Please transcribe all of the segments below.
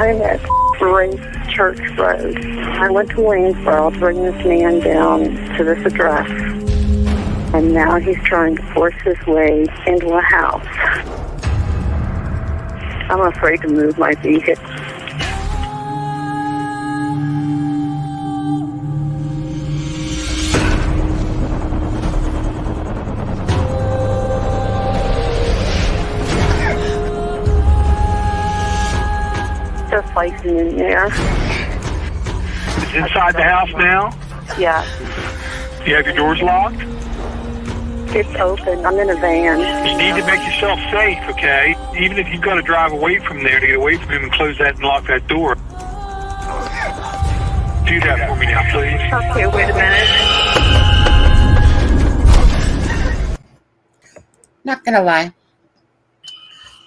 I'm at Grace Church Road. I went to Waynesboro to bring this man down to this address, and now he's trying to force his way into a house. I'm afraid to move my vehicle. They're fighting in there. It's inside the house now? Yeah, You have your doors locked? it's open. I'm in a van. You need to make yourself safe, okay? Even if you've got to drive away from there to get away from him and close that and lock that door. Do that for me now, please. Okay, wait a minute. Not gonna lie,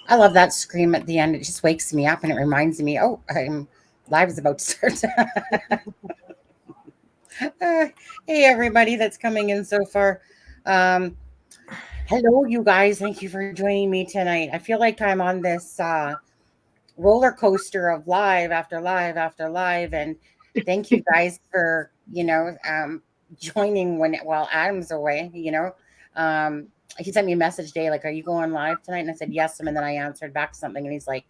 I love that scream at the end. It just wakes me up and it reminds me, oh, I'm live is about to start. Hey, everybody that's coming in so far. Hello, you guys. Thank you for joining me tonight. I feel like I'm on this roller coaster of live after live after live. And thank you guys for, joining while Adam's away, he sent me a message today, like, are you going live tonight? And I said, yes. And then I answered back something and he's like,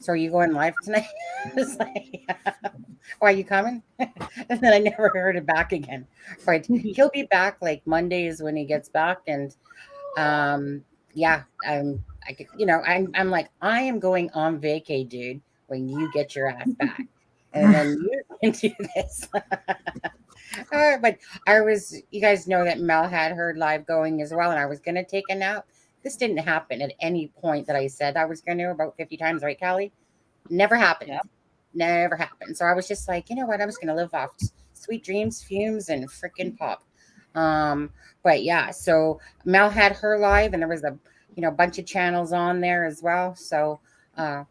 so are you going live tonight? I was like, oh, are you coming? And then I never heard it back again. But he'll be back like Mondays when he gets back. And I'm like, I am going on vacay, dude, when you get your ass back. And then you can do this. But you guys know that Mel had her live going as well, and I was going to take a nap. This didn't happen at any point that I said I was going to, about 50 times, right, Callie? Never happened. Yeah. Never happened. So I was just like, you know what? I'm just going to live off sweet dreams, fumes, and freaking pop. But yeah, so Mel had her live, and there was a bunch of channels on there as well. So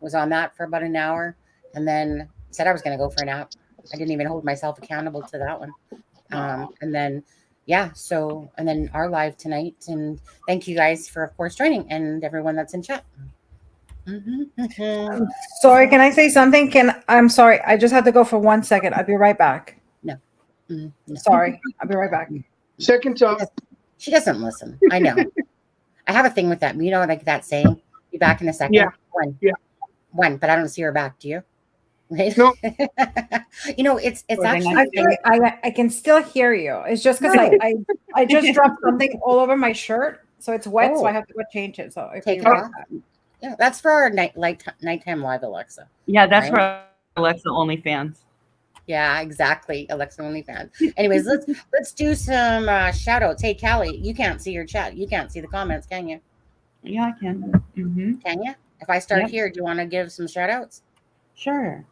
was on that for about an hour, and then said I was going to go for a nap. I didn't even hold myself accountable to that one. And then our live tonight. And thank you guys for, of course, joining, and everyone that's in chat. I'm sorry, can I say something? I'm sorry. I just had to go for 1 second. I'll be right back. No. Sorry. I'll be right back. Second talk. She doesn't listen. I know. I have a thing with that. Like that saying, be back in a second. Yeah. When? Yeah. When? But I don't see her back. Do you? No. It's actually. I can still hear you. It's just because I just dropped something all over my shirt, so it's wet. So I have to go change it. So take it off. Yeah, that's for our nighttime live, Alexa. Yeah, that's for Alexa OnlyFans. Yeah, exactly. Alexa OnlyFans. Anyways, let's do some shout outs. Hey, Callie, you can't see your chat. You can't see the comments, can you? Yeah, I can. Mm-hmm. Can you? If I start here, do you want to give some shout outs? Sure.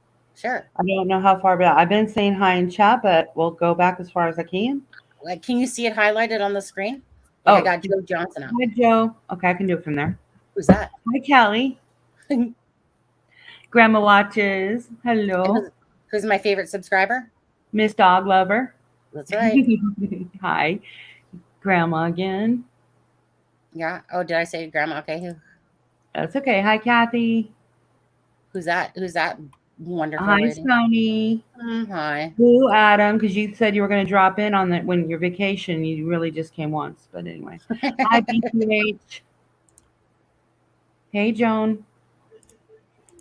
I don't know how far back. I've been saying hi in chat, but we'll go back as far as I can. Like, can you see it highlighted on the screen? I got Joe Johnson up. Hi, Joe. Okay, I can do it from there. Who's that? Hi, Callie. Grandma watches. Hello. Who's my favorite subscriber? Miss Dog Lover. That's right. Hi. Grandma again. Yeah. Oh, did I say grandma? Okay. That's okay. Hi, Kathy. Who's that? Wonderful. Hi, lady? Sony. Hi. Who, Adam? Because you said you were going to drop in on that when your vacation. You really just came once. But anyway. Hi, BPH. Hey, Joan.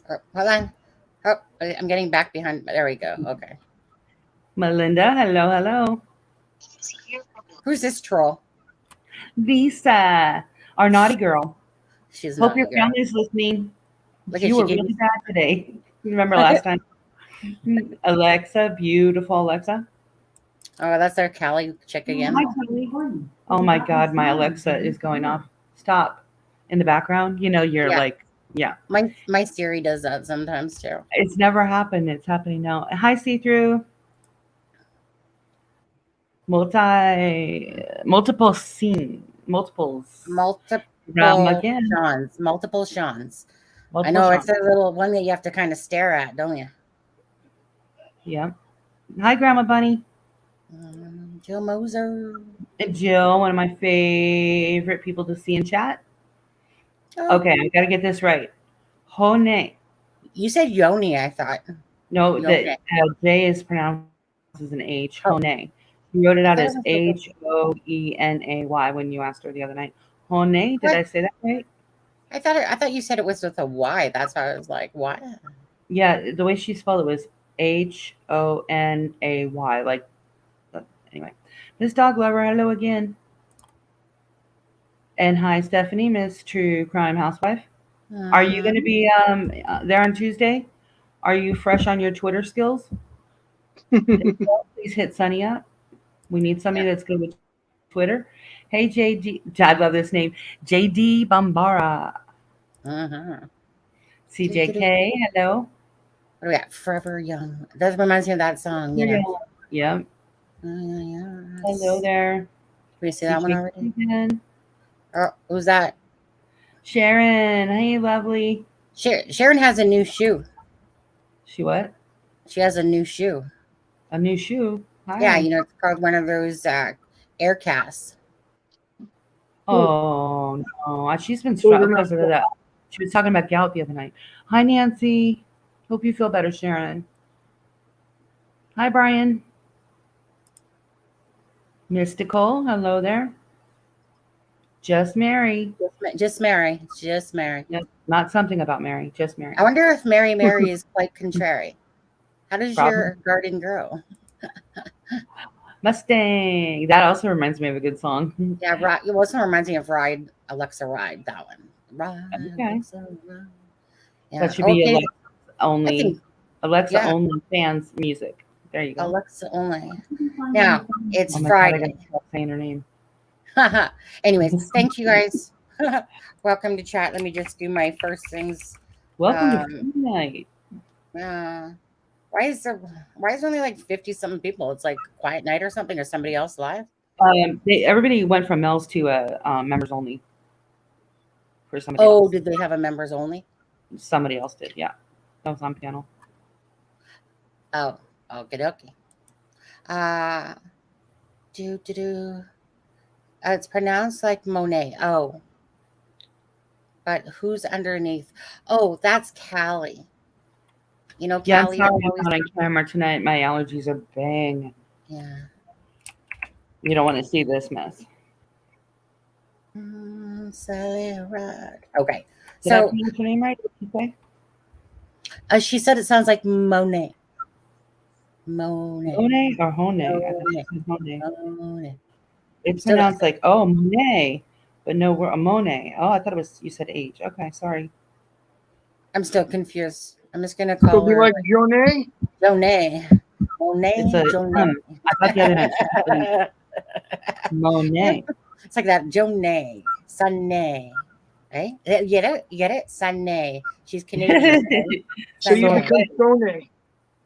Hold on. Oh, I'm getting back behind. There we go. Okay. Melinda. Hello. Who's this troll? Lisa, our naughty girl. She's Hope your family's listening. You were really bad today. You remember last time? Alexa, beautiful Alexa. Oh, that's our Callie chick again. Oh my God, my Alexa is going off. Stop. In the background, you're like, yeah. My Siri does that sometimes too. It's never happened. It's happening now. Hi, see-through. Multiple scenes. Multiple Seans. I know it's a little one that you have to kind of stare at, don't you? Yeah. Hi, Grandma Bunny. Jill Moser. Jill, one of my favorite people to see in chat. Oh. Okay, I got to get this right. Hone. You said Yoni, I thought. No, Yoni. the J is pronounced as an H. Oh. Honey. She wrote it I out thought as it was Hoenay when you asked her the other night. Honey, did What? I say that right? I thought you said it was with a Y. That's why I was like, what? Yeah, the way she spelled it was Honay. Like, anyway. Miss Dog Lover, hello again. And hi, Stephanie, Miss True Crime Housewife. Are you going to be there on Tuesday? Are you fresh on your Twitter skills? Please hit Sunny up. We need somebody that's good with Twitter. Hey, JD. I love this name. JD Bambara. CJK, hello. What do we got? Forever Young. That reminds me of that song, you know. Yep. Hello there. Did we see that one already? Again. Oh, who's that? Sharon. Hey, lovely. Sharon has a new shoe. She what? She has a new shoe. A new shoe? Hi. Yeah, you know, it's called one of those air casts. Oh, no. She's been struggling because of that. She was talking about gout the other night. Hi, Nancy. Hope you feel better, Sharon. Hi, Brian. Mystical. Hello there. Just Mary. Just Mary. Just Mary. Yep. Not something about Mary. Just Mary. I wonder if Mary is quite contrary. How does your garden grow? Mustang. That also reminds me of a good song. Yeah, right. It also reminds me of Ride, Alexa Ride. That one. Ride, okay. Alexa, Ride. Yeah. That should be Alexa only. Alexa only fans music. There you go. Alexa only. Now it's Friday. God, I gotta stop saying her name. Anyways, thank you guys. Welcome to chat. Let me just do my first things. Welcome to night. Why is there only like 50 something people? It's like quiet night or something, or somebody else live? Everybody went from Mel's to members only. For somebody else. Did they have a members only? Somebody else did, yeah. That was on panel. Oh, okie dokie. It's pronounced like Monet. Oh. But who's underneath? Oh, that's Callie. You know, Callie. Yeah, I'm sorry I'm not on camera tonight. My allergies are bang. Yeah. You don't want to see this mess. Sally Rod. Okay. Did I pronounce your name right? What did you say? She said it sounds like Monet. Monet. Monet or Hone? Monet. It's pronounced like, Monet. But no, we're a Monet. Oh, I thought it was, you said H. Okay, sorry. I'm still confused. I'm just going to call her. Like Jonet? Jonet. Monet. It's a, Jonet. I thought the other name. Monet. It's like that. Jonet. Sunday. Right? You get it? You get it? Sunday. She's Canadian. Right? So you become Jonet.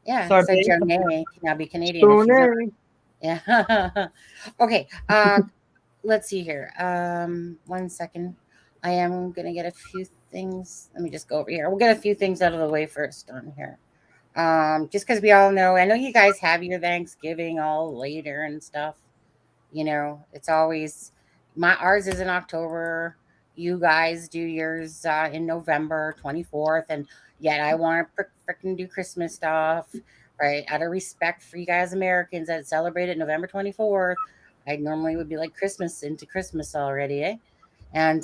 Yeah. So Jonet can now be Canadian. Jonet. Yeah. Okay. Let's see here. 1 second. I am going to get a few things. Let me just go over here. We'll get a few things out of the way first on here. Just because we all know, I know you guys have your Thanksgiving all later and stuff. You know, it's always, ours is in October. You guys do yours in November 24th. And yet I want to freaking do Christmas stuff, right? Out of respect for you guys Americans that celebrate it November 24th. I normally would be like Christmas into Christmas already, eh? And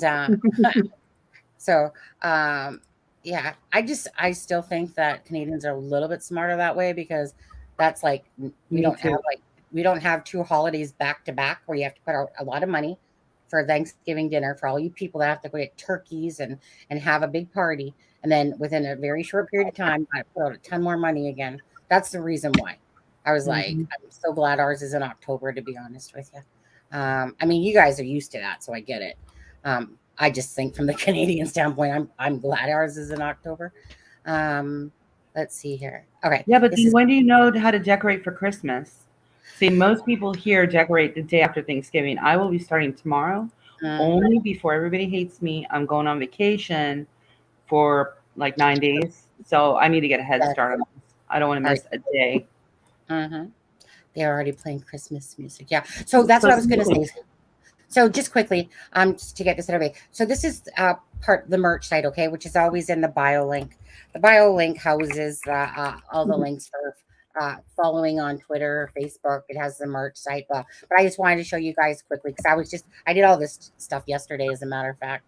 so, yeah, I still think that Canadians are a little bit smarter that way, because that's like, we don't have two holidays back to back where you have to put out a lot of money for Thanksgiving dinner for all you people that have to go get turkeys and have a big party. And then within a very short period of time, I put out a ton more money again. That's the reason why. I was like, I'm so glad ours is in October, to be honest with you. I mean, you guys are used to that, so I get it. I just think from the Canadian standpoint, I'm glad ours is in October. Let's see here. Okay. Yeah, but when do you know how to decorate for Christmas? See, most people here decorate the day after Thanksgiving. I will be starting tomorrow. Only before everybody hates me, I'm going on vacation for like 9 days. So I need to get a head start on this. I don't want to miss a day. They're already playing Christmas music. Yeah. So that's what I was going to say. So just quickly, just to get this out of the way. So this is the merch site, okay, which is always in the bio link. The bio link houses all the links for following on Twitter or Facebook. It has the merch site, but I just wanted to show you guys quickly because I did all this stuff yesterday, as a matter of fact.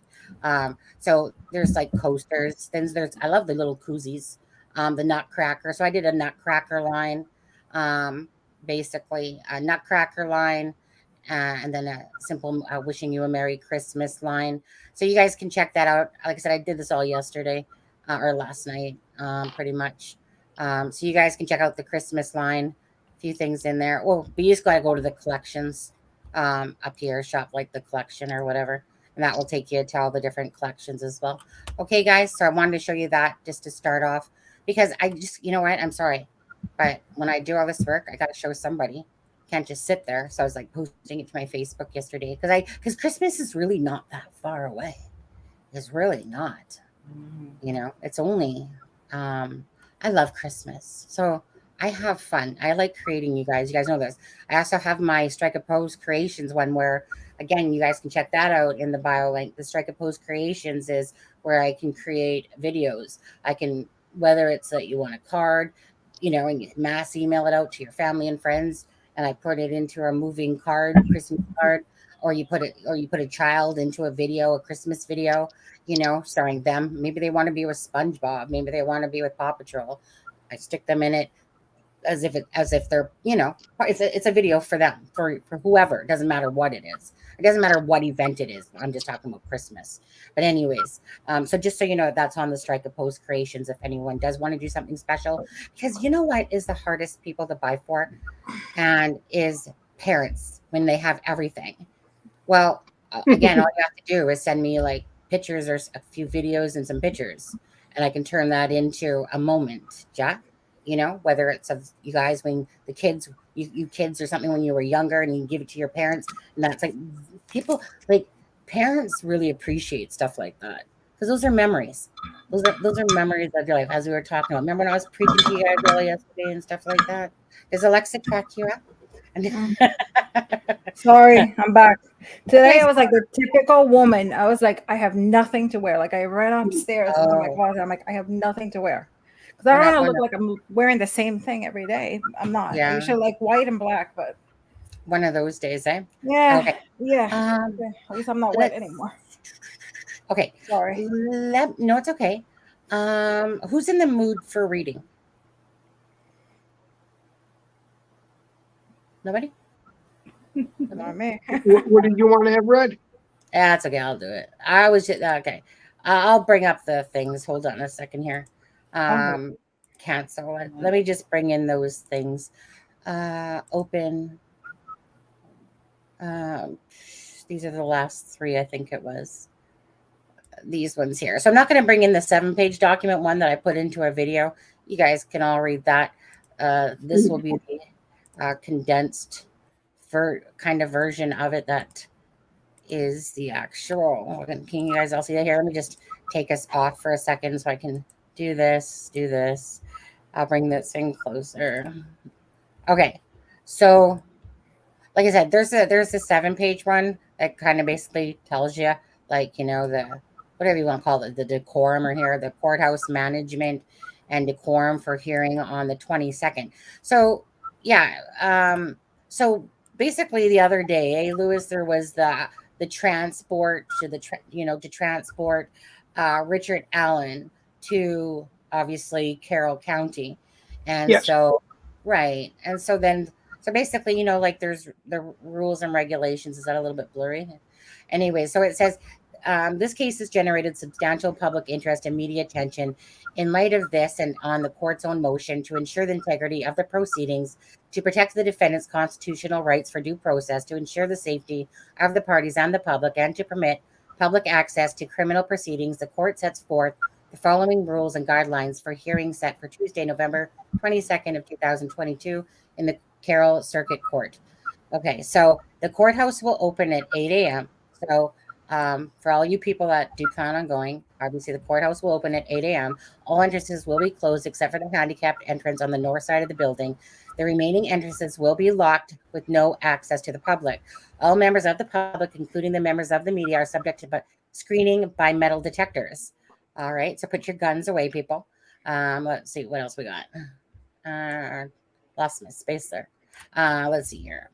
So there's like coasters, then I love the little koozies, the nutcracker. So I did a nutcracker line, basically a nutcracker line, and then a simple wishing you a Merry Christmas line. So you guys can check that out. Like I said, I did this all yesterday or last night, pretty much. So you guys can check out the Christmas line. A few things in there. Well, but you just got to go to the collections up here, shop like the collection or whatever. And that will take you to all the different collections as well. Okay, guys. So I wanted to show you that just to start off because I just, you know what? I'm sorry. But when I do all this work, I got to show somebody. Can't just sit there. So I was like posting it to my Facebook yesterday because Christmas is really not that far away. It's really not. You know, it's only I love Christmas. So I have fun. I like creating, you guys. You guys know this. I also have my Strike a Pose Creations one where, again, you guys can check that out in the bio link. The Strike a Pose Creations is where I can create videos. I can, whether it's that you want a card, you know, and you mass email it out to your family and friends, and I put it into a moving card, Christmas card, or you put a child into a video, a Christmas video, you know, starring them. Maybe they want to be with SpongeBob. Maybe they want to be with Paw Patrol. I stick them in it as if they're, you know, it's a video for them, for whoever. It doesn't matter what it is. It doesn't matter what event it is. I'm just talking about Christmas. But anyways, so just so you know, that's on the Strike a Pose Creations if anyone does want to do something special. Because you know what is the hardest people to buy for? And is parents when they have everything. Well, again, all you have to do is send me like pictures or a few videos and some pictures, and I can turn that into a moment, Jack. You know, whether it's of you guys when the kids, you kids or something when you were younger, and you give it to your parents, and that's like people like parents really appreciate stuff like that because those are memories. Those are memories of your life, as we were talking about. Remember when I was preaching to you guys earlier yesterday and stuff like that? Does Alexa crack you up? Sorry, I'm back. Today I was like the typical woman. I was like, I have nothing to wear. Like I ran upstairs into my closet. I'm like, I have nothing to wear. Because I don't want to look like I'm wearing the same thing every day. I'm not. Yeah. I usually like white and black, but one of those days, eh? Yeah. Okay. Yeah. At least I'm not wet anymore. Okay. Sorry. No, it's okay. Who's in the mood for reading? Nobody? Not me. What did you want to have read? That's okay. I'll do it. I was just okay. I'll bring up the things. Hold on a second here. Cancel it. Let me just bring in those things. Open. These are the last three, I think it was. These ones here. So I'm not going to bring in the 7-page document one that I put into a video. You guys can all read that. This will be the condensed kind of version of it that is the actual. Can you guys all see that here? Let me just take us off for a second so I can do this. I'll bring this in closer. Okay. So like I said, there's a 7-page one that kind of basically tells you, like, you know, the whatever you want to call it, the decorum or here, the courthouse management and decorum for hearing on the 22nd. So yeah, so basically the other day, Lewis, there was the transport to transport Richard Allen to obviously Carroll County, and Yes. so right, and so then. So basically, you know, like there's the rules and regulations. Is that a little bit blurry? Anyway, so it says this case has generated substantial public interest and media attention. In light of this and on the court's own motion to ensure the integrity of the proceedings, to protect the defendant's constitutional rights for due process, to ensure the safety of the parties and the public, and to permit public access to criminal proceedings, the court sets forth the following rules and guidelines for hearings set for Tuesday, November 22nd of 2022 in the Carroll Circuit Court. Okay, so the courthouse will open at 8 a.m. So for all you people that do plan on going, obviously the courthouse will open at 8 a.m. All entrances will be closed except for the handicapped entrance on the north side of the building. The remaining entrances will be locked with no access to the public. All members of the public, including the members of the media, are subject to screening by metal detectors. All right, so put your guns away, people. Let's see what else we got. Lost my space there. Let's see here.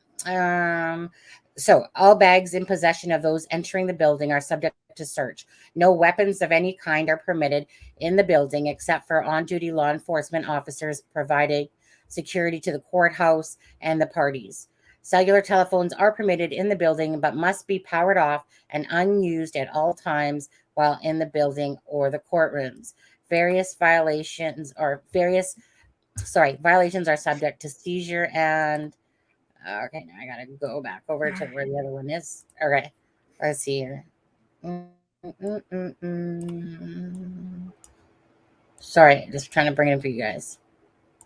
So all bags in possession of those entering the building are subject to search. No weapons of any kind are permitted in the building except for on-duty law enforcement officers providing security to the courthouse and the parties. Cellular telephones are permitted in the building but must be powered off and unused at all times while in the building or the courtrooms. Violations are subject to seizure and okay, now I gotta go back over to where the other one is. Okay, let's see here. Sorry, just trying to bring it in for you guys.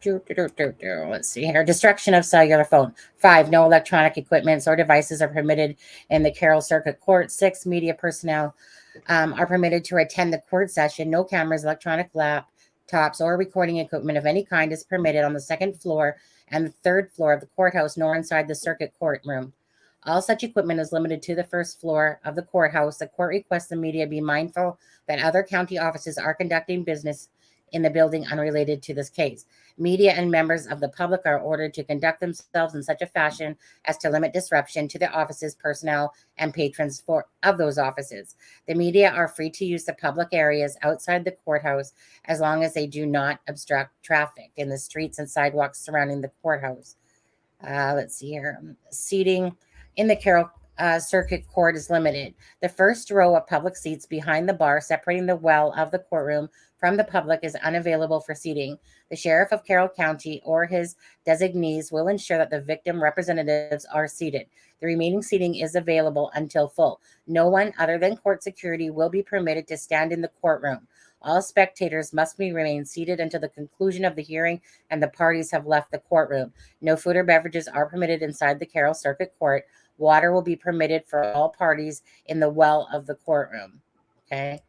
Let's see here. Destruction of cellular phone. 5, no electronic equipments or devices are permitted in the Carroll Circuit Court. 6, media personnel are permitted to attend the court session. No cameras, electronic laptops, or recording equipment of any kind is permitted on the second floor and the third floor of the courthouse, nor inside the circuit courtroom. All such equipment is limited to the first floor of the courthouse. The court requests the media be mindful that other county offices are conducting business in the building unrelated to this case. Media and members of the public are ordered to conduct themselves in such a fashion as to limit disruption to the offices, personnel, and patrons of those offices. The media are free to use the public areas outside the courthouse as long as they do not obstruct traffic in the streets and sidewalks surrounding the courthouse. Let's see here. Seating in the Carroll Circuit Court is limited. The first row of public seats behind the bar separating the well of the courtroom from the public is unavailable for seating. The sheriff of Carroll County or his designees will ensure that the victim representatives are seated. The remaining seating is available until full. No one other than court security will be permitted to stand in the courtroom. All spectators must remain seated until the conclusion of the hearing and the parties have left the courtroom. No food or beverages are permitted inside the Carroll Circuit Court. Water will be permitted for all parties in the well of the courtroom. Okay.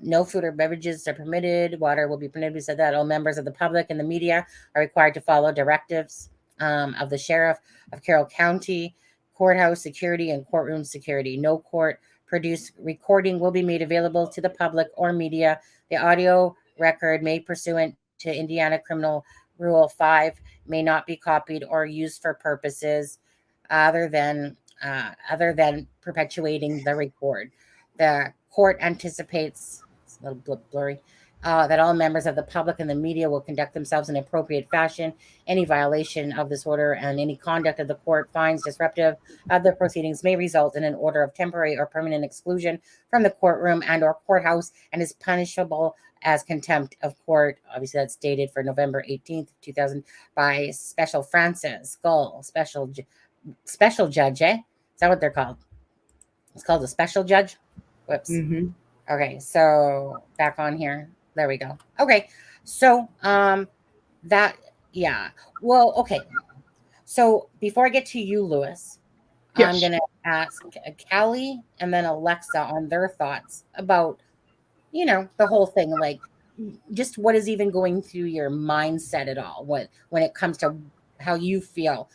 No food or beverages are permitted. Water will be permitted. We said that all members of the public and the media are required to follow directives of the sheriff of Carroll County. Courthouse security and courtroom security. No court-produced recording will be made available to the public or media. The audio record made pursuant to Indiana Criminal Rule 5 may not be copied or used for purposes other than perpetuating the record. The court anticipates, it's a little blurry, that all members of the public and the media will conduct themselves in appropriate fashion. Any violation of this order and any conduct of the court finds disruptive of the proceedings may result in an order of temporary or permanent exclusion from the courtroom and or courthouse and is punishable as contempt of court. Obviously, that's dated for November 18th, 2000 by Special Francis Skull, special judge, eh? Is that what they're called? It's called a special judge. Whoops. Mm-hmm. Okay, so back on here. There we go. Okay, so Well, okay. So before I get to you, Lewis, Yes. I'm gonna ask Callie and then Alexa on their thoughts about, the whole thing, like just what is even going through your mindset at all when it comes to how you feel,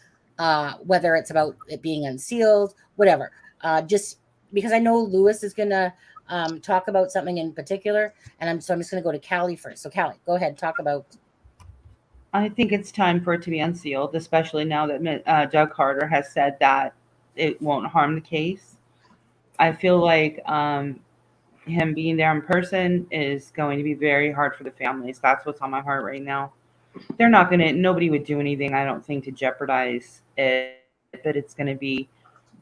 whether it's about it being unsealed, whatever. Just because I know Lewis is gonna talk about something in particular, and I'm just gonna go to Callie first. So Callie, go ahead, talk about. I think it's time for it to be unsealed, especially now that Doug Carter has said that it won't harm the case. I feel like him being there in person is going to be very hard for the families. That's what's on my heart right now. Nobody would do anything, I don't think, to jeopardize it, but it's going to be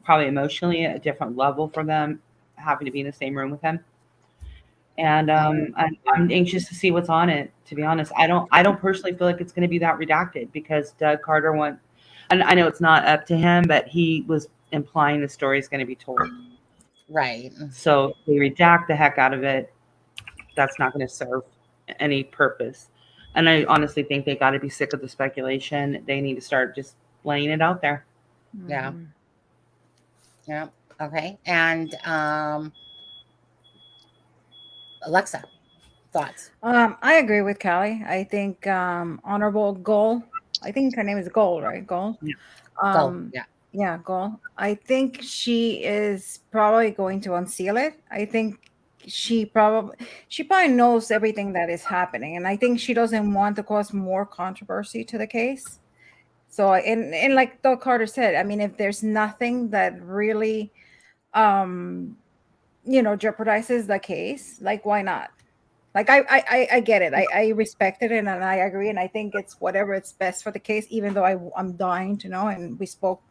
probably emotionally a different level for them having to be in the same room with him. And I'm anxious to see what's on it. To be honest, I don't personally feel like it's going to be that redacted because Doug Carter and I know it's not up to him, but he was implying the story is going to be told. Right. So they redact the heck out of it. That's not going to serve any purpose. And I honestly think they got to be sick of the speculation. They need to start just laying it out there. Yeah. Yeah. Okay. And Alexa, thoughts? I agree with Callie. I think honorable goal I think her name is Gold, right? Gold. Yeah. Yeah, Gold. I think she is probably going to unseal it. I think she probably knows everything that is happening, and I think she doesn't want to cause more controversy to the case. So, and like Doug Carter said, I mean, if there's nothing that really, jeopardizes the case, like why not? Like I get it. I respect it, and I agree, and I think it's whatever it's best for the case. Even though I'm dying to know, and we spoke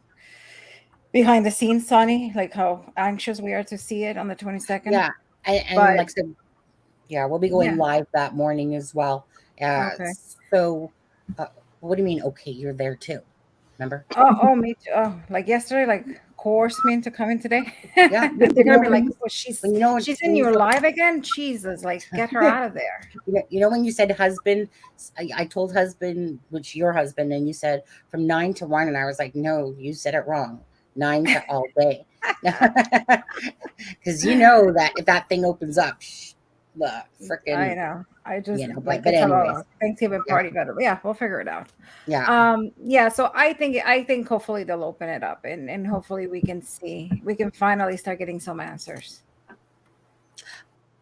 behind the scenes, Sonny, like how anxious we are to see it on the 22nd. Yeah. And But like I said, yeah, we'll be going yeah, live that morning as well. okay. So, what do you mean? Okay, you're there too. Remember? Oh, me too. Oh, like yesterday, like coerced me into coming today. Yeah. They're gonna be like, When, oh, she's when you know she's in when you your live again. Jesus, like get her out of there. You know when you said husband, I told husband, which your husband, and you said from 9 to 1, and I was like, no, you said it wrong. 9 to all day, because you know that if that thing opens up, the I freaking, know. I just like But it's anyways, a Thanksgiving yeah, party. But yeah, we'll figure it out. yeah, Yeah. So I think hopefully they'll open it up, and hopefully we can finally start getting some answers.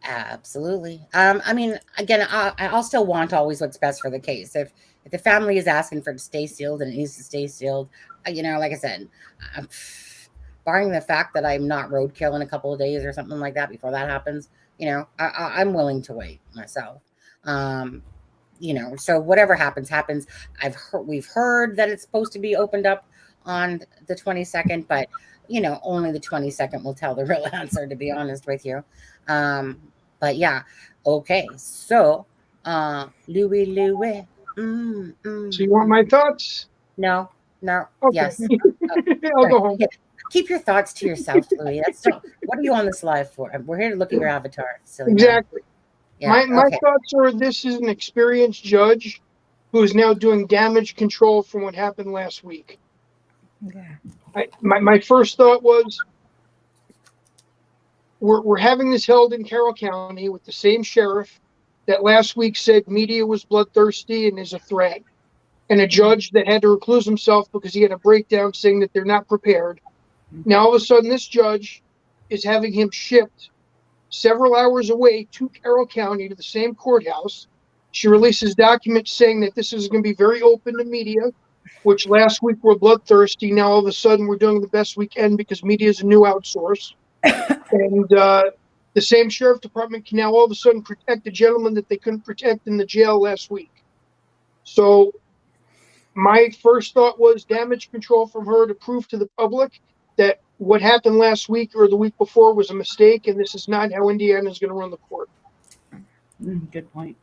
absolutely. I mean, again, I'll still want always what's best for the case. If the family is asking for it to stay sealed and it needs to stay sealed, like I said, um, barring the fact that I'm not roadkill in a couple of days or something like that before that happens, I'm willing to wait myself. Um, so whatever happens, happens. We've heard that it's supposed to be opened up on the 22nd, but only the 22nd will tell the real answer, to be honest with you. But yeah, okay. So, Louie. So you want my thoughts? No, Okay. yes. I'll go home. Keep your thoughts to yourself, Louis. What are you on this live for? We're here to look at your avatar, silly man. Exactly. Yeah. My Okay. thoughts are this is an experienced judge who is now doing damage control from what happened last week. Yeah. My first thought was we're having this held in Carroll County with the same sheriff that last week said media was bloodthirsty and is a threat, and a judge that had to recluse himself because he had a breakdown saying that they're not prepared. Now all of a sudden this judge is having him shipped several hours away to Carroll County to the same courthouse. She releases documents saying that this is going to be very open to media, which last week were bloodthirsty. Now all of a sudden we're doing the best we can because media is a new outsource. And the same sheriff department can now all of a sudden protect a gentleman that they couldn't protect in the jail last week. So my first thought was damage control from her to prove to the public that what happened last week or the week before was a mistake, and this is not how Indiana is going to run the court. Good point.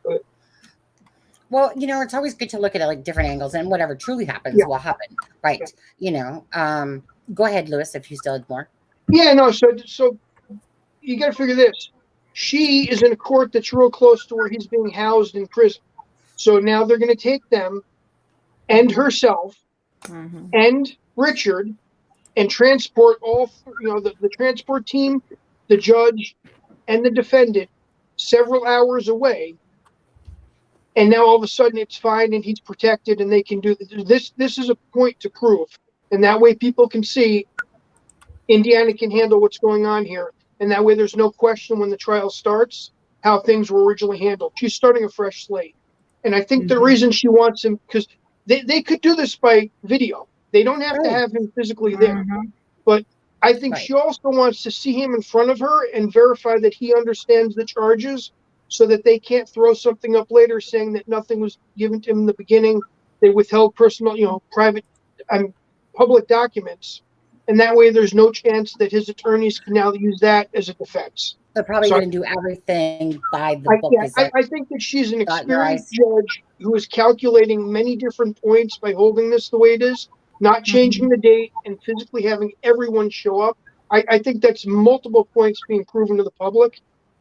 Well, it's always good to look at it like different angles, and whatever truly happens will happen, right? Yeah. Go ahead, Lewis, if you still had more. Yeah, no. So you got to figure this. She is in a court that's real close to where he's being housed in prison. So now they're going to take them and herself and Richard and transport all, the transport team, the judge, and the defendant several hours away. And now all of a sudden it's fine and he's protected and they can do this. This is a point to prove. And that way people can see Indiana can handle what's going on here. And that way there's no question when the trial starts how things were originally handled. She's starting a fresh slate. And I think the reason she wants him, because they could do this by video. They don't have to have him physically there. But I think she also wants to see him in front of her and verify that he understands the charges so that they can't throw something up later saying that nothing was given to him in the beginning. They withheld personal, private and public documents. And that way there's no chance that his attorneys can now use that as a defense. They're probably going to do everything by the book. I think that she's an experienced judge who is calculating many different points by holding this the way it is, not changing the date and physically having everyone show up. I think that's multiple points being proven to the public.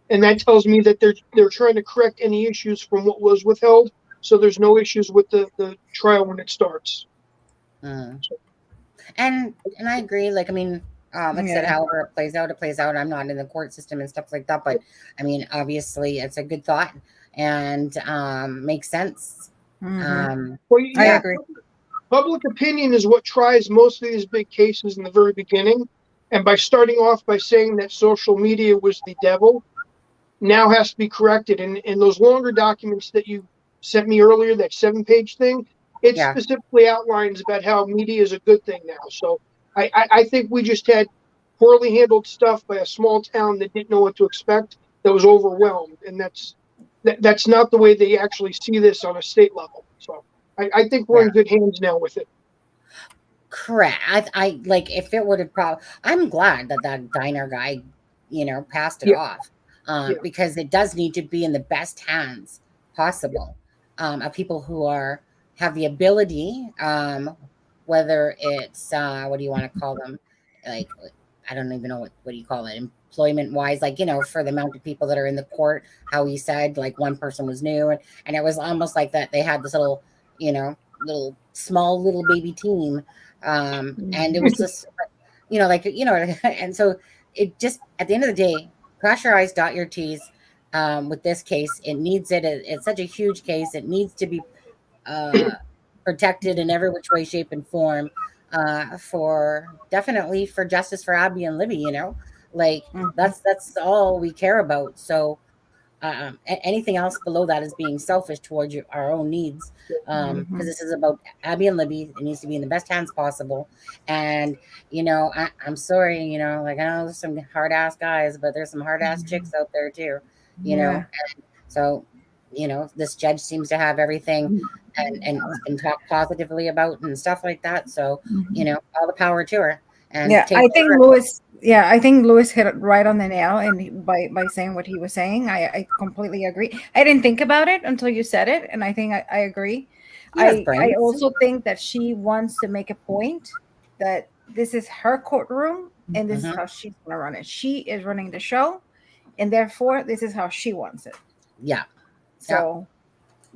And that tells me that they're trying to correct any issues from what was withheld. So there's no issues with the trial when it starts. And I agree. Like I said, however it plays out. I'm not in the court system and stuff like that, but I mean, obviously, it's a good thought and makes sense. Well, I agree. public opinion is what tries most of these big cases in the very beginning. And by starting off by saying that social media was the devil, now has to be corrected. And those longer documents that you sent me earlier, that 7-page thing, it specifically outlines about how media is a good thing now. So I think we just had poorly handled stuff by a small town that didn't know what to expect, that was overwhelmed. And that's not the way they actually see this on a state level. So I think we're in good hands now with it. Correct. I like if it would have probably. I'm glad that diner guy, passed it off, because it does need to be in the best hands possible, of people who have the ability, whether it's what do you want to call them, like I don't even know what do you call it, employment wise, like for the amount of people that are in the court. How he said like one person was new, and it was almost like that they had this little little baby team. And it was just, and so it just, at the end of the day, cross your I's, dot your T's, with this case. It needs it. It's such a huge case. It needs to be protected in every which way, shape, and form, definitely for justice for Abby and Libby, that's all we care about. So, anything else below that is being selfish towards our own needs, because this is about Abby and Libby. It needs to be in the best hands possible. And I'm sorry, like I know there's some hard ass guys, but there's some hard ass chicks out there too, And so this judge seems to have everything and talk positively about and stuff like that. So all the power to her. And I think Louis hit it right on the nail, and by saying what he was saying, I completely agree. I didn't think about it until you said it, and I think I agree. I also think that she wants to make a point that this is her courtroom and this is how she's going to run it. She is running the show, and therefore this is how she wants it. Yeah. So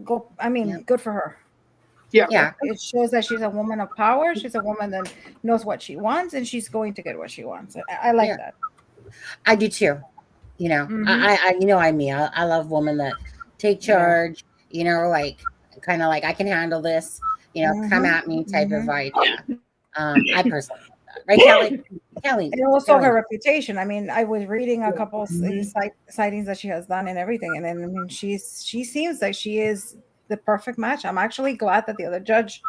good for her. Yeah. It shows that she's a woman of power. She's a woman that knows what she wants, and she's going to get what she wants. I like that. I do too. I love women that take charge, like kind of like I can handle this, come at me type of idea. I personally, right, Kelly? And also her reputation. I mean, I was reading a couple of sightings that she has done and everything, and then she seems like she is the perfect match. I'm actually glad that the other judge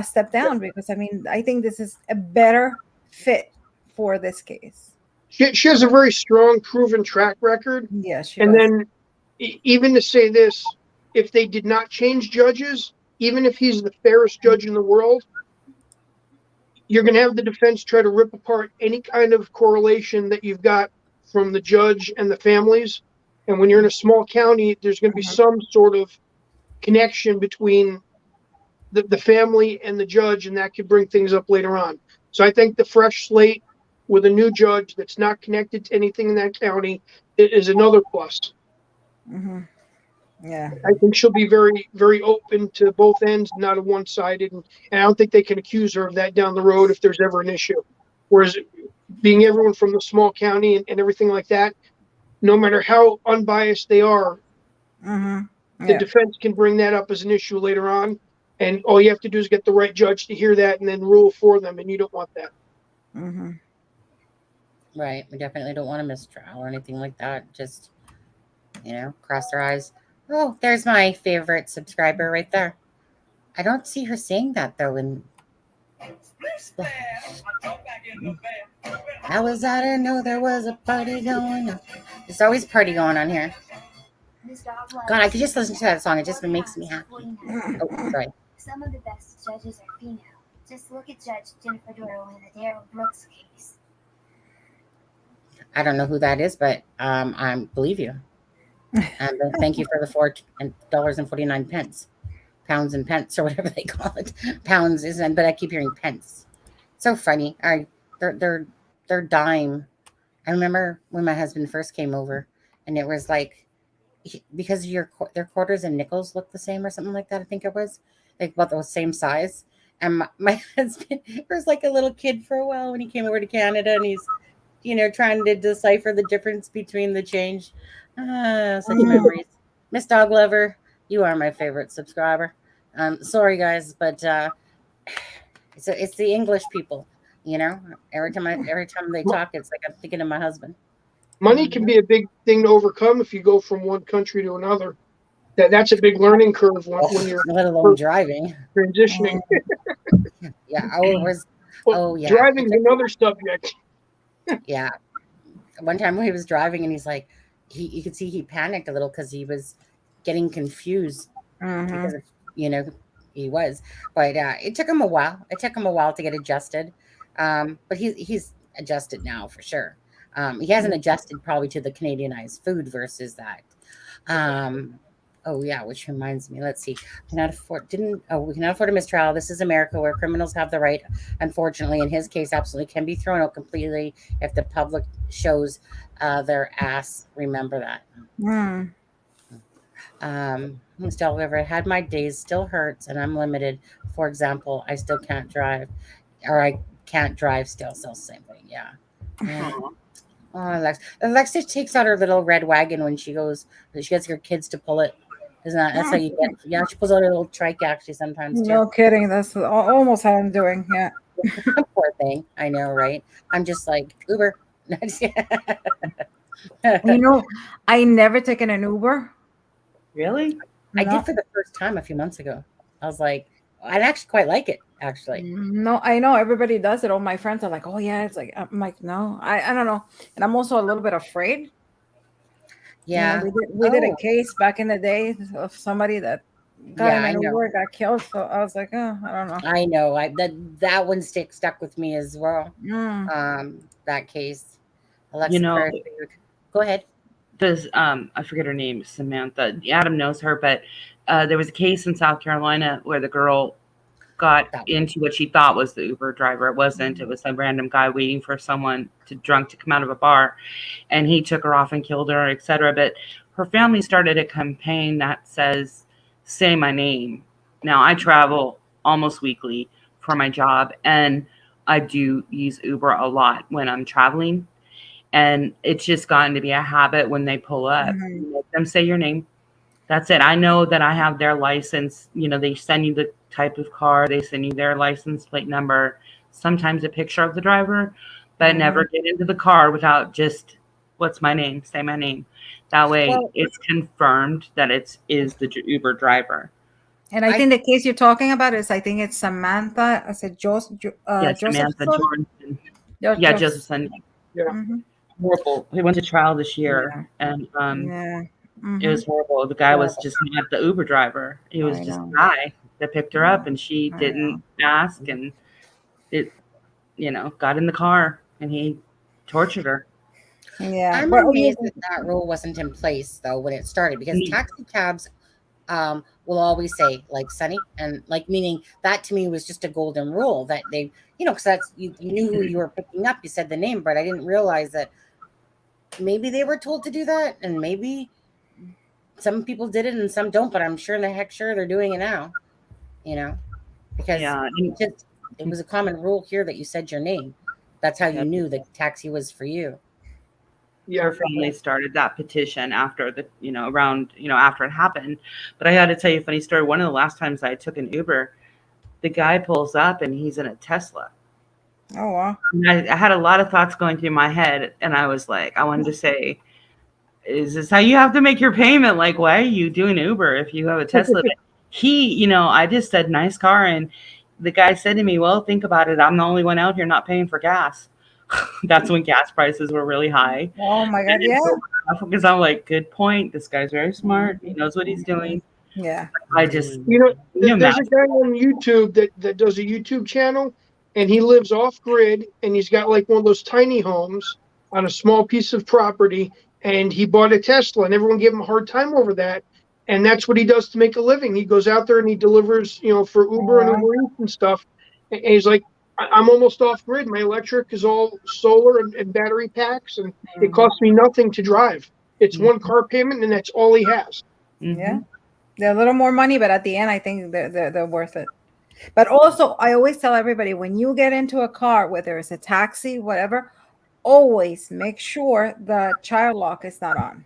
stepped down, because I think this is a better fit for this case. She has a very strong, proven track record. Yes, and does. Then even to say this, if they did not change judges, even if he's the fairest judge in the world, you're going to have the defense try to rip apart any kind of correlation that you've got from the judge and the families. And when you're in a small county, there's going to be some sort of connection between the family and the judge, and that could bring things up later on. So I think the fresh slate with a new judge that's not connected to anything in that county is another plus. Yeah, I think she'll be very, very open to both ends, not a one-sided, and I don't think they can accuse her of that down the road if there's ever an issue. Whereas being everyone from the small county and everything like that, no matter how unbiased they are, the defense can bring that up as an issue later on, and all you have to do is get the right judge to hear that and then rule for them, and you don't want that. Right. We definitely don't want a mistrial or anything like that. Just, cross their eyes. Oh, there's my favorite subscriber right there. I don't see her saying that, though. And how was I to know there was a party going on? There's always a party going on here. God, I could just listen to that song. It just makes me happy. Oh, sorry. Some of the best judges are female. Just look at Judge Jennifer Doyle in the Darrell Brooks case. I don't know who that is, but I believe you. And thank you for the $4.49, pounds and pence, or whatever they call it. Pounds isn't, but I keep hearing pence. So funny. They're dime. I remember when my husband first came over, and it was like, because their quarters and nickels look the same or something like that. I think it was like about the same size. And my husband was like a little kid for a while when he came over to Canada, and he's trying to decipher the difference between the change. Such memories. Miss Dog Lover, you are my favorite subscriber. Sorry guys, but it's the English people, you know. Every time they talk, it's like I'm thinking of my husband. Money can be a big thing to overcome if you go from one country to another. That's a big learning curve when you're Let alone driving. transitioning. Yeah. Oh, it was. Well, Oh, yeah. driving's another subject. Yeah. One time when he was driving, and he's like, you could see he panicked a little because he was getting confused because of, you know, he was. But it took him a while. It took him a while to get adjusted. But he's adjusted now for sure. He hasn't adjusted probably to the Canadianized food versus that. Oh yeah, which reminds me. Let's see. We cannot afford a mistrial. This is America, where criminals have the right. Unfortunately, in his case, absolutely can be thrown out completely if the public shows their ass. Remember that. Still, however, I had my days, still hurts, and I'm limited. For example, I still can't drive, or I can't drive still. So same thing. Yeah. Oh, Alexa takes out her little red wagon when she goes. She gets her kids to pull it. Isn't that's how you get? Yeah, she pulls out her little trike actually sometimes too. No kidding. That's almost how I'm doing. Yeah. Poor thing. I know, right? I'm just like Uber. You know, I never taken an Uber. Really? I did for the first time a few months ago. I was like, I'd actually quite like it. Actually, no, I know everybody does it. All my friends are like, "Oh yeah," it's like I'm like, no, I don't know, and I'm also a little bit afraid. Yeah, we did a case back in the day of somebody that got in an Uber, got killed. So I was like, oh, I don't know. I know. That one stuck with me as well. That case. Alexa, you know, go ahead. Does I forget her name, Samantha. Adam knows her, but there was a case in South Carolina where the girl got into what she thought was the Uber driver. It wasn't. It was some random guy waiting for someone drunk to come out of a bar, and he took her off and killed her, etc. But her family started a campaign that says, "Say my name." Now I travel almost weekly for my job, and I do use Uber a lot when I'm traveling, and it's just gotten to be a habit when they pull up. Let them say your name. That's it. I know that I have their license. You know, they send you the type of car, they send you their license plate number, sometimes a picture of the driver, but never get into the car without just, what's my name? Say my name. That way it's confirmed that is the Uber driver. And I think the case you're talking about is, I think it's Samantha. I said Josephson. Samantha Jordan. Yeah, Josephson. Yeah. Horrible. He went to trial this year, and it was horrible. The guy was just not the Uber driver. He was just a guy that picked her up, and she didn't ask, and it, got in the car, and he tortured her. Yeah, I'm amazed that rule wasn't in place though when it started, because taxi cabs will always say like Sonny, and like, meaning that to me was just a golden rule that they, because that's you knew who you were picking up. You said the name, but I didn't realize that maybe they were told to do that, and maybe some people did it and some don't, but I'm sure they're doing it now, because it was a common rule here that you said your name. That's how you knew the taxi was for you. Yeah, her family started that petition after after it happened. But I had to tell you a funny story. One of the last times I took an Uber, the guy pulls up and he's in a Tesla. Oh, wow. I had a lot of thoughts going through my head, and I was like, I wanted to say, is this how you have to make your payment? Like, why are you doing Uber if you have a Tesla? But he, I just said, nice car. And the guy said to me, well, think about it. I'm the only one out here not paying for gas. That's when gas prices were really high. Oh my God. Yeah. Because I'm like, good point. This guy's very smart. He knows what he's doing. Yeah. I just, there's a guy on YouTube that does a YouTube channel, and he lives off grid, and he's got like one of those tiny homes on a small piece of property, and he bought a Tesla, and everyone gave him a hard time over that. And that's what he does to make a living. He goes out there and he delivers, for Uber and Uber Eats and stuff. And he's like, I'm almost off grid. My electric is all solar and battery packs, and it costs me nothing to drive. It's one car payment, and that's all he has. Yeah, they're a little more money, but at the end, I think they're worth it. But also, I always tell everybody, when you get into a car, whether it's a taxi, whatever, always make sure the child lock is not on.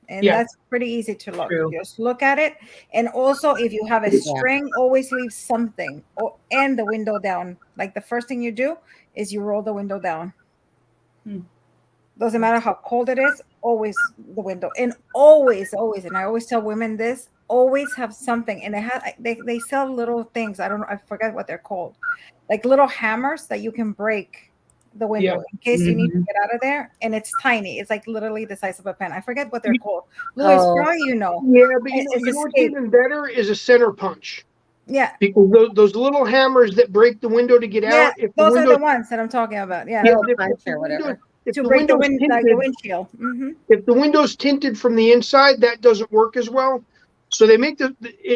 and Yeah. that's pretty easy to look. True. Just look at it, and also if you have a string, always leave something and the window down. Like the first thing you do is you roll the window down. Doesn't matter how cold it is, always the window, and always, and I always tell women this: always have something. And they sell little things. I don't know, I forget what they're called, like little hammers that you can break the window in case you need to get out of there. And it's tiny. It's like literally the size of a pen. I forget what they're called. Louis, probably you know. Yeah, but you know what's even better is a center punch. Yeah. Because those little hammers that break the window to get out. If those are the ones that I'm talking about. Yeah. If to the break the window's tinted, like the windshield. If the window's tinted from the inside, that doesn't work as well. So they make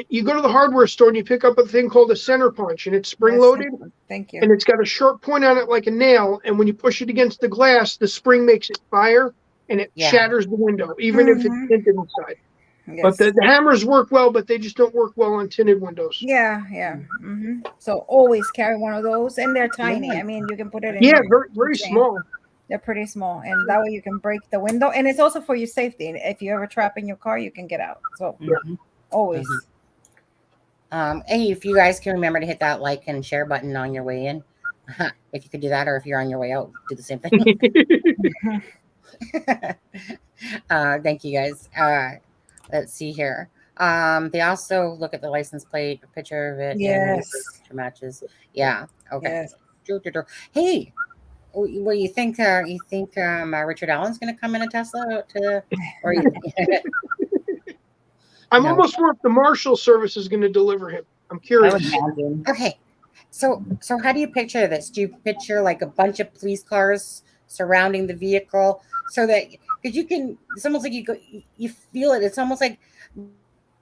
you go to the hardware store and you pick up a thing called a center punch, and it's spring loaded. Thank you. And it's got a sharp point on it like a nail. And when you push it against the glass, the spring makes it fire and it shatters the window, even if it's tinted inside. But the hammers work well, but they just don't work well on tinted windows. So always carry one of those, and they're tiny. I mean, you can put it in. Very, very small. They're pretty small, and that way you can break the window, and it's also for your safety. If you ever trap in your car, you can get out. So always. Hey, if you guys can remember to hit that like and share button on your way in, if you could do that, or if you're on your way out, do the same thing. Thank you guys. Let's see here. They also look at the license plate, a picture of it. Yes. Matches. Yeah. Okay. Yes. Hey, what do you think? You think Richard Allen's going to come in a Tesla or? I'm almost sure if the Marshal Service is going to deliver him. I'm curious. Okay. So how do you picture this? Do you picture like a bunch of police cars surrounding the vehicle so that because you can? It's almost like you feel it. It's almost like.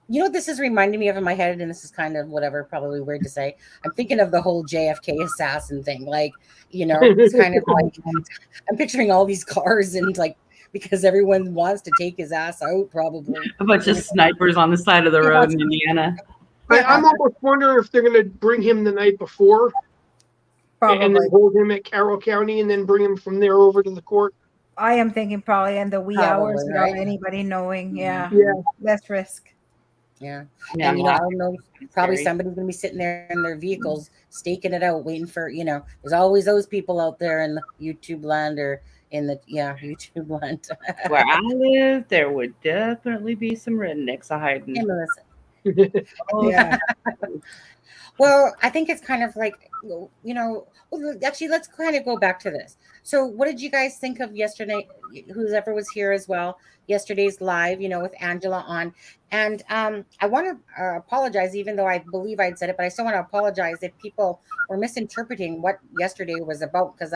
You know what this is reminding me of in my head, and this is kind of whatever, probably weird to say. I'm thinking of the whole JFK assassin thing. Like, it's kind of like I'm picturing all these cars and like because everyone wants to take his ass out, probably. A bunch of snipers on the side of the road in Indiana. I'm almost wondering if they're going to bring him the night before and then hold him at Carroll County and then bring him from there over to the court. I am thinking probably in the wee hours without anybody knowing. Yeah. Less risk. Yeah. And I don't know, probably somebody's gonna be sitting there in their vehicles staking it out, waiting for, there's always those people out there in the YouTube land or in the YouTube land. Where I live, there would definitely be some rednecks hiding. Yeah. Well, I think it's kind of like, actually, let's kind of go back to this. So what did you guys think of yesterday? Whoever was here as well, yesterday's live, with Angela on. And I want to apologize, even though I believe I'd said it, but I still want to apologize if people were misinterpreting what yesterday was about, because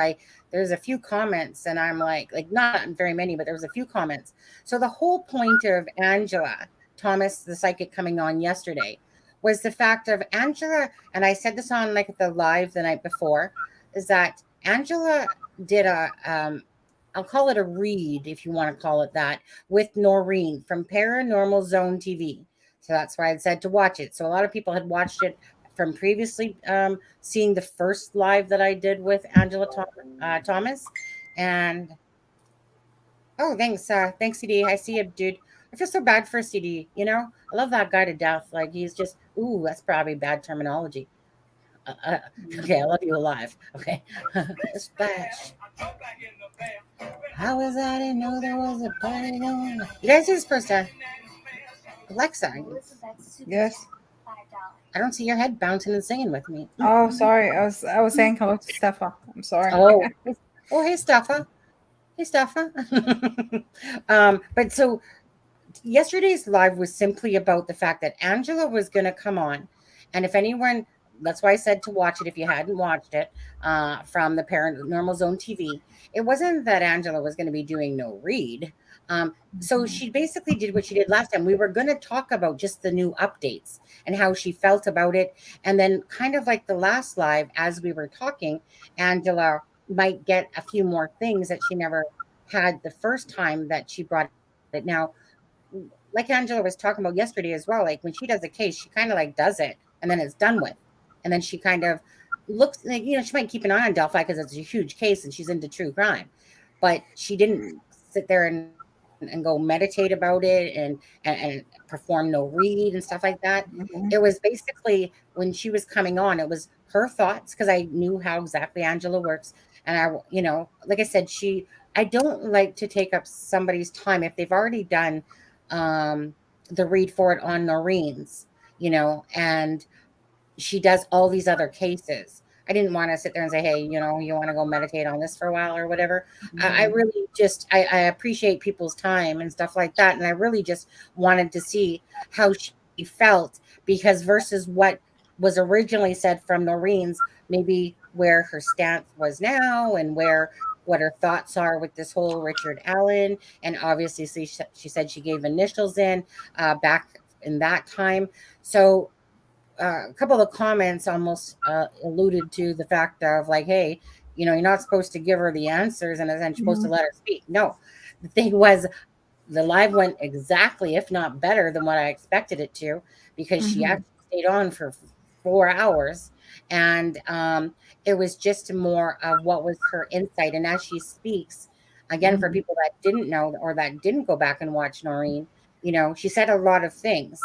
there's a few comments and I'm like not very many, but there was a few comments. So the whole point of Angela Thomas, the psychic, coming on yesterday was the fact of Angela, and I said this on like the live the night before, is that Angela did I'll call it a read, if you want to call it that, with Noreen from Paranormal Zone TV. So that's why I said to watch it. So a lot of people had watched it from previously seeing the first live that I did with Angela Thomas. And thanks, CD. I see you, dude. I feel so bad for CD. I love that guy to death. Like he's just, that's probably bad terminology. Okay, I love you alive. Okay. Splash. How was I didn't know there was a party going on? You guys see this first time? Alexa. Yes. I don't see your head bouncing and singing with me. Oh, sorry. I was saying hello to Steffa. I'm sorry. Hey, Steffa. Hey, Steffa. But so yesterday's live was simply about the fact that Angela was going to come on. And if anyone, that's why I said to watch it if you hadn't watched it from the Paranormal Zone TV. It wasn't that Angela was going to be doing no read. So she basically did what she did last time. We were going to talk about just the new updates and how she felt about it. And then kind of like the last live, as we were talking, Angela might get a few more things that she never had the first time that she brought it. Now, like Angela was talking about yesterday as well, like when she does a case, she kind of like does it and then it's done with. And then she kind of looks like, she might keep an eye on Delphi because it's a huge case and she's into true crime. But she didn't sit there and and go meditate about it and perform no read and stuff like that. It was basically when she was coming on, it was her thoughts because I knew how exactly Angela works. And like I said, I don't like to take up somebody's time if they've already done um, the read for it on Noreen's, and she does all these other cases. I didn't want to sit there and say, hey, you want to go meditate on this for a while or whatever. I really just, I appreciate people's time and stuff like that. And I really just wanted to see how she felt because versus what was originally said from Noreen's, maybe where her stance was now and what her thoughts are with this whole Richard Allen. And obviously she said she gave initials in back in that time. So a couple of comments almost alluded to the fact of like, hey, you're not supposed to give her the answers and then you're supposed to let her speak. No, the thing was the live went exactly, if not better than what I expected it to, because she actually stayed on for 4 hours. And it was just more of what was her insight. And as she speaks, again, for people that didn't know or that didn't go back and watch Noreen, she said a lot of things.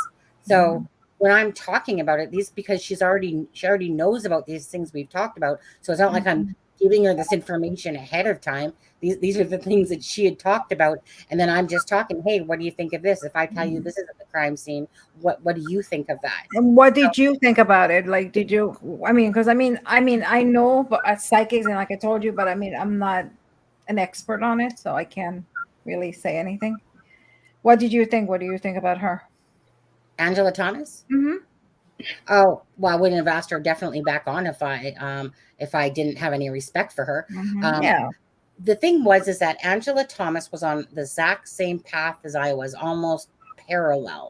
So when I'm talking about it, because she already knows about these things we've talked about. So it's not like I'm giving her this information ahead of time. These are the things that she had talked about. And then I'm just talking, hey, what do you think of this? If I tell you this isn't the crime scene, what do you think of that? And what did you think about it? Like, did you, because I know psychics and like I told you, but I'm not an expert on it, so I can't really say anything. What did you think? What do you think about her? Angela Thomas? Oh, well, I wouldn't have asked her definitely back on if I didn't have any respect for her. Yeah. The thing is that Angela Thomas was on the exact same path as I was, almost parallel.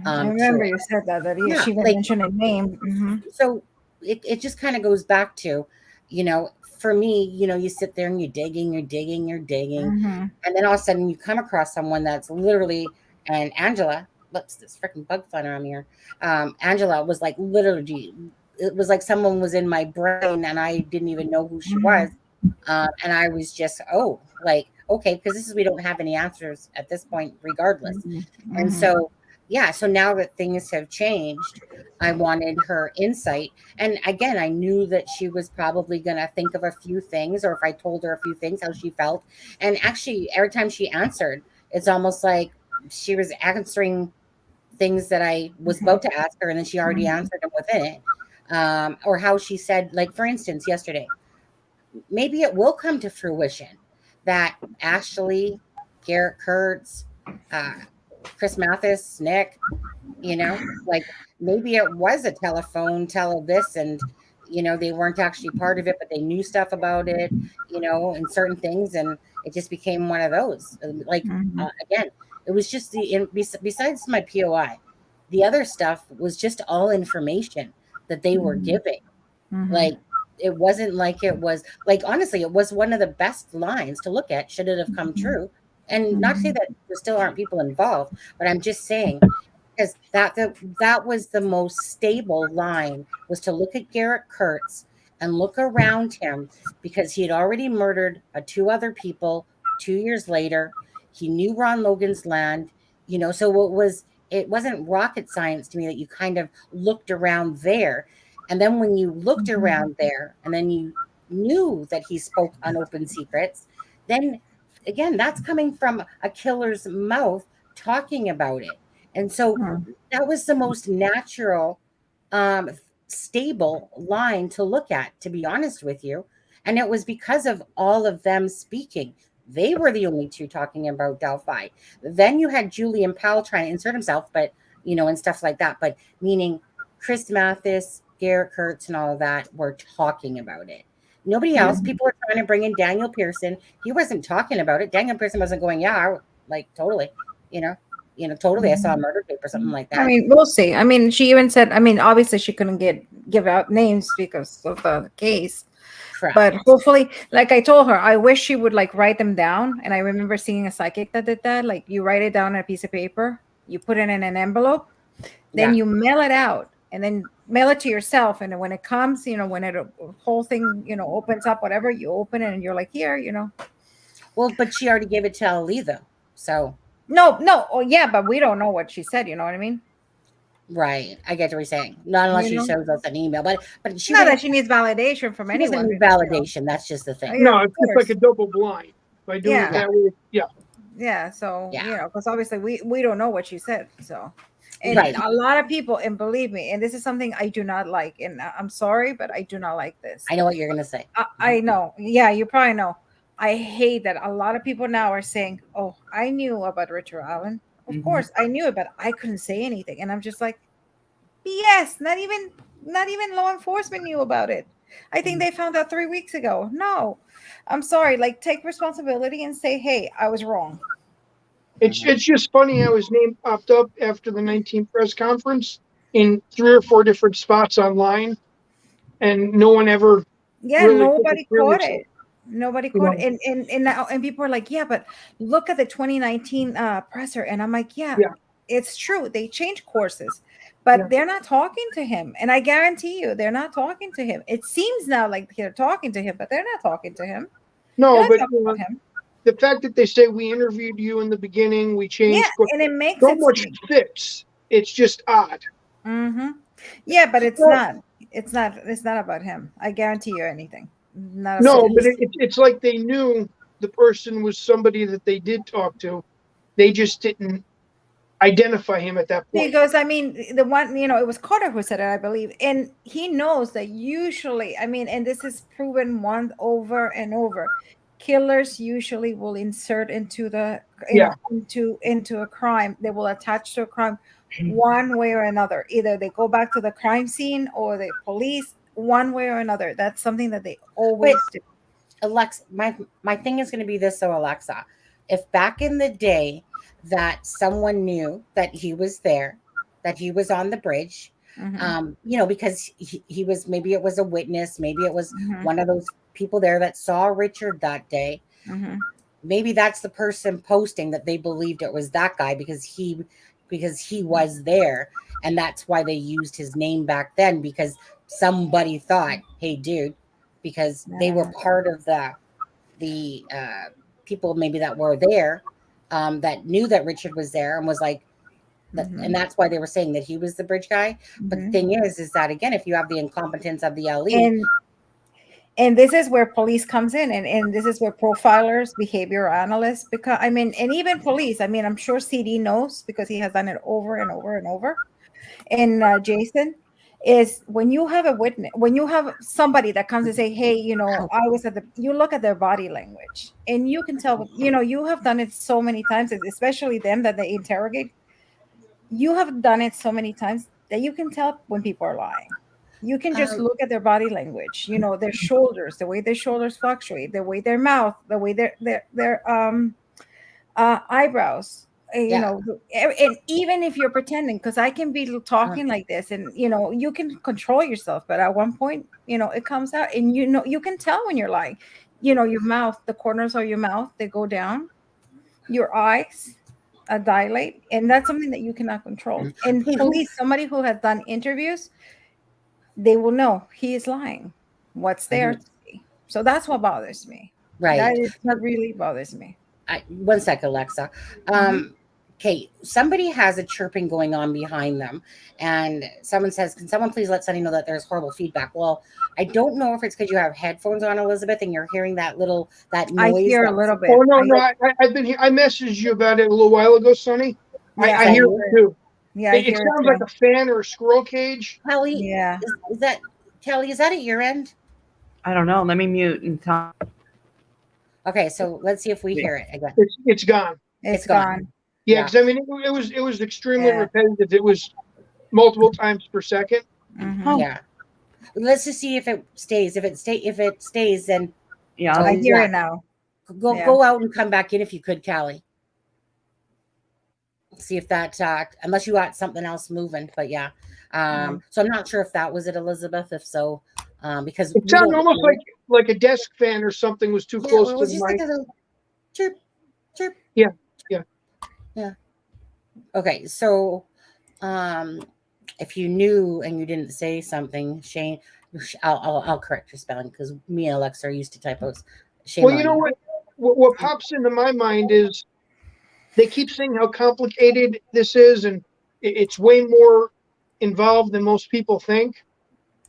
I remember you said that she was mentioned a name. So it just kind of goes back to, for me, you sit there and you're digging, and then all of a sudden you come across someone that's literally, and Angela, what's this freaking bug flying around here? Angela was like literally, it was like someone was in my brain and I didn't even know who she was. And I was just, okay, because we don't have any answers at this point, regardless. And so, so now that things have changed, I wanted her insight. And again, I knew that she was probably going to think of a few things, or if I told her a few things, how she felt. And actually, every time she answered, it's almost like she was answering things that I was about to ask her, and then she already answered them within it. Or how she said, like, for instance, yesterday, maybe it will come to fruition that Ashley, Garrett Kurtz, Chris Mathis, Nick, like maybe it was a telephone, this, and they weren't actually part of it, but they knew stuff about it, and certain things, and it just became one of those. Like again, it was just besides my POI, the other stuff was just all information that they were giving. Like it wasn't like it was like, honestly, it was one of the best lines to look at should it have come true. And not to say that there still aren't people involved, but I'm just saying, because that was the most stable line, was to look at Garrett Kurtz and look around him, because he had already murdered 2 other people 2 years later. He knew Ron Logan's land, so it wasn't rocket science to me that you kind of looked around there. And then when you looked around there and then you knew that he spoke unopened secrets, then again, that's coming from a killer's mouth talking about it. And so that was the most natural, stable line to look at, to be honest with you. And it was because of all of them speaking. They were the only 2 talking about Delphi. Then you had Julian Powell trying to insert himself, but, and stuff like that. But meaning Chris Mathis, Garrett Kurtz, and all of that were talking about it. Nobody else. People were trying to bring in Daniel Pearson. He wasn't talking about it. Daniel Pearson wasn't going, totally, totally. I saw a murder tape or something like that. We'll see. She even said, obviously she couldn't give out names because of the case. Correct. But hopefully, like I told her, I wish she would write them down. And I remember seeing a psychic that did that. Like, you write it down on a piece of paper, you put it in an envelope, then you mail it out, and then mail it to yourself. And when it comes, when it whole thing, opens up, whatever, you open it and you're like, here, Well, but she already gave it to Ali though. So No. Oh, yeah, but we don't know what she said. You know what I mean? Right. I get what you're saying. Not unless You she know, shows us an email, but she not that wouldn't. she needs validation from She doesn't anyone. need validation. That's just the thing. Yeah, No, of it's just like course. a double blind. By doing it Yeah. that way, yeah. Yeah. So Yeah. because obviously we don't know what she said. So, and Right. a lot of people, and believe me, and this is something I do not like, and I'm sorry, but I do not like this. I know what you're gonna say. I know. Yeah, you probably know. I hate that a lot of people now are saying, "Oh, I knew about Richard Allen. Of course, I knew it, but I couldn't say anything." And I'm just like, "BS! Not even law enforcement knew about it. I think they found out 3 weeks ago. No, I'm sorry. Like, take responsibility and say, hey, I was wrong." It's just funny how his name popped up after the 19th press conference in 3 or 4 different spots online, and no one ever Yeah, really took it nobody caught seriously. it. Nobody You caught know? it. And now and people are like, yeah, but look at the 2019 presser. And I'm like, yeah, Yeah. it's true. They changed courses, Yeah. but they're not talking to him. And I guarantee you, they're not talking to him. It seems now like they're talking to him, but they're not talking to him. They're No, not but talking about him. the fact that they say we interviewed you in the beginning, we Yeah, changed, but and it makes so it much seem. fits. It's just odd. Mm-hmm. Yeah, but it's Well, not. It's not about him. I guarantee you anything. Not about no, him. but it's like they knew the person was somebody that they did talk to. They just didn't identify him at that point. Because I mean, the one, it was Carter who said it, I believe, and he knows that usually, I mean, and this is proven once over and over, killers usually will insert into the, Yeah. into a crime. They will attach to a crime one way or another. Either they go back to the crime scene or the police, one way or another. That's something that they always do. Alexa, my thing is going to be this though, Alexa. If back in the day that someone knew that he was there, that he was on the bridge, because he was, maybe it was a witness, maybe it was one of those people there that saw Richard that day. Maybe that's the person posting that they believed it was that guy because he was there, and that's why they used his name back then, because somebody thought, hey dude, because they were part of the people maybe that were there, that knew that Richard was there and was like that, and that's why they were saying that he was the bridge guy. But the thing is that again, if you have the incompetence of the LE, and this is where police comes in, and this is where profilers, behavior analysts, because I mean, and even police, I mean, I'm sure CD knows because he has done it over and over and over. And Jason, is when you have a witness, when you have somebody that comes and say, hey, I was you look at their body language and you can tell, you have done it so many times, especially them that they interrogate. You have done it so many times that you can tell when people are lying. You can just look at their body language, their shoulders, the way their shoulders fluctuate, the way their mouth, the way their eyebrows, and even if you're pretending, because I can be talking like this and you can control yourself, but at one point it comes out, and you can tell when you're lying. Your mouth, the corners of your mouth, they go down, your eyes dilate, and that's something that you cannot control. And police, somebody who has done interviews, they will know he is lying. What's there to see? So that's what bothers me. right? That is what really bothers me. One sec, Alexa. Okay, somebody has a chirping going on behind them, and someone says, "Can someone please let Sunny know that there's horrible feedback?" Well, I don't know if it's because you have headphones on, Elizabeth, and you're hearing that noise. I hear a little bit. Oh no, I've been here. I messaged you about it a little while ago, Sonny. Yeah, I hear it too. Yeah, It sounds like a fan or a squirrel cage. Kelly, yeah. Is that Kelly? Is that at your end? I don't know. Let me mute and talk. Okay, so let's see if we hear it again. It's gone. It's gone. Yeah, because I mean it was extremely repetitive. It was multiple times per second. Yeah. Let's just see if it stays. If it stays, then I hear it now. Go out and come back in if you could, Callie. See if that unless you got something else moving, but yeah. So I'm not sure if that was it, Elizabeth. If so, because it sounded almost like a desk fan or something was too close to the mic. Like a little chirp, chirp. Yeah. Okay, so if you knew and you didn't say something, Shane, I'll correct your spelling because me and Alexa are used to typos. Shame well, you know what pops into my mind is they keep saying how complicated this is, and it's way more involved than most people think.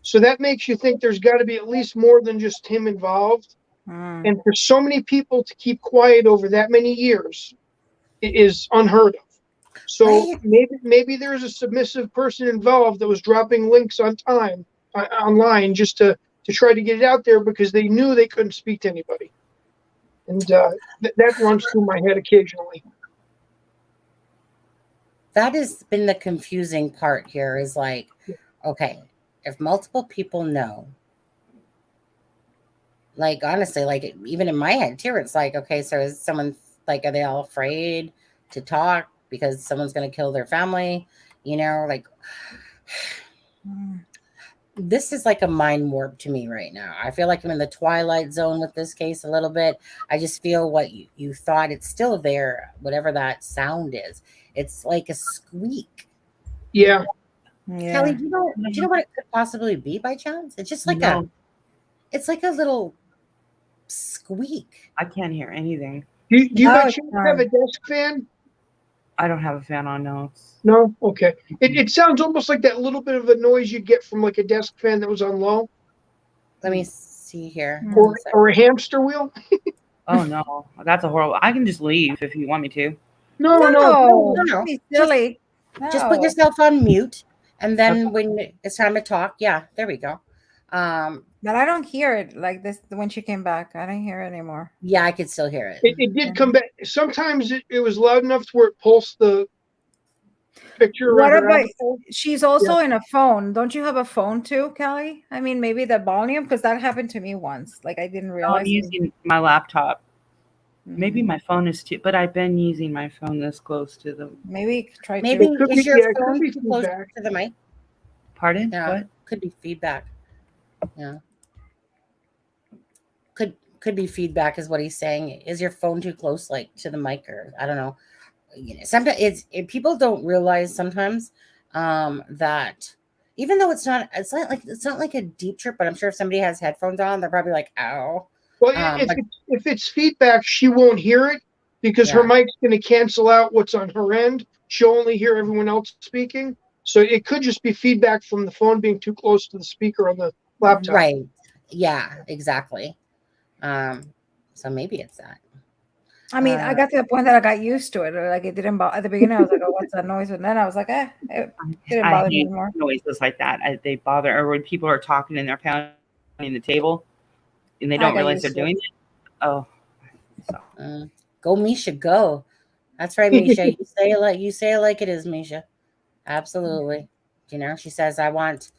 So that makes you think there's got to be at least more than just him involved. And for so many people to keep quiet over that many years is unheard of. So maybe there's a submissive person involved that was dropping links on time online just to try to get it out there because they knew they couldn't speak to anybody. And that runs through my head occasionally. That has been the confusing part here is like, okay, if multiple people know, like, honestly, like, even in my head too, it's like, okay, so is someone, like, are they all afraid to talk because someone's going to kill their family? You know, like, this is like a mind warp to me right now. I feel like I'm in the twilight zone with this case a little bit. I just feel what you thought, it's still there, whatever that sound is. It's like a squeak. Yeah. Kelly, do you know what it could possibly be by chance? It's just like it's like a little squeak. I can't hear anything. Do you by chance have a desk fan? I don't have a fan on, no. No? Okay. It sounds almost like that little bit of a noise you get from like a desk fan that was on low. Let me see here. Or a hamster wheel. Oh, no. That's a horrible. I can just leave if you want me to. No. Don't be silly. Just put yourself on mute. And then when it's time to talk, there we go. But I don't hear it like this when she came back. I don't hear it anymore. Yeah, I could still hear it. It did come back. Sometimes it was loud enough to where it pulsed the picture. What about she's also in a phone? Don't you have a phone too, Kelly? I mean, maybe the volume, because that happened to me once. Like, I didn't realize. I'm using my laptop. Maybe my phone is too, but I've been using my phone this close to the. Maybe is your phone too close to the mic? Pardon? Yeah, What? Could be feedback. Yeah. Could be feedback is what he's saying. Is your phone too close, like, to the mic, or I don't know. You know, sometimes people don't realize sometimes that even though it's not like a deep trip, but I'm sure if somebody has headphones on, they're probably like, ow. Well, if it's feedback, she won't hear it because her mic's going to cancel out what's on her end. She'll only hear everyone else speaking. So it could just be feedback from the phone being too close to the speaker on the laptop. Right. Yeah, exactly. So maybe it's that. I mean, I got to the point that I got used to it. Like, it didn't bother. At the beginning, I was like, "Oh, what's that noise?" And then I was like, it didn't bother me anymore. Noises like that, they bother. Or when people are talking and they're pounding the table, and they don't realize they're doing it. Oh, so. Go, Misha, go. That's right, Misha. You say it like it is, Misha. Absolutely. You know, she says, I want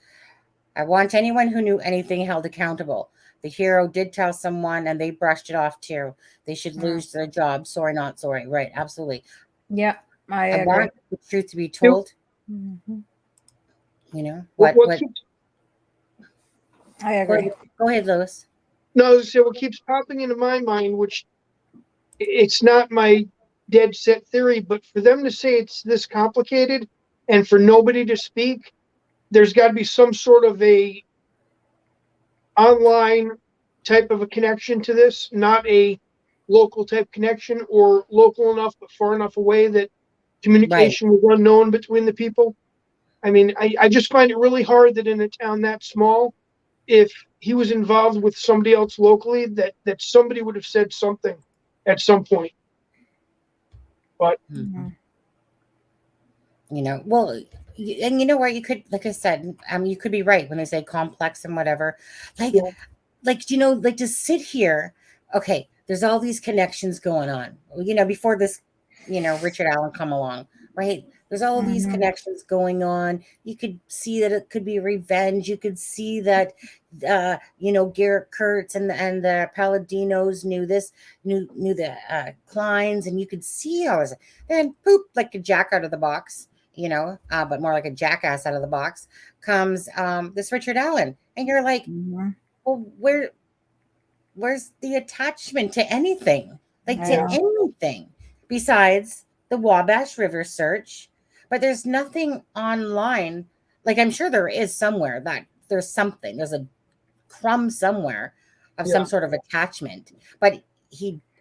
anyone who knew anything held accountable. The hero did tell someone and they brushed it off too. They should lose their job. Sorry, not sorry. Right. Absolutely. Yeah. I agree. Want the truth to be told. Mm-hmm. You know, I agree. Go ahead, Lewis. No, so what keeps popping into my mind, which it's not my dead set theory, but for them to say it's this complicated and for nobody to speak, there's got to be some sort of a online type of a connection to this, not a local type connection, or local enough but far enough away that communication was unknown between the people. I mean, I just find it really hard that in a town that small, if he was involved with somebody else locally, that somebody would have said something at some point. But you know, well, and you know where you could, like I said, you could be right when they say complex and whatever. Like, you know, like to sit here, okay, there's all these connections going on. You know, before this, you know, Richard Allen come along, right? There's all these connections going on. You could see that it could be revenge. You could see that, you know, Garrett Kurtz and the Palladinos knew the Kleins, and you could see all this. Then, poop, like a jack out of the box, you know, but more like a jackass out of the box, comes this Richard Allen, and you're like, well, where's the attachment to anything, like to anything besides the Wabash River search? But there's nothing online. Like, I'm sure there is somewhere that there's something. There's a crumb somewhere of some sort of attachment. But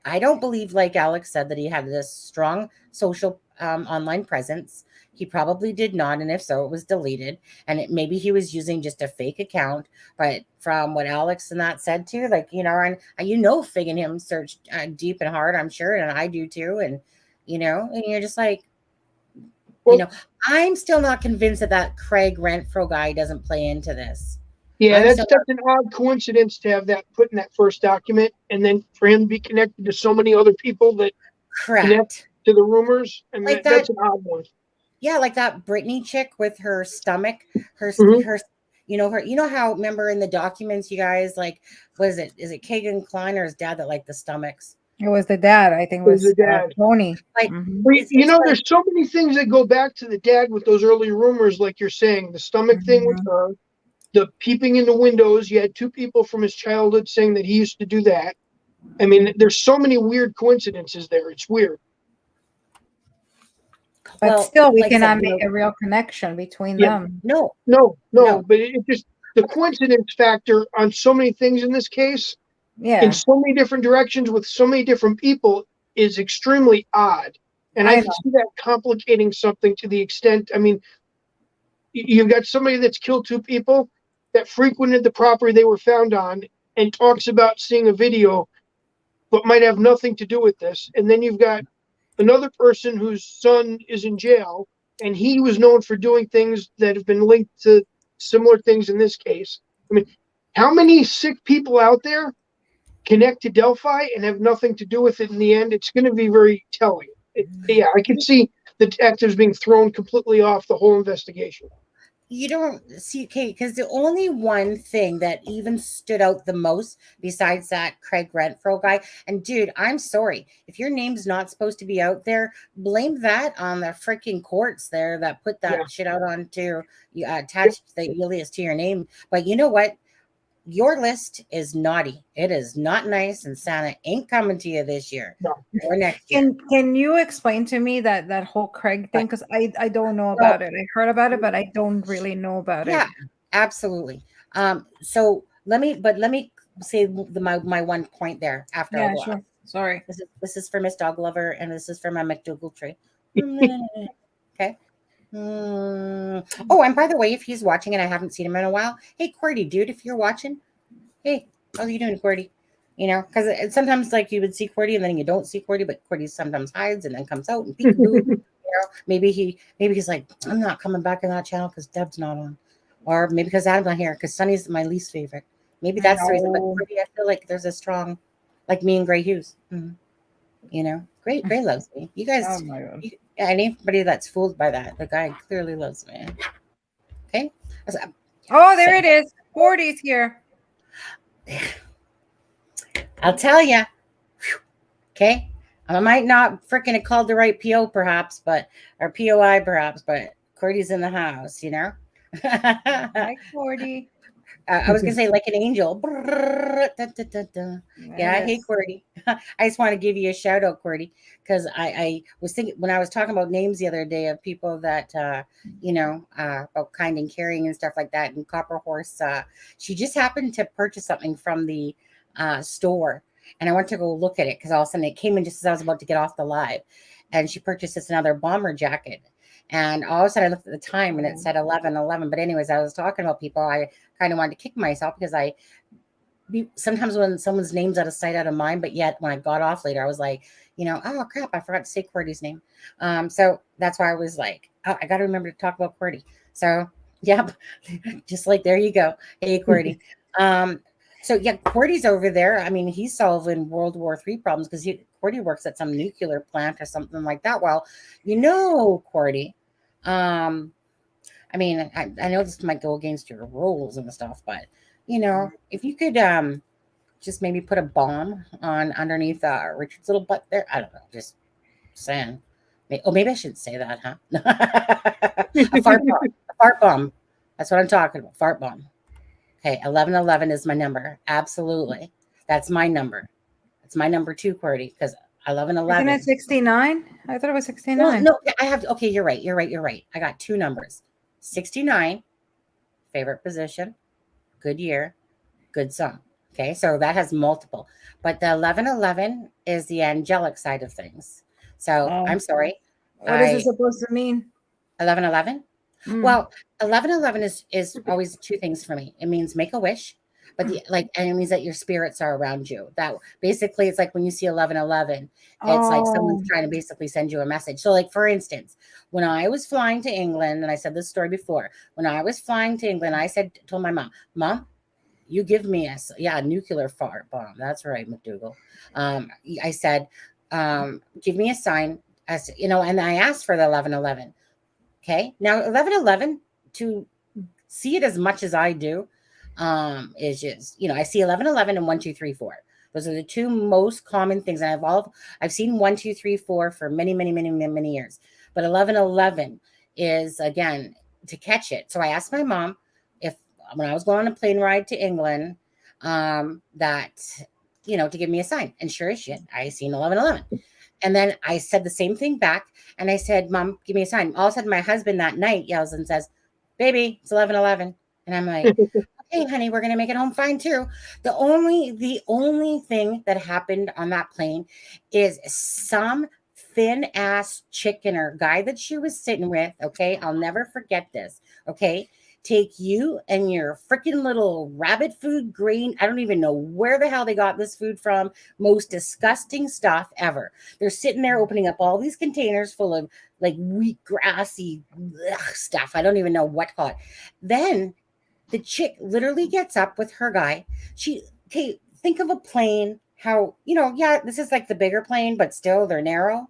I don't believe, like Alex said, that he had this strong social online presence. He probably did not, and if so, it was deleted. And maybe he was using just a fake account. But from what Alex and that said too, like and Fig and him search deep and hard, I'm sure, and I do too. And and you're just like, Well, I'm still not convinced that Craig Renfro guy doesn't play into this. Yeah, that's an odd coincidence to have that put in that first document, and then for him to be connected to so many other people that connect to the rumors. I mean, that's an odd one. Yeah, like that Britney chick with her stomach, her how, remember in the documents, you guys, like, is it Kegan Kline or his dad that liked the stomachs? It was the dad, I think. It was the dad. Tony. Like, there's so many things that go back to the dad with those early rumors, like you're saying, the stomach thing with her, the peeping in the windows. You had two people from his childhood saying that he used to do that. I mean, there's so many weird coincidences there. It's weird. But still, we cannot make a real connection between them. No. But it just, the coincidence factor on so many things in this case, in so many different directions with so many different people, is extremely odd. And I can see that complicating something to the extent, I mean, you've got somebody that's killed two people that frequented the property they were found on and talks about seeing a video, but might have nothing to do with this. And then you've got another person whose son is in jail, and he was known for doing things that have been linked to similar things in this case. I mean, how many sick people out there connect to Delphi and have nothing to do with it in the end? It's going to be very telling. I can see the detectives being thrown completely off the whole investigation. You don't see, Kate, because the only one thing that even stood out the most besides that Craig Renfro guy, and dude, I'm sorry, if your name's not supposed to be out there, blame that on the freaking courts there that put that shit out onto you, attached the alias to your name. But you know what? Your list is naughty. It is not nice, and Santa ain't coming to you this year or next year. Can you explain to me that whole Craig thing? Because I don't know about it. I heard about it, but I don't really know about it. Yeah, absolutely. So let me say my one point there after. Yeah, sure. Sorry. This is for Miss Dog Lover, and this is for my McDougal tree. Okay. Oh, and by the way, if he's watching and I haven't seen him in a while, hey, Cordy, dude, if you're watching, hey, how are you doing, Cordy? Because sometimes like you would see Cordy and then you don't see Cordy, but Cordy sometimes hides and then comes out and peekaboo. Maybe he's like, I'm not coming back on that channel because Deb's not on, or maybe because Adam's not here because Sunny's my least favorite. Maybe that's the reason. But Cordy, I feel like there's a strong, like me and Gray Hughes. Gray loves me. You guys. Oh my God. Anybody that's fooled by that, the guy clearly loves me. Okay. Oh, there it is. 40's here. I'll tell you. Okay. I might not freaking have called the right PO perhaps, or POI perhaps, but Cordy's in the house, Hi, Cordy. I was gonna say like an angel. Yeah, I hate Cordy. I just want to give you a shout out, Cordy, because I was thinking when I was talking about names the other day of people that about kind and caring and stuff like that. And Copper Horse, she just happened to purchase something from the store, and I went to go look at it because all of a sudden it came in just as I was about to get off the live, and she purchased this another bomber jacket. And all of a sudden I looked at the time and it said 11:11. But anyways, I was talking about people. I kind of wanted to kick myself because sometimes when someone's name's out of sight, out of mind, but yet when I got off later, I was like, oh crap, I forgot to say Cordy's name. So that's why I was like, oh, I got to remember to talk about Cordy. So yep, just like there you go. Hey, Cordy. So yeah, Cordy's over there. I mean, he's solving World War III problems because Cordy works at some nuclear plant or something like that. Well, Cordy. I mean, I know this might go against your rules and stuff, but if you could just maybe put a bomb underneath Richard's little butt there. I don't know, just saying. Maybe I shouldn't say that, huh? A fart bomb. A fart bomb. That's what I'm talking about. Fart bomb. Okay, 11:11 is my number. Absolutely. That's my number. It's my number too, Cordy, because 11:11. Isn't it 69? I thought it was 69. No, I have. Okay, you're right. I got two numbers. 69, favorite position, good year, good song. Okay, so that has multiple. But the 1111 is the angelic side of things. So Oh, I'm sorry. what is it supposed to mean? 1111? Mm. Well, 1111 is always two things for me. It means make a wish, but and it means that your spirits are around you. That basically it's like when you see 1111, it's like someone's Oh, trying to basically send you a message. So like for instance, when I was flying to England, and I said this story before, when I was flying to England, I told my mom, you give me a nuclear fart bomb. That's right, McDougal. I said, give me a sign, as you know, and I asked for the 1111. Okay. Now 1111, to see it as much as I do, is just, I see 1111 and 1234. Those are the two most common things. And I've seen 1234 for many, many, many, many, many years. But 1111 is again to catch it. So I asked my mom if when I was going on a plane ride to England, that to give me a sign. And sure as shit, I seen 1111. And then I said the same thing back. And I said, Mom, give me a sign. All of a sudden, my husband that night yells and says, baby, it's 1111. And I'm like, okay, honey, we're going to make it home fine too. The only thing that happened on that plane is some thin ass chicken or guy that she was sitting with. Okay. I'll never forget this. Okay. Take you and your freaking little rabbit food green. I don't even know where the hell they got this food from. Most disgusting stuff ever. They're sitting there opening up all these containers full of like wheat grassy stuff. I don't even know what to call it. Then the chick literally gets up with her guy. Think of a plane, how, this is like the bigger plane, but still they're narrow.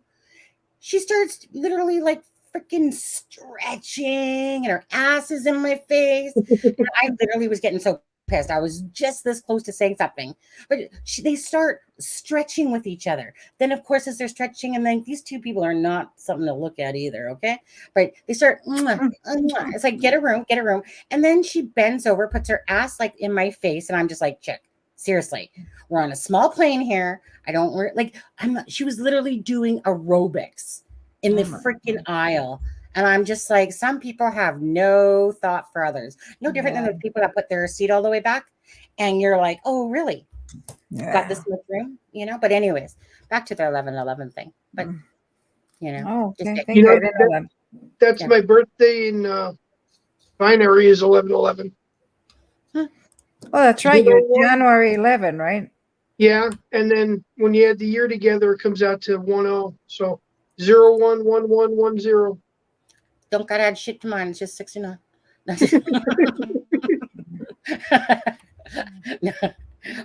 She starts literally like freaking stretching and her ass is in my face. And I literally was getting so pissed. I was just this close to saying something, but they start stretching with each other. Then of course, as they're stretching, and then these two people are not something to look at either. Okay. But they start, it's like, get a room. And then she bends over, puts her ass like in my face. And I'm just like, chick, seriously, we're on a small plane here. She was literally doing aerobics in the freaking aisle. And I'm just like, some people have no thought for others. No different than the people that put their seat all the way back. And you're like, oh, really? Got this much room? But anyways, back to the 1111 thing. But, okay. That's my birthday in binary is 1111. Oh, that's right. You're January 11, right? Yeah. And then when you add the year together, it comes out to 10. So 011110. Don't gotta add shit to mine. It's just 69.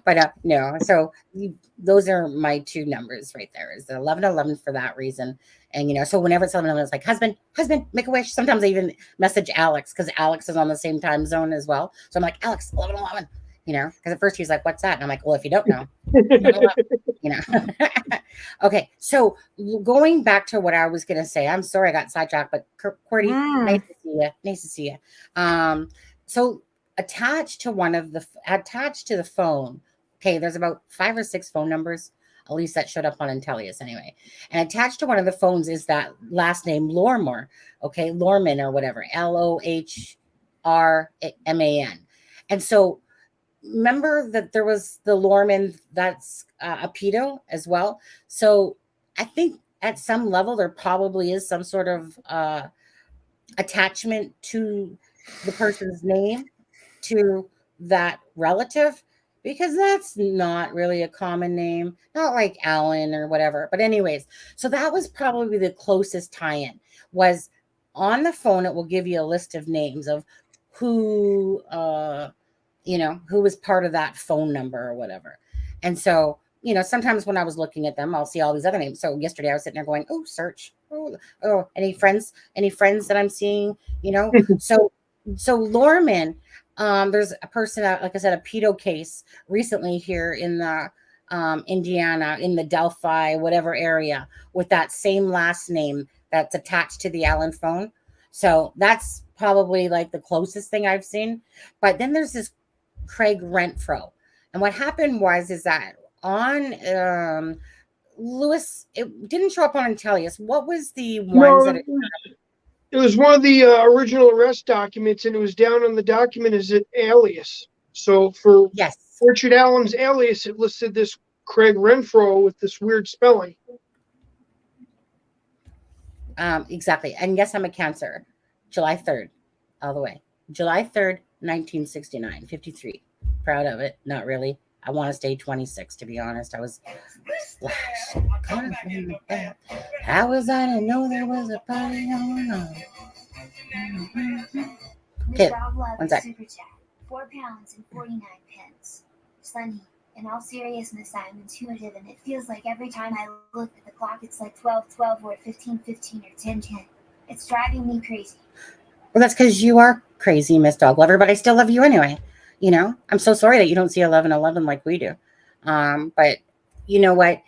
But no. So those are my two numbers right there. Is the 1111 for that reason. And so whenever it's 1111, it's like husband, make a wish. Sometimes I even message Alex because Alex is on the same time zone as well. So I'm like, Alex, 1111. Because at first he's like, what's that? And I'm like, well, if you don't know, Okay. So going back to what I was going to say, I'm sorry I got sidetracked, but Cordy, nice to see you. So attached to the phone. Okay. There's about 5 or 6 phone numbers, at least that showed up on Intellius anyway. And attached to one of the phones is that last name Lormer. Okay. Lorman or whatever, LOHRMAN. And so remember that there was the Lorman that's a pedo as well. So I think at some level there probably is some sort of attachment to the person's name to that relative, because that's not really a common name, not like Allen or whatever. But anyways, so that was probably the closest tie-in. Was on the phone, it will give you a list of names of who who was part of that phone number or whatever. And so, sometimes when I was looking at them, I'll see all these other names. So yesterday I was sitting there going, oh, search. Oh, any friends that I'm seeing, So Lorman, there's a person, like I said, a pedo case recently here in the Indiana, in the Delphi, whatever area, with that same last name that's attached to the Allen phone. So that's probably like the closest thing I've seen. But then there's this Craig Renfro. And what happened is that on Lewis, it didn't show up on Intellius. What was the ones that it was one of the original arrest documents, and it was down on the document as an alias. So for Yes. Richard Allen's alias, it listed this Craig Renfro with this weird spelling. Exactly. And yes, I'm a Cancer. July 3rd, all the way. July 3rd, 1969, 53. Proud of it. Not really. I want to stay 26, to be honest. I was how was I to know there was a party going on? Okay, one sec. Super chat. 4 pounds and 49 pence. Sunny, in all seriousness, I'm intuitive, and it feels like every time I look at the clock, it's like 12:12 or 15:15 or 10:10. It's driving me crazy. Well, that's because you are crazy, Miss Dog Lover, but I still love you anyway. You know, I'm so sorry that you don't see 11:11 like we do. But you know what?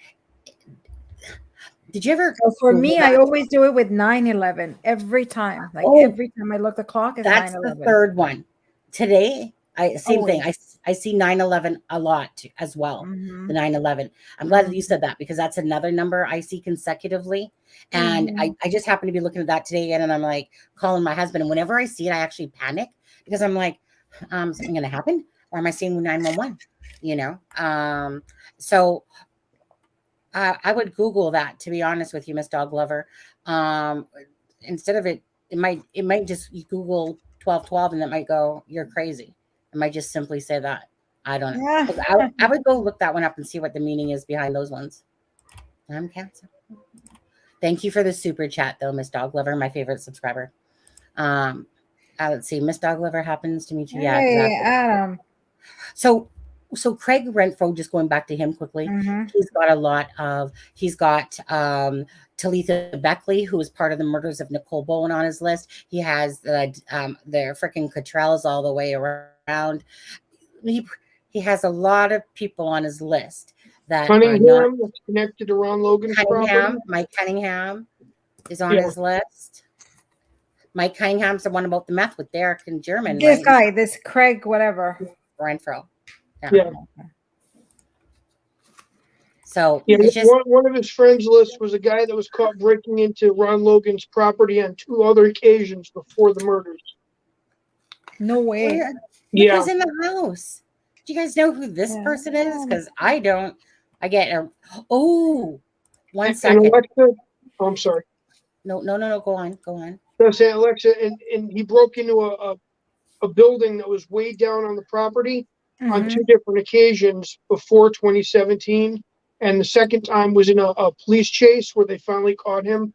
Did you ever? So for me, I always do it with 9/11 every time. Like every time I look at the clock, it's 9/11. That's the third one. Today, same thing. I see 9/11 a lot as well. The 9/11. I'm glad that you said that because that's another number I see consecutively. And I just happened to be looking at that today again, and I'm like calling my husband. And whenever I see it, I actually panic because I'm like, something going to happen? Or am I seeing 911? You know? So I would Google that, to be honest with you, Miss Dog Lover. Instead of it might just you Google 1212 and it might go, you're crazy. It might just simply say that. I don't know. Yeah. I would go look that one up and see what the meaning is behind those ones. I'm Cancer. Thank you for the super chat, though, Miss Dog Lover, my favorite subscriber. Let's see. Miss Dog Lover happens to meet you. Yeah, Hey, exactly. Adam. So Craig Renfro, just going back to him quickly, he's got Talitha Beckley, who was part of the murders of Nicole Bowen on his list. He has the freaking Cottrells all the way around. He has a lot of people on his list that Cunningham, that's connected to Ron Logan's property. Mike Cunningham is on his list. Mike Cunningham's the one about the meth with Derek in German. This guy, this Craig, whatever. Renfro. Yeah. So one of his friends' list was a guy that was caught breaking into Ron Logan's property on 2 other occasions before the murders. No way. Yeah. Who's in the house? Do you guys know who this person is? Because I don't. I get one second. And Alexa, I'm sorry. No. Go on. I was saying, Alexa, and he broke into a building that was way down on the property on 2 different occasions before 2017. And the second time was in a police chase where they finally caught him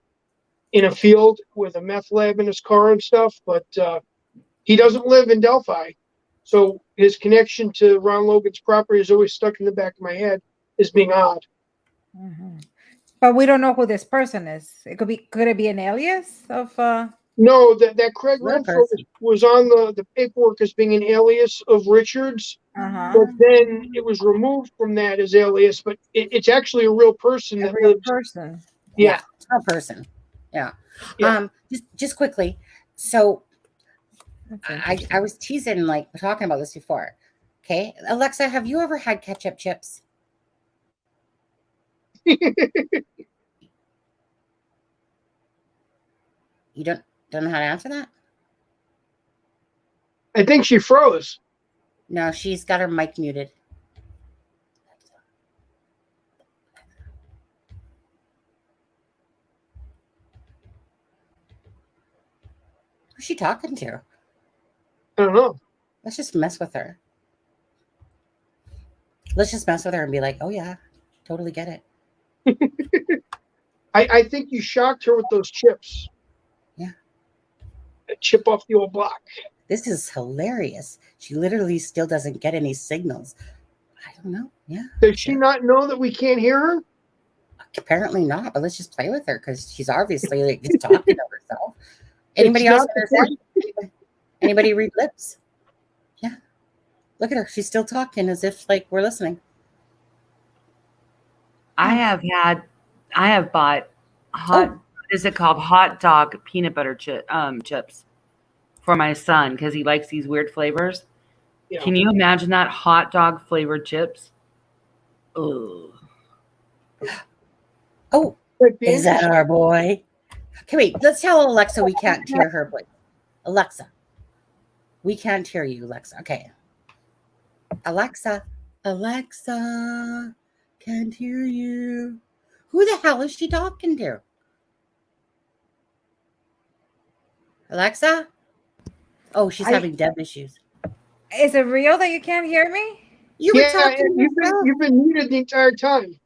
in a field with a meth lab in his car and stuff. But he doesn't live in Delphi. So his connection to Ron Logan's property is always stuck in the back of my head as being odd. But we don't know who this person is. Could it be an alias of No, that Craig Renfro was on the paperwork as being an alias of Richards, but then it was removed from that as alias. But it's actually a real person. A real person. Yeah, it's a person. Yeah. Just quickly. So I was teasing, like talking about this before. Okay, Alexa, have you ever had ketchup chips? You don't know how to answer that? I think she froze. No, she's got her mic muted. Who's she talking to? I don't know. Let's just mess with her. Let's just mess with her and be like, oh yeah, totally get it. I think you shocked her with those chips. Yeah. A chip off the old block. This is hilarious. She literally still doesn't get any signals. I don't know. Yeah. Does she not know that we can't hear her? Apparently not, but let's just play with her because she's obviously like just talking to herself. Anybody else understand? Anybody read lips? Yeah. Look at her. She's still talking as if like we're listening. I have bought what is it called? Hot dog peanut butter chips for my son because he likes these weird flavors. Yeah. Can you imagine that? Hot dog flavored chips? Oh, is that our boy? Okay, wait. Let's tell Alexa we can't hear her, please. Alexa, we can't hear you, Alexa. Okay. Alexa, Alexa, can't hear you. Who the hell is she talking to? Alexa? Oh, she's having dev issues. Is it real that you can't hear me? You were Yeah, talking and to yourself. you've been muted the entire time.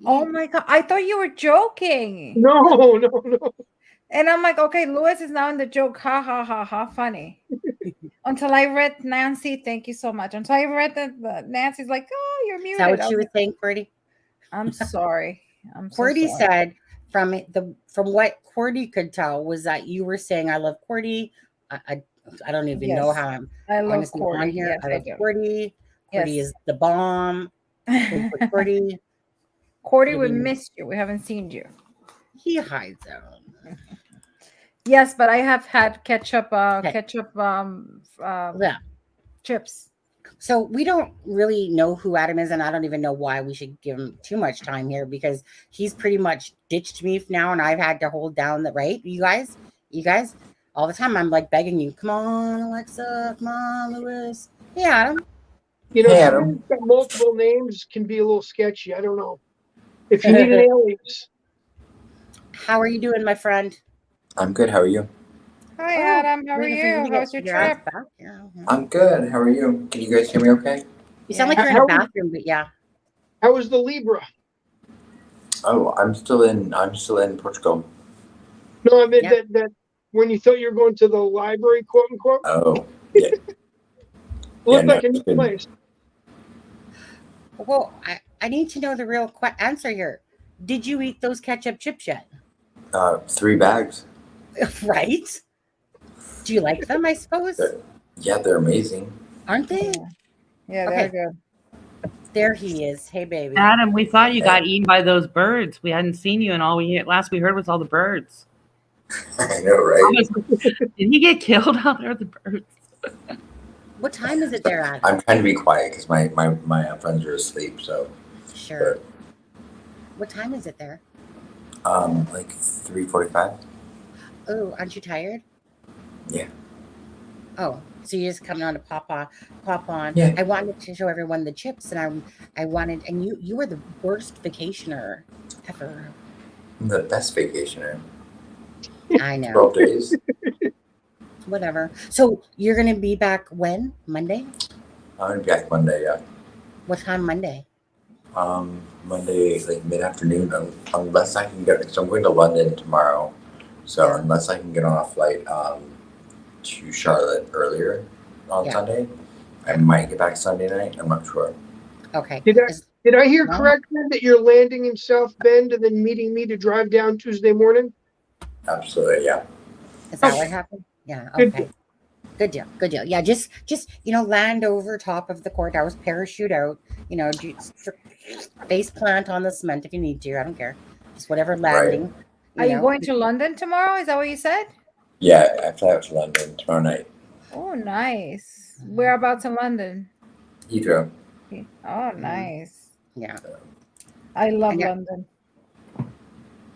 Oh my god! I thought you were joking. No. And I'm like, okay, Lewis is now in the joke. Ha ha ha ha! Funny. Until I read Nancy, thank you so much. Until I read that Nancy's like, oh, you're muted. Is that what she was saying, Cordy? I'm sorry. I'm so Cordy sorry. said from what Cordy could tell was that you were saying I love Cordy. I don't even know how I'm I love honestly Cordy. on here. Yes, I love do. Cordy. Cordy Yes. is the bomb. Cordy. Cordy, we missed you. We haven't seen you. He hides out. Yes, but I have had ketchup chips. So we don't really know who Adam is, and I don't even know why we should give him too much time here because he's pretty much ditched me now, and I've had to hold down the right. You guys, all the time I'm like begging you, come on, Alexa, come on, Lewis. Hey, Adam. You know, somebody who's got multiple names can be a little sketchy. I don't know. If you need an alias. How are you doing, my friend? I'm good. How are you? Hi, Adam. How are you? How's your trip? I'm good. How are you? Can you guys hear me okay? You sound like you're in a bathroom, but yeah. How was the Libra? Oh, I'm still in Portugal. No, I meant that when you thought you were going to the library, quote unquote. Oh, yeah. Looked like a new place. Well, I need to know the real answer here. Did you eat those ketchup chips yet? 3 bags. Right? Do you like them, I suppose? They're amazing. Aren't they? Yeah, they're good. There he is. Hey, baby. Adam, we thought you got eaten by those birds. We hadn't seen you, and last we heard was all the birds. I know, right? Did he get killed out there, the birds? What time is it there, Adam? I'm trying to be quiet because my friends are asleep. So sure. What time is it there? Like 3:45. Oh, aren't you tired? Yeah. Oh, so you're just coming on to pop on. Yeah. I wanted to show everyone the chips, and and you were the worst vacationer ever. I'm the best vacationer. I know. 12 days. Whatever. So you're gonna be back when? Monday? I'm gonna be back Monday. Yeah. What time Monday? Monday, like mid-afternoon, unless I can get. So I'm going to London tomorrow. So unless I can get on a flight to Charlotte earlier on Sunday, I might get back Sunday night. I'm not sure. Okay. Did I hear correctly that you're landing in South Bend and then meeting me to drive down Tuesday morning? Absolutely, yeah. Is that what happened? Yeah. Okay. Good deal. Good deal. Yeah. Just land over top of the courthouse, parachute out. Face plant on the cement if you need to. I don't care. Just whatever landing. Right. Are you going to London tomorrow? Is that what you said? Yeah, I fly out to London tomorrow night. Oh, nice. Whereabouts in London? Heathrow. Oh, nice. Yeah. I love London.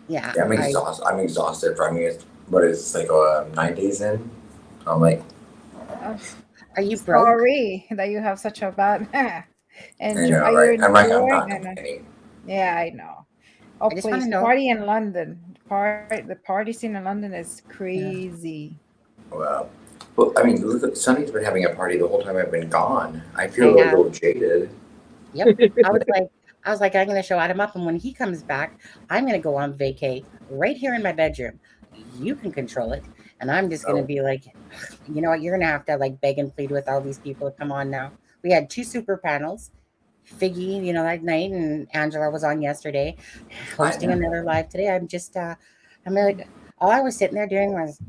Yeah. I'm exhausted. I'm exhausted from it. What is like 9 days in? I'm like. Are you broke? Sorry that you have such a bad. And I know, right? I'm not complaining. Yeah, I know. Oh, please, party in London. The party scene in London is crazy. Wow. Well, I mean, look, Sunny's been having a party the whole time I've been gone. I feel a little jaded. Yep. I was like, I'm going to show Adam up, and when he comes back, I'm going to go on vacay right here in my bedroom. You can control it, and I'm just going to be like, you know what? You're going to have to like beg and plead with all these people to come on now. We had 2 super panels. Figgy, that night, and Angela was on yesterday, hosting another live today. I'm just, I'm like, all I was sitting there doing was,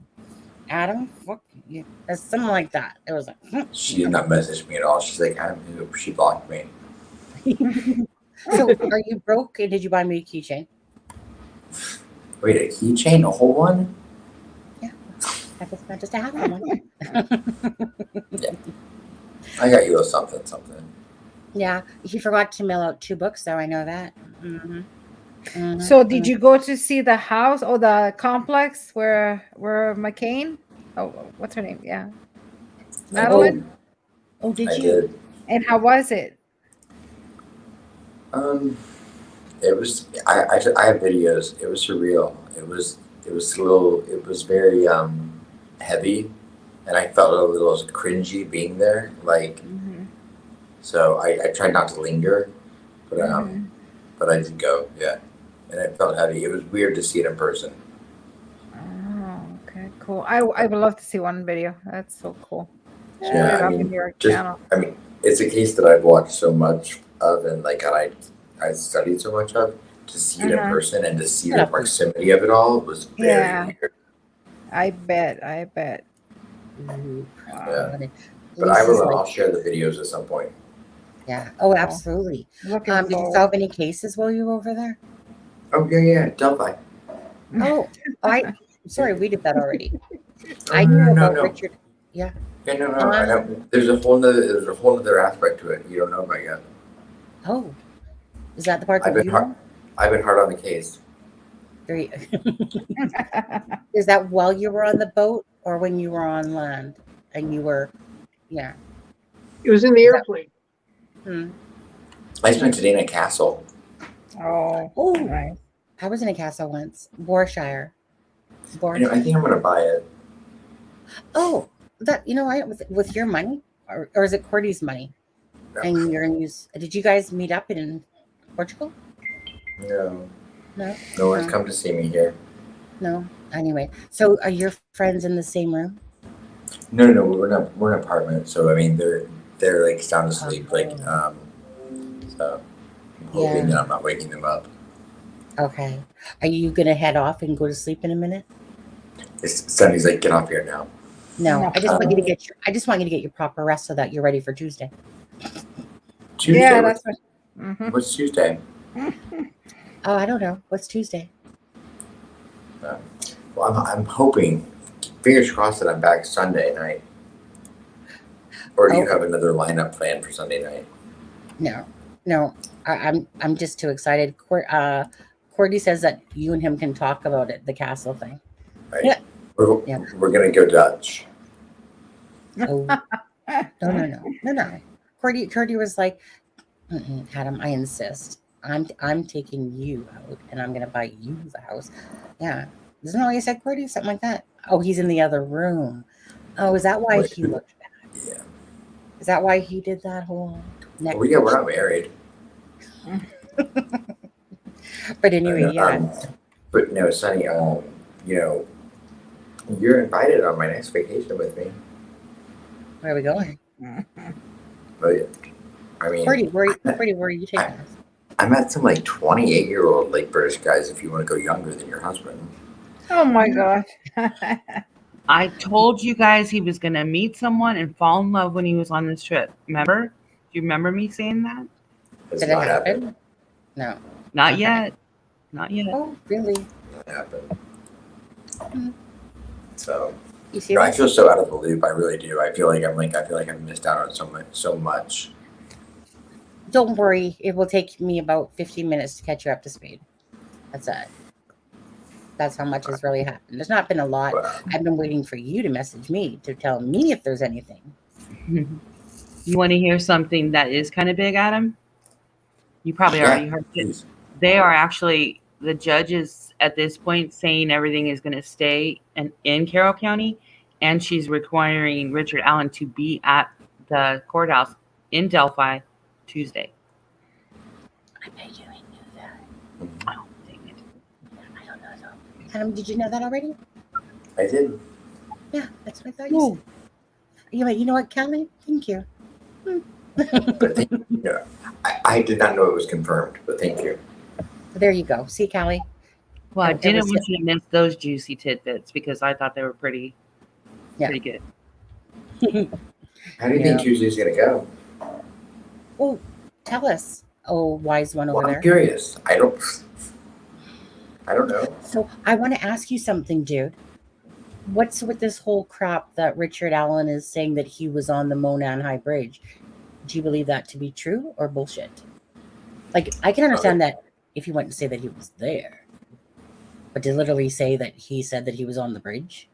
Adam, fuck you, something like that. It was like, She did not message me at all. She's like, she blocked me. So, are you broke? And did you buy me a keychain? Wait, a keychain, a whole one? Yeah, not just a half one. Yeah, I got you a something. Yeah, he forgot to mail out 2 books, though. I know that. Mm-hmm. Mm-hmm. So, did you go to see the house or the complex where McCain? Oh, what's her name? Yeah, Madeline. Oh, did I you? did. And how was it? It was. I have videos. It was surreal. It was a little. It was very heavy, and I felt a little cringy being there. Like, so I tried not to linger, but I did go. Yeah, and it felt heavy. It was weird to see it in person. Oh, okay, cool. I would love to see one video. That's so cool. Yeah, Put it up in your channel. It's a case that I've watched so much of, and like I studied so much of. To see it in person and to see the proximity of it all was very weird. I bet. Wow. Yeah. But I'll share the videos at some point. Yeah. Oh, absolutely. Did you solve any cases while you were over there? Oh yeah, Delphi. Oh, I'm sorry, we did that already. I knew about Richard. Yeah. Yeah, no. I know. There's a whole other aspect to it you don't know about yet. Oh, is that the part that you know? I've been hard on the case. Is that while you were on the boat or when you were on land and you were, yeah? It was in the airplane. I spent today in a castle. Oh, nice. I was in a castle once, Borshire. I think I'm gonna buy it. Oh, that with your money or is it Cordy's money? No. And you're gonna use? Did you guys meet up in Portugal? No. No. No one's come to see me here. No. Anyway, so are your friends in the same room? No. We're in an apartment, so I mean they're like sound asleep, so I'm hoping that I'm not waking them up. Okay. Are you gonna head off and go to sleep in a minute? Sonny's like, get off here now. No, I just want you to get your proper rest so that you're ready for Tuesday. Tuesday. Yeah, that's what's Tuesday? Oh, I don't know. What's Tuesday? Well, I'm hoping, fingers crossed, that I'm back Sunday night. Or do you have another lineup planned for Sunday night? No. I'm just too excited. Cordy says that you and him can talk about it, the castle thing. Right. Yeah. We're gonna go Dutch. Oh. No. Cordy was like, Adam, I insist. I'm taking you out and I'm gonna buy you the house. Yeah. Isn't that what you said, Cordy? Something like that. Oh, he's in the other room. Oh, is that why he looked bad? Yeah. Is that why he did that whole neck? Well, yeah, we're not married. But anyway, yeah. But no, Sonny, you're invited on my next vacation with me. Where are we going? But yeah, I mean, Cordy, where are you taking us? I met some like 28-year-old like British guys. If you want to go younger than your husband. Oh my God. I told you guys he was going to meet someone and fall in love when he was on this trip. Remember? Do you remember me saying that? Did it happen? No. Not yet. Not yet. Oh, really? Not happened. So I feel so out of the loop. I really do. I feel like I've missed out on so much. Don't worry. It will take me about 15 minutes to catch you up to speed. That's it. That's how much has really happened. There's not been a lot. I've been waiting for you to message me to tell me if there's anything. You want to hear something that is kind of big, Adam? You probably already heard it. They are actually, the judges at this point saying everything is going to stay in Carroll County, and she's requiring Richard Allen to be at the courthouse in Delphi Tuesday. I bet you ain't knew that. Oh, dang it. I don't know though. Adam, did you know that already? I did. Yeah, that's what I thought you said. You know what, Kelly? Thank you. But thank you. I did not know it was confirmed, but thank you. There you go. See, Callie? Well, I didn't want you to miss those juicy tidbits because I thought they were pretty good. How do you think Tuesday's going to go? Well, tell us. Oh, wise one over there. I'm curious. I don't know. So I want to ask you something, dude. What's with this whole crap that Richard Allen is saying that he was on the Monan High Bridge? Do you believe that to be true or bullshit? Like, I can understand that if you went to say that he was there, but to literally say that he said that he was on the bridge.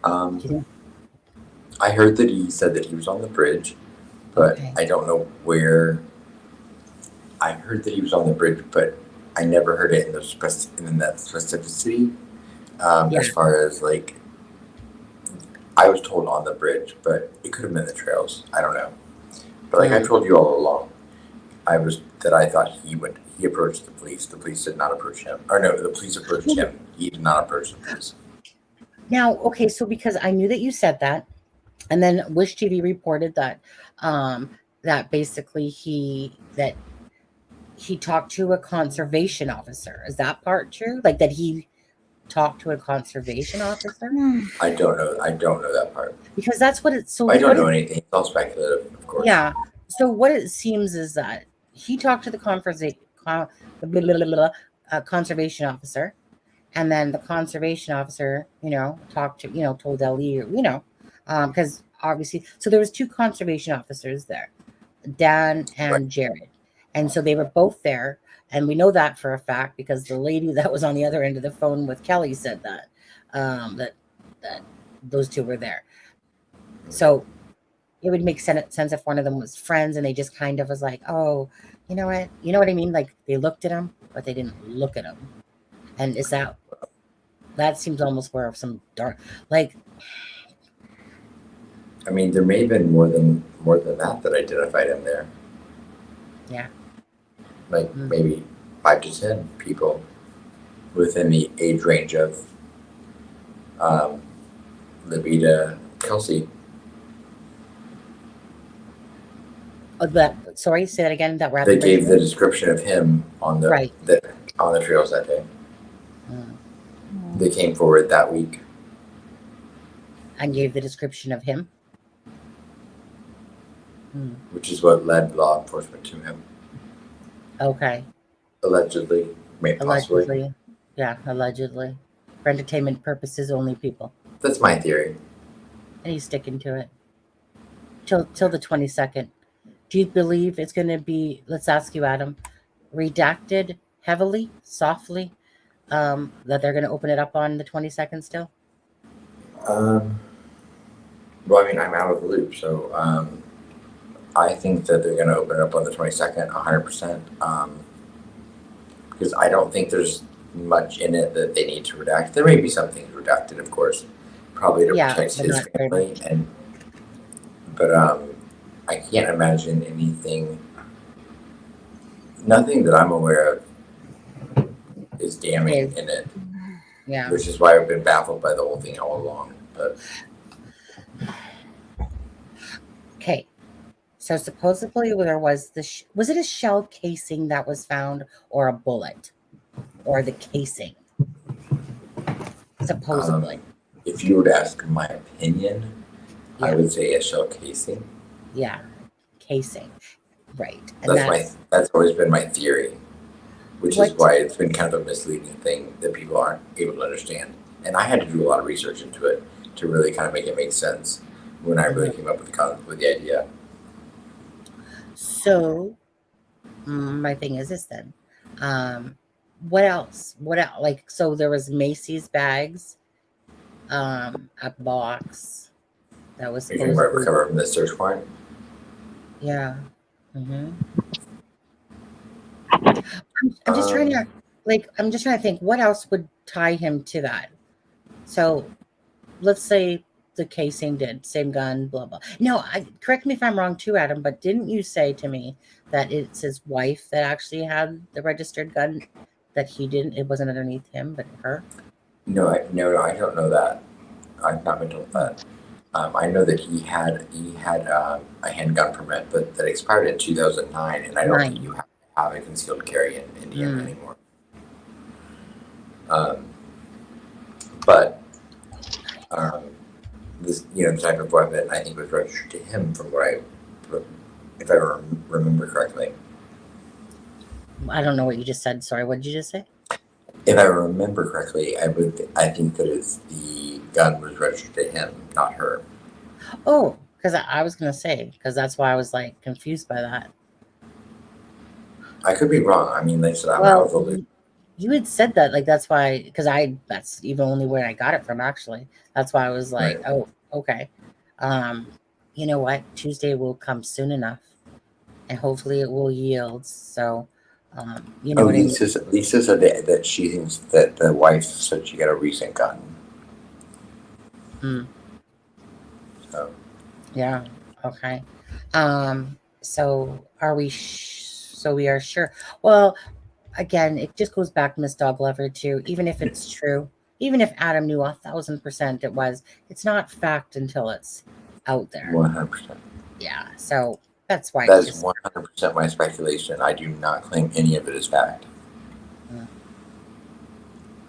I I heard that he said that he was on the bridge, but Okay. I don't know where. I heard that he was on the bridge, but I never heard it in that specificity. Yeah. As far as like, I was told on the bridge, but it could have been the trails. I don't know. But like I told you all along, I thought he approached the police. The police did not approach him. Or no, the police approached him. He did not approach the police. Now, okay, so because I knew that you said that, and then Wish TV reported that that basically he talked to a conservation officer. Is that part true? Like that he talked to a conservation officer? I don't know. I don't know that part. Because that's what it's so. I don't know anything. It's all speculative, of course. Yeah. So what it seems is that he talked to the conservation officer, and then the conservation officer, talked to, told Ellie, because obviously, so there was 2 conservation officers there, Dan and Jared, and so they were both there, and we know that for a fact because the lady that was on the other end of the phone with Kelly said that that those 2 were there. So it would make sense if one of them was friends and they just kind of was like, oh, you know what I mean? Like they looked at him, but they didn't look at him. And is that seems almost more of some dark, like. I mean, there may have been more than that identified him there. Yeah. Like maybe 5 to 10 people within the age range of Libby to Kelsey. Oh, sorry, say that again. That they gave the description of him on the on the trails that day. They came forward that week and gave the description of him, which is what led law enforcement to him. Okay. Allegedly, possibly. Yeah, allegedly, for entertainment purposes only. People. That's my theory. And he's sticking to it till the 22nd. Do you believe it's going to be? Let's ask you, Adam. Redacted heavily, softly. That they're going to open it up on the 22nd still. Well, I mean, I'm out of the loop, so I think that they're going to open it up on the 22nd, 100%. Because I don't think there's much in it that they need to redact. There may be some things redacted, of course, probably to protect his family, but I can't imagine nothing that I'm aware of is damning in it. Yeah. Which is why I've been baffled by the whole thing all along. But okay. So supposedly there was was it a shell casing that was found or a bullet or the casing? Supposedly. If you were to ask my opinion, I would say a shell casing. Yeah. Casing. Right. And that's always been my theory, which is why it's been kind of a misleading thing that people aren't able to understand. And I had to do a lot of research into it to really kind of make it make sense when I really came up with the idea. So, my thing is this then. What else? Like, so there was Macy's bags, a box that was supposed to recover from the search warrant. Yeah. I'm just trying to think what else would tie him to that. So let's say the casing did same gun, blah blah. No, correct me if I'm wrong too, Adam, but didn't you say to me that it's his wife that actually had the registered gun, that he didn't, it wasn't underneath him but her? No, I don't know that. I've not been told that. I know that he had a handgun permit, but that expired in 2009, and I don't think you have a concealed carry in Indiana anymore. But this, the type of weapon I think was registered to him from if I remember correctly. I don't know what you just said. Sorry, what did you just say? If I remember correctly, I think that the gun was registered to him, not her. Oh, because I was going to say, because that's why I was like confused by that. I could be wrong. I mean, they said I'm out of the loop. You had said that, like, that's why, because that's even only where I got it from, actually. That's why I was like, oh, okay. You know what? Tuesday will come soon enough, and hopefully it will yield. So, you know what I mean? Lisa said that she thinks that the wife said she got a recent gun. So. Yeah. Okay. So are we? So we are sure. Well, again, it just goes back to Miss Dog Lover too. Even if it's true, even if Adam knew 1,000% it was, it's not fact until it's out there. 100%. Yeah. So that's why that's 100% my speculation. I do not claim any of it as fact.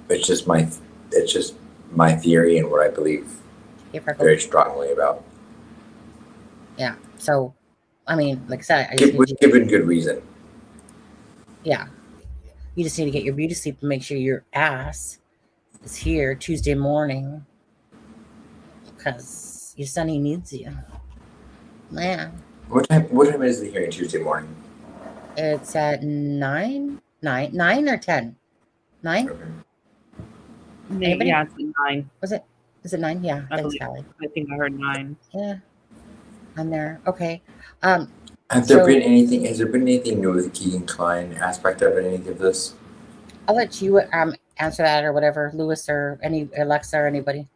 It's just my theory and what I believe very strongly about. Yeah. So, I mean, like I said, given good reason. Yeah. You just need to get your beauty sleep and make sure your ass is here Tuesday morning because your sonny needs you. Yeah. What time is the hearing Tuesday morning? It's at 9 or 10? 9? Okay. Yeah, it's 9. Was it? Is it 9? Yeah. Thanks, Callie. I think I heard 9. Yeah. I'm there. Okay. Has there been anything new with the Keegan-Klein aspect of any of this? I'll let you answer that or whatever, Lewis or Alexa or anybody.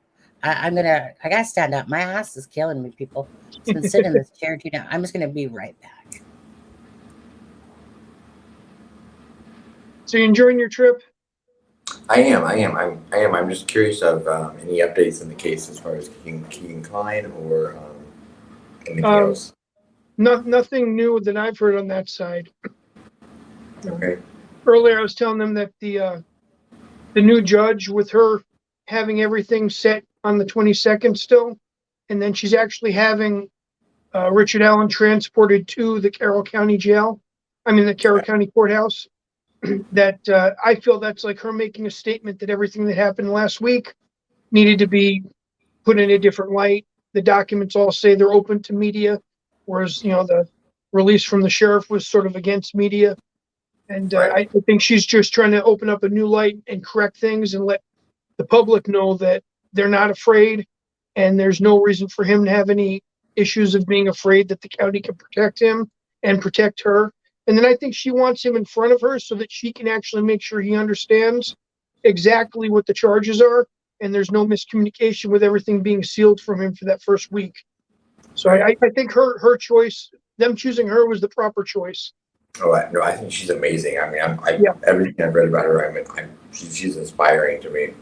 I gotta stand up. My ass is killing me, people. It's been sitting in this chair too now. I'm just gonna be right back. So you enjoying your trip? I am. I'm just curious of any updates in the case as far as Keegan-Klein or anything else. Nothing new that I've heard on that side. Okay. Earlier, I was telling them that the new judge, with her having everything set on the 22nd still, and then she's actually having Richard Allen transported to the Carroll County Courthouse. That I feel that's like her making a statement that everything that happened last week needed to be put in a different light. The documents all say they're open to media, whereas the release from the sheriff was sort of against media. And I think she's just trying to open up a new light and correct things and let the public know that they're not afraid and there's no reason for him to have any issues of being afraid, that the county can protect him and protect her. And then I think she wants him in front of her so that she can actually make sure he understands exactly what the charges are and there's no miscommunication with everything being sealed from him for that first week. So I think her choice, them choosing her, was the proper choice. Oh, no, I think she's amazing. I mean, everything I've read about her, she's inspiring to me.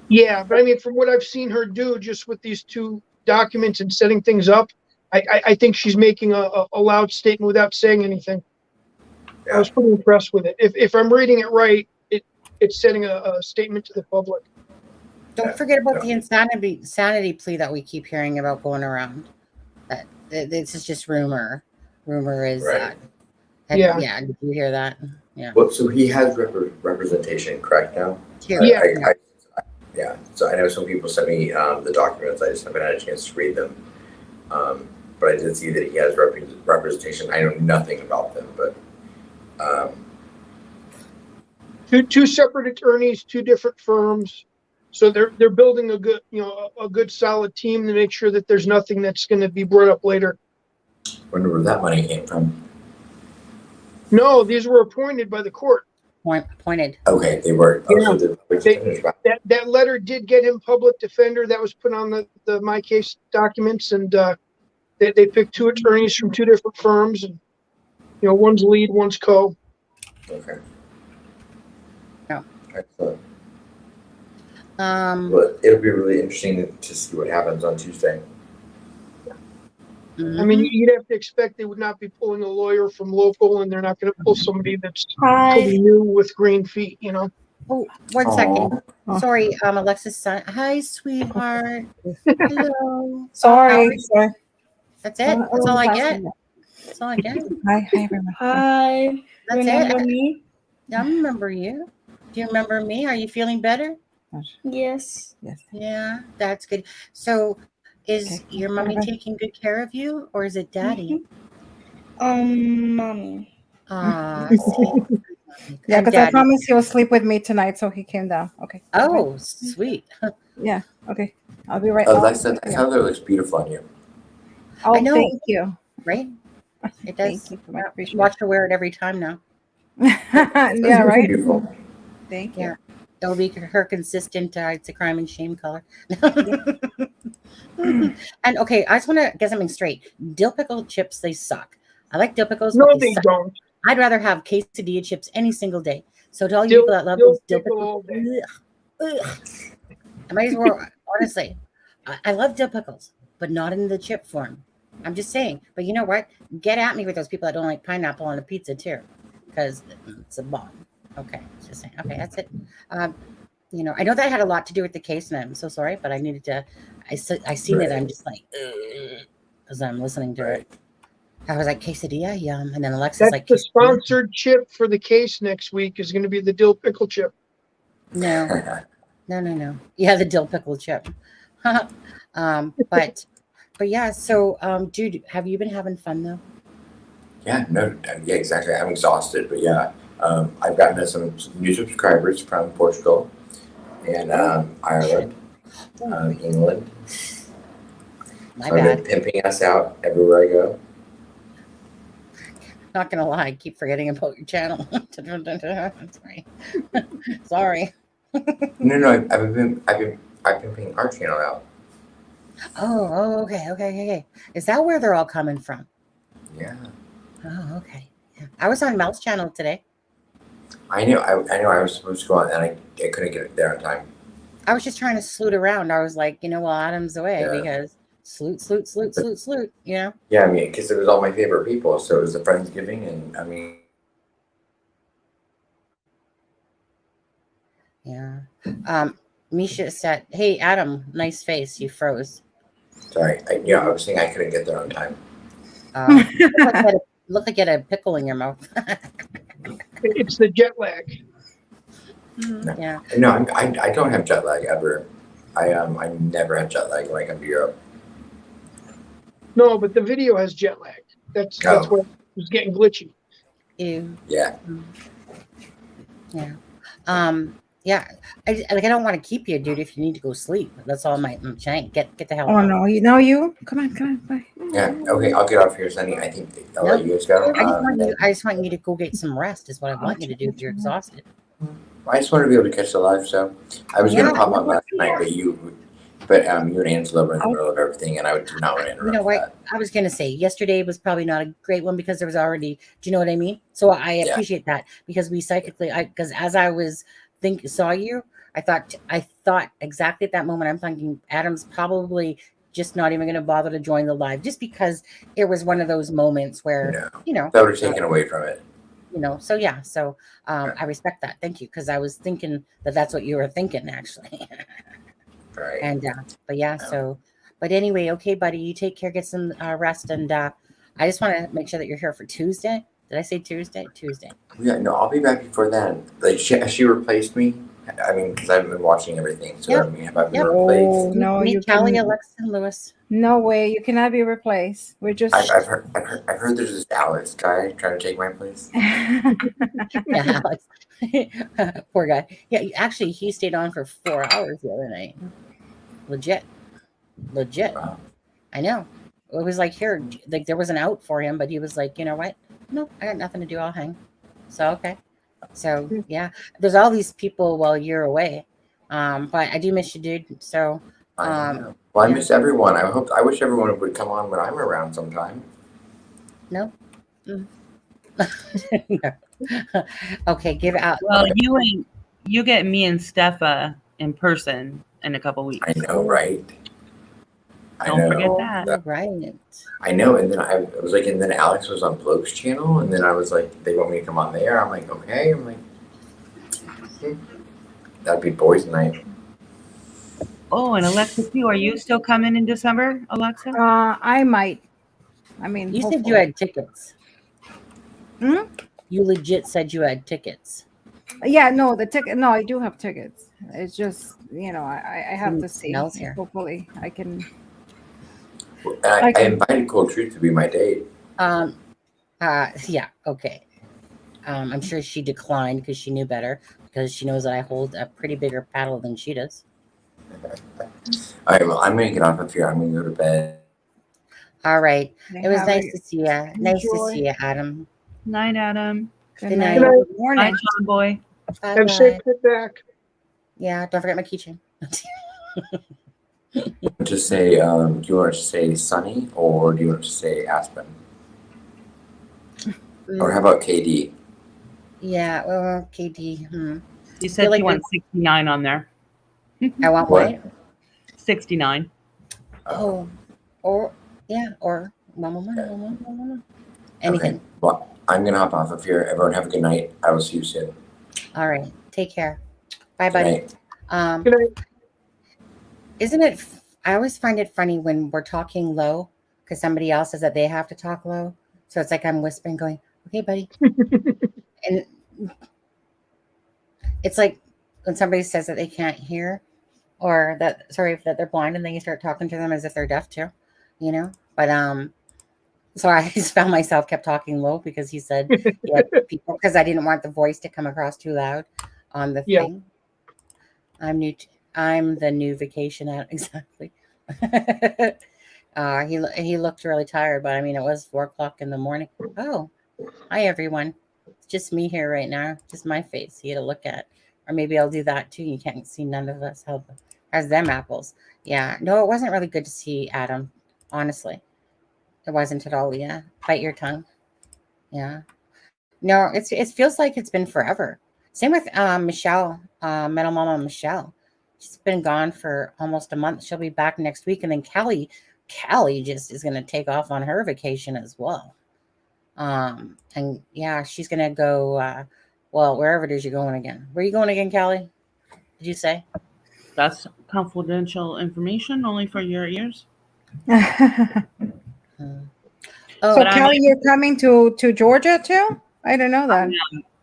Yeah, but I mean, from what I've seen her do just with these two documents and setting things up, I think she's making a loud statement without saying anything. Yeah. I was pretty impressed with it. If I'm reading it right, it's setting a statement to the public. Don't forget about the insanity plea that we keep hearing about going around. That this is just rumor. Rumor is right. Yeah. Did you hear that? Yeah. Well, so he has representation, correct now? Yeah. So I know some people sent me the documents. I just haven't had a chance to read them. But I did see that he has representation. I know nothing about them, but two separate attorneys, two different firms. So they're building a good solid team to make sure that there's nothing that's going to be brought up later. Wonder where that money came from. No, these were appointed by the court. Appointed. Okay, they were. That letter did get him public defender. That was put on the My Case documents, and they picked two attorneys from two different firms, and one's lead, one's co. Okay. Yeah. Excellent. But it'll be really interesting to see what happens on Tuesday. Mm-hmm. I mean, you'd have to expect they would not be pulling a lawyer from local, and they're not going to pull somebody that's pretty new with green feet, Oh, 1 second. Sorry, Alexa's son. Hi, sweetheart. Hello. Sorry. That's it. That's all I get. That's all I get. Hi, everyone. Hi. That's remember it. me? I remember you. Do you remember me? Are you feeling better? Yes. Yeah, that's good. So, is your mommy taking good care of you, or is it daddy? Mommy. Yeah, because I promised he will sleep with me tonight, so he came down. Okay. Oh, sweet. Yeah. Okay. I'll be right. Alexa, that color looks beautiful on you. Oh, I know, thank you. right? It does. Thank you so much. Appreciate Watch her wear it every time now. Yeah, right. Beautiful. Thank Yeah. you. It'll be her consistent it's a crime and shame color. And okay, I just want to get something straight. Dill pickle chips, they suck. I like dill pickles, No, but they they suck. don't. I'd rather have quesadilla chips any single day. So to all you Dill, people that love dill those dill pickle pickles, all day. ugh. I might as well, honestly, I love dill pickles, but not in the chip form. I'm just saying. But you know what? Get at me with those people that don't like pineapple on a pizza too, because it's a bomb. Okay, just saying. Okay, that's it. You know, I know that had a lot to do with the case, and I'm so sorry, but I needed to. I seen it. I'm just like, as I'm listening to it. I was like, quesadilla, yum. And then Alexa's That's like, the quesadilla. sponsored chip for the case next week is going to be the dill pickle chip. No. Yeah, the dill pickle chip. But yeah. So, dude, have you been having fun though? Yeah, no, yeah, exactly. I'm exhausted, but yeah, I've gotten some new subscribers from Portugal and Ireland, England. My So bad. they're pimping us out everywhere I go. Not gonna lie, I keep forgetting about your channel. Sorry. Sorry. No, I've been pimping our channel out. Oh, okay. Is that where they're all coming from? Yeah. Oh, okay. Yeah. I was on Mel's channel today. I know I was supposed to go on and I couldn't get there on time. I was just trying to sloot around. I was like, well, Adam's away because sloot, you know? Yeah, I mean, because it was all my favorite people. So it was the Friendsgiving, and I mean. Yeah. Misha said, hey, Adam, nice face. You froze. Sorry. I was saying I couldn't get there on time. Look like you had a pickle in your mouth. It's the jet lag. No. Yeah. No, I don't have jet lag ever. I never had jet lag when I come to Europe. No, but the video has jet lag. That's what it was getting glitchy. Ew. Yeah. Yeah. Yeah. I don't want to keep you, dude, if you need to go sleep. That's all I'm saying. Get the hell out. Oh no, you come on, bye. Yeah. Okay, I'll get off here, Sunny. I think I'll let you guys go. I just want you to go get some rest. Is what I want you to do if you're exhausted. I just wanted to be able to catch the live show. I was going to pop on last night, but you and Angela were in the middle of everything, and I did not want to interrupt. You know what? I was going to say yesterday was probably not a great one because there was already. Do you know what I mean? So I appreciate that because we psychically. Because as I was saw you, I thought exactly at that moment. I'm thinking Adam's probably just not even going to bother to join the live just because it was one of those moments where that would have taken away from it. So yeah. So I respect that. Thank you because I was thinking that's what you were thinking actually. Right. And but yeah. So but anyway, okay, buddy. You take care. Get some rest, and I just want to make sure that you're here for Tuesday. Did I say Tuesday? Tuesday. Yeah, no, I'll be back before then. Like she replaced me. I mean, because I've been watching everything. So I mean, have I been replaced? Oh, no, you Callie, Alexa, and Lewis. No way, you cannot be replaced. We're just. I've heard there's this Alex guy trying to take my place. Yeah, Alex. Poor guy. Yeah, actually, he stayed on for 4 hours the other night. Legit. Wow. I know. It was like here, like there was an out for him, but he was like, you know what? No, I got nothing to do. I'll hang. So okay. So yeah, there's all these people while you're away, but I do miss you, dude. So I miss everyone. I wish everyone would come on when I'm around sometime. No. No. Okay, give it out. Well, you get me and Steffa in person in a couple weeks. I know, right? Don't forget that. Right. I know, and then I was like, and then Alex was on Bloke's channel, and then I was like, they want me to come on there. I'm like, okay. I'm like, that'd be boys' night. Oh, and Alexa too. Are you still coming in December, Alexa? I might. I mean, you said you had tickets. Hmm? You legit said you had tickets. Yeah, no, the ticket. No, I do have tickets. It's just I have to see. Hopefully, I can. I invited Cold Truth to be my date. Yeah, okay. I'm sure she declined because she knew better because she knows that I hold a pretty bigger paddle than she does. All right, well, I'm gonna get off of here. I'm gonna go to bed. All right. It was Have nice to see you. Nice to enjoy. see you, Adam. Night, Adam. Good Good night. night. Good Good morning. Night, John Boy. Bye Have a safe bye. trip back. Yeah, don't forget my keychain. To say, do you want to say Sunny or do you want to say Aspen? Or how about KD? Yeah, well, KD. You Feel said like you want 69 on there. I want What? what? 69. Oh, or yeah, or one. Anything. Okay. Well, I'm going to hop off of here. Everyone have a good night. I will see you soon. All right. Take care. Bye, Good buddy. night. Good night. Isn't it? I always find it funny when we're talking low because somebody else says that they have to talk low. So it's like I'm whispering, going, "Okay, buddy," and it's like when somebody says that they can't hear, or that that they're blind, and then you start talking to them as if they're deaf too, you know. But so I just found myself kept talking low because he said, "Yeah, people," because I didn't want the voice to come across too loud on the Yeah. thing. I'm new. I'm the new vacation at exactly. He looked really tired, but I mean, it was 4 o'clock in the morning. Oh, hi everyone. It's just me here right now. Just my face. You had to look at, or maybe I'll do that too. You can't see none of us. How's them apples? Yeah. No, it wasn't really good to see Adam. Honestly, it wasn't at all. Yeah. Bite your tongue. Yeah. No, it feels like it's been forever. Same with Michelle, Metal Mama Michelle. She's been gone for almost a month. She'll be back next week, and then Callie just is going to take off on her vacation as well. And yeah, she's going to go. Well, wherever it is you're going again. Where are you going again, Callie? Did you say? That's confidential information only for your ears. Oh, So Kelly, you're coming to Georgia too? I didn't know that.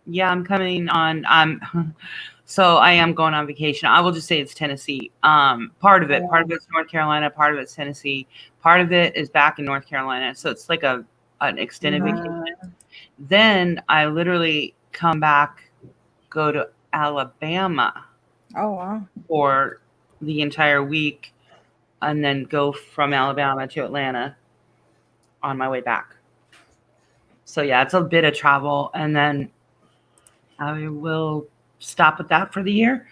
Yeah, I'm coming on. So I am going on vacation. I will just say it's Tennessee. Part of it's North Carolina, part of it's Tennessee, part of it is back in North Carolina. So it's like an extended vacation. Then I literally come back, go to Alabama. Oh wow. For the entire week, and then go from Alabama to Atlanta on my way back. So yeah, it's a bit of travel, and then I will stop with that for the year.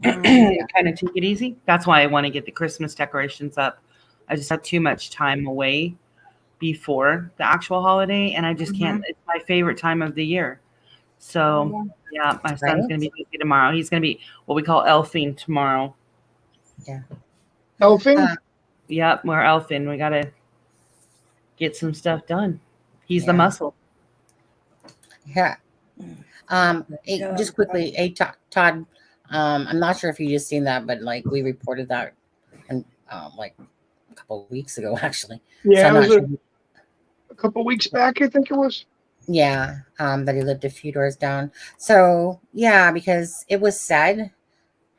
Kind of take it easy. That's why I want to get the Christmas decorations up. I just have too much time away before the actual holiday, and I just can't. It's my favorite time of the year. So yeah, my son's going to be busy tomorrow. He's going to be what we call elfing tomorrow. Yeah. Elfing? Yep, we're elfing. We got to get some stuff done. He's the muscle. Yeah. Just quickly, Todd. I'm not sure if you just seen that, but like we reported that, and like a couple of weeks ago, actually. Yeah, so it was a couple of weeks back, I think it was. Yeah, that he lived a few doors down. So yeah, because it was said,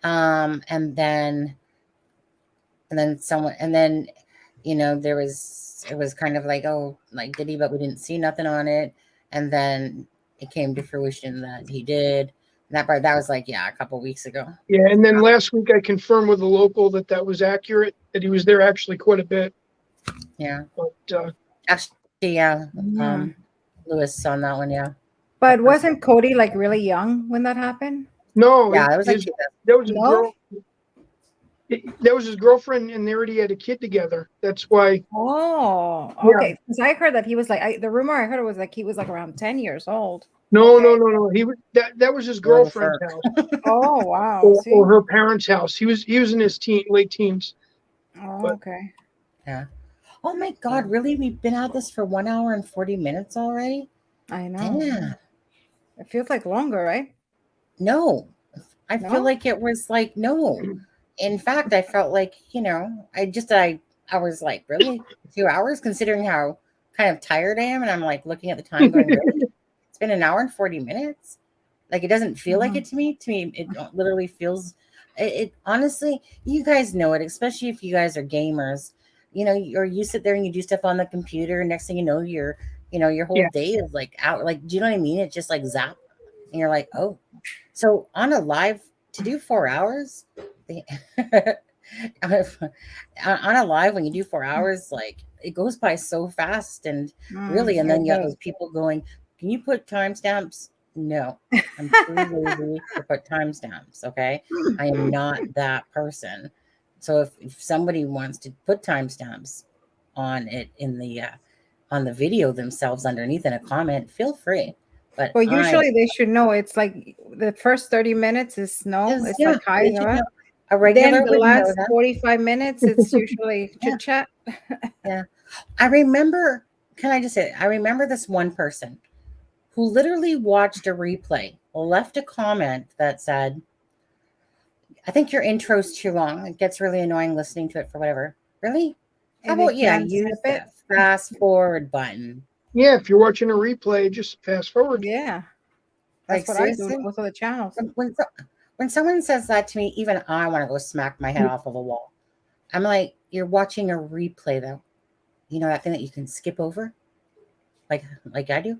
and then someone, and then it was kind of like, oh, like did he? But we didn't see nothing on it, and then it came to fruition that he did. And that was like, yeah, a couple of weeks ago. Yeah, and then last week I confirmed with the local that was accurate, that he was there actually quite a bit. Yeah. But actually, yeah. Lewis on that one, yeah. But wasn't Cody like really young when that happened? No, yeah, that was like that was his girl. That was his girlfriend, and they already had a kid together. That's why. Oh, okay. Because I heard that he was like, the rumor I heard was like he was like around 10 years old. No. He was that was his girlfriend's house. Oh wow. Or her parents' house. He was in his late teens. Oh, okay. Yeah. Oh my God! Really? We've been at this for 1 hour and 40 minutes already. I know. Damn. It feels like longer, right? No, I feel like it was like no. In fact, I felt like I was like, really 2 hours, considering how kind of tired I am, and I'm like looking at the time, going, really? It's been 1 hour and 40 minutes. Like it doesnn't feel like it to me. To me, it literally feels. It honestly, you guys know it, especially if you guys are gamers. Or you sit there and you do stuff on the computer, and next thing you know, your whole day is like out. Like, do you know what I mean? It's just like zap, and you're like, oh. So on a live to do 4 hours, on a live when you do 4 hours, like it goes by so fast and really, and then you got those people going, can you put timestamps? No, I'm too lazy to put timestamps. Okay. I am not that person. So if somebody wants to put timestamps on it in the on the video themselves underneath in a comment, feel free. But well, usually they should know it's like the first 30 minutes is it's yeah, like hi, a regular then the last 45 minutes it's usually chit chat. Yeah. I remember, can I just say, I remember this one person who literally watched a replay, left a comment that said, I think your intro's too long. It gets really annoying listening to it for whatever. Really? How about use the fast forward button? Yeah, if you're watching a replay, just fast forward. Yeah. That's what I do with most of the channels. When someone says that to me, even I want to go smack my head off of a wall. I'm like, you're watching a replay though. You know that thing that you can skip over? Like I do?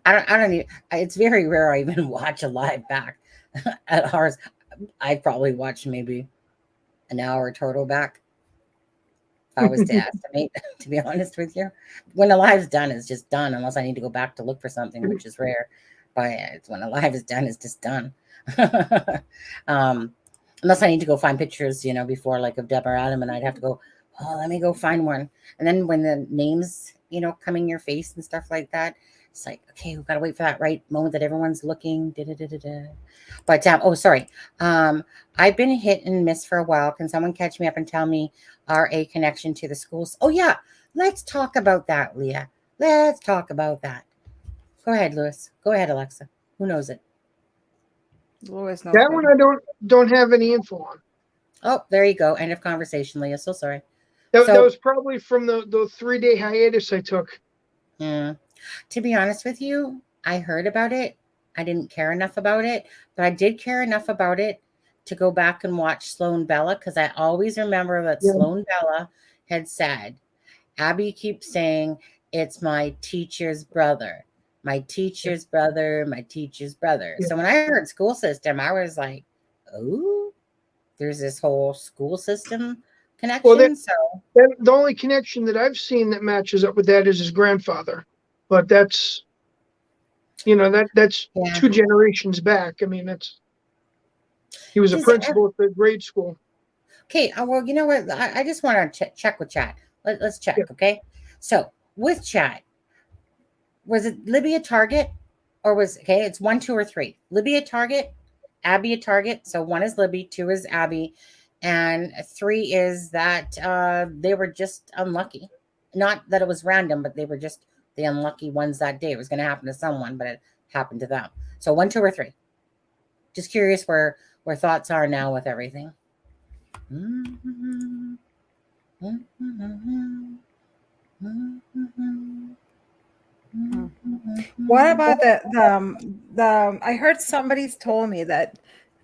I don't even, it's very rare I even watch a live back at ours. I probably watched maybe an hour total back. If I was to estimate, to be honest with you. When a live's done, it's just done, unless I need to go back to look for something, which is rare. But it's when a live is done, it's just done. Unless I need to go find pictures, before like of Deborah Adam, and I'd have to go, oh, let me go find one. And then when the names, come in your face and stuff like that, it's like, okay, we've got to wait for that right moment that everyone's looking. But oh, sorry. I've been hit and miss for a while. Can someone catch me up and tell me RA connection to the schools? Oh yeah, let's talk about that, Leah. Let's talk about that. Go ahead, Lewis. Go ahead, Alexa. Who knows it? Lewis knows that one I don't have any info on. Oh, there you go. End of conversation, Leah. So sorry. That was probably from the 3-day hiatus I took. To be honest with you, I heard about it. I didn't care enough about it, but I did care enough about it to go back and watch Sloan Bella, because I always remember that Sloan Bella had said, Abby keeps saying, it's my teacher's brother. My teacher's brother, my teacher's brother. So when I heard school system, I was like, oh, there's this whole school system connection. Well, the only connection that I've seen that matches up with that is his grandfather. But that's, that's 2 generations back. I mean, he was a principal at the grade school. Okay. Well, you know what? I just want to check with chat. Let's check. Yeah. Okay. So with chat, was it Libby a target, or it's 1, 2, or 3? Libby a target, Abby a target. So 1 is Libby, 2 is Abby, and 3 is that they were just unlucky. Not that it was random, but they were just the unlucky ones that day. It was going to happen to someone, but it happened to them. So 1, 2, or 3. Just curious where thoughts are now with everything. What about the I heard somebody's told me that,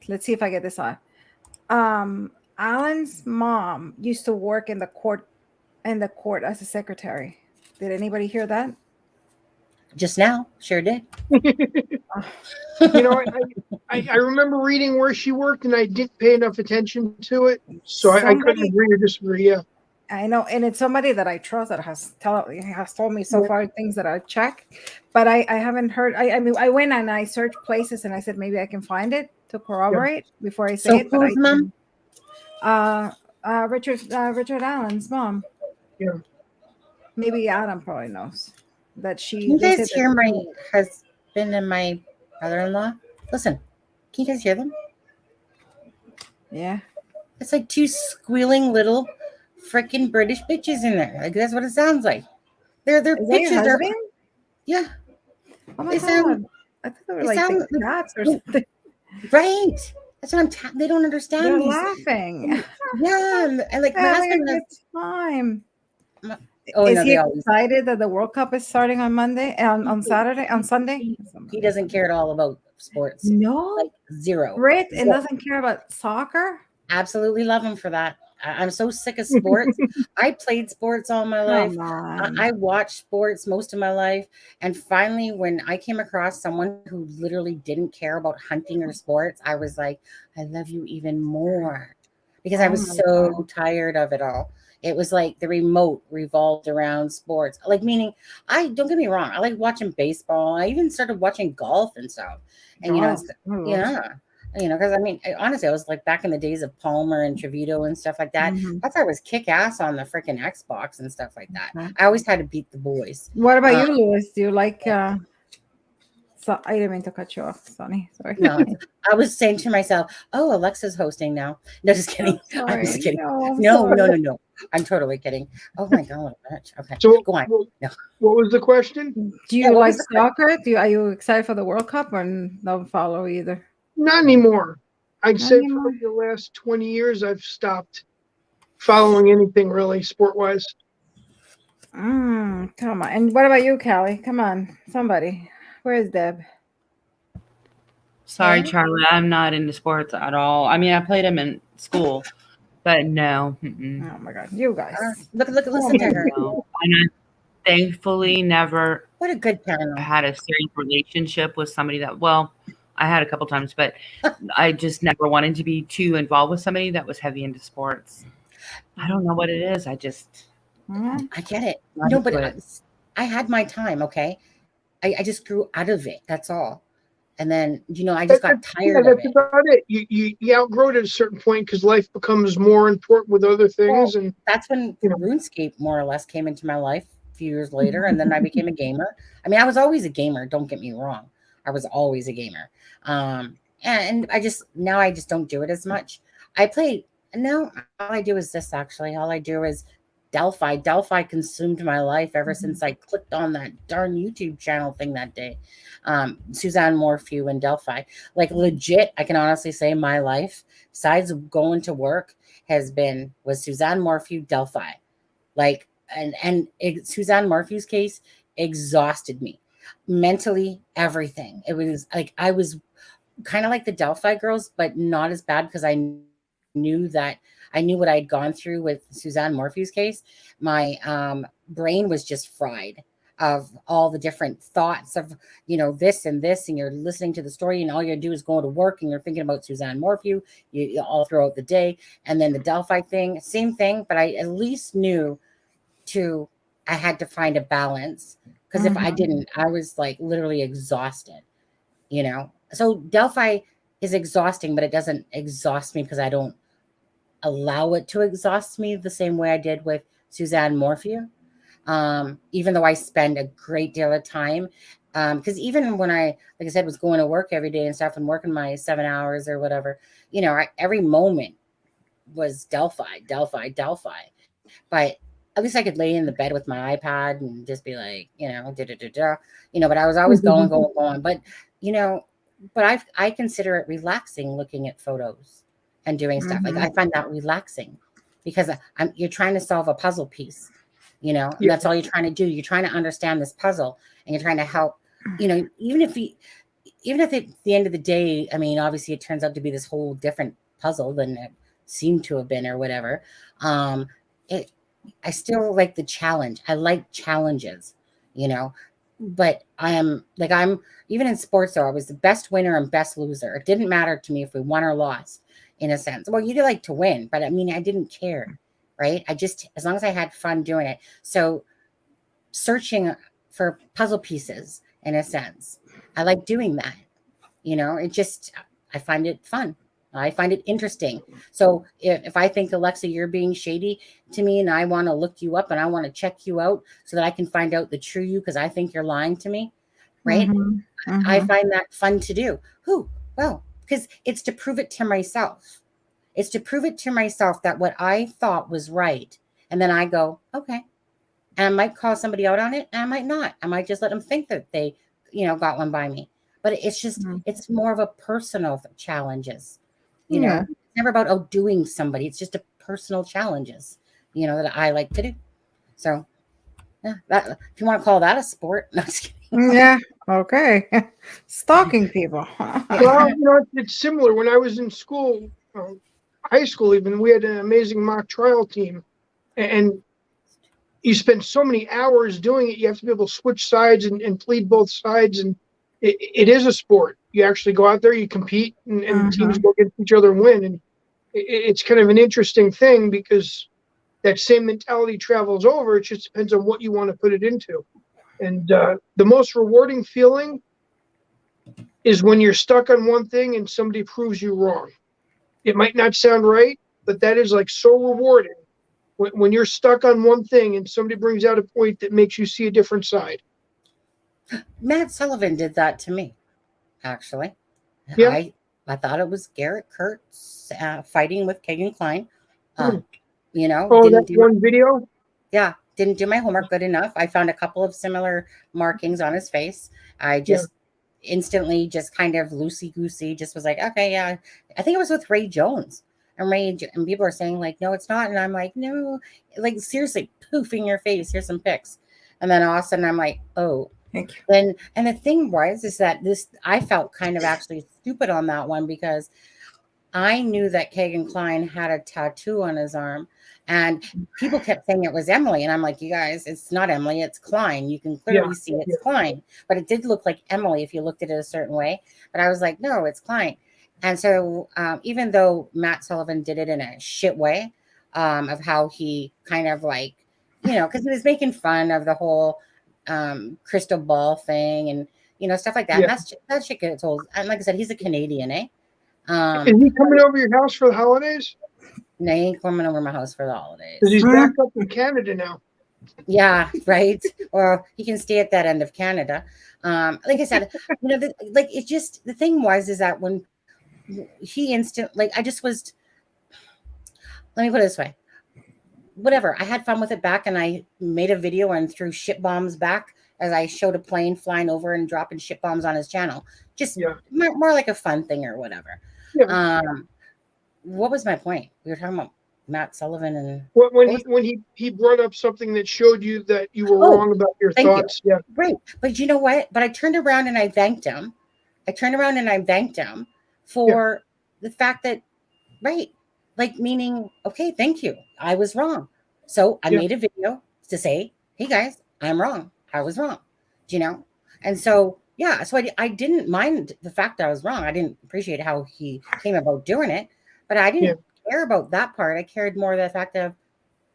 let's see if I get this on. Allen's mom used to work in the court as a secretary. Did anybody hear that? Just now, sure did. I remember reading where she worked, and I didn't pay enough attention to it, so I couldn't agree or disagree. Yeah, I know, and it's somebody that I trust that has told me so far things that I check, but I haven't heard. I mean, I went and I searched places, and I said maybe I can find it to corroborate before I say it. Who's mom? Richard Allen's mom. Yeah. Maybe Adam probably knows that she. Can you guys hear my husband and my brother-in-law? Listen, can you guys hear them? Yeah. It's like 2 squealing little freaking British bitches in there. Like, that's what it sounds like. They're bitches. Yeah. Oh my God. I thought they were like cats or something. Right. That's what they don't understand. They're laughing. Yeah. And like, my husband has time. Oh, is he excited that the World Cup is starting on Monday, on Saturday, on Sunday? He doesn't care at all about sports. No, like 0. Brit, and doesn't care about soccer. Absolutely love him for that. I'm so sick of sports. I played sports all my life. I watched sports most of my life. And finally, when I came across someone who literally didn't care about hunting or sports, I was like, I love you even more. because I Oh was my so God. tired of it all. It was like the remote revolved around sports. Like meaning, I don't get me wrong, I like watching baseball. I even started watching golf and stuff. And Oh, oh. yeah, because I mean, honestly, I was like back in the days of Palmer and Trevito and stuff like that. Mhm. That's why I was kick ass on the freaking Xbox and stuff like that. Okay. I always had to beat the boys. What about Um, you, Louis? Do you like so I didn't mean to cut you off, Sonny. Sorry. No, I was saying to myself, "Oh, Alexa's hosting now." No, just I'm kidding. I'm just sorry. kidding. No, I'm No, no, sorry. no, no. I'm totally kidding. Oh my god, bitch. Okay, So, go on. No, what was the question? Do yeah. you What like was the soccer? Are you excited for the World Cup or don't follow either? Not anymore. I'd Not say for anymore. like the last 20 years, I've stopped following anything really sport-wise. Come on. And what about you, Callie? Come on, somebody. Where's Deb? Sorry, Hey? Charlie. I'm not into sports at all. I mean, I played them in school, but no. Oh my God, you guys. Look, So listen to many her. people. And I thankfully never What a good parent. had a serious relationship with somebody that, well, I had a couple times, but I just never wanted to be too involved with somebody that was heavy into sports. I don't know what it is. I just Mhm. I get it. not No, into but it. I had my time. Okay, I just grew out of it. That's all. And then I just got tired of That's it. about it. You outgrow it at a certain point because life becomes more important with other things, Well, and that's when you know. RuneScape more or less came into my life a few years later, and then I became a gamer. I mean, I was always a gamer. Don't get me wrong. I was always a gamer. And I just don't do it as much. I play now. All I do is this. Actually, all I do is Delphi. Delphi consumed my life ever since I clicked on that darn YouTube channel thing that day. Suzanne Morphew and Delphi. Like legit, I can honestly say my life, besides going to work, was Suzanne Morphew Delphi. Like Suzanne Morphew's case exhausted me mentally, everything. It was like I was kind of like the Delphi girls, but not as bad because knew that I knew what I'd gone through with Suzanne Morphew's case. My brain was just fried of all the different thoughts of this and this, and you're listening to the story, and all you do is go to work, and you're thinking about Suzanne Morphew all throughout the day. And then the Delphi thing, same thing, but I at least knew I had to find a balance, because if I didn't, I was like literally exhausted. So Delphi is exhausting, but it doesn't exhaust me because I don't allow it to exhaust me the same way I did with Suzanne Morphew. Even though I spend a great deal of time, because even when like I said, was going to work every day and stuff and working my 7 hours or whatever, every moment was Delphi. But at least I could lay in the bed with my iPad and just be like, but I was always going. But, I consider it relaxing looking at photos and doing stuff. Like I find that relaxing because you're trying to solve a puzzle piece, and that's all you're trying to do. You're trying to understand this puzzle, and you're trying to help, even if at the end of the day, I mean, obviously it turns out to be this whole different puzzle than it seemed to have been or whatever. I still like the challenge. I like challenges, but I'm even in sports though, I was the best winner and best loser. It didn't matter to me if we won or lost, in a sense. Well, you do like to win, but I mean, I didn't care, right? As long as I had fun doing it. So searching for puzzle pieces, in a sense, I like doing that. I find it fun. I find it interesting. So if I think, Alexa, you're being shady to me and I want to look you up and I want to check you out so that I can find out the true you because I think you're lying to me, right? I find that fun to do. Well, because it's to prove it to myself. It's to prove it to myself that what I thought was right. And then I go, okay. And I might call somebody out on it and I might not. I might just let them think that they, got one by me. But it's just, it's more of a personal challenges. It's never about outdoing somebody. It's just a personal challenges, that I like to do. So, yeah, if you want to call that a sport, no, just kidding. Yeah. Okay. Stalking people. Well, it's similar. When I was in school, high school even, we had an amazing mock trial team, and you spend so many hours doing it. You have to be able to switch sides and plead both sides, and it is a sport. You actually go out there, you compete, and teams go against each other and win. And it's kind of an interesting thing because that same mentality travels over. It just depends on what you want to put it into. And the most rewarding feeling is when you're stuck on one thing and somebody proves you wrong. It might not sound right, but that is like so rewarding when you're stuck on one thing and somebody brings out a point that makes you see a different side. Matt Sullivan did that to me, actually. Yeah. I thought it was Garrett Kurtz fighting with Kegan Klein. You know, Oh, that one video? Yeah, didn't do my homework good enough. I found a couple of similar markings on his face. I just instantly just kind of loosey-goosey just was like, okay, yeah. I think it was with Ray Jones. And people are saying like, no, it's not. And I'm like, no, like seriously, poof in your face. Here's some pics. And then all of a sudden I'm like, oh. Thank you. Then, and the thing was, is that I felt kind of actually stupid on that one because I knew that Kegan Kline had a tattoo on his arm and people kept saying it was Emily. And I'm like, you guys, it's not Emily, it's Klein. You can clearly see it's Klein, but it did look like Emily if you looked at it a certain way. But I was like, no, it's Klein. And so even though Matt Sullivan did it in a shit way of how he kind of like, you know, because he was making fun of the whole crystal ball thing and, you know, stuff like that. And that shit gets old. And like I said, he's a Canadian, eh? Is he coming over your house for the holidays? No, he ain't coming over my house for the holidays. Because he's back up in Canada now. Yeah, right. Or he can stay at that end of Canada. Like I said, you know, like it's just the thing is that when he I just was. Let me put it this way. Whatever, I had fun with it back, and I made a video and threw shit bombs back as I showed a plane flying over and dropping shit bombs on his channel. Just more like a fun thing or whatever. Yeah. What was my point? We were talking about Matt Sullivan and when he brought up something that showed you that you were wrong about your thoughts. Yeah, right. But you know what? But I turned around and I thanked him. For the fact that, right, like meaning, okay, thank you. I was wrong. So I made a video to say, hey guys, I'm wrong. I was wrong. Do you know? And so so I didn't mind the fact I was wrong. I didn't appreciate how he came about doing it, but I didn't care about that part. I cared more the fact of,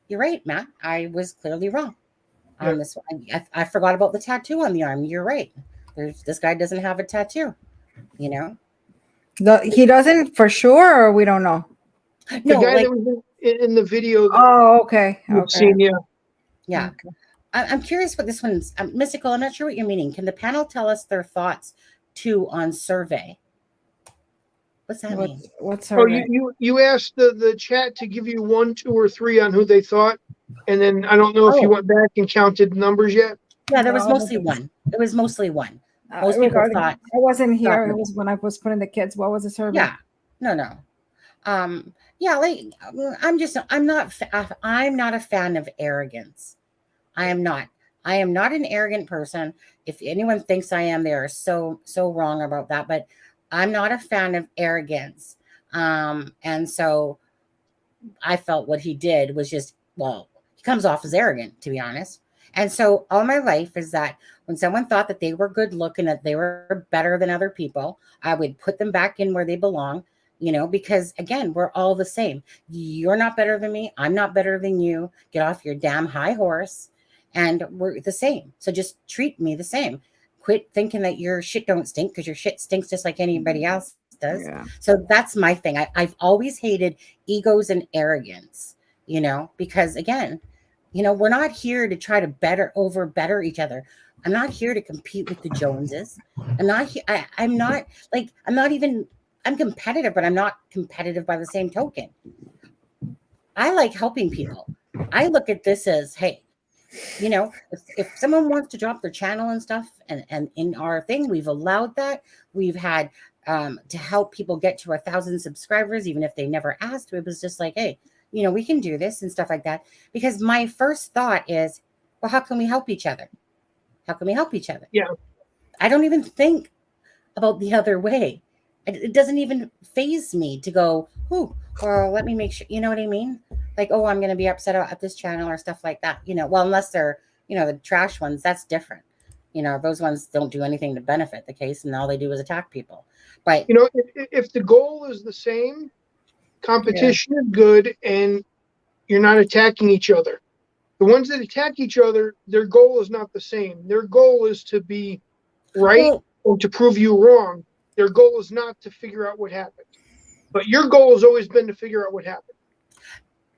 you're right, Matt. I was clearly wrong on this one. I forgot about the tattoo on the arm. You're right. This guy doesn't have a tattoo, you know? He doesn't for sure, or we don't know? No, the guy that was in the video. Okay. Seen, yeah. Okay. I'm curious what this one's Mystical. I'm not sure what you're meaning. Can the panel tell us their thoughts too on survey? What's that mean? What's survey? You asked the chat to give you 1, 2, or 3 on who they thought, and then I don't know if you went back and counted numbers yet. Yeah, there was mostly one. It was mostly one. Most people thought. I wasn't here. It was when I was putting the kids. What was the survey? Yeah. No. Like I'm not a fan of arrogance. I am not an arrogant person. If anyone thinks I am, they are so wrong about that. But I'm not a fan of arrogance. And so I felt what he did was just, he comes off as arrogant, to be honest. And so all my life is that when someone thought that they were good looking, that they were better than other people, I would put them back in where they belong. You know, because again, we're all the same. You're not better than me. I'm not better than you. Get off your damn high horse. And we're the same. So just treat me the same. Quit thinking that your shit don't stink, because your shit stinks just like anybody else does. Yeah. So that's my thing. I've always hated egos and arrogance, you know, because again, you know, we're not here to try to better each other. I'm not here to compete with the Joneses. I'm not here. I'm competitive, but I'm not competitive by the same token. I like helping people. I look at this as, hey, you know, if someone wants to drop their channel and stuff, and in our thing, we've allowed that. We've had to help people get to 1,000 subscribers, even if they never asked. It was just like, hey, you know, we can do this and stuff like that. Because my first thought is, well, how can we help each other? Yeah. I don't even think about the other way. It doesn't even faze me to go, or let me make sure, you know what I mean? Like, I'm going to be upset at this channel or stuff like that. You know, well, unless they're, you know, the trash ones, that's different. You know, those ones don't do anything to benefit the case, and all they do is attack people. But, you know, if the goal is the same, competition is good, and you're not attacking each other. The ones that attack each other, their goal is not the same. Their goal is to be right or to prove you wrong. Their goal is not to figure out what happened. But your goal has always been to figure out what happened.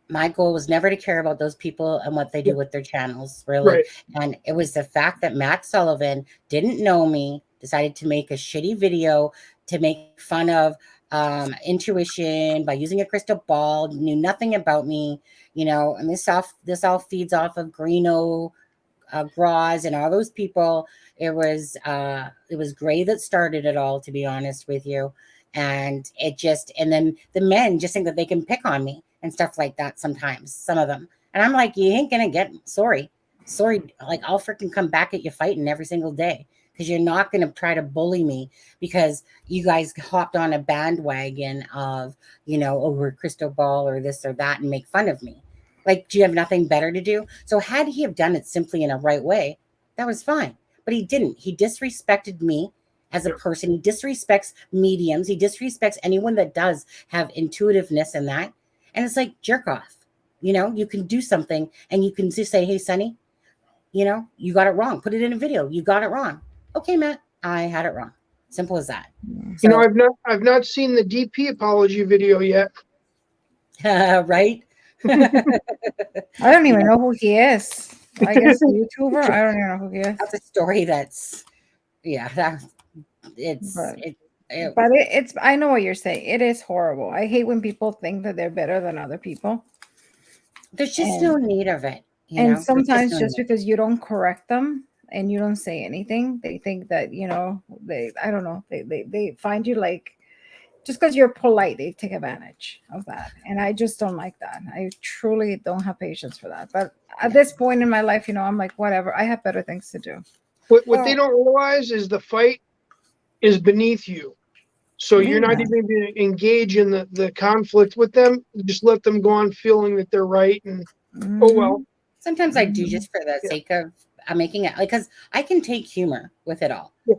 My goal was never to care about those people and what they do with their channels, really. Right. And it was the fact that Matt Sullivan didn't know me, decided to make a shitty video to make fun of intuition by using a crystal ball, knew nothing about me, you know, and this all feeds off of Greeno, Graz, and all those people. It was Gray that started it all, to be honest with you. And and then the men just think that they can pick on me and stuff like that sometimes, some of them. And I'm like, you ain't gonna get sorry. Like, I'll freaking come back at you fighting every single day, because you're not gonna try to bully me because you guys hopped on a bandwagon of, you know, over crystal ball or this or that and make fun of me. Like, do you have nothing better to do? So had he have done it simply in a right way, that was fine. But he didn't. He disrespected me as a person. He disrespects mediums. He disrespects anyone that does have intuitiveness in that. And it's like, jerk off. You know, you can do something and you can just say, hey, Sonny, you know, you got it wrong. Put it in a video. You got it wrong. Okay, Matt, I had it wrong. Simple as that. You know, I've not seen the DP apology video yet. Right? I don't even know who he is. I guess a YouTuber. I don't even know who he is. That's a story that's, but it's I know what you're saying. It is horrible. I hate when people think that they're better than other people. There's just no need of it. And sometimes just because you don't correct them and you don't say anything, they think that, you know, I don't know, they find you, like, just because you're polite, they take advantage of that. And I just don't like that. I truly don't have patience for that. But at this point in my life, you know, I'm like, whatever, I have better things to do. What they don't realize is the fight is beneath you. So you're not even going to engage in the conflict with them. You just let them go on feeling that they're right. And oh, well. Sometimes I do, just for the sake of making it, like, because I can take humor with it all. Yeah.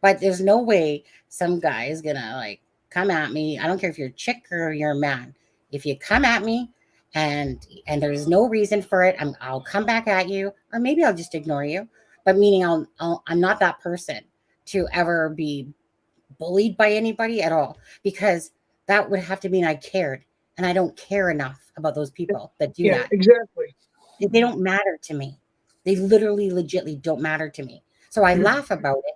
But there's no way some guy is going to, like, come at me. I don't care if you're a chick or you're a man. If you come at me and there's no reason for it, I'll come back at you, or maybe I'll just ignore you. But meaning I'm not that person to ever be bullied by anybody at all, because that would have to mean I cared, and I don't care enough about those people that do that. Exactly. They don't matter to me. They literally, legitly don't matter to me. So I laugh about it,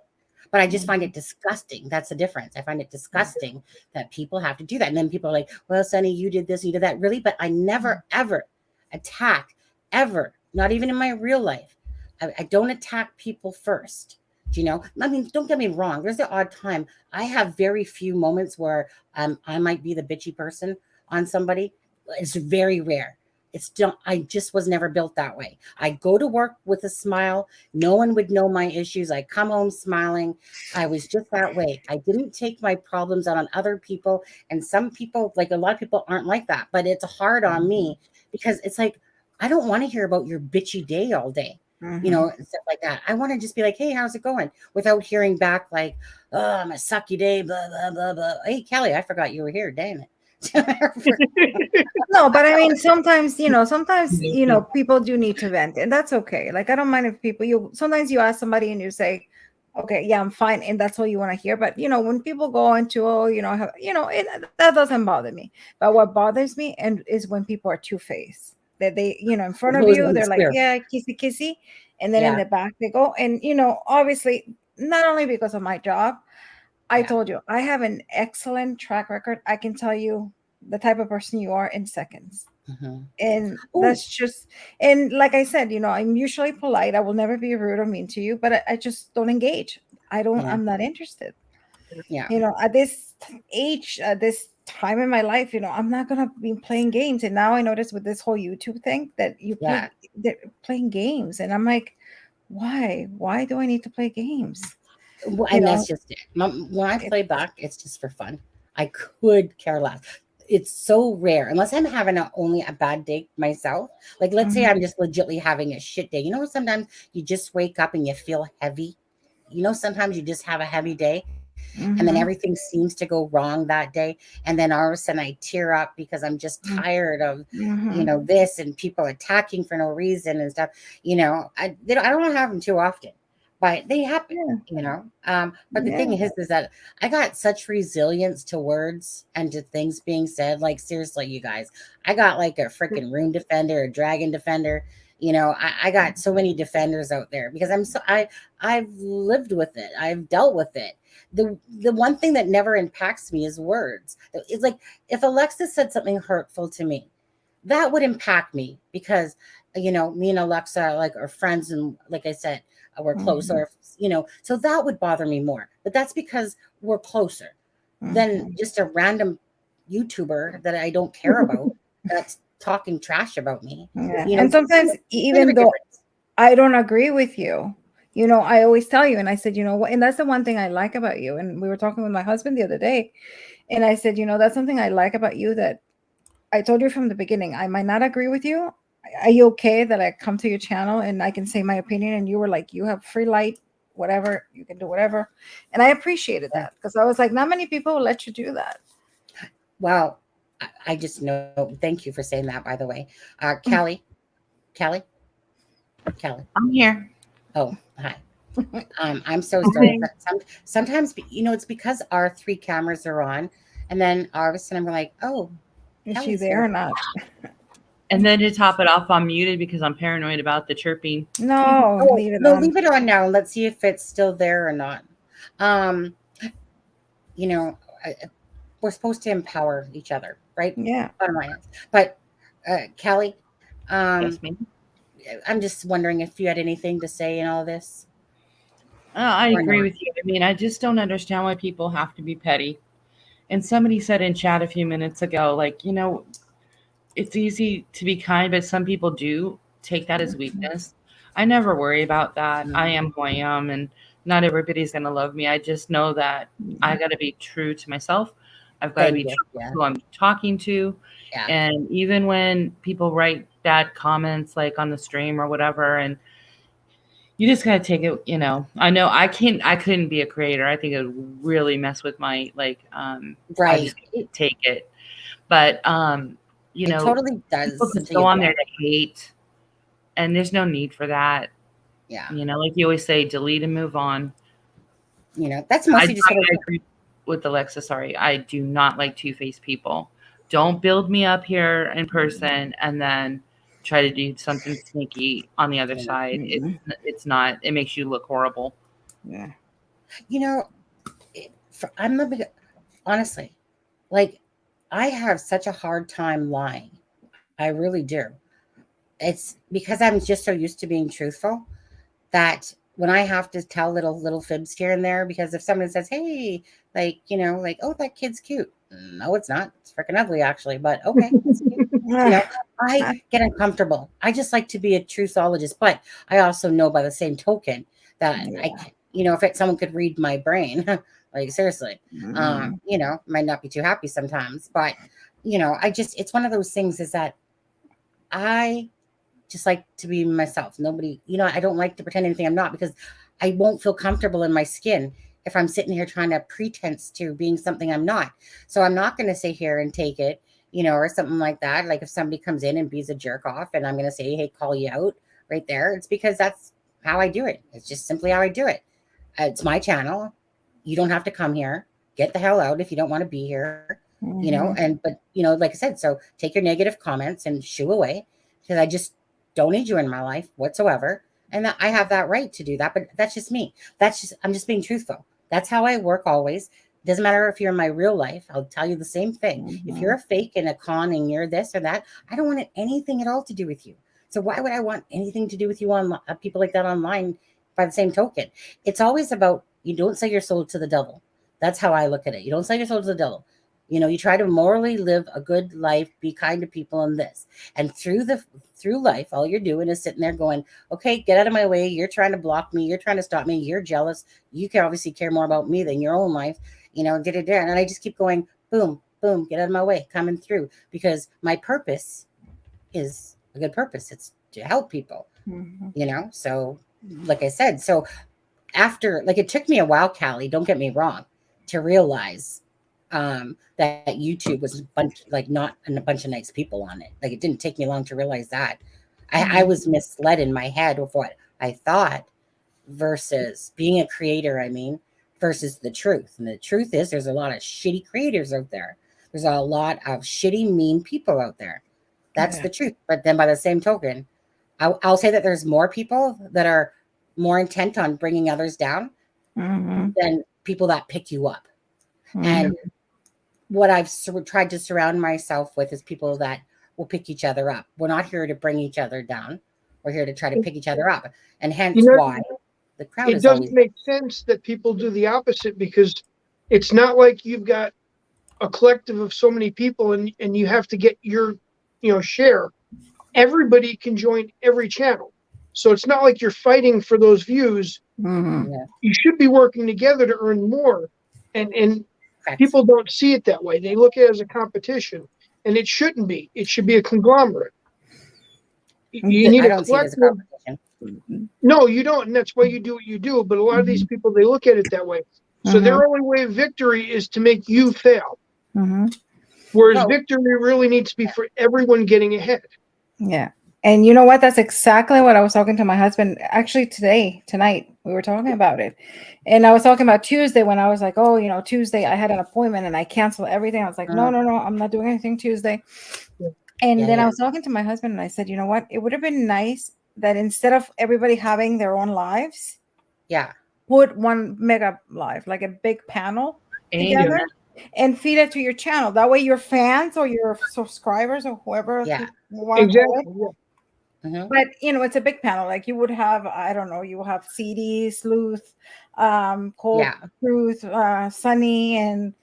but I just find it disgusting. That's the difference. I find it disgusting that people have to do that. And then people are like, well, Sonny, you did this, you did that. Really? But I never, ever attack, ever, not even in my real life. I don't attack people first. You know, I mean, don't get me wrong. There's the odd time. I have very few moments where I might be the bitchy person on somebody. It's very rare. I just was never built that way. I go to work with a smile. No one would know my issues. I come home smiling. I was just that way. I didn't take my problems out on other people. And some people, like a lot of people, aren't like that. But it's hard on me because it's like, I don't want to hear about your bitchy day all day. You know, and stuff like that. I want to just be like, hey, how's it going? Without hearing back like, oh, I'm a sucky day, blah, blah, blah, blah. Hey, Kelly, I forgot you were here. Damn it. No, but I mean, sometimes, people do need to vent, and that's okay. Like, I don't mind if sometimes you ask somebody and you say, okay, yeah, I'm fine. And that's all you want to hear. But, when people go into, that doesn't bother me. But what bothers me is when people are two-faced. That they, in front of you, they're like, yeah, kissy, kissy. And then in the back they go. And, obviously, not only because of my job, I told you, I have an excellent track record. I can tell you the type of person you are in seconds. And that's just, and like I said, I'm usually polite. I will never be rude or mean to you, but I just don't engage. I'm not interested. At this age, at this time in my life, I'm not gonna be playing games. And now I notice with this whole YouTube thing that they're playing games, and I'm like, why do I need to play games? And that's just it. When I play back, it's just for fun. I could care less. It's so rare, unless I'm having only a bad day myself. Like, let's say I'm just legitimately having a shit day. Sometimes you just wake up and you feel heavy. Sometimes you just have a heavy day. And then everything seems to go wrong that day. And then all of a sudden I tear up because I'm just tired of, this and people attacking for no reason and stuff. I don't have them too often, but they happen, But the thing is that I got such resilience to words and to things being said. Like, seriously, you guys, I got like a freaking rune defender, a dragon defender. I got so many defenders out there because I've lived with it. I've dealt with it. The one thing that never impacts me is words. It's like if Alexa said something hurtful to me, that would impact me because, me and Alexa are friends. And like I said, we're close or, so that would bother me more. But that's because we're closer than just a random YouTuber that I don't care about that's talking trash about me. And sometimes even though I don't agree with you, I always tell you, and I said, what, and that's the one thing I like about you. And we were talking with my husband the other day, and I said, that's something I like about you that I told you from the beginning. I might not agree with you. Are you okay that I come to your channel and I can say my opinion? And you were like, you have free light, whatever, you can do whatever. And I appreciated that because I was like, not many people will let you do that. Well, I just know. Thank you for saying that, by the way. Callie. I'm here. Oh, hi. I'm so sorry. Sometimes, it's because our 3 cameras are on, and then all of a sudden I'm like, oh, is she there or not? And then to top it off, I'm muted because I'm paranoid about the chirping. No, leave it on. Leave it on now. Let's see if it's still there or not. We're supposed to empower each other, right? Yeah. Bottom line. But Callie, Yes, ma'am. I'm just wondering if you had anything to say in all this. I agree with you. I mean, I just don't understand why people have to be petty. And somebody said in chat a few minutes ago, it's easy to be kind, but some people do take that as weakness. I never worry about that. I am who I am, and not everybody's going to love me. I just know that I got to be true to myself. I've got to be true to who I'm talking to. Yeah. And even when people write bad comments on the stream or whatever, and you just got to take it, I know I couldn't be a creator. I think it would really mess with my, right. I just can't take it. But, it totally does. People just go on there to hate, and there's no need for that. Yeah. Like you always say, delete and move on. That's mostly just. I agree with Alexa. Sorry. I do not like two-faced people. Don't build me up here in person and then try to do something sneaky on the other side. It's not. It makes you look horrible. Yeah. I'm honestly, I have such a hard time lying. I really do. It's because I'm just so used to being truthful that when I have to tell little fibs here and there, because if someone says, hey, oh, that kid's cute. No, it's not. It's freaking ugly, actually, but okay. It's cute. I get uncomfortable. I just like to be a truthologist, but I also know by the same token that if someone could read my brain, seriously, might not be too happy sometimes, but it's one of those things is that I just like to be myself. Nobody, I don't like to pretend anything I'm not because I won't feel comfortable in my skin if I'm sitting here trying to pretense to being something I'm not. So I'm not going to sit here and take it, or something like that. Like if somebody comes in and be's a jerk off and I'm going to say, hey, call you out right there. It's because that's how I do it. It's just simply how I do it. It's my channel. You don't have to come here. Get the hell out if you don't want to be here, but like I said, so take your negative comments and shoo away because I just don't need you in my life whatsoever. And I have that right to do that, but that's just me. I'm just being truthful. That's how I work always. Doesn't matter if you're in my real life. I'll tell you the same thing. If you're a fake and a con and you're this or that, I don't want anything at all to do with you. So why would I want anything to do with you on people like that online by the same token? It's always about, you don't sell your soul to the devil. That's how I look at it. You don't sell your soul to the devil. You try to morally live a good life, be kind to people in this. And through life, all you're doing is sitting there going, okay, get out of my way. You're trying to block me. You're trying to stop me. You're jealous. You can obviously care more about me than your own life, and I just keep going, boom, boom, get out of my way, coming through because my purpose is a good purpose. It's to help people, so like I said, so after, it took me a while, Callie, don't get me wrong. to realize that YouTube was a bunch, like not a bunch of nice people on it. Like it didn't take me long to realize that. I was misled in my head with what I thought versus being a creator, versus the truth. And the truth is there's a lot of shitty creators out there. There's a lot of shitty, mean people out there. That's the truth. But then by the same token, I'll say that there's more people that are more intent on bringing others down than people that pick you up. And what I've tried to surround myself with is people that will pick each other up. We're not here to bring each other down. We're here to try to pick each other up. And hence why the crowd it doesn't make sense that people do the opposite, because it's not like you've got a collective of so many people and you have to get your share. Everybody can join every channel. So it's not like you're fighting for those views. You should be working together to earn more. And people don't see it that way. They look at it as a competition, and it shouldn't be. It should be a conglomerate. You need a collective. No, you don't, and that's why you do what you do. But a lot of these people, they look at it that way. So their only way of victory is to make you fail. Whereas victory really needs to be for everyone getting ahead. Yeah. And you know what? That's exactly what I was talking to my husband. Actually, tonight, we were talking about it. And I was talking about Tuesday when I was like, oh, Tuesday I had an appointment and I canceled everything. I was like, no, I'm not doing anything Tuesday. And then I was talking to my husband and I said, you know what? It would have been nice that instead of everybody having their own lives, put one mega live, like a big panel together and feed it to your channel. That way your fans or your subscribers or whoever you want to call it. But it's a big panel. Like you would have, I don't know, you will have CD, Sleuth, Cold Truth, Sunny, and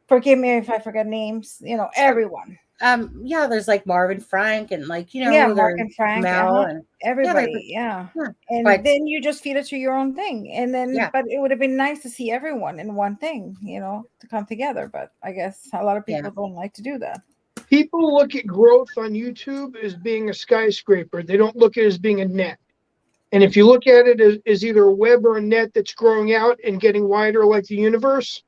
forgive me if I forget names, everyone. There's like Marvin Frank and like, Mark and Frank, Mel and everybody. And then you just feed it to your own thing. And then, but it would have been nice to see everyone in one thing, to come together. But I guess a lot of people don't like to do that. People look at growth on YouTube as being a skyscraper. They don't look at it as being a net. And if you look at it as either a web or a net that's growing out and getting wider like the universe,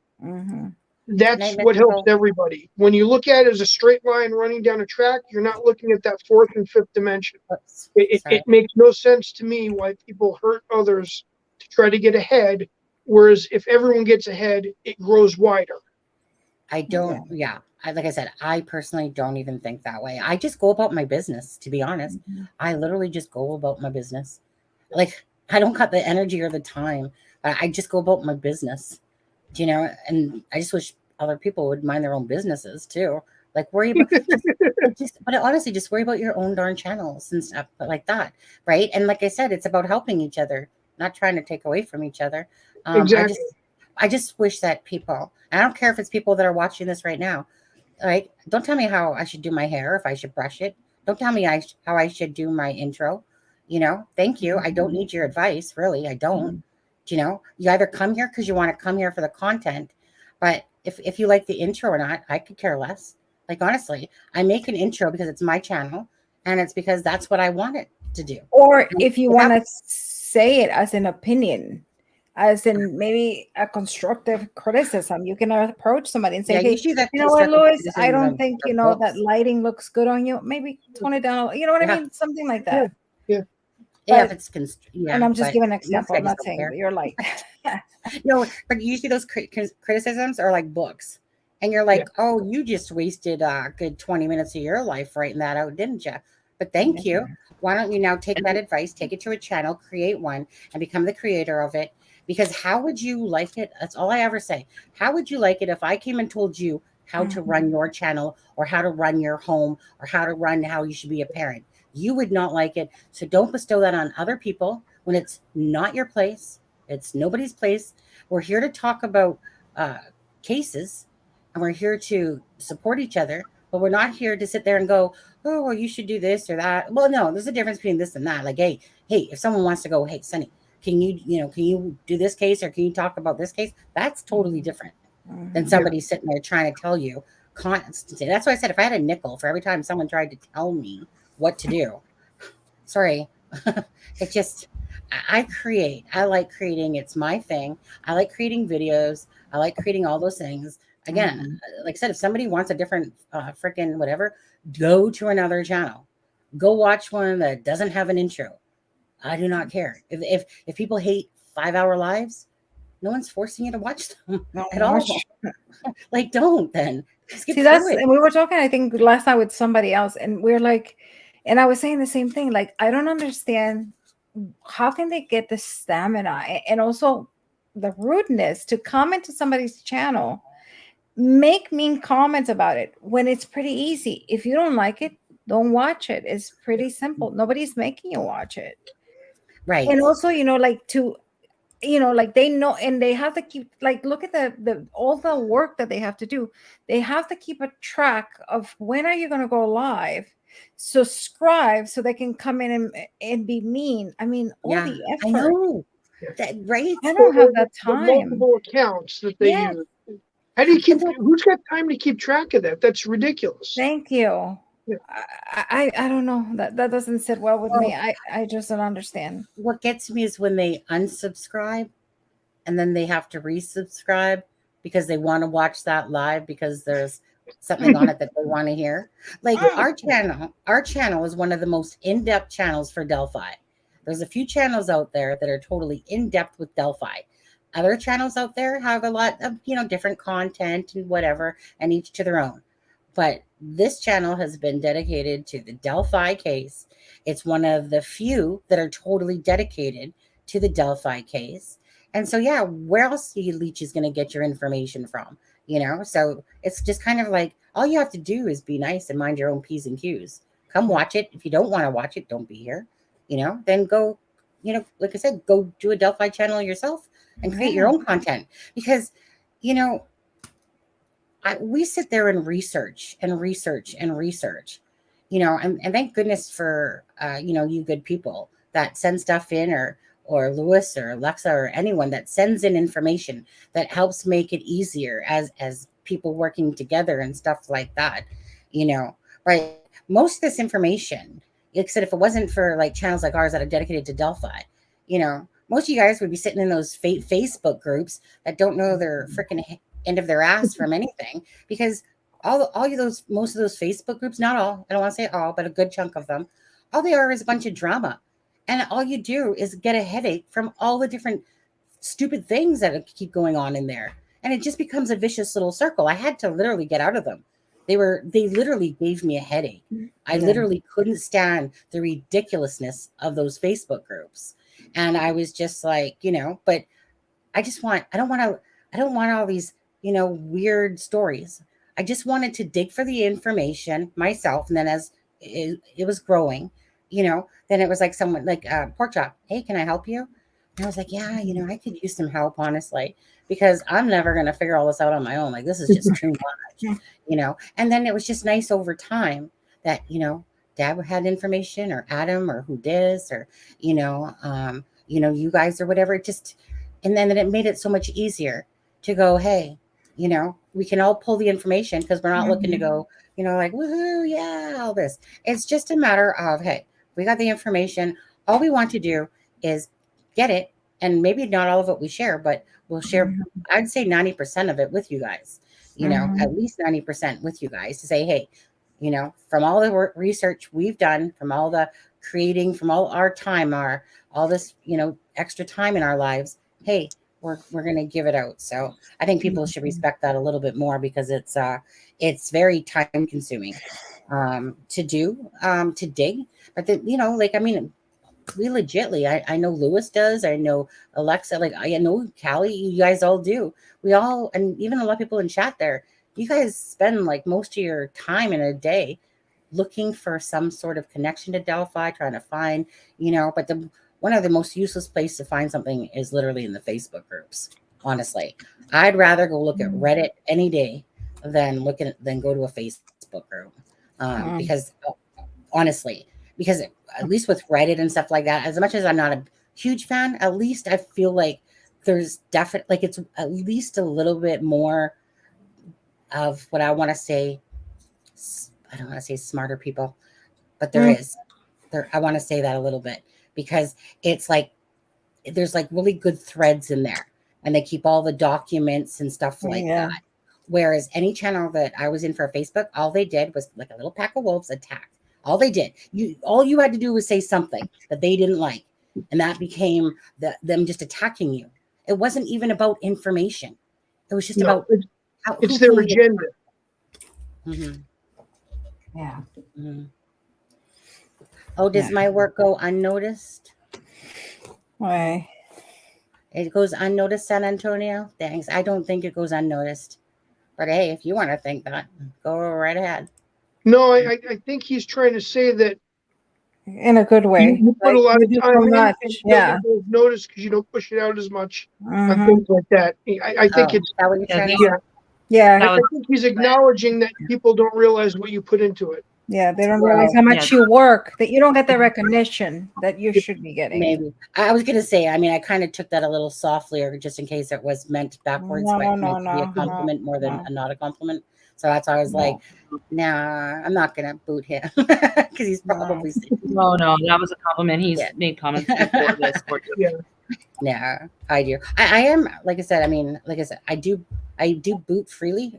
that's what helps everybody. When you look at it as a straight line running down a track, you're not looking at that fourth and fifth dimension. It makes no sense to me why people hurt others to try to get ahead, whereas if everyone gets ahead, it grows wider. I don't, like I said, I personally don't even think that way. I just go about my business, to be honest. I literally just go about my business. Like, I don't got the energy or the time. I just go about my business, and I just wish other people would mind their own businesses too. Like, worry about, but honestly, just worry about your own darn channels and stuff like that. Right. And like I said, it's about helping each other, not trying to take away from each other. Exactly. I just wish that people, I don't care if it's people that are watching this right now, right? Don't tell me how I should do my hair, if I should brush it. Don't tell me how I should do my intro. Thank you. I don't need your advice, really. I don't. You either come here because you want to come here for the content, but if you like the intro or not, I could care less. Like, honestly, I make an intro because it's my channel and it's because that's what I want it to do. Or if you want to say it as an opinion, as in maybe a constructive criticism, you can approach somebody and say, hey, you know what, Louis, I don't think, that lighting looks good on you. Maybe tone it down. You know what I mean? Something like that. If it's and I'm just giving an example. I'm not saying that you're like no, but usually those criticisms are like books, and you're like, oh, you just wasted a good 20 minutes of your life writing that out, didn't you? But thank you. Why don't you now take that advice, take it to a channel, create one, and become the creator of it? Because how would you like it? That's all I ever say. How would you like it if I came and told you how to run your channel, or how to run your home, or how you should be a parent? You would not like it. So don't bestow that on other people when it's not your place. It's nobody's place. We're here to talk about cases, and we're here to support each other, but we're not here to sit there and go, oh, well, you should do this or that. Well, no, there's a difference between this and that. Like, hey, if someone wants to go, hey, Sonny, can you do this case, or can you talk about this case? That's totally different than somebody sitting there trying to tell you constantly. That's why I said, if I had a nickel for every time someone tried to tell me what to do, sorry, it just, I create. I like creating. It's my thing. I like creating videos. I like creating all those things. Again, like I said, if somebody wants a different freaking whatever, go to another channel. Go watch one that doesn't have an intro. I do not care. If people hate 5-hour lives, no one's forcing you to watch them at all. Like, don't then. Skip See, through it. and we were talking, I think, last night with somebody else, and we're like, and I was saying the same thing. Like, I don't understand how can they get the stamina and also the rudeness to come into somebody's channel, make mean comments about it when it's pretty easy. If you don't like it, don't watch it. It's pretty simple. Nobody's making you watch it. Right. And also, like like they know, and they have to keep, like, look at the all the work that they have to do. They have to keep a track of when are you going to go live, subscribe so they can come in and be mean. I mean, all the effort. I know. Right? I don't have that time. Multiple accounts that they use. How do you keep? Who's got time to keep track of that? That's ridiculous. Thank you. Yeah. I don't know. That doesn't sit well with me. I just don't understand. What gets me is when they unsubscribe and then they have to resubscribe because they want to watch that live because there's something on it that they want to hear. Like our channel is one of the most in-depth channels for Delphi. There's a few channels out there that are totally in-depth with Delphi. Other channels out there have a lot of, different content and whatever, and each to their own. But this channel has been dedicated to the Delphi case. It's one of the few that are totally dedicated to the Delphi case. And so, where else are you leeches going to get your information from? So it's just kind of like, all you have to do is be nice and mind your own P's and Q's. Come watch it. If you don't want to watch it, don't be here. Then go, like I said, go do a Delphi channel yourself and create your own content. Because, we sit there and research and research and research, and thank goodness for, you good people that send stuff in, or Lewis or Alexa or anyone that sends in information that helps make it easier as people working together and stuff like that, right? Most of this information, like I said, if it wasn't for like channels like ours that are dedicated to Delphi, most of you guys would be sitting in those Facebook groups that don't know their freaking end of their ass from anything, because most of those Facebook groups, not all, I don't want to say all, but a good chunk of them, all they are is a bunch of drama. And all you do is get a headache from all the different stupid things that keep going on in there. And it just becomes a vicious little circle. I had to literally get out of them. They literally gave me a headache. I literally couldn't stand the ridiculousness of those Facebook groups. And I was just like, but I don't want all these, weird stories. I just wanted to dig for the information myself. And then as it was growing, then it was like someone like Pork Chop. Hey, can I help you? And I was like, yeah, I could use some help, honestly, because I'm never going to figure all this out on my own. Like, this is just too much, and then it was just nice over time that, Dad had information, or Adam, or who dis, or, you guys or whatever. And then it made it so much easier to go, hey, we can all pull the information because we're not looking to go, like, woohoo, yeah, all this. It's just a matter of, hey, we got the information. All we want to do is get it. And maybe not all of it we share, but we'll share, I'd say 90% of it with you guys, at least 90% with you guys to say, hey, from all the research we've done, from all the creating, from all our time, all this, extra time in our lives, hey, we're going to give it out. So I think people should respect that a little bit more, because it's very time consuming to do, to dig. But we legitly, I know Lewis does. I know Alexa, like I know Callie, you guys all do. We all, and even a lot of people in chat there, you guys spend like most of your time in a day looking for some sort of connection to Delphi, trying to find, but one of the most useless places to find something is literally in the Facebook groups. Honestly, I'd rather go look at Reddit any day than go to a Facebook group. Because honestly, because at least with Reddit and stuff like that, as much as I'm not a huge fan, at least I feel like there's definitely, like, it's at least a little bit more of what I want to say. I don't want to say smarter people, but there is. I want to say that a little bit, because it's like there's like really good threads in there, and they keep all the documents and stuff like that. Whereas any channel that I was in for Facebook, all they did was like a little pack of wolves attacked. All they did, all you had to do was say something that they didn't like, and that became them just attacking you. It wasn't even about information. It was just about it's their agenda. Mm-hmm. Yeah. Mm-hmm. Oh, does my work go unnoticed? Why? It goes unnoticed, San Antonio? Thanks. I don't think it goes unnoticed. But hey, if you want to think that, go right ahead. No, I think he's trying to say that in a good way. You put a lot of time in, much. and it doesn't go noticed because you don't push it out as much on things like that. I think it's that what you're trying to say? Yeah. I think he's acknowledging that people don't realize what you put into it. Yeah, they don't realize how much you work, that you don't get the recognition that you should be getting. Maybe. I was going to say, I mean, I kind of took that a little softly, or just in case it was meant backwards, but meant to be a compliment more than not a compliment. So that's why I was like, nah, I'm not going to boot him because he's probably No, that was a compliment. He's made comments before this. Yeah, I do. I am, like I said, I do boot freely.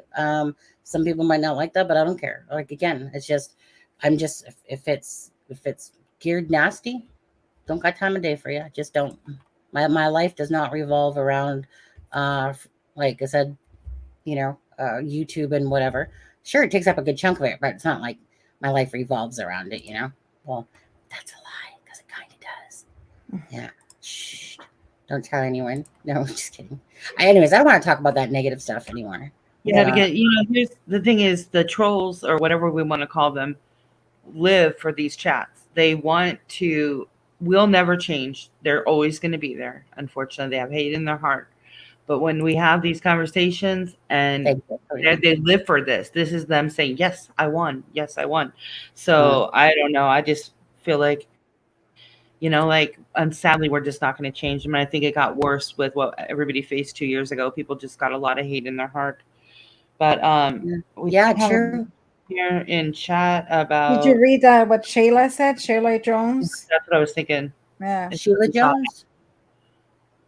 Some people might not like that, but I don't care. Like, again, it's just, if it's geared nasty, don't got time of day for you. I just don't. My life does not revolve around, like I said, YouTube and whatever. Sure, it takes up a good chunk of it, but it's not like my life revolves around it, Well, that's a lie, because it kind of does. Yeah. Shh. Don't tell anyone. No, just kidding. Anyways, I don't want to talk about that negative stuff anymore. Yeah, because here's the thing: is the trolls, or whatever we want to call them, live for these chats. They want to. Will never change. They're always going to be there. Unfortunately, they have hate in their heart. But when we have these conversations, and they live for this, this is them saying, "Yes, I won. Yes, I won." So I don't know. I just feel like, and sadly, we're just not going to change them. And I think it got worse with what everybody faced 2 years ago. People just got a lot of hate in their heart. But true. Here in chat about. Did you read what Shayla said? Shayla Jones. That's what I was thinking. Yeah, Sheila Jones.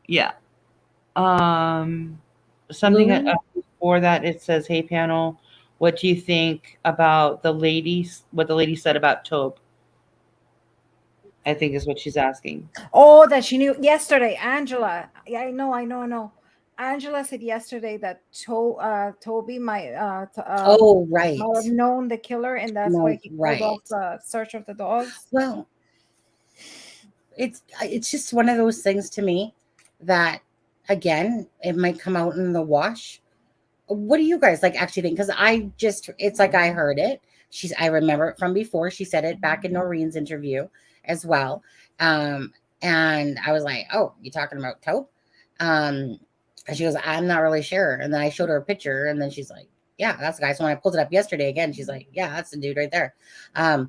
Yeah. Something before that, it says, "Hey panel, what do you think about what the lady said about Tobe?" I think is what she's asking. Oh, that she knew yesterday, Angela. Yeah, I know. Angela said yesterday that Toby might right, might have known the killer, and that's why he called off the search of the dogs. Well, it's just one of those things to me that, again, it might come out in the wash. What do you guys actually think? Because it's like I heard it. I remember it from before. She said it back in Noreen's interview as well. And I was like, "Oh, you talking about Tope?" And she goes, "I'm not really sure." And then I showed her a picture, and then she's like, "Yeah, that's the guy." So when I pulled it up yesterday again, she's like, "Yeah, that's the dude right there." I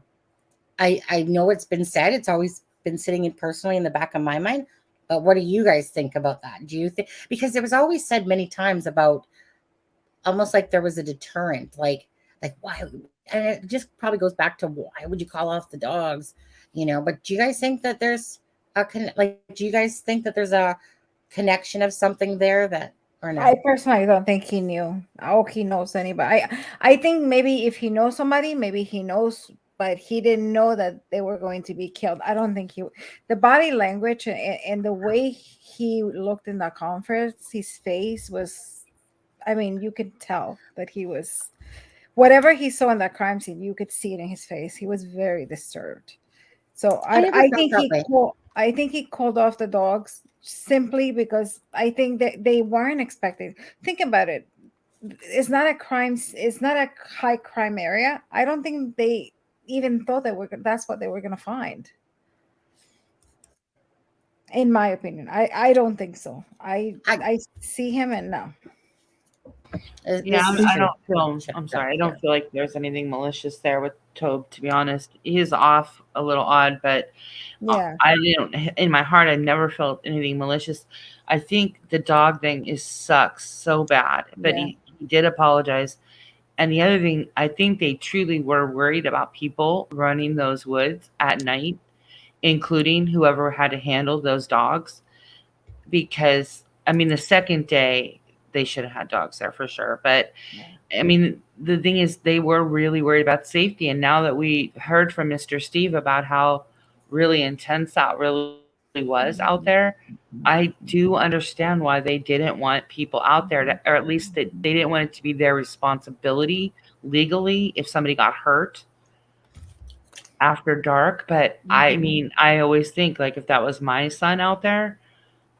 know it's been said. It's always been sitting personally in the back of my mind. But what do you guys think about that? Do you think, because it was always said many times about almost like there was a deterrent, like why? And it just probably goes back to, why would you call off the dogs? But do you guys think that there's do you guys think that there's a connection of something there that, or not? I personally don't think he knew. Oh, he knows anybody. I think maybe if he knows somebody, maybe he knows, but he didn't know that they were going to be killed. I don't think the body language and the way he looked in the conference, his face was, you could tell that he was, whatever he saw in that crime scene, you could see it in his face. He was very disturbed. So I think he called off the dogs simply because I think that they weren't expecting. Think about it. It's not a crime. It's not a high crime area. I don't think they even thought that's what they were going to find. In my opinion, I don't think so. I see him and no. Yeah, I don't feel. I'm sorry. I don't feel like there's anything malicious there with Tobe. To be honest, he's off a little odd, but yeah, I didn't. In my heart, I never felt anything malicious. I think the dog thing sucks so bad, but he did apologize. And the other thing, I think they truly were worried about people running those woods at night, including whoever had to handle those dogs. because I mean, the second day they should have had dogs there for sure. But I mean, the thing is, they were really worried about safety. And now that we heard from Mr. Steve about how really intense that really was out there, I do understand why they didn't want people out there to, or at least that they didn't want it to be their responsibility legally if somebody got hurt after dark. But I mean, I always think like if that was my son out there,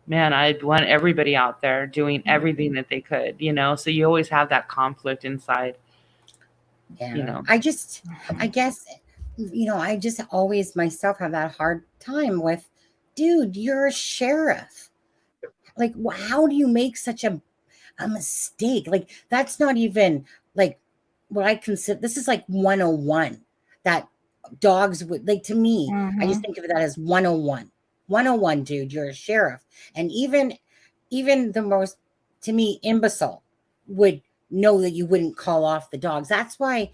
man, I'd want everybody out there doing everything that they could, you know? So you always have that conflict inside. Yeah. You know. I guess, I just always myself have that hard time with, dude, you're a sheriff. Like, how do you make such a mistake? Like, that's not even like what I consider, this is like 101 that dogs would, like, to me, I just think of that as 101. 101, dude, you're a sheriff. And even the most, to me, imbecile would know that you wouldn't call off the dogs. That's why,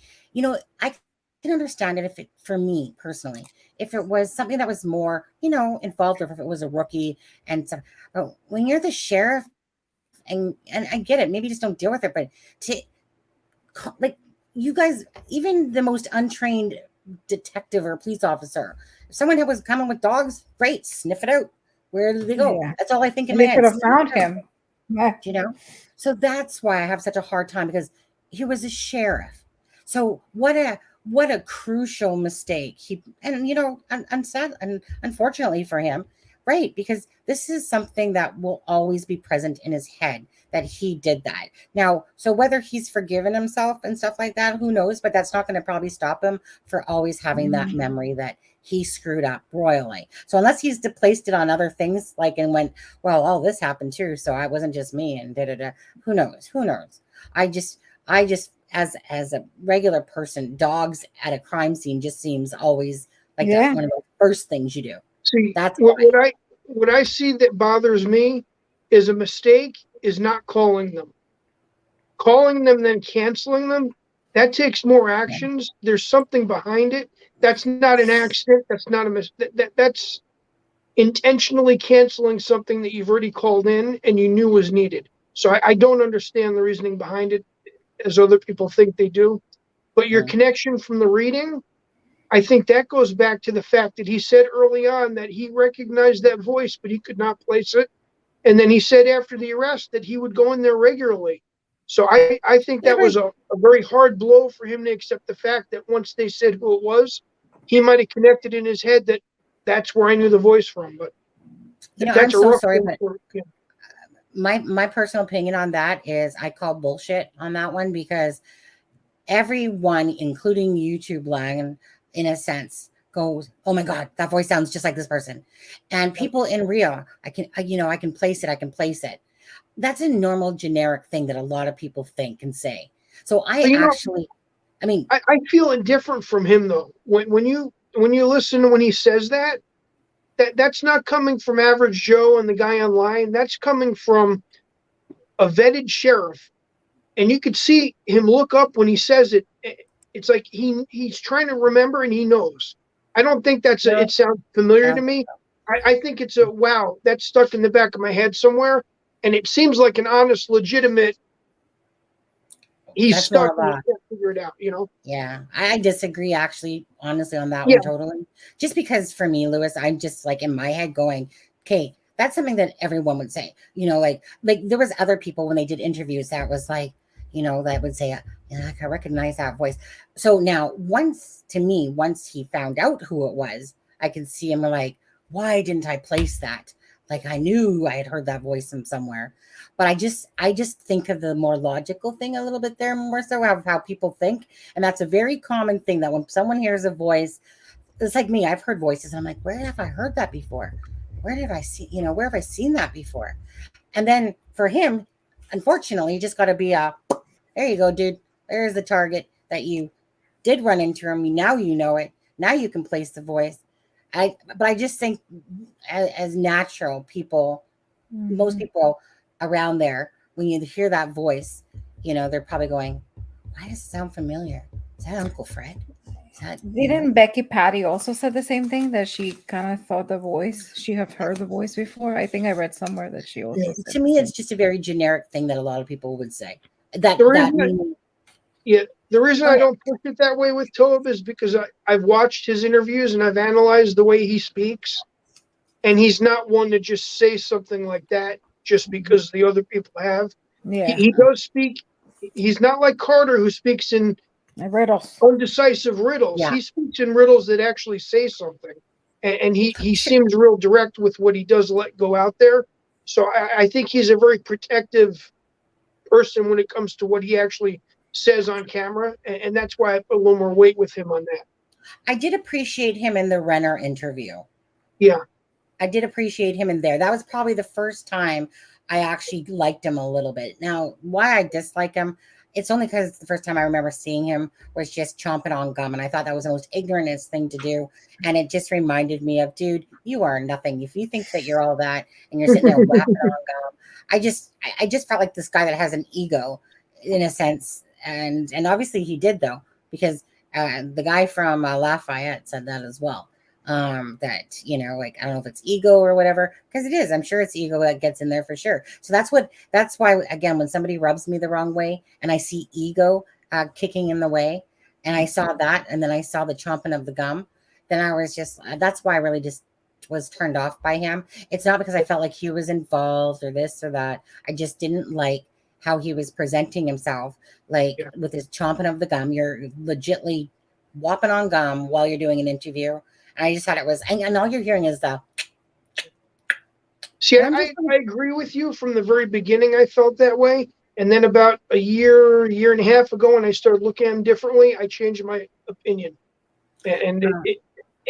I can understand it if it, for me personally, if it was something that was more, involved, or if it was a rookie and stuff. But when you're the sheriff, and I get it, maybe just don't deal with it, but like, you guys, even the most untrained detective or police officer, if someone was coming with dogs, great, sniff it out. Where did they go? Yeah. That's all I think in And my they could head. have found him. Yeah. So that's why I have such a hard time, because he was a sheriff. So what a crucial mistake. Unfortunately for him, right? Because this is something that will always be present in his head, that he did that. Now, so whether he's forgiven himself and stuff like that, who knows? But that's not going to probably stop him for always having that memory that he screwed up royally. So unless he's displaced it on other things, like, and went, well, all this happened too, so I wasn't just me, and da-da-da. Who knows? I just as a regular person, dogs at a crime scene just seems always like one of the first things you do. See, that's what I see that bothers me is a mistake is not calling them. Calling them, then canceling them, that takes more actions. There's something behind it. That's not an accident. That's not a mistake. That's intentionally canceling something that you've already called in and you knew was needed. So I don't understand the reasoning behind it, as other people think they do. But your connection from the reading, I think that goes back to the fact that he said early on that he recognized that voice, but he could not place it. And then he said after the arrest that he would go in there regularly. So I think that was a very hard blow for him to accept the fact that once they said who it was, he might have connected in his head that that's where I knew the voice from. But that's I'm so sorry, but my personal opinion on that is I call bullshit on that one, because everyone, including YouTube land, in a sense, goes, oh my God, that voice sounds just like this person. And people in real, I can place it. That's a normal generic thing that a lot of people think and say. So I feel indifferent from him though. When you listen to when he says that's not coming from average Joe and the guy online. That's coming from a vetted sheriff. And you could see him look up when he says it. It's like he's trying to remember and he knows. I don't think it sounds familiar to me. I think it's wow, that's stuck in the back of my head somewhere. And it seems like an honest, legitimate, he's stuck and he can't figure it out, Yeah, I disagree, actually, honestly, on that one totally. Just because for me, Lewis, I'm just like in my head going, okay, that's something that everyone would say. Like there was other people when they did interviews that was like, that would say, I can recognize that voice. So now once he found out who it was, I can see him like, why didn't I place that? Like, I knew I had heard that voice from somewhere. But I just think of the more logical thing a little bit there, more so of how people think. And that's a very common thing, that when someone hears a voice, it's like me, I've heard voices and I'm like, where have I heard that before? Where have I seen that before? And then for him, unfortunately, you just got to be there you go, dude. There's the target that you did run into him. Now you know it. Now you can place the voice. But I just think as natural people, most people around there, when you hear that voice, they're probably going, why does it sound familiar? Is that Uncle Fred? Didn't Becky Patty also said the same thing, that she kind of thought the voice, she have heard the voice before? I think I read somewhere that she also said To me, the it's same. just a very generic thing that a lot of people would say. That The that reason, meaning, the reason I don't push it that way with Tob is because I've watched his interviews and I've analyzed the way he speaks, and he's not one to just say something like that just because the other people have. Yeah, He does speak. He's not like Carter, who speaks in riddles. undecisive riddles. Yeah. He speaks in riddles that actually say something, and he seems real direct with what he does let go out there. So I think he's a very protective person when it comes to what he actually says on camera, and that's why I put a little more weight with him on that. I did appreciate him in the Renner interview. Yeah. I did appreciate him in there. That was probably the first time I actually liked him a little bit. Now, why I dislike him, it's only because the first time I remember seeing him was just chomping on gum, and I thought that was the most ignorantest thing to do. And it just reminded me of, dude, you are nothing. If you think that you're all that and you're sitting there whapping on gum, I just felt like this guy that has an ego, in a sense, and obviously he did, though, because the guy from Lafayette said that as well. That, like, I don't know if it's ego or whatever, because it is. I'm sure it's ego that gets in there for sure. So that's why, again, when somebody rubs me the wrong way and I see ego kicking in the way, and I saw that, and then I saw the chomping of the gum, then I was just, that's why I really just was turned off by him. It's not because I felt like he was involved or this or that. I just didn't like how he was presenting himself, like with his chomping of the gum. You're legitly whopping on gum while you're doing an interview. And I just thought it was, and all you're hearing is the. See, I agree with you from the very beginning. I felt that way. And then about a year and a half ago, when I started looking at him differently, I changed my opinion. And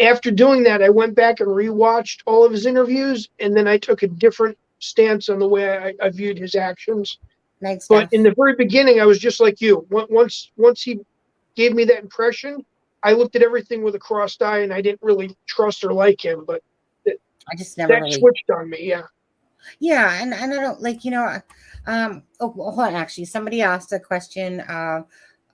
after doing that, I went back and rewatched all of his interviews, and then I took a different stance on the way I viewed his actions. Nice but in the very beginning, I was just like you. Once he gave me that impression, I looked at everything with a crossed eye, and I didn't really trust or like him. But I just never really switched on me. Yeah. Yeah, and I don't like, oh, hold on, actually, somebody asked a question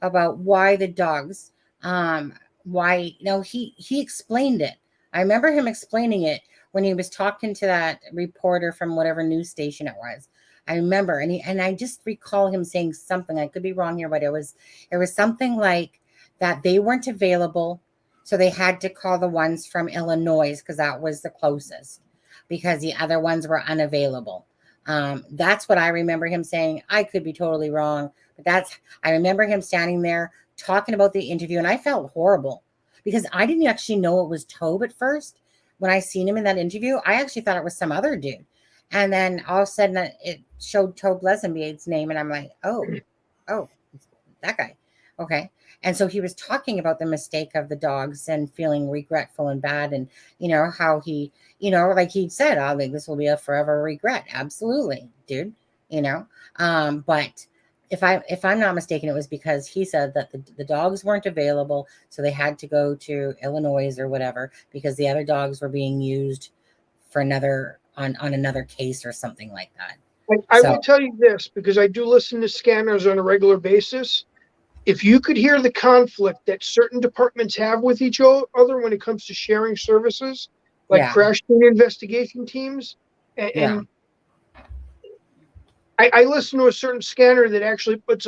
about why the dogs, why, he explained it. I remember him explaining it when he was talking to that reporter from whatever news station it was. I remember, and I just recall him saying something. I could be wrong here, but it was something like that they weren't available, so they had to call the ones from Illinois because that was the closest, because the other ones were unavailable. That's what I remember him saying. I could be totally wrong, but I remember him standing there talking about the interview, and I felt horrible because I didn't actually know it was Tobe at first. When I seen him in that interview, I actually thought it was some other dude. And then all of a sudden it showed Tobe Lesenbie's name, and I'm like, oh, that guy. Okay. And so he was talking about the mistake of the dogs and feeling regretful and bad. And, how he, like he said, I think this will be a forever regret. Absolutely, dude. But if I'm not mistaken, it was because he said that the dogs weren't available. So they had to go to Illinois or whatever, because the other dogs were being used for another, on another case or something like that. I will tell you this, because I do listen to scanners on a regular basis. If you could hear the conflict that certain departments have with each other when it comes to sharing services, like crash scene investigation teams, and I listen to a certain scanner that actually puts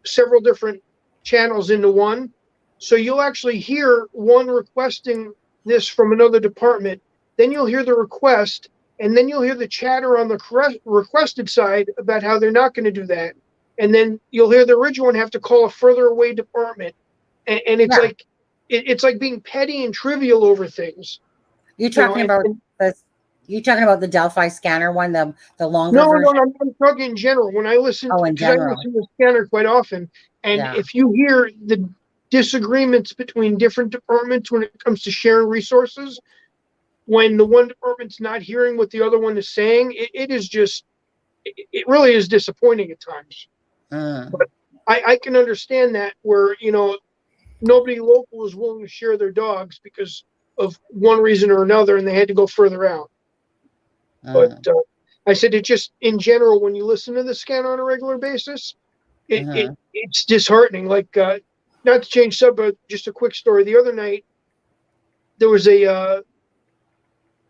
several different channels into one. So you'll actually hear one requesting this from another department, then you'll hear the request, and then you'll hear the chatter on the requested side about how they're not going to do that. And then you'll hear the original one have to call a further away department. And it's like, it's like being petty and trivial over things. You're talking about the Delphi scanner one, the longer version? No, I'm talking in general. When I listen, because I listen to the scanner quite often, and if you hear the disagreements between different departments when it comes to sharing resources, when the one department's not hearing what the other one is saying, it really is disappointing at times. But I can understand that, where nobody local is willing to share their dogs because of one reason or another, and they had to go further out. But I said, it just, in general, when you listen to the scanner on a regular basis, it's disheartening. Like not to change subject, just a quick story. The other night, there was a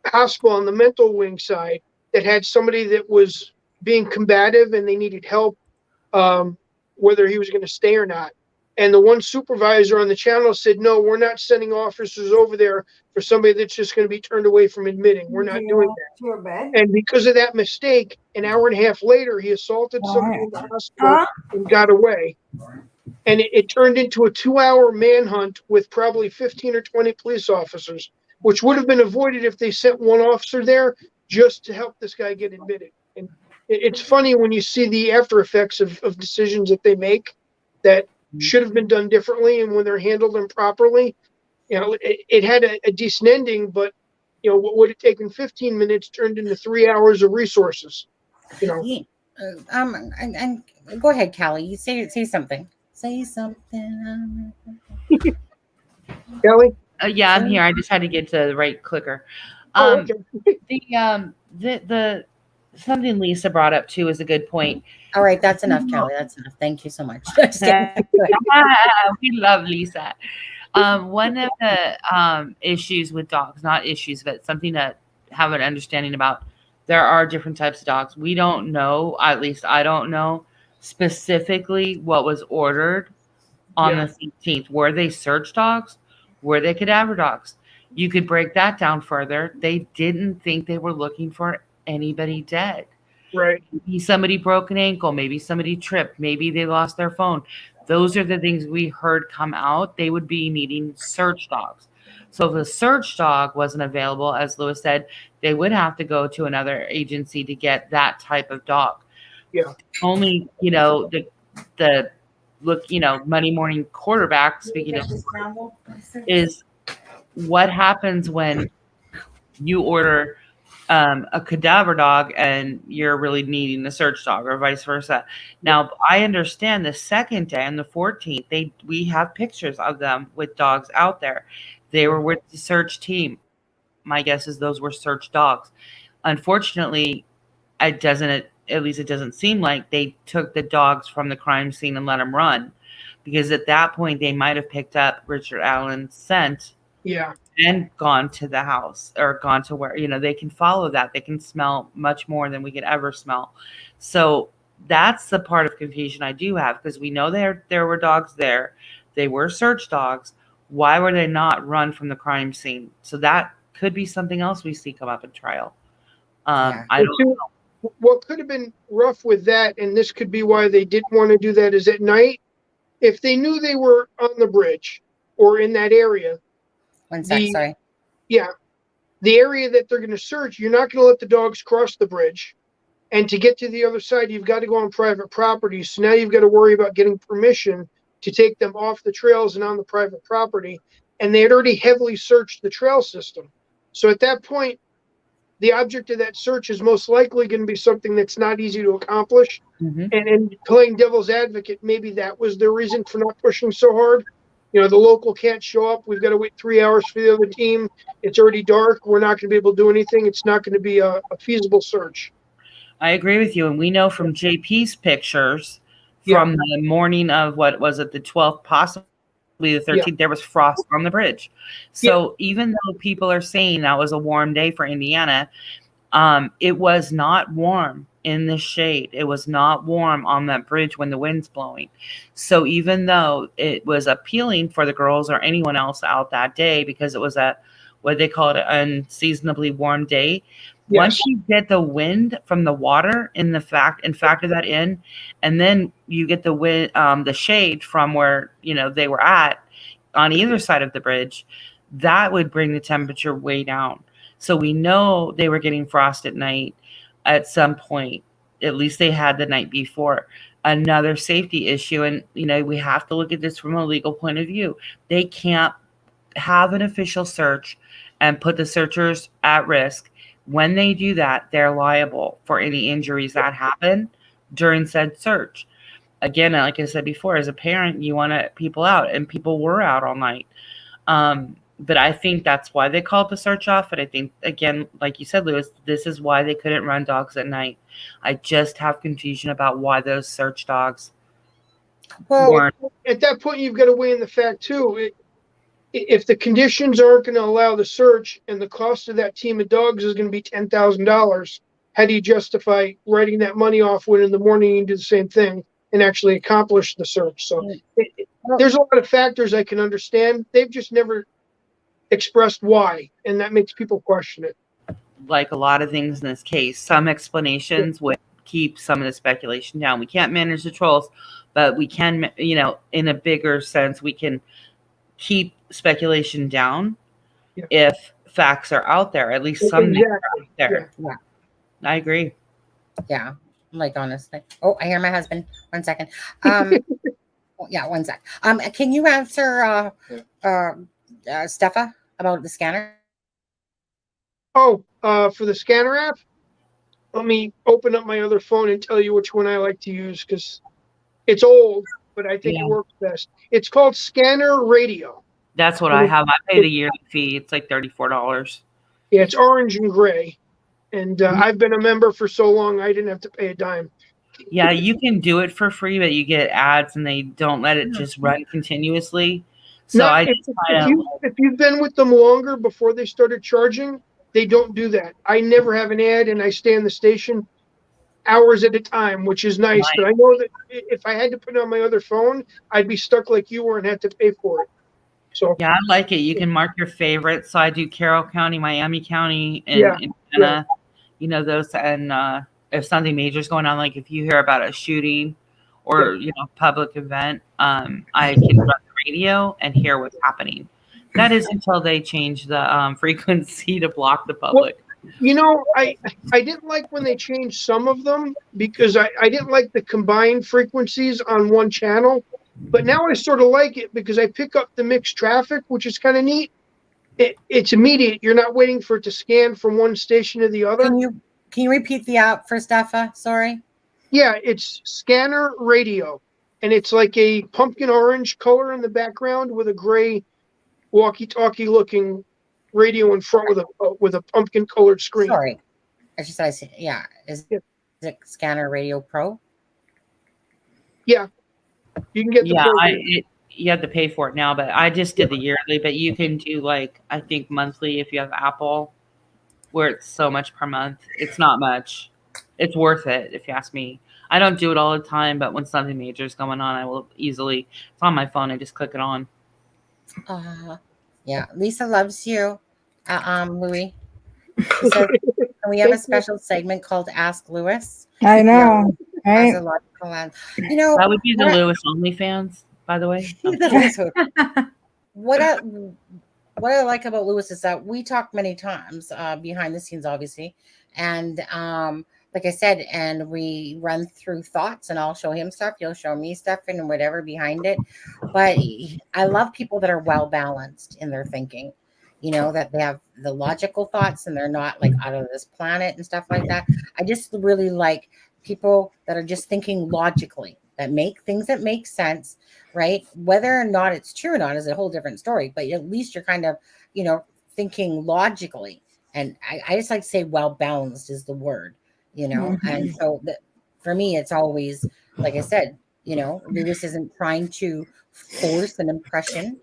hospital on the mental wing side that had somebody that was being combative and they needed help, whether he was going to stay or not. And the one supervisor on the channel said, no, we're not sending officers over there for somebody that's just going to be turned away from admitting. We're not doing that. And because of that mistake, an hour and a half later, he assaulted somebody in the hospital and got away. And it turned into a 2-hour manhunt with probably 15 or 20 police officers, which would have been avoided if they sent one officer there just to help this guy get admitted. And it's funny when you see the after effects of decisions that they make that should have been done differently, and when they're handled improperly, it had a decent ending, but what would have taken 15 minutes turned into 3 hours of resources. And go ahead, Callie. You say something. Say something. Kelly? Yeah, I'm here. I just had to get to the right clicker. Okay. The something Lisa brought up too is a good point. All right, that's enough, Kelly. That's enough. Thank you so much. We love Lisa. One of the issues with dogs, not issues, but something to have an understanding about, there are different types of dogs. We don't know, at least I don't know, specifically what was ordered on the 16th. Were they search dogs? Were they cadaver dogs? You could break that down further. They didn't think they were looking for anybody dead. Right. Maybe somebody broke an ankle. Maybe somebody tripped. Maybe they lost their phone. Those are the things we heard come out. They would be needing search dogs. So if the search dog wasn't available, as Lewis said, they would have to go to another agency to get that type of dog. Yeah. Only, the look, Monday morning quarterback, speaking of, is what happens when you order a cadaver dog and you're really needing a search dog, or vice versa. Now, I understand the second day on the 14th, we have pictures of them with dogs out there. They were with the search team. My guess is those were search dogs. Unfortunately, it doesn't seem like they took the dogs from the crime scene and let them run, because at that point they might have picked up Richard Allen's scent. Yeah. And gone to the house, or gone to where, they can follow that. They can smell much more than we could ever smell. So that's the part of confusion I do have, because we know there were dogs there. They were search dogs. Why were they not run from the crime scene? So that could be something else we see come up in trial. I don't know. What could have been rough with that, and this could be why they didn't want to do that, is at night, if they knew they were on the bridge or in that area. One sec, sorry. Yeah. The area that they're going to search, you're not going to let the dogs cross the bridge. And to get to the other side, you've got to go on private property. So now you've got to worry about getting permission to take them off the trails and on the private property. And they had already heavily searched the trail system. So at that point, the object of that search is most likely going to be something that's not easy to accomplish. Mm-hmm. And playing devil's advocate, maybe that was the reason for not pushing so hard. The local can't show up. We've got to wait 3 hours for the other team. It's already dark. We're not going to be able to do anything. It's not going to be a feasible search. I agree with you. And we know from JP's pictures from the morning of, what was it, the 12th, possibly the 13th, there was frost on the bridge. So even though people are saying that was a warm day for Indiana, it was not warm in the shade. It was not warm on that bridge when the wind's blowing. So even though it was appealing for the girls or anyone else out that day, because it was what they call it, an unseasonably warm day, once you get the wind from the water and factor that in, and then you get the wind, the shade from where they were at on either side of the bridge, that would bring the temperature way down. So we know they were getting frost at night at some point. At least they had the night before. Another safety issue, and we have to look at this from a legal point of view. They can't have an official search and put the searchers at risk. When they do that, they're liable for any injuries that happen during said search. Again, like I said before, as a parent, you want people out, and people were out all night. But I think that's why they called the search off. And I think, again, like you said, Lewis, this is why they couldn't run dogs at night. I just have confusion about why those search dogs Well, Or At that point, you've got to weigh in the fact too. If the conditions aren't going to allow the search, and the cost of that team of dogs is going to be $10,000, how do you justify writing that money off when in the morning you can do the same thing and actually accomplish the search? So there's a lot of factors I can understand. They've just never expressed why, and that makes people question it. like a lot of things in this case, some explanations would keep some of the speculation down. We can't manage the trolls, but we can, in a bigger sense, we can keep speculation down if facts are out there. At least some things are out there. Yeah. I agree. Yeah. Like, honestly. Oh, I hear my husband. 1 second. Yeah, 1 sec. Can you answer Steffa about the scanner? Oh, for the scanner app, let me open up my other phone and tell you which one I like to use, because it's old, but I think it works best. It's called Scanner Radio. That's what I have. I pay the yearly fee. It's like $34. Yeah, it's orange and gray. And I've been a member for so long, I didn't have to pay a dime. Yeah, you can do it for free, but you get ads and they don't let it just run continuously. So if you've been with them longer before they started charging, they don't do that. I never have an ad, and I stay in the station hours at a time, which is nice. But I know that if I had to put it on my other phone, I'd be stuck like you were and had to pay for it. So yeah, I like it. You can mark your favorites. So I do Carroll County, Miami County, and Indiana, those. And if something major is going on, like if you hear about a shooting or public event, I can run the radio and hear what's happening. That is until they change the frequency to block the public. Well, I didn't like when they changed some of them, because I didn't like the combined frequencies on one channel. But now I sort of like it, because I pick up the mixed traffic, which is kind of neat. It's immediate. You're not waiting for it to scan from one station to the other. Can you repeat the app for Steffa? Sorry. Yeah, it's Scanner Radio, and it's like a pumpkin orange color in the background with a gray walkie-talkie looking radio in front with a pumpkin colored screen. Sorry, I just said, yeah. Is it Scanner Radio Pro? Yeah, you can get the pro. You have to pay for it now, but I just did the yearly. But you can do I think monthly if you have Apple, where it's so much per month. It's not much. It's worth it if you ask me. I don't do it all the time, but when something major is going on, I will easily. It's on my phone. I just click it on. Yeah, Lisa loves you, Louis. So, can we have a special segment called Ask Lewis? I know. Right? That would be the Lewis OnlyFans, by the way. What I like about Lewis is that we talk many times behind the scenes, obviously, and like I said, and we run through thoughts, and I'll show him stuff, he'll show me stuff, and whatever behind it. But I love people that are well balanced in their thinking, that they have the logical thoughts and they're not like out of this planet and stuff like that. I just really like people that are just thinking logically, that make things that make sense, right? Whether or not it's true or not is a whole different story, but at least you're kind of, thinking logically. And I just like to say well balanced is the word. And so for me, it's always, like I said, Lewis isn't trying to force an impression,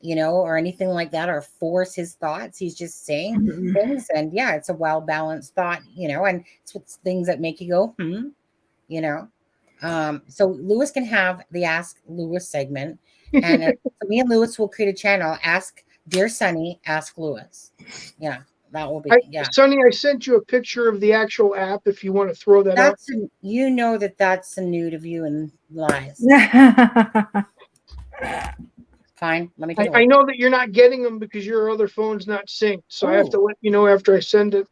or anything like that, or force his thoughts. He's just saying things, and it's a well-balanced thought, and it's things that make you go, so Lewis can have the Ask Lewis segment, and so me and Lewis will create a channel, Ask Dear Sonny, Ask Lewis. Yeah. That will be, Sonny, I sent you a picture of the actual app if you want to throw that up. That's a nude of you and lies. Fine. Let me I know that you're not getting them because your other phone's not synced, so I have to let you know after I send it.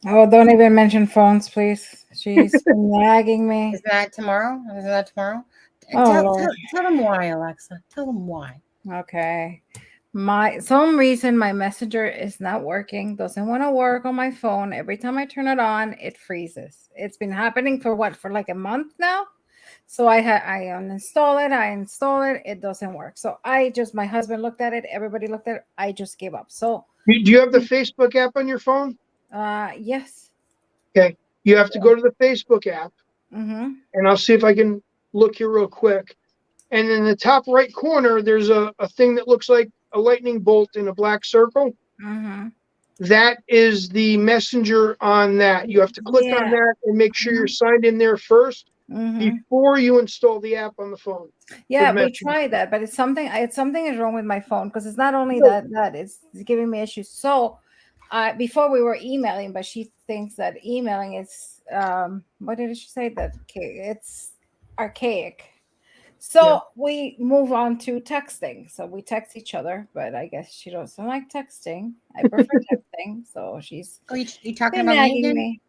Oh, don't even mention phones, please. She's nagging me. Isn't that tomorrow? Oh, tell them why, Alexa. Tell them why. Okay. Some reason my messenger is not working, doesn't want to work on my phone. Every time I turn it on, it freezes. It's been happening for like a month now. So I uninstall it, I install it, it doesn't work. So my husband looked at it, everybody looked at it, I just gave up. So do you have the Facebook app on your phone? Yes. Okay. You have to go to the Facebook app, and I'll see if I can look here real quick. and in the top right corner, there's a thing that looks like a lightning bolt in a black circle. Mm-hmm. That is the messenger on that. You have to click on that and make sure you're signed in there first before you install the app on the phone. Yeah, we tried that, but it's something is wrong with my phone, because it's not only that it's giving me issues. So before we were emailing, but she thinks that emailing is what did she say? That it's archaic. So we move on to texting. So we text each other, but I guess she doesn't like texting. I prefer texting. So she's you talking about me again?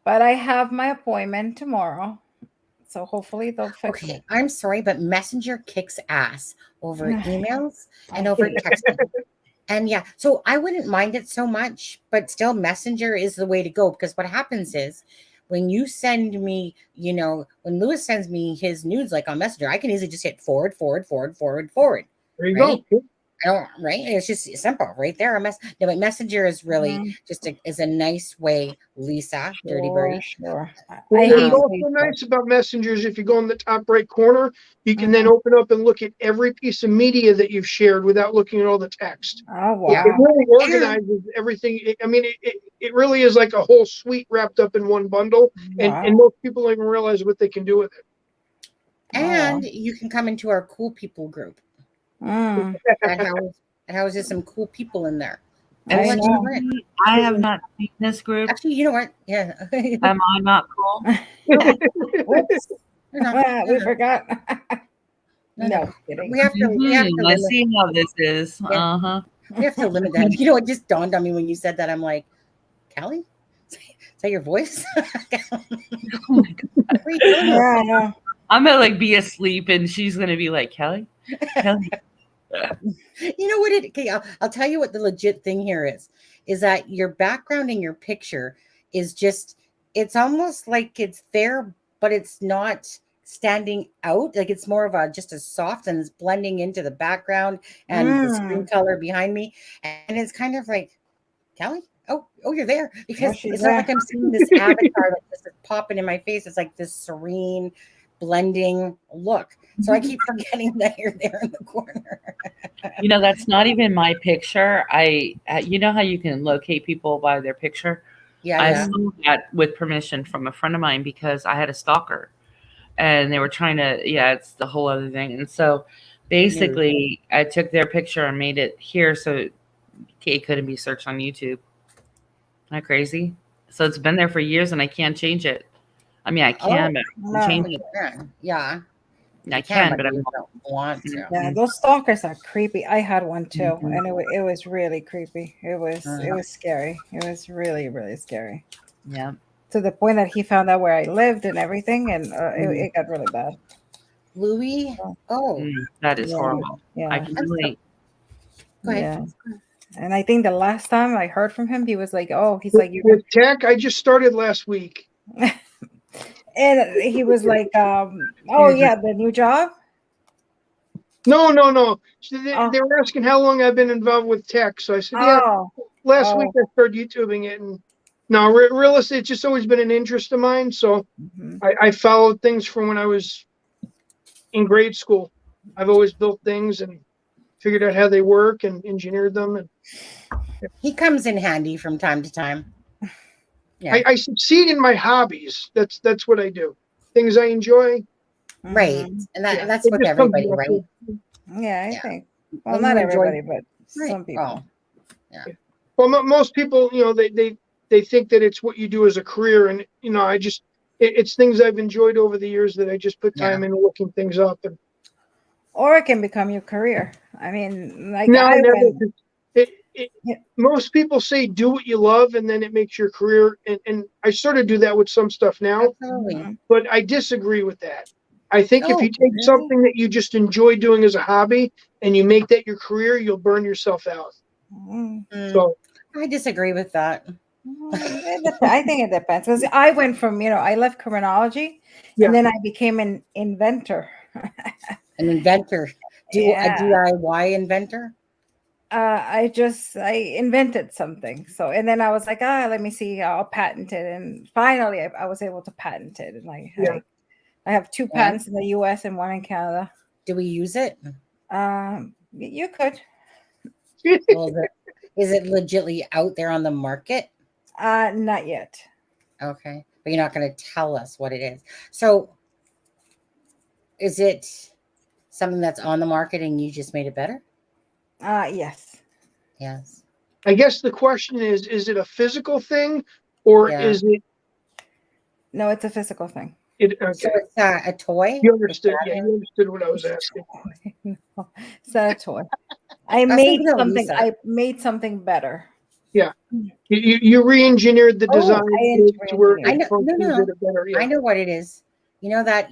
But I have my appointment tomorrow. So hopefully they'll fix it. I'm sorry, but Messenger kicks ass over emails and over texting. And yeah, so I wouldn't mind it so much, but still Messenger is the way to go, because what happens is when you send me, when Lewis sends me his nudes like on Messenger, I can easily just hit forward. There you go. Right? It's just simple right there. But Messenger is really just is a nice way, Lisa, Dirty Birdie. Sure. What's also nice about messengers, if you go in the top right corner, you can then open up and look at every piece of media that you've shared without looking at all the text. Oh, wow. It really organizes everything. It really is like a whole suite wrapped up in one bundle, and most people don't even realize what they can do with it. And you can come into our cool people group. And houses some cool people in there. I have not seen this group. Actually, you know what? Yeah. Am I not cool? We forgot. No kidding. We have to I see how this is. Yeah. We have to limit that. You know, it just dawned on me when you said that. I'm like, Callie? Is that your voice? Oh my God. Yeah. I'm gonna be asleep and she's gonna be like, Kelly. You know what I'll tell you what the legit thing here is that your background and your picture is just, it's almost like it's there, but it's not standing out. Like it's more of just a soft, and it's blending into the background and the screen color behind me. And it's kind of like, Kelly? Oh, you're there. Because it's not like I'm seeing this avatar that's just popping in my face. It's like this serene, blending look. So I keep forgetting that you're there in the corner. That's not even my picture. You know how you can locate people by their picture? I saw that with permission from a friend of mine, because I had a stalker and they were trying to, it's the whole other thing. And so basically I took their picture and made it here so it couldn't be searched on YouTube. Isn't that crazy? So it's been there for years and I can't change it. I mean, I can, but I can change it. Yeah. I can, but I don't want to. Yeah, those stalkers are creepy. I had one too, and it was really creepy. It was scary. It was really, really scary. Yeah. To the point that he found out where I lived and everything, and it got really bad. Louis? That is horrible. Yeah. I can relate. Go ahead. Yeah. And I think the last time I heard from him, he was like, "You with tech? I just started last week." And he was like, the new job? No. They were asking how long I've been involved with tech. So I said, last week I started YouTubing it. And no, realistically, it's just always been an interest of mine. So I followed things from when I was in grade school. I've always built things and figured out how they work and engineered them. And he comes in handy from time to time. Yeah. I succeed in my hobbies. That's what I do. Things I enjoy. Right. And that's with everybody, right? Yeah, I think. Well, not everybody, but some people. Yeah. Well, most people, they think that it's what you do as a career. And, it's things I've enjoyed over the years that I just put time into looking things up. Or it can become your career. I mean, like most people say do what you love and then it makes your career, and I sort of do that with some stuff now. Absolutely. But I disagree with that. I think if you take something that you just enjoy doing as a hobby and you make that your career, you'll burn yourself out. So I disagree with that. I think it depends, because I went from I left criminology and then I became an inventor. An inventor. A DIY inventor? I invented something. So, and then I was like, let me see, I'll patent it. And finally I was able to patent it. And I have 2 patents in the US and 1 in Canada. Do we use it? You could. Well, is it legitly out there on the market? Not yet. Okay, but you're not going to tell us what it is. So, is it something that's on the market and you just made it better? Yes. Yes. I guess the question is it a physical thing or is it? No, it's a physical thing. Okay. So it's a toy? You understood. Yeah, you understood what I was asking. No, it's not a toy. I made something. Lisa. I made something better. Yeah. You re-engineered the design to where I know. functions No. better. Yeah. I know what it is. You know that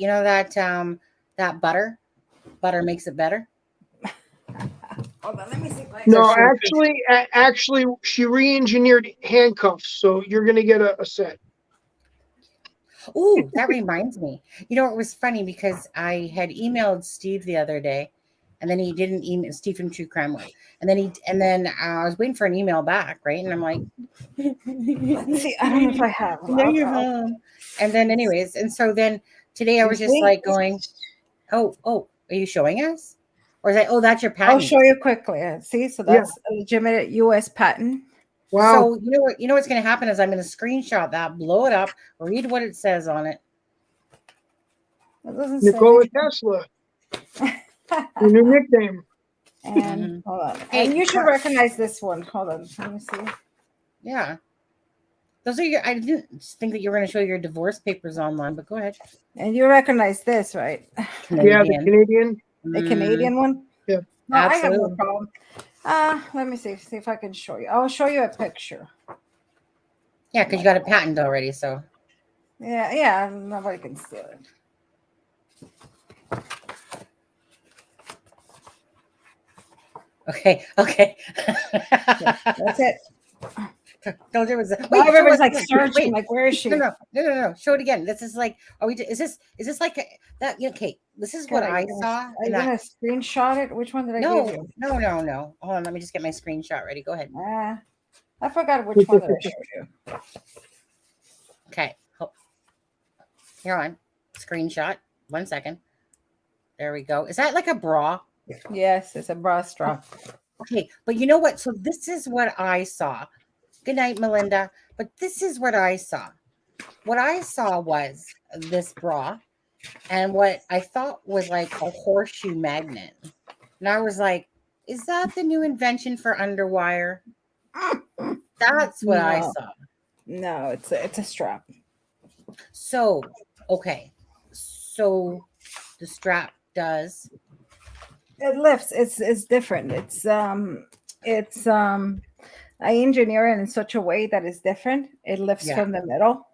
that butter makes it better. Hold on, let me see. No, actually, she re-engineered handcuffs, so you're gonna get a set. Ooh, that reminds me. You know, it was funny because I had emailed Steve the other day, and then he didn't email Steve from True Crime World, and then I was waiting for an email back, right? And I'm like, let's see. I don't know if I have. No, you're home. And then, anyways, and so then today I was just like going, oh, are you showing us? Or is that, that's your patent? I'll show you quickly. See, so that's a legitimate U.S. patent. Wow. So you know what's going to happen is I'm going to screenshot that, blow it up, read what it says on it. It doesn't Nikola say Tesla. Your new nickname. And hold on. Hey, and you should recognize this one. Hold on. Let me see. Yeah. Those are your. I didn't think that you were going to show your divorce papers online, but go ahead. And you recognize this, right? Canadian. Yeah, the Canadian. The Canadian one? Yeah. No, absolutely. I have no problem. Let me see if I can show you. I'll show you a picture. Yeah, because you got a patent already, so. Yeah, nobody can steal it. Okay. That's it. No, there was everybody's like searching, like where is she? No. Show it again. This is like, is this like that? Okay, this is what I saw. Are you gonna screenshot it? Which one did I give you? No. Hold on, let me just get my screenshot ready. Go ahead. I forgot which one did I show you. Okay. Here on screenshot. 1 second. There we go. Is that like a bra? Yes, it's a bra strap. Okay, but you know what? So this is what I saw. Good night, Melinda. But this is what I saw. What I saw was this bra and what I thought was like a horseshoe magnet. And I was like, is that the new invention for underwire? That's what I saw. No, it's a strap. So, okay. So the strap does. It lifts. It's different. I engineer it in such a way that it's different. It lifts from the middle.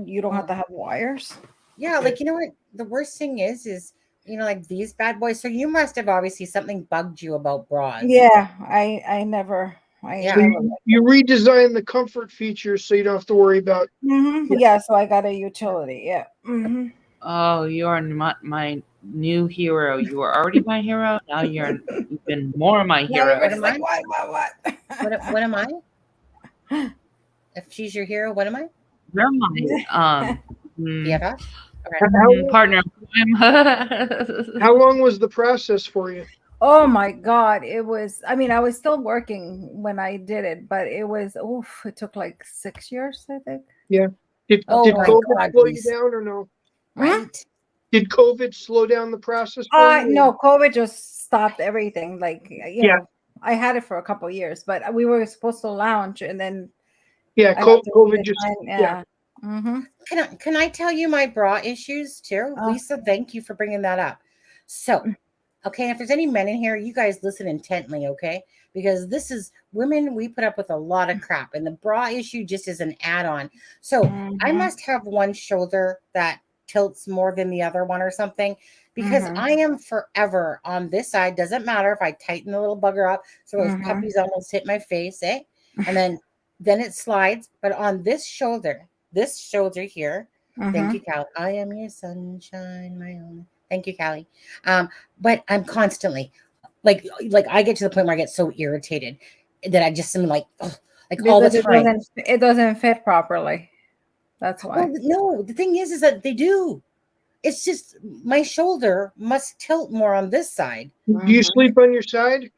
You don't have to have wires. Yeah, like you know what? The worst thing is like these bad boys. So you must have obviously something bugged you about bras. Yeah, I never. You redesigned the comfort features so you don't have to worry about. Yeah, so I got a utility. Yeah. Oh, you are my new hero. You were already my hero. Now you're even more my hero. What am I? What am I? If she's your hero, what am I? You're my BFF? Okay. Partner. How long was the process for you? Oh my God. It was, I was still working when I did it, but it took like 6 years, I think. Yeah. Did COVID slow you down or no? Right. Did COVID slow down the process? No, COVID just stopped everything. Like, you know, I had it for a couple of years, but we were supposed to launch and then. Yeah, COVID just. Can I tell you my bra issues too? Lisa, thank you for bringing that up. So, okay, if there's any men in here, you guys listen intently, okay? Because this is women, we put up with a lot of crap, and the bra issue just is an add-on. So I must have one shoulder that tilts more than the other one or something, because I am forever on this side. Doesn't matter if I tighten the little bugger up so those puppies almost hit my face, and then it slides. But on this shoulder here, thank you, Callie. I am your sunshine, my own. Thank you, Callie. But I'm constantly like I get to the point where I get so irritated that I just am like all the time. It doesn't fit properly. That's why. Well, no, the thing is that they do. It's just my shoulder must tilt more on this side. Do you sleep on your side?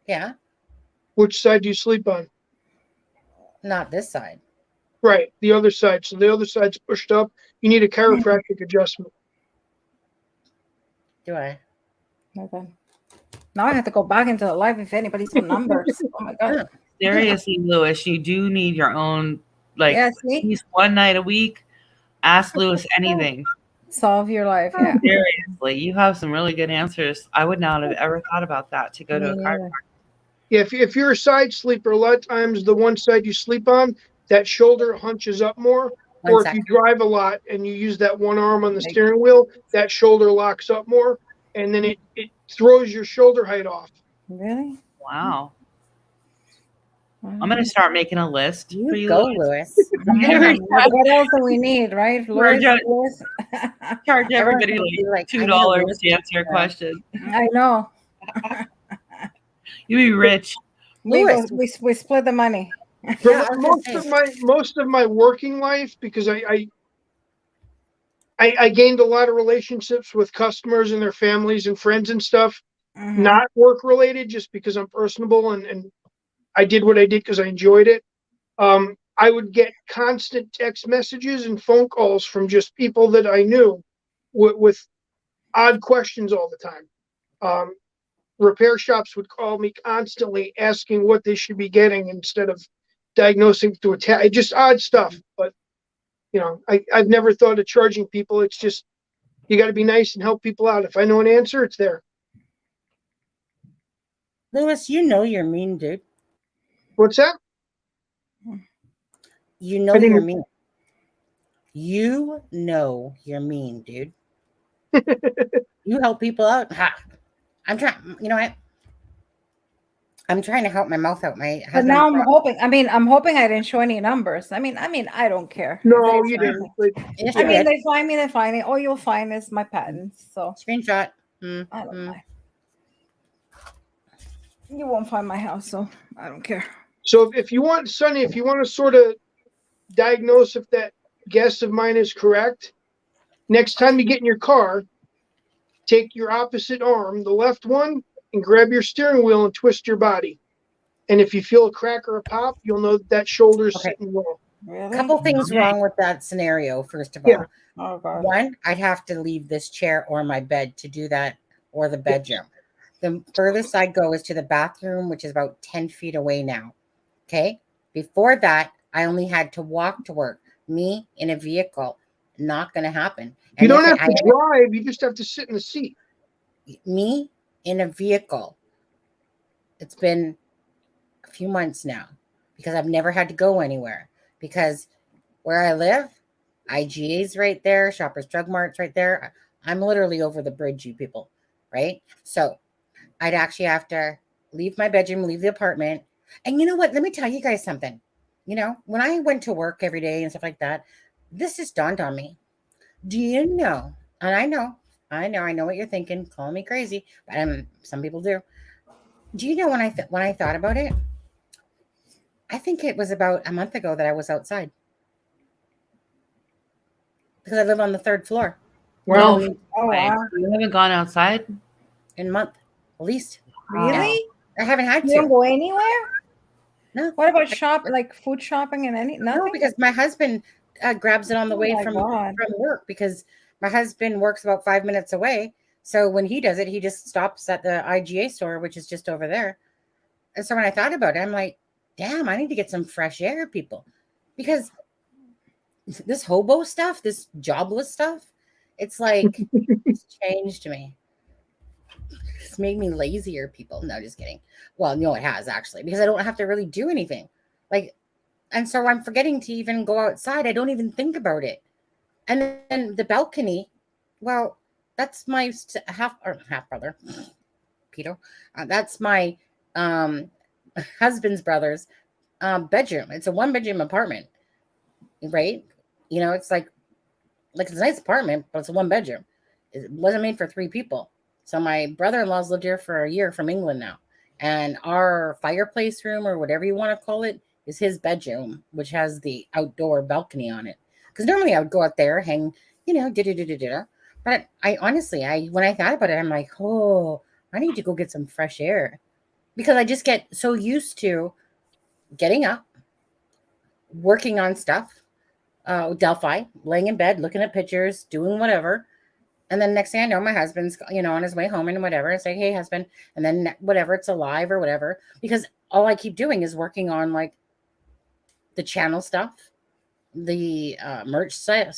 Yeah, Which side do you sleep on? not this side. Right, the other side. So the other side's pushed up. You need a chiropractic adjustment. Do I? Okay. Now I have to go back into the live if anybody's got numbers. Oh my god. Seriously, Lewis, you do need your own, like, Yeah, at see? least one night a week. Ask Lewis anything. Solve your life. Yeah. Seriously, you have some really good answers. I would not have ever thought about that to go to a Me chiropractor. neither. Yeah, if you're a side sleeper, a lot of times the one side you sleep on, that shoulder hunches up more. Or if you drive a lot and you use that one arm on the steering wheel, that shoulder locks up more, and then it throws your shoulder height off. Really? Wow. I'm going to start making a list for you, Go, Lewis. Lewis. What else do we need, right? Lewis, Charge everybody Everyone like can be like, I need a $2 list. to answer a question. I know. You be rich. We split the money. For Yeah, I was most of my working life, because I gained a lot of relationships with customers and their families and friends and stuff, not work related, just because I'm personable and I did what I did because I enjoyed it. I would get constant text messages and phone calls from just people that I knew with odd questions all the time. Repair shops would call me constantly asking what they should be getting instead of diagnosing to attack. Just odd stuff. But, you know, I've never thought of charging people. It's just, you got to be nice and help people out. If I know an answer, it's there. Lewis, you know you're mean, dude. What's that? You know you're mean. You know you're mean, dude. You help people out. Ha. I'm trying, you know what? I'm trying to help my mouth out. But now I'm hoping. I'm hoping I didn't show any numbers. I mean, I don't care. No, you didn't. Yes, I you mean, did. they find me. They find me. All you'll find is my patents. So Screenshot. I don't mind. You won't find my house, so I don't care. So if you want, Sonny, if you want to sort of diagnose if that guess of mine is correct, next time you get in your car, take your opposite arm, the left one, and grab your steering wheel and twist your body. And if you feel a crack or a pop, you'll know that shoulder's sitting well. Really? Couple things wrong with that scenario, first of all. Yeah. Oh, God. One, I'd have to leave this chair or my bed to do that, or the bedroom. The furthest I go is to the bathroom, which is about 10 feet away now. Okay. Before that, I only had to walk to work. Me in a vehicle, not going to happen. You don't have to drive. You just have to sit in the seat. Me in a vehicle. It's been a few months now because I've never had to go anywhere, because where I live, IGA's right there, Shoppers Drug Mart's right there. I'm literally over the bridge, you people, right? So I'd actually have to leave my bedroom, leave the apartment. And you know what? Let me tell you guys something. You know, when I went to work every day and stuff like that, this just dawned on me. Do you know? And I know what you're thinking. Call me crazy, but some people do. Do you know when I thought about it? I think it was about a month ago that I was outside because I live on the 3rd floor. Well, wow. You haven't gone outside in a month, at least. Really? I haven't had to. You don't go anywhere? No. What about like food shopping and nothing? No, because my husband grabs it on the way from work, because my husband works about 5 minutes away. So when he does it, he just stops at the IGA store, which is just over there. And so when I thought about it, I'm like, damn, I need to get some fresh air, people, because this hobo stuff, this jobless stuff, it's like, it's changed me. It's made me lazier, people. No, just kidding. Well, no, it has actually, because I don't have to really do anything. And so I'm forgetting to even go outside. I don't even think about it. And then the balcony, well, that's my half brother, Peter. That's my husband's brother's bedroom. It's a 1-bedroom apartment, right? You know, it's like it's a nice apartment, but it's a 1-bedroom. It wasn't made for 3 people. So my brother-in-law's lived here for a year from England now. And our fireplace room, or whatever you want to call it, is his bedroom, which has the outdoor balcony on it. Because normally I would go out there, hang, But I honestly, when I thought about it, I'm like, oh, I need to go get some fresh air because I just get so used to getting up, working on stuff, Delphi, laying in bed, looking at pictures, doing whatever. And then next thing I know, my husband's, on his way home and whatever. I say, hey, husband. And then whatever, it's alive or whatever. Because all I keep doing is working on like the channel stuff, the merch stuff,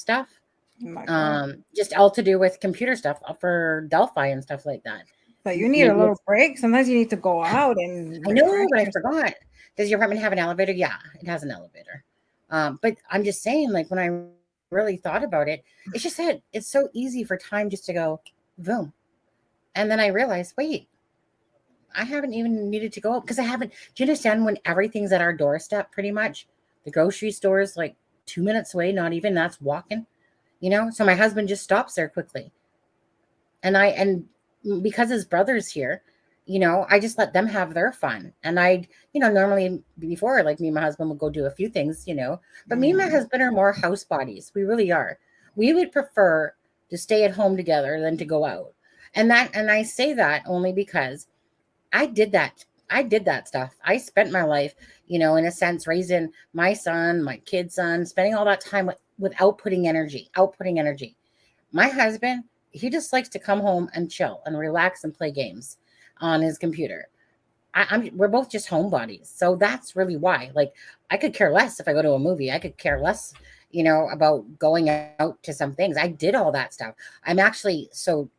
just all to do with computer stuff for Delphi and stuff like that. But you need a little break. Sometimes you need to go out and. I know, but I forgot. Does your apartment have an elevator? Yeah, it has an elevator. But I'm just saying, like, when I really thought about it, it's just that it's so easy for time just to go boom. And then I realized, wait, I haven't even needed to go up because I haven't. Do you understand when everything's at our doorstep pretty much? The grocery store is like 2 minutes away, not even. That's walking, So my husband just stops there quickly. And because his brother's here, I just let them have their fun. And normally before, like me and my husband would go do a few things, but me and my husband are more house bodies. We really are. We would prefer to stay at home together than to go out. And I say that only because I did that. I did that stuff. I spent my life, in a sense, raising my son, my kid's son, spending all that time with outputting energy. My husband, he just likes to come home and chill and relax and play games on his computer. We're both just homebodies. So that's really why. Like, I could care less if I go to a movie. I could care less, about going out to some things. I did all that stuff. I'm actually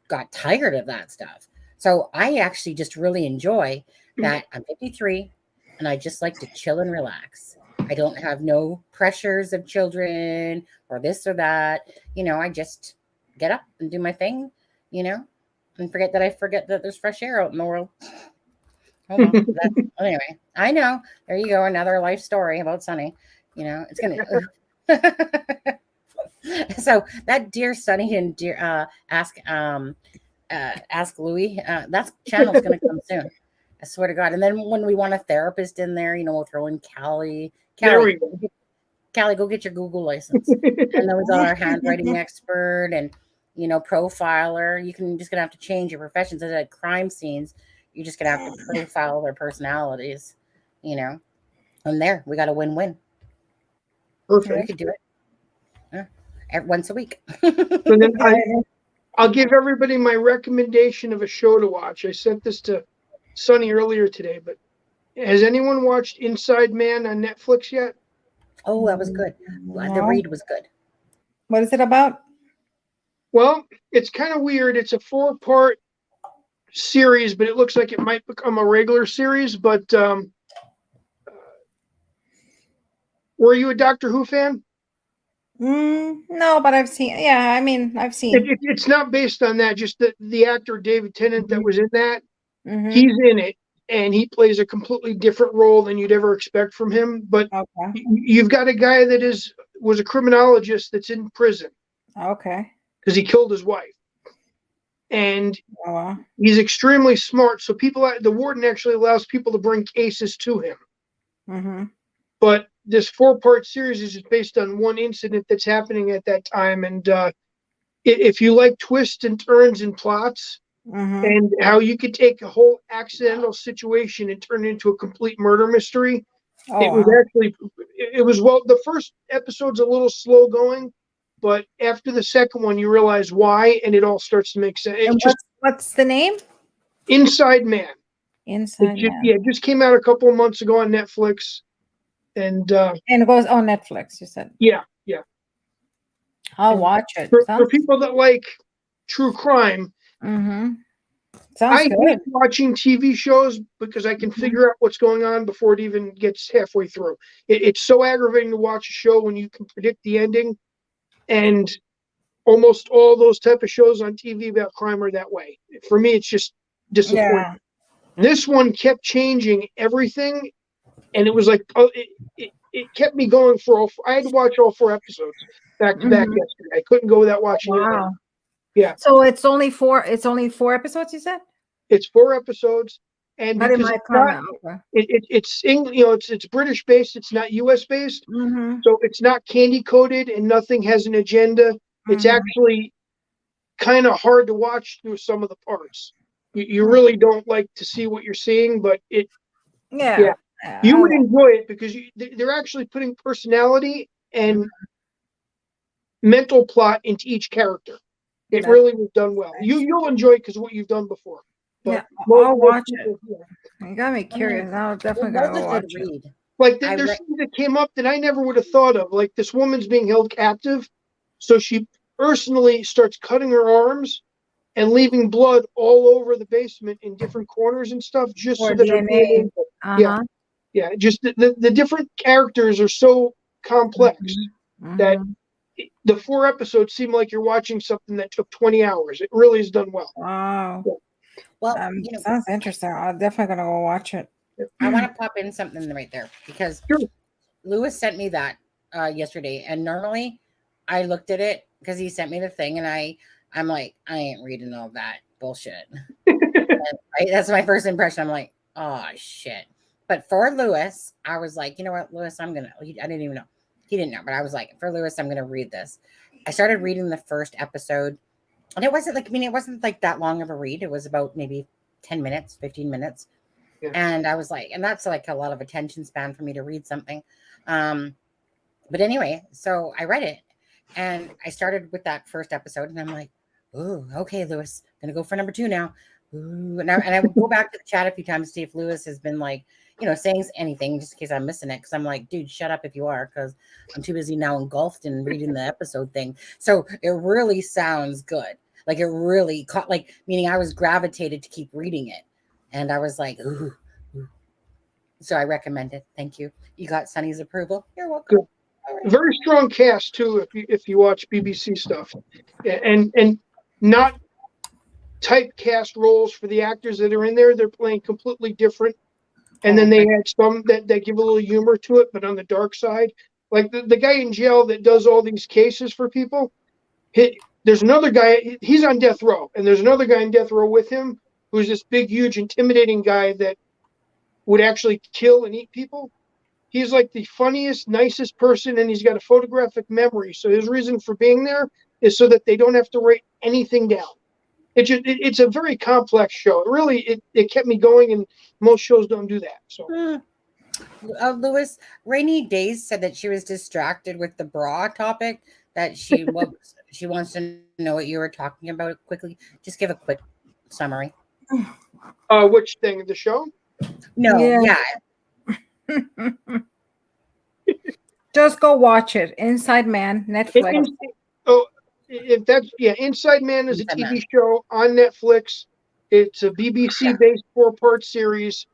got tired of that stuff. So I actually just really enjoy that. I'm 53 and I just like to chill and relax. I don't have no pressures of children or this or that. I just get up and do my thing, and forget that there's fresh air out in the world. Oh, well, anyway, I know. There you go. Another life story about Sunny. It's going to. So that Dear Sunny and Dear Ask Louie, that channel's going to come soon. I swear to God. And then when we want a therapist in there, we'll throw in Callie. Callie, go get your Google license. And then we got our handwriting expert and, profiler. Just going to have to change your professions. Instead of crime scenes, you're just going to have to profile their personalities, And there, we got a win-win. Perfect. We could do it once a week. So then I'll give everybody my recommendation of a show to watch. I sent this to Sunny earlier today, but has anyone watched Inside Man on Netflix yet? Oh, that was good. No. The read was good. What is it about? Well, it's kind of weird. It's a 4-part series, but it looks like it might become a regular series. But were you a Doctor Who fan? No, but I've seen. Yeah, I've seen. It's not based on that. Just the actor David Tennant that was in that. He's in it, and he plays a completely different role than you'd ever expect from him. But you've got a guy that was a criminologist that's in prison. Okay. Because he killed his wife. And he's extremely smart. So the warden actually allows people to bring cases to him. But this 4-part series is just based on one incident that's happening at that time. And if you like twists and turns and plots, and how you could take a whole accidental situation and turn it into a complete murder mystery, the first episode's a little slow going, but after the second one, you realize why, and it all starts to make sense. What's the name? Inside Man. Inside Man. Yeah, it just came out a couple of months ago on Netflix. And it goes on Netflix, you said? Yeah. I'll watch it. For people that like true crime, I hate watching TV shows because I can figure out what's going on before it even gets halfway through. It's so aggravating to watch a show when you can predict the ending. And almost all those type of shows on TV about crime are that way. For me, it's just disappointing. Yeah. This one kept changing everything, and it was like it kept me going I had to watch all 4 episodes back to back yesterday. I couldn't go without watching it. Wow. Yeah. So it's only 4 episodes, you said? It's 4 episodes. And because it's British based, it's not US based. So it's not candy coated and nothing has an agenda. It's actually kind of hard to watch through some of the parts. You really don't like to see what you're seeing, but yeah. You would enjoy it because they're actually putting personality and mental plot into each character. It really was done well. You'll enjoy it because of what you've done before. But I'll watch it. You got me curious. I'll definitely go watch it. Like there's things that came up that I never would have thought of. Like this woman's being held captive, so she personally starts cutting her arms and leaving blood all over the basement in different corners and stuff, just so that her DNA. Yeah. Just the different characters are so complex that the 4 episodes seem like you're watching something that took 20 hours. It really is done well. Wow. Yeah. Well, sounds interesting. I'm definitely gonna go watch it. I want to pop in something right there because Lewis sent me that yesterday, and normally I looked at it because he sent me the thing, and I'm like, I ain't reading all that bullshit. That's my first impression. I'm like, oh shit. But for Lewis, I was like, you know what, Lewis, I didn't even know. He didn't know, but I was like, for Lewis, I'm going to read this. I started reading the first episode, and it wasn't like that long of a read. It was about maybe 10 minutes, 15 minutes. Yeah. And I was like, and that's like a lot of attention span for me to read something. But anyway, so I read it, and I started with that first episode, and I'm like, oh, okay, Lewis, going to go for number 2 now. Ooh, and I would go back to the chat a few times to see if Lewis has been like, saying anything just in case I'm missing it. Cause I'm like, dude, shut up if you are, because I'm too busy now engulfed in reading the episode thing. So it really sounds good. Like it really caught, like, meaning I was gravitated to keep reading it. And I was like, ooh. So I recommend it. Thank you. You got Sunny's approval. You're welcome. Good. Right. Very strong cast too. If you watch BBC stuff, and not typecast roles for the actors that are in there. They're playing completely different. And then they had some that give a little humor to it, but on the dark side. Like the guy in jail that does all these cases for people. There's another guy, he's on death row, and there's another guy on death row with him who's this big, huge, intimidating guy that would actually kill and eat people. He's like the funniest, nicest person, and he's got a photographic memory. So his reason for being there is so that they don't have to write anything down. It's a very complex show. It kept me going, and most shows don't do that. So, Lewis, Rainy Days said that she was distracted with the bra topic. That she wants to know what you were talking about quickly. Just give a quick summary. Which thing? The show? No, yeah. Just go watch it. Inside Man, Netflix. Inside Man is a TV show on Netflix. It's a BBC-based 4-part series,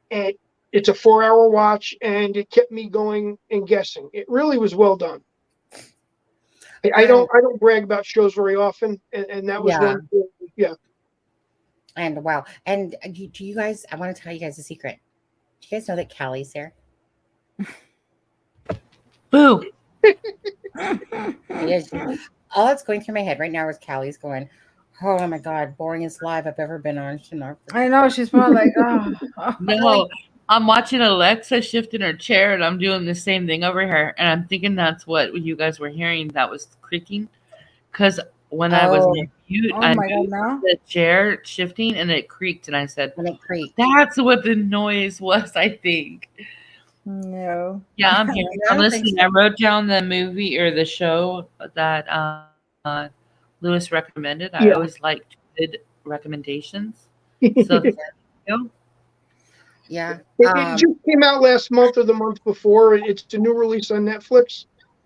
and it's a 4-hour watch, and it kept me going and guessing. It really was well done. I don't brag about shows very often, and that was one. Yeah. And wow, and do you guys? I want to tell you guys a secret. Do you guys know that Callie's here? Boo. All that's going through my head right now is Callie's going, oh my God, boringest live I've ever been on. I know, she's probably like, oh. No, I'm watching Alexa shift in her chair, and I'm doing the same thing over here. And I'm thinking that's what you guys were hearing that was creaking. Because when I was on mute, I knew the chair shifting, and it creaked. And I said, that's what the noise was, I think. No. Yeah, I'm here. I'm listening. So. I wrote down the movie or the show that Lewis recommended. I always liked good recommendations. So there you go. Yeah. It just came out last month or the month before. It's a new release on Netflix.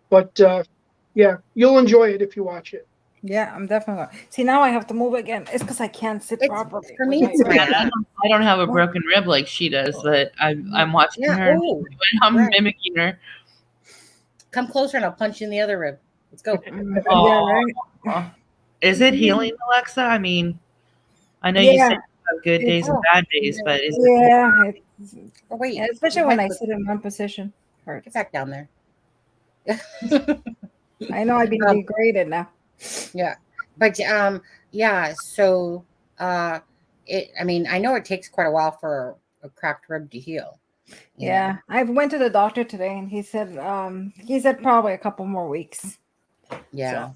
But you'll enjoy it if you watch it. Yeah, I'm definitely going. See, now I have to move again. It's because I can't sit properly. For me, I don't have a broken rib like she does, but I'm watching her. And I'm mimicking her. Come closer and I'll punch you in the other rib. Let's go. Right. Is it healing, Alexa? I mean, I know you said you have good days and bad days, but is it? Especially when I sit in one position. Get back down there. I know I've been degraded now. Yeah, but so I mean, I know it takes quite a while for cracked rib to heal. Yeah, I went to the doctor today, and he said probably a couple more weeks. Yeah.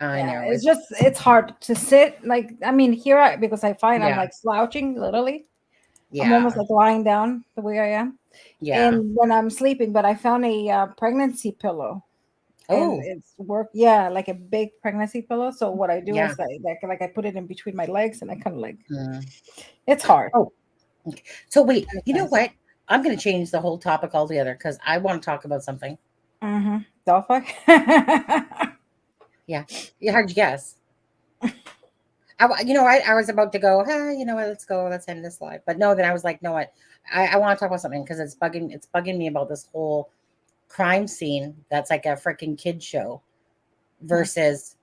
I know. It's hard to sit. Like, I mean, because I find I'm Yeah. like slouching, literally. I'm Yeah. almost like lying down the way I am. Yeah. And when I'm sleeping, but I found a pregnancy pillow. And Oh, it's like a big pregnancy pillow. So what I do yeah. is like I put it in between my legs, and I kind of like, Mm. it's hard. Oh, okay. So wait, It's you know nice. what? I'm going to change the whole topic altogether because I want to talk about something. Delphi. Yeah. How'd you guess? I was about to go, you know what, let's go, let's end this live. But no, then I was like, no, what? I want to talk about something because it's bugging me about this whole crime scene that's like a freaking kid show versus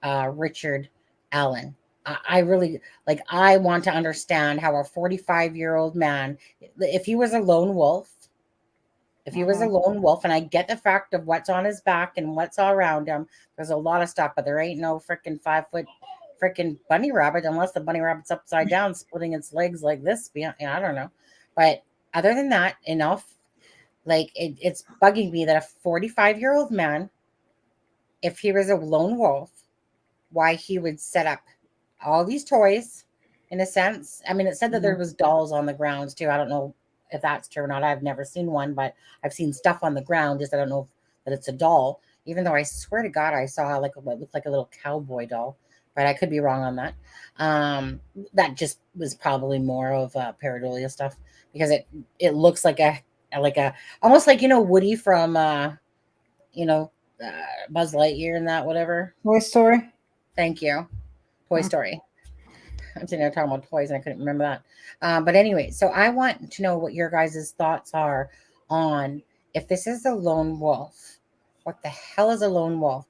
Richard Allen. I really like. I want to understand how a 45-year-old man, if he was a lone wolf, and I get the fact of what's on his back and what's all around him, there's a lot of stuff, but there ain't no freaking 5-foot freaking bunny rabbit unless the bunny rabbit's upside down, splitting its legs like this. I don't know, but other than that, enough. Like it's bugging me that a 45-year-old man, if he was a lone wolf, why he would set up all these toys in a sense. I mean, it said that there was dolls on the grounds too. I don't know if that's true or not. I've never seen one, but I've seen stuff on the ground. Just I don't know that it's a doll, even though I swear to God I saw like what looked like a little cowboy doll, but I could be wrong on that. That just was probably more of pareidolia stuff because it looks like a almost like Woody from you know Buzz Lightyear and that whatever. Toy Story. Thank you. Toy Story. I'm sitting there talking about toys and I couldn't remember that. But anyway, so I want to know what your guys' thoughts are on if this is a lone wolf. What the hell is a lone wolf?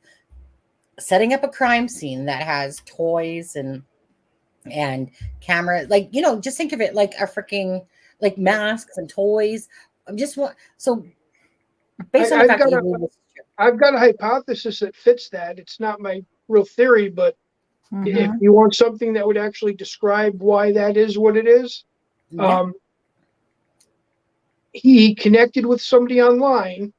Setting up a crime scene that has toys and camera, like just think of it like a freaking like masks and toys. I'm just want so based on the fact that you believe this is true. I've got a hypothesis that fits that. It's not my real theory, but if you want something that would actually describe why that is what it is, Yeah. He connected with somebody online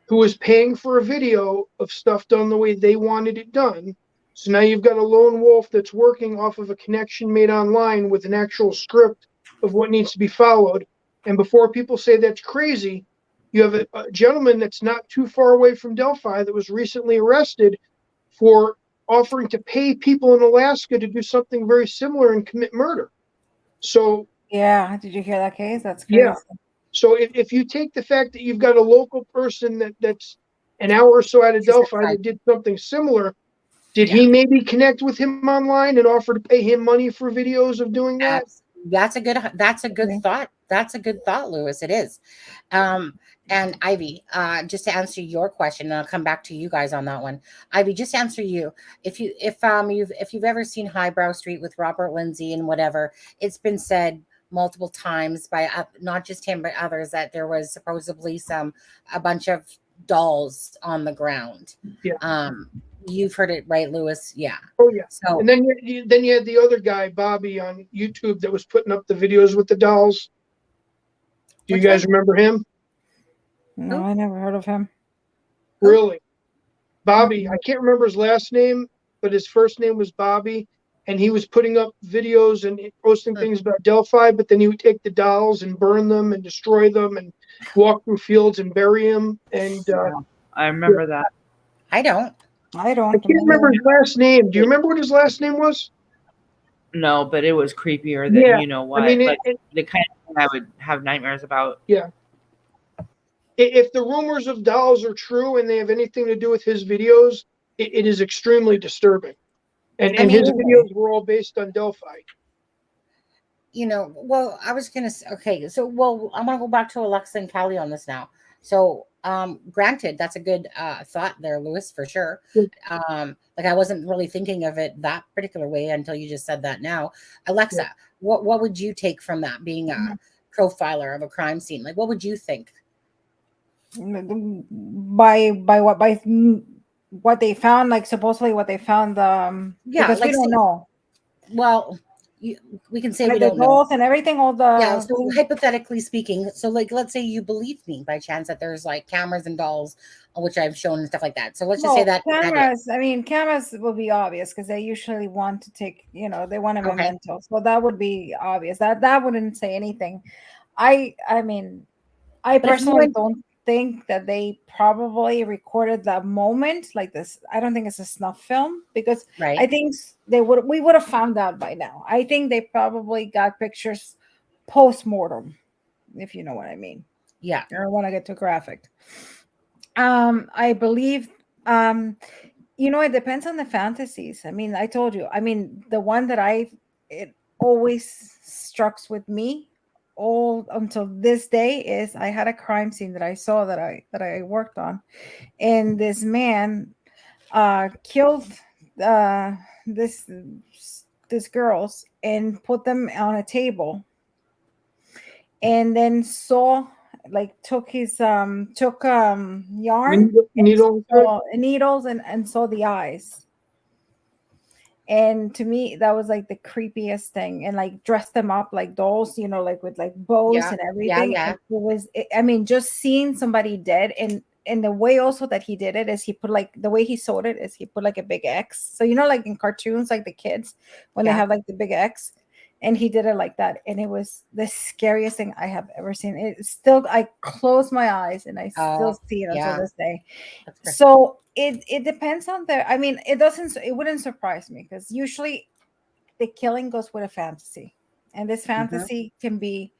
who was paying for a video of stuff done the way they wanted it done. So now you've got a lone wolf that's working off of a connection made online with an actual script of what needs to be followed. And before people say that's crazy, you have a gentleman that's not too far away from Delphi that was recently arrested for offering to pay people in Alaska to do something very similar and commit murder. So yeah, did you hear that case? That's crazy. Yeah. So if you take the fact that you've got a local person that's an hour or so out of Delphi that did something similar, did he maybe connect with him online and offer to pay him money for videos of doing that? That's a good thought. That's a good thought, Lewis. It is. And Ivy, just to answer your question, and I'll come back to you guys on that one. Ivy, just to answer you, if you've ever seen Highbrow Street with Robert Lindsay and whatever, it's been said multiple times by not just him but others that there was supposedly a bunch of dolls on the ground. Yeah. You've heard it, right, Lewis? Yeah. Oh yeah. So and then you had the other guy, Bobby, on YouTube that was putting up the videos with the dolls. Do you guys remember him? No, I never heard of him. Really? Bobby, I can't remember his last name, but his first name was Bobby. And he was putting up videos and posting things about Delphi, but then he would take the dolls and burn them and destroy them and walk through fields and bury them. And I remember that. I don't. I can't remember his last name. Do you remember what his last name was? No, but it was creepier than you know what. I mean, like the kind of thing I would have nightmares about. Yeah. If the rumors of dolls are true and they have anything to do with his videos, it is extremely disturbing. And his videos were all based on Delphi. Well, I was going to say, okay, so, I'm going to go back to Alexa and Callie on this now. So, granted, that's a good thought there, Lewis, for sure. Like I wasn't really thinking of it that particular way until you just said that now. Alexa, what would you take from that being a profiler of a crime scene? Like, what would you think? By what they found, like supposedly what they found, because like, we don't know. Well, we can say Like we the don't know. dolls and everything, all the Yeah, so hypothetically speaking, so like let's say you believe me by chance that there's like cameras and dolls, which I've shown and stuff like that. So let's just say that cameras. I mean, cameras will be obvious because they usually want to take, they want a memento. So that would be obvious. That wouldn't say anything. I mean, I personally don't think that they probably recorded that moment like this. I don't think it's a snuff film because I think we would have found out by now. I think they probably got pictures post-mortem, if you know what I mean. Yeah. I don't want to get too graphic. I believe it depends on the fantasies. I mean, I told you. I mean, the one that it always struck with me all until this day is I had a crime scene that I saw that I worked on, and this man killed this girls and put them on a table, and then took yarn needles and saw the eyes. And to me, that was like the creepiest thing. And like dressed them up like dolls, like with like bows and everything. Yeah. And it was, I mean, just seeing somebody dead, and the way also that he did it is he put like the way he sewed it is he put like a big X. So like in cartoons, like the kids when they have like the big X, and he did it like that, and it was the scariest thing I have ever seen. It still, I close my eyes and I still see it until this day. So it depends on I mean, it wouldn't surprise me because usually the killing goes with a fantasy, and this fantasy can be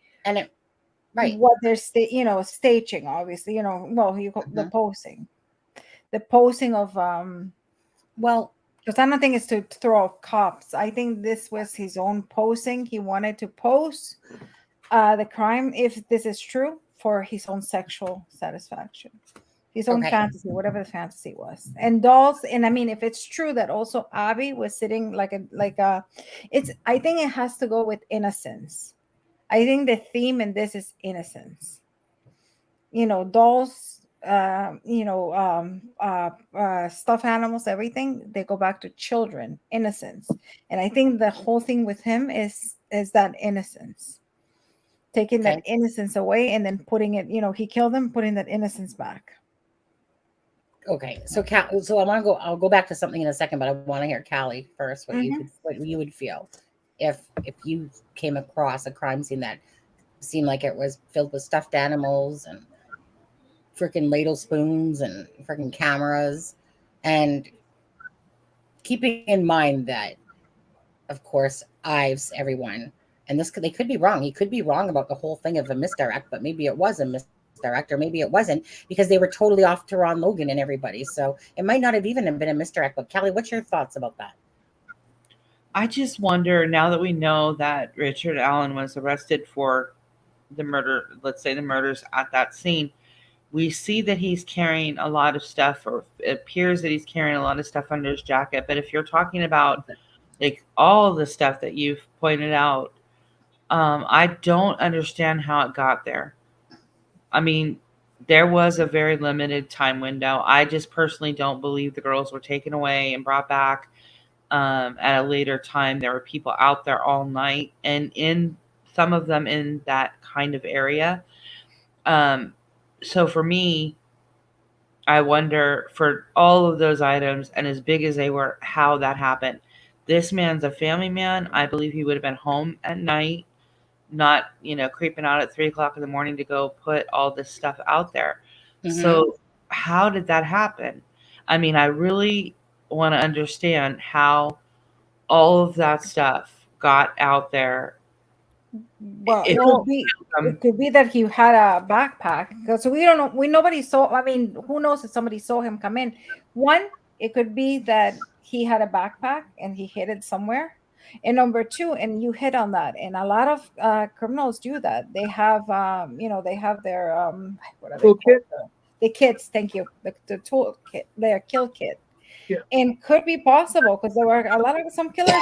what they're staging, obviously, the posing of because I don't think it's to throw off cops. I think this was his own posing. He wanted to pose the crime, if this is true, for his own sexual satisfaction, his own fantasy, whatever the fantasy was. And dolls, and I mean, if it's true that also Abby was sitting I think it has to go with innocence. I think the theme in this is innocence. Dolls, stuffed animals, everything, they go back to children, innocence. And I think the whole thing with him is that innocence, taking that innocence away and then putting it, he killed them, putting that innocence back. Okay, so I'll go back to something in a second, but I want to hear Callie first. What you would feel if you came across a crime scene that seemed like it was filled with stuffed animals and freaking ladle spoons and freaking cameras, and keeping in mind that, of course, Ives, everyone, and they could be wrong. He could be wrong about the whole thing of a misdirect, but maybe it was a misdirect, or maybe it wasn't, because they were totally off to Ron Logan and everybody. So it might not have even been a misdirect. But Callie, what's your thoughts about that? I just wonder, now that we know that Richard Allen was arrested for the murder, let's say the murders at that scene, we see that he's carrying a lot of stuff, or it appears that he's carrying a lot of stuff under his jacket. But if you're talking about like all the stuff that you've pointed out, I don't understand how it got there. I mean, there was a very limited time window. I just personally don't believe the girls were taken away and brought back at a later time. There were people out there all night, and in some of them in that kind of area. So for me, I wonder, for all of those items, and as big as they were, how that happened. This man's a family man. I believe he would have been home at night, not, creeping out at 3:00 in the morning to go put all this stuff out there. Mm-hmm. So how did that happen? I mean, I really want to understand how all of that stuff got out there. Well, it could be that he had a backpack, because we don't know. Nobody saw. I mean, who knows if somebody saw him come in? One, it could be that he had a backpack and he hid it somewhere. And number two, and you hit on that, and a lot of criminals do that. They have, they have their what are they called? The kits. Thank you. The tool kit, their kill kit. Yeah. And could be possible because there were a lot of some killers.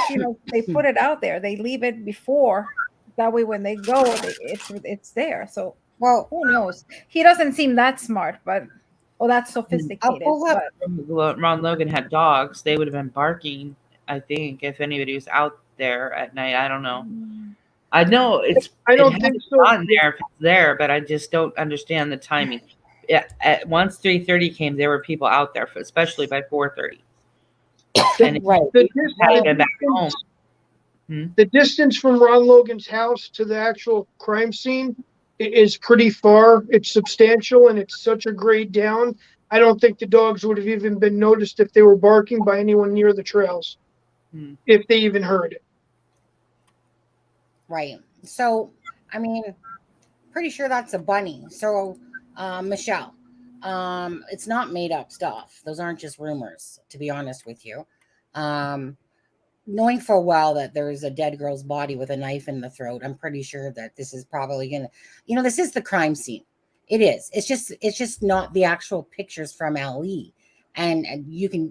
They put it out there. They leave it before. That way, when they go, it's there. So, well, who knows? He doesn't seem that smart, but that's sophisticated. Ron Logan had dogs. They would have been barking, I think, if anybody was out there at night. I don't know. I know I don't it think hasn't so. gotten there if it's there, but I just don't understand the timing. Yeah, once 3:30 came, there were people out there, especially by 4:30, and Right. The, had the, been back home. distance, the distance from Ron Logan's house to the actual crime scene is pretty far. It's substantial, and it's such a grade down. I don't think the dogs would have even been noticed if they were barking by anyone near the trails, if they even heard it. Right. So, I mean, pretty sure that's a bunny. So, Michelle, it's not made up stuff. Those aren't just rumors, to be honest with you. Knowing full well that there is a dead girl's body with a knife in the throat, I'm pretty sure that this is probably gonna, this is the crime scene. It is. It's just not the actual pictures from LE. And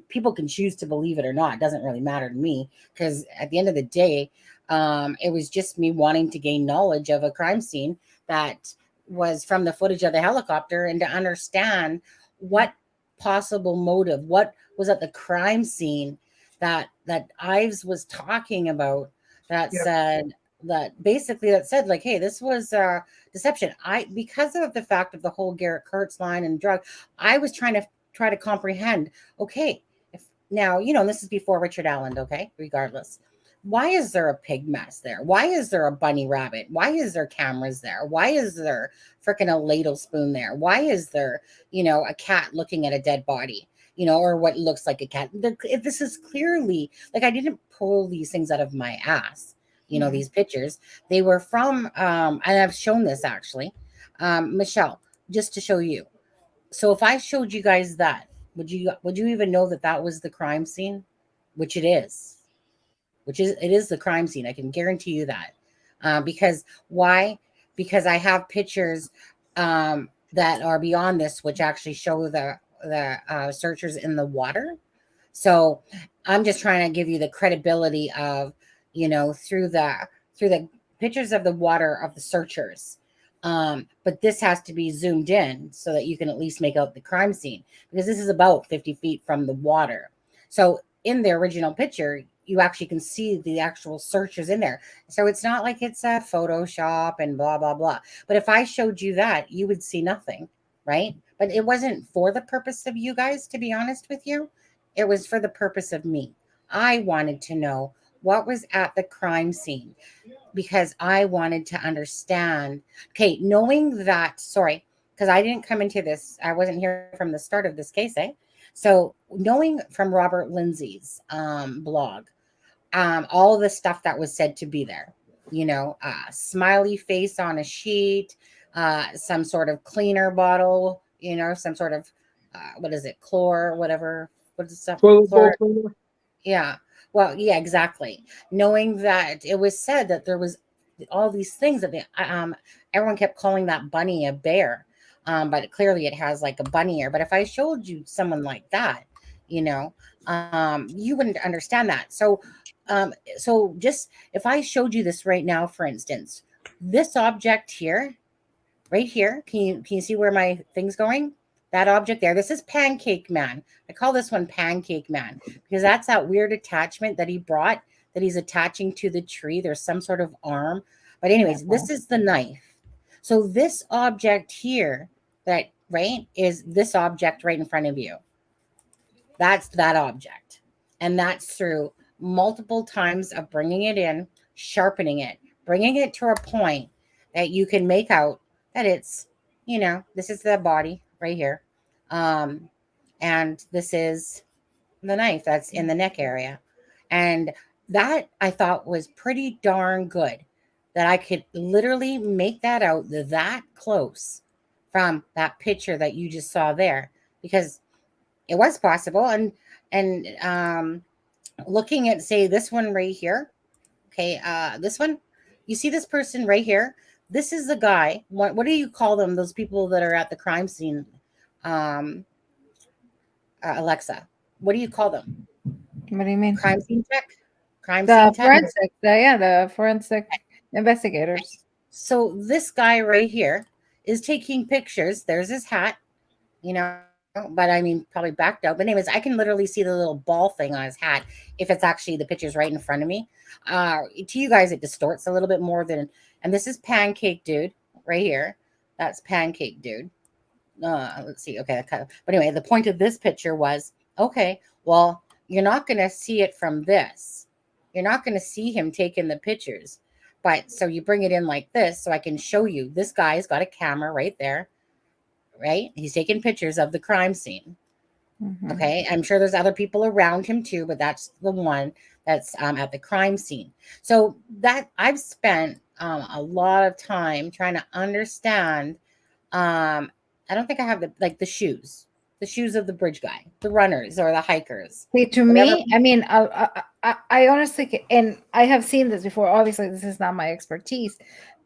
people can choose to believe it or not. It doesn't really matter to me, because at the end of the day, it was just me wanting to gain knowledge of a crime scene that was from the footage of the helicopter, and to understand what possible motive, what was at the crime scene that Ives was talking about, that said like, hey, this was deception. Because of the fact of the whole Garrett Kurtz line and drug, I was trying to comprehend, okay, if now, this is before Richard Allen, okay, regardless, why is there a pig mess there? Why is there a bunny rabbit? Why is there cameras there? Why is there freaking a ladle spoon there? Why is there, a cat looking at a dead body, or what looks like a cat? This is clearly, like, I didn't pull these things out of my ass. These pictures, they were from, and I've shown this actually, Michelle, just to show you. So if I showed you guys that, would you even know that was the crime scene? Which it is. It is the crime scene. I can guarantee you that. Because why? Because I have pictures that are beyond this, which actually show the searchers in the water. So I'm just trying to give you the credibility of, through the pictures of the water of the searchers. But this has to be zoomed in so that you can at least make out the crime scene, because this is about 50 feet from the water. So in the original picture, you actually can see the actual searchers in there. So it's not like it's a Photoshop and blah, blah, blah. But if I showed you that, you would see nothing, right? But it wasn't for the purpose of you guys, to be honest with you. It was for the purpose of me. I wanted to know what was at the crime scene, because I wanted to understand. Okay, knowing that, sorry, because I didn't come into this, I wasn't here from the start of this case, eh? So knowing from Robert Lindsay's blog, all the stuff that was said to be there, smiley face on a sheet, some sort of cleaner bottle, some sort of, what is it, chlor, whatever, what is stuff? Chlor. Yeah. Well, yeah, exactly. Knowing that it was said that there was all these things that everyone kept calling that bunny a bear. But clearly it has like a bunny ear. But if I showed you someone like that, you wouldn't understand that. So just if I showed you this right now, for instance, this object here, right here, can you see where my thing's going? That object there, this is Pancake Man. I call this one Pancake Man because that's that weird attachment that he brought, that he's attaching to the tree. There's some sort of arm. But anyways, this is the knife. So this object here, is this object right in front of you. That's that object. And that's through multiple times of bringing it in, sharpening it, bringing it to a point that you can make out that it's, this is the body right here. And this is the knife that's in the neck area. And that I thought was pretty darn good, that I could literally make that out that close from that picture that you just saw there, because it was possible. And looking at, say, this one right here. Okay, this one, you see this person right here. This is the guy. What do you call them? Those people that are at the crime scene, Alexa. What do you call them? What do you mean? Crime scene tech. The forensic. The forensic investigators. So this guy right here is taking pictures. There's his hat. but I mean, probably backed out. But anyways, I can literally see the little ball thing on his hat if it's actually the picture's right in front of me. To you guys, it distorts a little bit more than. And this is Pancake Dude right here. That's Pancake Dude. Let's see. Okay, but anyway, the point of this picture was okay. Well, you're not going to see it from this. You're not going to see him taking the pictures, but so you bring it in like this, so I can show you. This guy's got a camera right there. Right? He's taking pictures of the crime scene. Okay. I'm sure there's other people around him too, but that's the one that's at the crime scene. So that I've spent a lot of time trying to understand. I don't think I have the shoes of the bridge guy, the runners or the hikers. See, to me, I mean, I honestly, and I have seen this before. Obviously, this is not my expertise,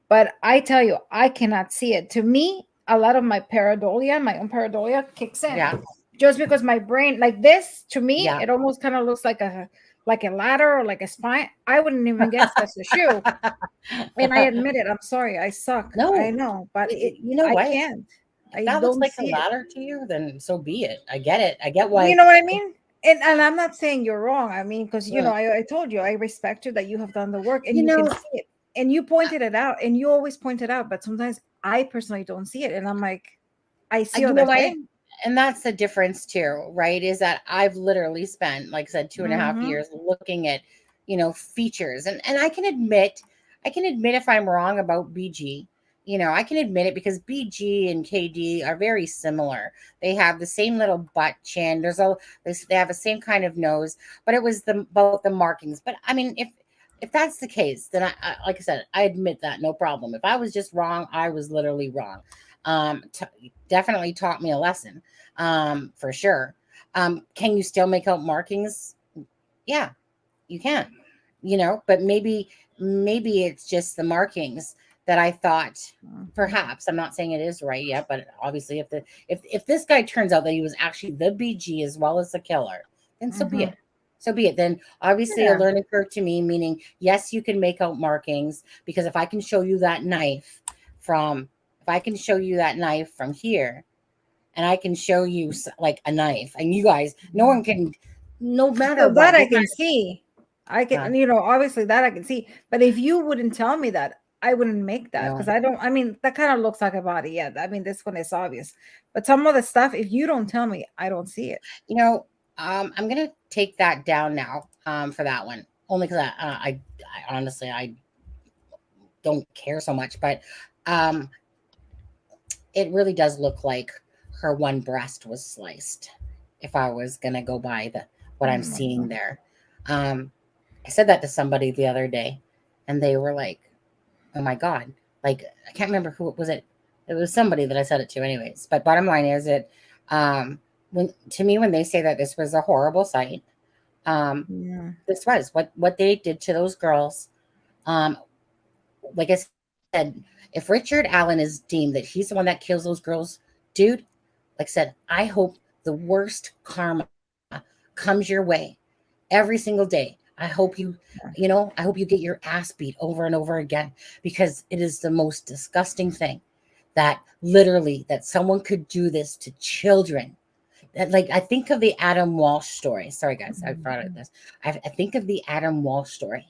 but I tell you, I cannot see it. To me, a lot of my own pareidolia kicks in. Yeah. Just because my brain, like this, to me, Yeah. it almost kind of looks like a ladder or like a spine. I wouldn't even guess that's a shoe. And I admit it. I'm sorry. I suck. No, I know, but you know I what? can't. If that looks like a ladder to you, then so be it. I get it. I get why. You know what I mean? And I'm not saying you're wrong. I mean, because you know, I told you I respect you that you have done the work and you can see it. And you pointed it out, and you always point it out, but sometimes I personally don't see it. And I'm like, I see other things. And that's the difference too, right? Is that I've literally spent, like I said, 2.5 years looking at, features. And I can admit if I'm wrong about BG. I can admit it because BG and KD are very similar. They have the same little butt chin. They have the same kind of nose, but it was both the markings. But I mean, if that's the case, then I like I said, I admit that, no problem. If I was just wrong, I was literally wrong. Definitely taught me a lesson, for sure. Can you still make out markings? Yeah, you can. But maybe it's just the markings that I thought. Perhaps I'm not saying it is right yet, but obviously, if this guy turns out that he was actually the BG as well as the killer, then so be it. So be it. Then obviously a learning curve to me, meaning yes, you can make out markings, because if I can show you that knife from here, and I can show you like a knife, and you guys, no one can, no matter what. That I can see. I can, obviously that I can see. But if you wouldn't tell me that, I wouldn't make that, because I mean, that kind of looks like a body. Yeah. I mean, this one is obvious. But some of the stuff, if you don't tell me, I don't see it. I'm going to take that down now for that one, only because I honestly, I don't care so much, but it really does look like her one breast was sliced, if I was going to go by what I'm seeing there. I said that to somebody the other day, and they were like, oh my God, like, I can't remember who it was. It was somebody that I said it to anyways, but bottom line is when they say that this was a horrible sight, this was what they did to those girls. Like I said, if Richard Allen is deemed that he's the one that kills those girls, dude, like I said, I hope the worst karma comes your way every single day. I hope you get your ass beat over and over again, because it is the most disgusting thing that someone could do this to children. That, like, I think of the Adam Walsh story. Sorry, guys, I brought up this. I think of the Adam Walsh story.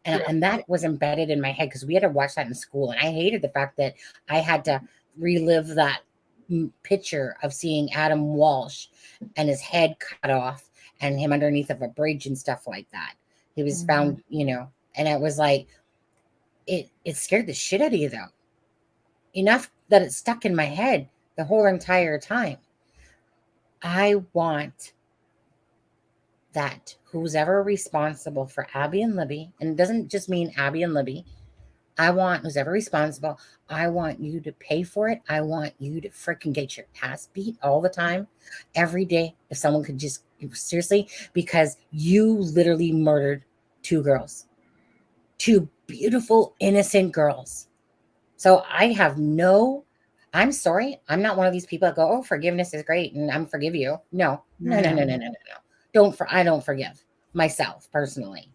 And that was embedded in my head because we had to watch that in school. And I hated the fact that I had to relive that picture of seeing Adam Walsh and his head cut off and him underneath of a bridge and stuff like that. He was found, and it was like, it scared the shit out of you, though. Enough that it stuck in my head the whole entire time. I want that who's ever responsible for Abby and Libby, and it doesn't just mean Abby and Libby, I want who's ever responsible, I want you to pay for it. I want you to freaking get your ass beat all the time, every day. If someone could just, seriously, because you literally murdered 2 girls, 2 beautiful, innocent girls. So I'm sorry. I'm not one of these people that go, oh, forgiveness is great and I'm forgive you. No. I don't forgive myself personally.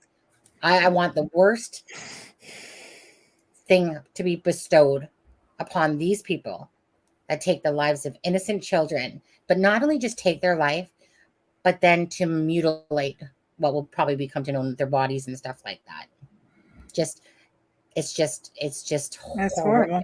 I want the worst thing to be bestowed upon these people that take the lives of innocent children, but not only just take their life, but then to mutilate what will probably become to know their bodies and stuff like that. It's just That's horrific. horrible.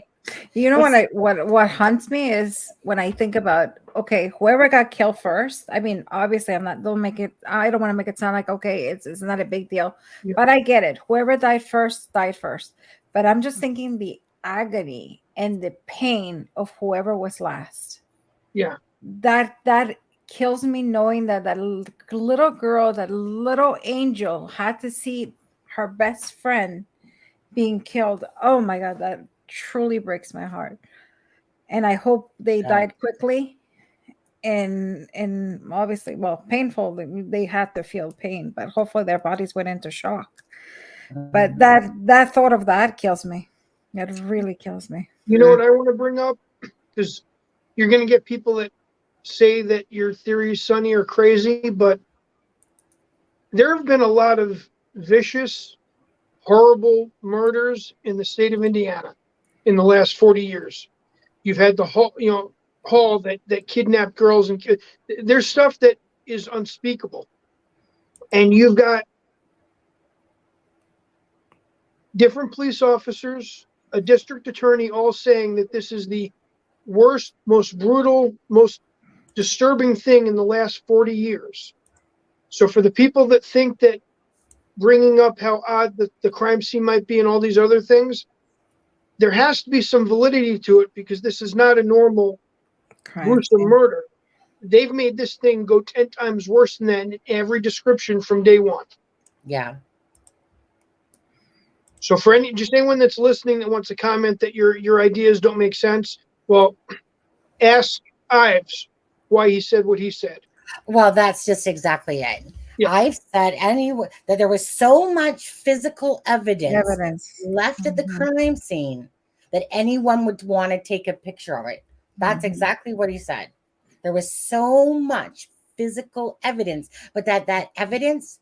You know what haunts me is when I think about, okay, whoever got killed first. I mean, obviously I don't want to make it sound like, okay, it's not a big deal, but I get it. Whoever died first. But I'm just thinking the agony and the pain of whoever was last. Yeah. That kills me, knowing that little girl, that little angel, had to see her best friend being killed. Oh my God, that truly breaks my heart. And I hope they died quickly, and obviously, well, painful. They had to feel pain, but hopefully their bodies went into shock. But that thought of that kills me. It really kills me. You know what I want to bring up? Because you're going to get people that say that your theories, Sonny, are crazy, but there have been a lot of vicious, horrible murders in the state of Indiana in the last 40 years. You've had the Hall that kidnapped girls, and there's stuff that is unspeakable. And you've got different police officers, a district attorney, all saying that this is the worst, most brutal, most disturbing thing in the last 40 years. So for the people that think that bringing up how odd the crime scene might be and all these other things, there has to be some validity to it, because this is not a normal gruesome murder. They've made this thing go 10 times worse than that in every description from day one. Yeah. So for anyone that's listening that wants to comment that your ideas don't make sense, well, ask Ives why he said what he said. Well, that's just exactly it. Yeah. I've said that there was so much physical evidence left at the crime scene that anyone would want to take a picture of it. That's exactly what he said. There was so much physical evidence, but that evidence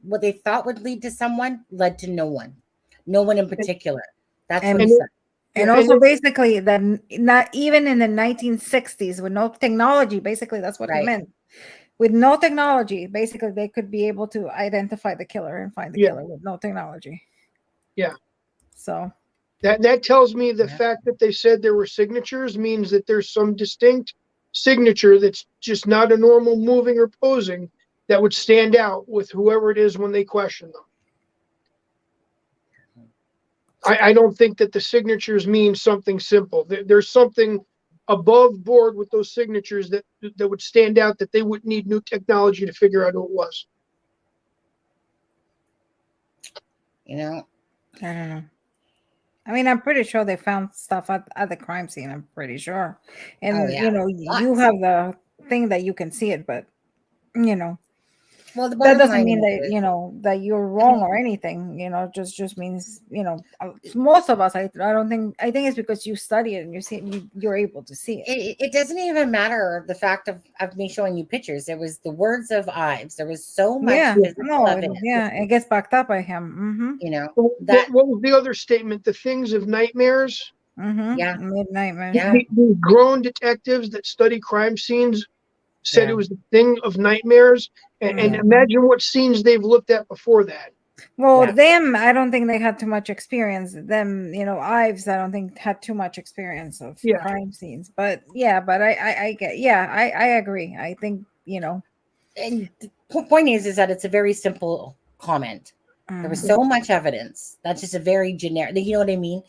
what they thought would lead to someone led to no one in particular. That's what he said. And also, basically, that not even in the 1960s, with no technology, basically, that's what he meant. With no technology, basically, they could be able to identify the killer and find the killer with no technology. Yeah. So that tells me the fact that they said there were signatures means that there's some distinct signature that's just not a normal moving or posing that would stand out with whoever it is when they question them. I don't think that the signatures mean something simple. There's something above board with those signatures that would stand out, that they wouldn't need new technology to figure out who it was. You know, I don't know. I mean, I'm pretty sure they found stuff at the crime scene. I'm pretty sure. And, you have the thing that you can see it, but, well, that doesn't mean that, that you're wrong or anything, just means, most of us, I think it's because you study it and you see you're able to see it. It doesn't even matter the fact of me showing you pictures. It was the words of Ives. There was so much evidence. It gets backed up by him. What was the other statement? The things of nightmares. Yeah, midnight. Yeah, the grown detectives that study crime scenes said it was the thing of nightmares, and imagine what scenes they've looked at before that. Well, them, I don't think they had too much experience. Them, Ives, I don't think had too much experience of crime scenes. But I get, I agree. I think, And the point is that it's a very simple comment. There was so much evidence. That's just a very generic, you know what I mean?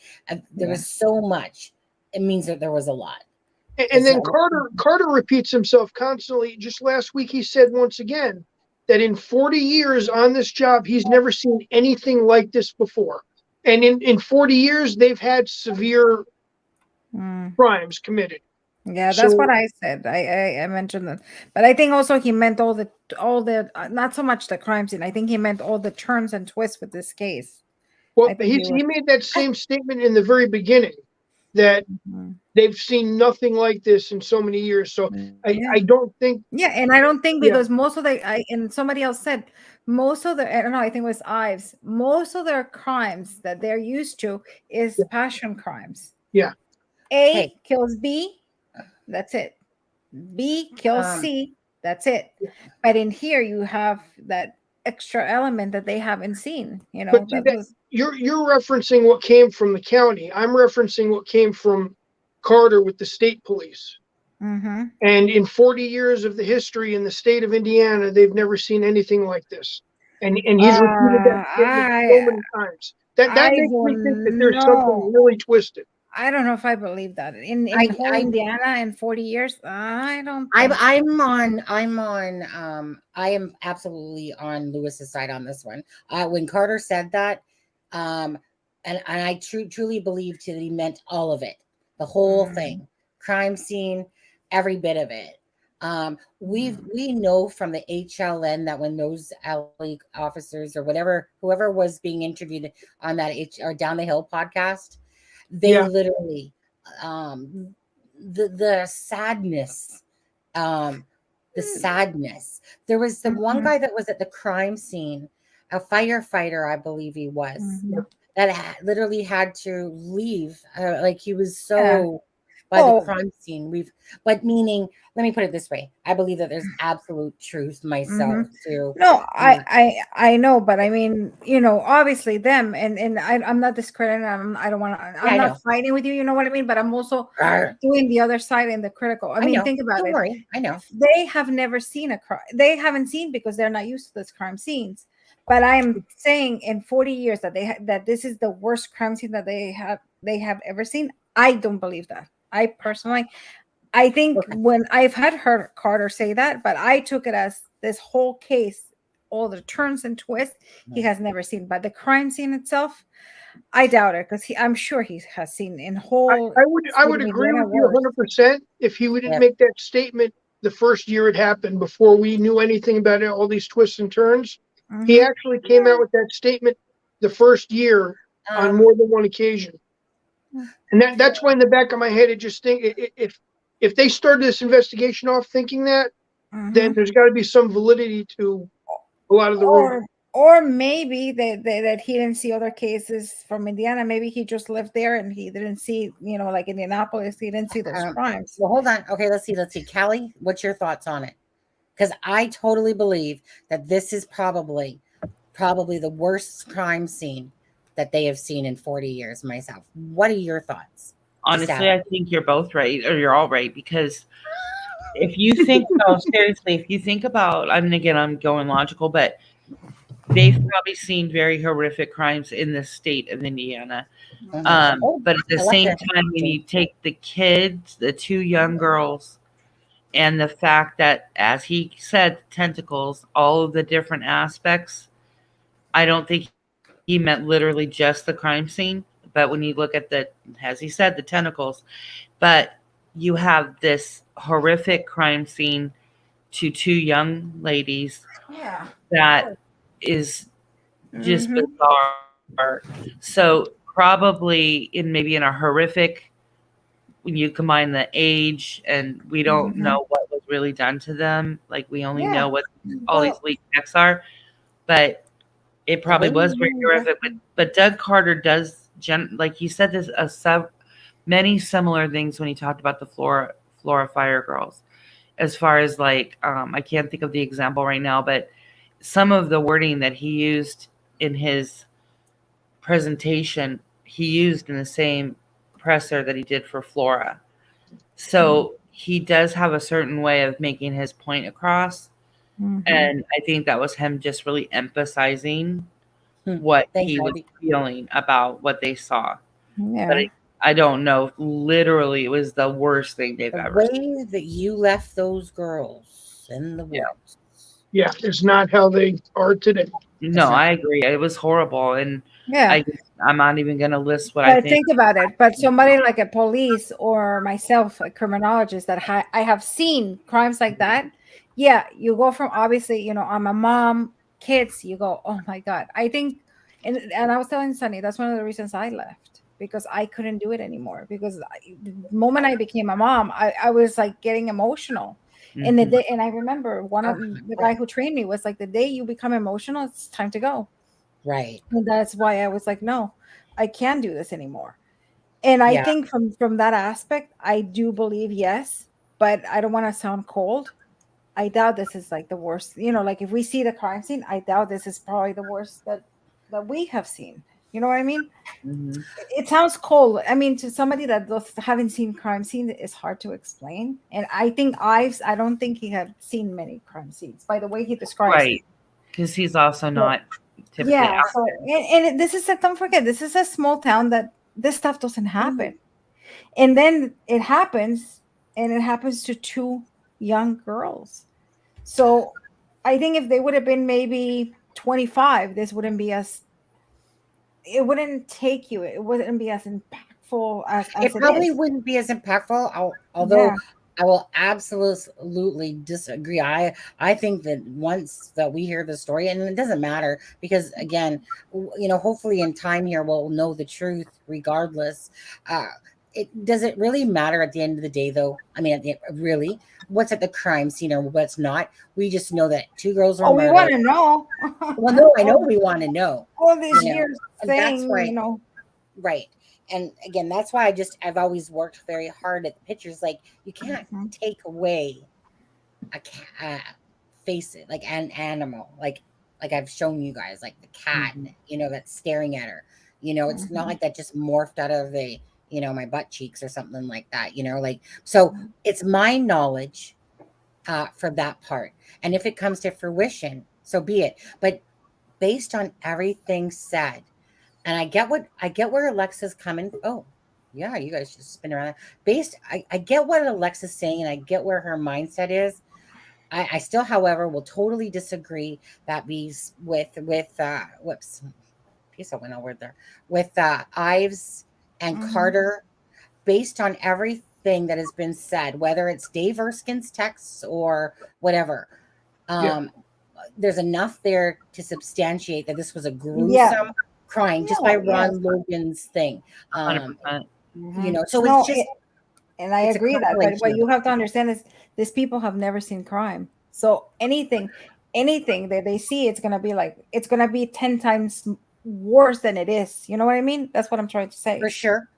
There was so much. It means that there was a lot. And then Carter repeats himself constantly. Just last week, he said once again that in 40 years on this job, he's never seen anything like this before. And in 40 years, they've had severe crimes committed. Yeah, that's what I said. I mentioned that, but I think also he meant all the not so much the crime scene. I think he meant all the turns and twists with this case. Well, he made that same statement in the very beginning, that they've seen nothing like this in so many years. So I don't think. Yeah, and I don't think, because most of and somebody else said most of I don't know, I think it was Ives, most of their crimes that they're used to is passion crimes. Yeah. A kills B, That's it. B kills Um, C. That's it. But in here, you have that extra element that they haven't seen. You know, But see that that was. you're referencing what came from the county. I'm referencing what came from Carter with the state police. Mm-hmm. And in 40 years of the history in the state of Indiana, they've never seen anything like this. And he's repeated that statement so many times. That I makes me think that don't there's something know. really twisted. I don't know if I believe that in whole Indiana in 40 years. I don't. I am absolutely on Lewis's side on this one. When Carter said that, and I truly believe that he meant all of it, the whole thing, crime scene, every bit of it. We know from the HLN that when those LA officers or whoever was being interviewed on that or Down the Hill podcast, they literally the sadness, the sadness. There was the one guy that was at the crime scene, a firefighter, I believe he was, that literally had to leave. Like he was so by the crime scene. But meaning, let me put it this way: I believe that there's absolute truth myself too. No, I know, but I mean, you know, obviously them and I'm not discrediting. I don't want to. I'm not fighting with you. You know what I mean? But I'm also doing the other side and the critical. I mean, think about it. Don't worry. I know they have never seen a crime. They haven't seen because they're not used to this crime scenes. But I'm saying in 40 years that that this is the worst crime scene that they have ever seen. I don't believe that. I personally, I think when I've heard Carter say that, but I took it as this whole case, all the turns and twists he has never seen. But the crime scene itself, I doubt it because I'm sure he has seen in whole. I would agree with you 100% if he wouldn't make that statement the first year it happened before we knew anything about it, all these twists and turns. He actually came out with that statement the first year on more than one occasion. And that's why in the back of my head, it just think if they started this investigation off thinking that, then there's got to be some validity to a lot of the rumors. Or maybe that he didn't see other cases from Indiana. Maybe he just lived there and he didn't see, you know, like Indianapolis, he didn't see those crimes. Well, hold on. Okay, let's see. Callie, what's your thoughts on it? Because I totally believe that this is probably the worst crime scene that they have seen in 40 years myself. What are your thoughts? Honestly, I think you're both right, or you're all right, because if you think, seriously, if you think about, I mean, again, I'm going logical, but they've probably seen very horrific crimes in the state of Indiana. But at the same time, when you take the kids, the two young girls, and the fact that, as he said, tentacles, all of the different aspects, I don't think he meant literally just the crime scene. But when you look at as he said, the tentacles, but you have this horrific crime scene to two young ladies that is just bizarre. So probably maybe in a horrific, when you combine the age and we don't know what was really done to them, like we only know what all these leaked texts are, but it probably was very horrific. But Doug Carter does, like he said, this many similar things when he talked about the Flora Fire Girls. As far as like, I can't think of the example right now, but some of the wording that he used in his presentation, he used in the same presser that he did for Flora. So he does have a certain way of making his point across. And I think that was him just really emphasizing what he was feeling about what they saw. But I don't know. Literally, it was the worst thing they've ever seen. The way that you left those girls in the woods. Yeah, it's not how they are today. No, I agree. It was horrible. And I'm not even going to list what I think. Think about it. But somebody like a police or myself, a criminologist, that I have seen crimes like that. Yeah, you go from, obviously, you know, I'm a mom, kids, you go, oh my God. I think, and I was telling Sunny, that's one of the reasons I left, because I couldn't do it anymore. Because the moment I became a mom, I was like getting emotional. And I remember one of the guy who trained me was like, the day you become emotional, it's time to go. Right. And that's why I was like, no, I can't do this anymore. And I think from that aspect, I do believe, yes, but I don't want to sound cold. I doubt this is like the worst. Like if we see the crime scene, I doubt this is probably the worst that we have seen. You know what I mean? Mm-hmm. It sounds cold. I mean, to somebody that haven't seen crime scenes, it's hard to explain. And I think I don't think he had seen many crime scenes by the way he describes Right. Because he's also not typically yeah. out So there. and this is don't forget, this is a small town that this stuff doesn't happen. And then it happens, and it happens to two young girls. So I think if they would have been maybe 25, this wouldn't be as it wouldn't take you. It wouldn't be as impactful as It it probably is. wouldn't be as impactful, although Yeah. I will absolutely disagree. I think that once that we hear the story, and it doesn't matter because again, hopefully in time here we'll know the truth regardless. Does it really matter at the end of the day, though? I mean, really, what's at the crime scene or what's not? We just know that two girls were Oh, we want murdered. to know. Well, no, I know we want to know. All these You know, years and that's saying, why. Right. And again, that's why I've always worked very hard at the pictures. Like you can't take away a cat, face it like an animal, like I've shown you guys, like the cat, that's staring at her. It's not like that just morphed out of my butt cheeks or something like that. Like so, it's my knowledge for that part. And if it comes to fruition, so be it. But based on everything said. And I get where Alexa's coming. Oh, yeah, you guys just spin around. I get what Alexa's saying, and I get where her mindset is. I still, however, will totally disagree that bees with whoops, piece of went over there with Ives and Carter, based on everything that has been said, whether it's Dave Erskine's texts or whatever. There's enough there to substantiate that this was a gruesome crime just by Ron Logan's thing. 100%. So it's just and I agree that, but what you have to understand is these people have never seen crime. So anything that they see, it's gonna be 10 times worse than it is. You know what I mean? That's what I'm trying to say. For sure.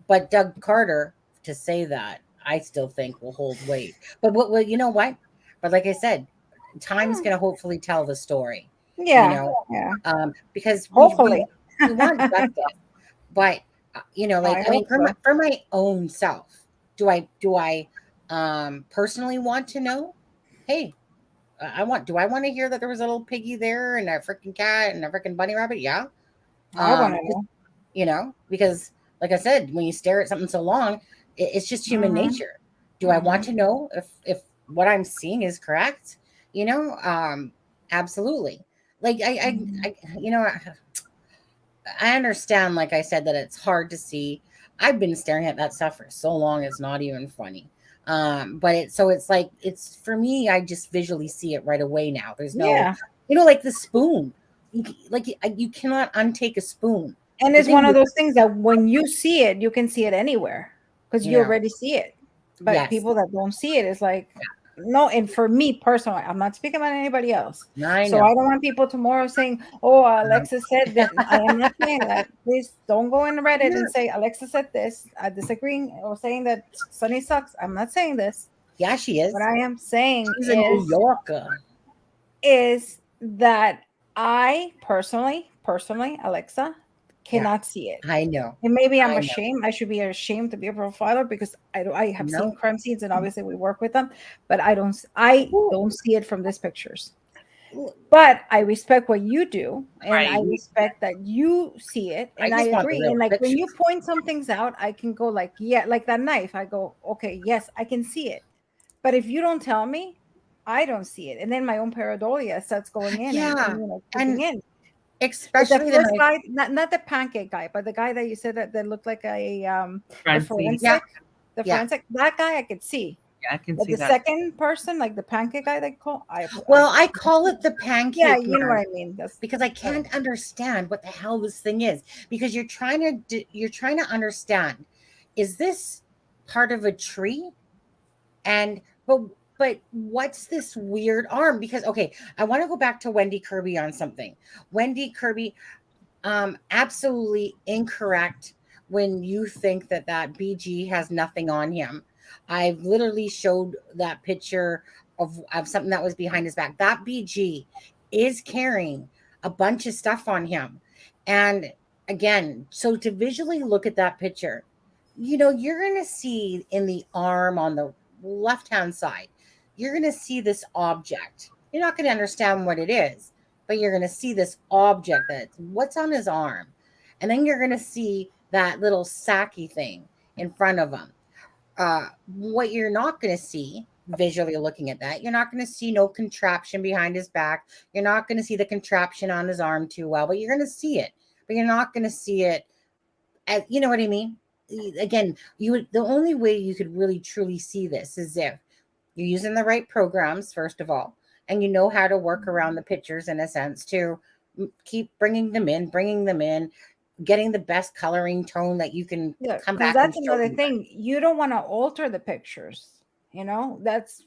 But Doug Carter, to say that, I still think will hold weight. But what you know what? But like I said, time's gonna hopefully tell the story. Yeah. Because hopefully we want justice. But for my own self, do I personally want to know? Hey, do I want to hear that there was a little piggy there and a freaking cat and a freaking bunny rabbit? Yeah. I want to know. Because like I said, when you stare at something so long, it's just human nature. Do I want to know if what I'm seeing is correct? Absolutely. Like I understand, like I said, that it's hard to see. I've been staring at that stuff for so long, it's not even funny. But it's like, it's for me, I just visually see it right away now. There's no, like the spoon. You cannot untake a spoon. And it's one of those things that when you see it, you can see it anywhere because you already see it. But people that don't see it, it's like, no. And for me personally, I'm not speaking about anybody else. So I don't want people tomorrow saying, "Oh, Alexa said that." I am not saying that. Please don't go in Reddit and say Alexa said this. I disagreeing or saying that Sunny sucks. I'm not saying this. Yeah, she is. What I am saying she's a New Yorker. Is that I personally, Alexa, cannot see it. I know. And maybe I'm ashamed. I should be ashamed to be a profiler because I have seen crime scenes and obviously we work with them, but I don't see it from these pictures. But I respect what you do, and I respect that you see it, and I agree. And like when you point some things out, I can go like, yeah, like that knife. I go, okay, yes, I can see it. But if you don't tell me, I don't see it, and then my own pareidolia starts going in and kicking in. Especially the first guy, not the pancake guy, but the guy that you said that looked like a forensic. The forensic, that guy I could see. Yeah, I can but see the that. second person, like the pancake guy, I call it the pancake. Yeah, you know what I mean. That's because I can't understand what the hell this thing is. Because you're trying to understand, is this part of a tree? And but what's this weird arm? Because I want to go back to Wendy Kirby on something. Wendy Kirby, absolutely incorrect when you think that BG has nothing on him. I've literally showed that picture of something that was behind his back. That BG is carrying a bunch of stuff on him. And again, so to visually look at that picture, you're going to see in the arm on the left hand side, you're going to see this object. You're not going to understand what it is, but you're going to see this object that's what's on his arm. And then you're going to see that little sacky thing in front of him. What you're not going to see visually looking at that, you're not going to see no contraption behind his back. You're not going to see the contraption on his arm too well, but you're going to see it. But you're not going to see it as, you know what I mean? Again, the only way you could really truly see this is if you're using the right programs, first of all, and you know how to work around the pictures in a sense to keep bringing them in, getting the best coloring tone that you can come back. That's another thing. You don't want to alter the pictures. That's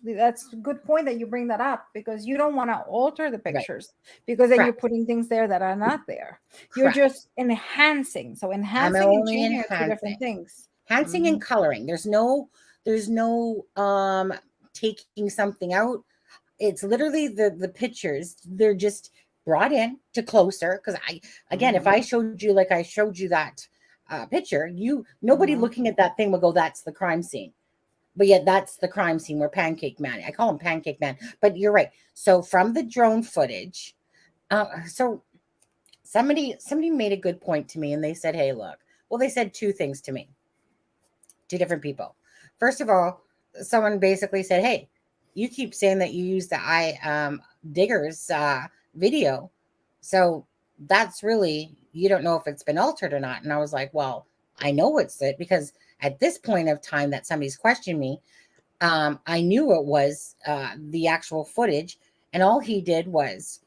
a good point that you bring that up, because you don't want to alter the pictures, because then you're putting things there that are not there. You're just enhancing. So enhancing and changing are two different things. Enhancing and coloring. There's no taking something out. It's literally the pictures. They're just brought in to closer, because if I showed you like I showed you that picture, nobody looking at that thing would go, that's the crime scene. But yet that's the crime scene where Pancake Man, I call him Pancake Man, but you're right. So from the drone footage, so somebody made a good point to me, and they said, hey, look, well, they said two things to me, two different people. First of all, someone basically said, hey, you keep saying that you use the diggers video, so that's really, you don't know if it's been altered or not. And I was like, well, I know it's it, because at this point of time that somebody's questioned me, I knew it was the actual footage, and all he did was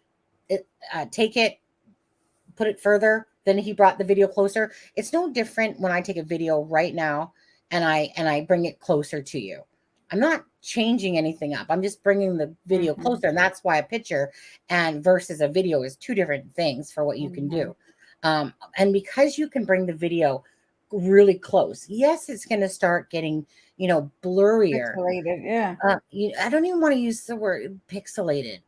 take it, put it further, then he brought the video closer. It's no different when I take a video right now and I bring it closer to you. I'm not changing anything up. I'm just bringing the video closer. And that's why a picture and versus a video is two different things for what you can do. And because you can bring the video really close, yes, it's going to start getting, blurrier. Pixelated, yeah. I don't even want to use the word pixelated.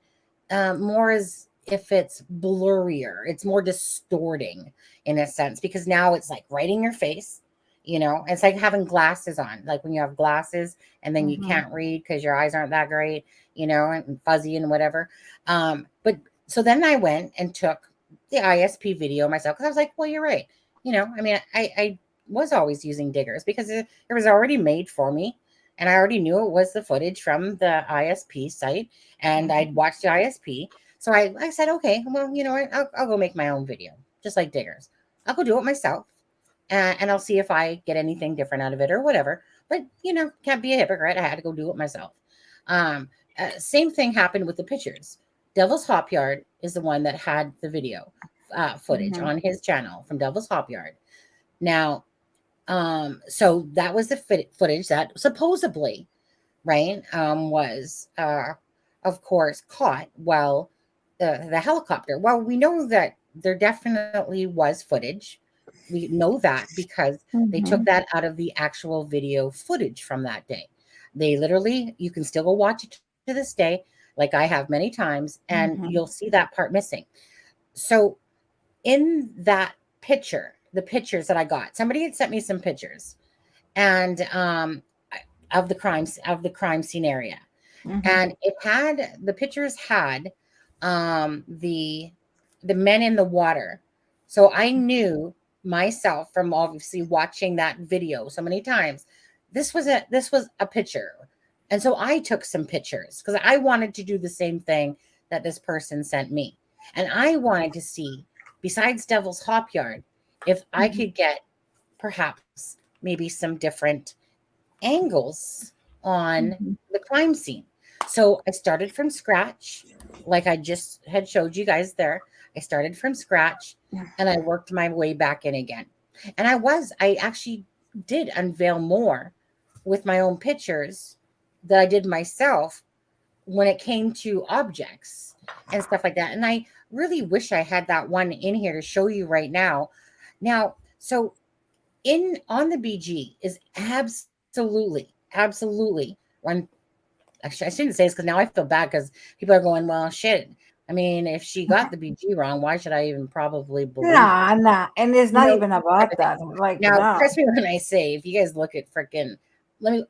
More as if it's blurrier. It's more distorting in a sense, because now it's like right in your face. It's like having glasses on, like when you have glasses and then you can't read because your eyes aren't that great, and fuzzy and whatever. But so then I went and took the ISP video myself, because I was like, well, you're right. I was always using diggers because it was already made for me. And I already knew it was the footage from the ISP site, and I'd watched the ISP. So I said, okay, well, I'll go make my own video, just like diggers. I'll go do it myself. And I'll see if I get anything different out of it or whatever. But, can't be a hypocrite. I had to go do it myself. Same thing happened with the pictures. Devil's Hop Yard is the one that had the video footage on his channel from Devil's Hop Yard. Now, so that was the footage that supposedly, right, was, of course, caught while the helicopter. Well, we know that there definitely was footage. We know that because they took that out of the actual video footage from that day. They literally, you can still go watch it to this day, like I have many times, and you'll see that part missing. So in that picture, the pictures that I got, somebody had sent me some pictures and of the crime scene area. And the pictures had the men in the water. So I knew myself from obviously watching that video so many times, this was a picture. And so I took some pictures because I wanted to do the same thing that this person sent me. And I wanted to see, besides Devil's Hop Yard, if I could get perhaps maybe some different angles on the crime scene. So I started from scratch, like I just had showed you guys there. I started from scratch and I worked my way back in again. And I actually did unveil more with my own pictures that I did myself when it came to objects and stuff like that. And I really wish I had that one in here to show you right now. Now, so on the BG is absolutely absolutely. Actually, I shouldn't say this because now I feel bad because people are going, well, shit. I mean, if she got the BG wrong, why should I even probably believe her? Nah. And it's not even about that. Like, now, no. trust me when I say, if you guys look at freaking, the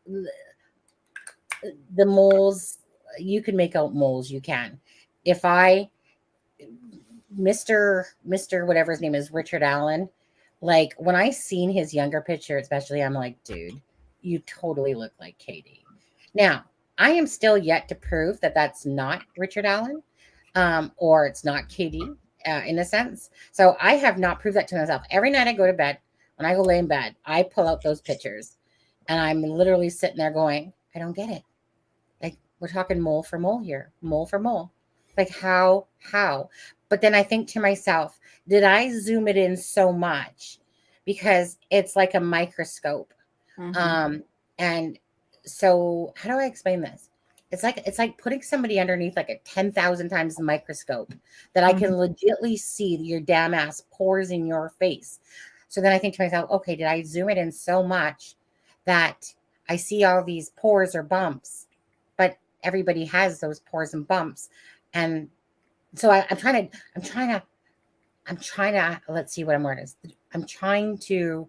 moles, you can make out moles. You can. If Mr. whatever his name is, Richard Allen, like when I seen his younger picture, especially, I'm like, dude, you totally look like Katie. Now, I am still yet to prove that that's not Richard Allen, or it's not Katie, in a sense. So I have not proved that to myself. Every night I go to bed, when I go lay in bed, I pull out those pictures, and I'm literally sitting there going, I don't get it. Like, we're talking mole for mole here, mole for mole. Like, how? But then I think to myself, did I zoom it in so much? Because it's like a microscope. And so how do I explain this? It's like putting somebody underneath like a 10,000 times the microscope that I can legitimately see your damn ass pores in your face. So then I think to myself, okay, did I zoom it in so much that I see all these pores or bumps? But everybody has those pores and bumps. And so I'm trying to, let's see what I'm wording. I'm trying to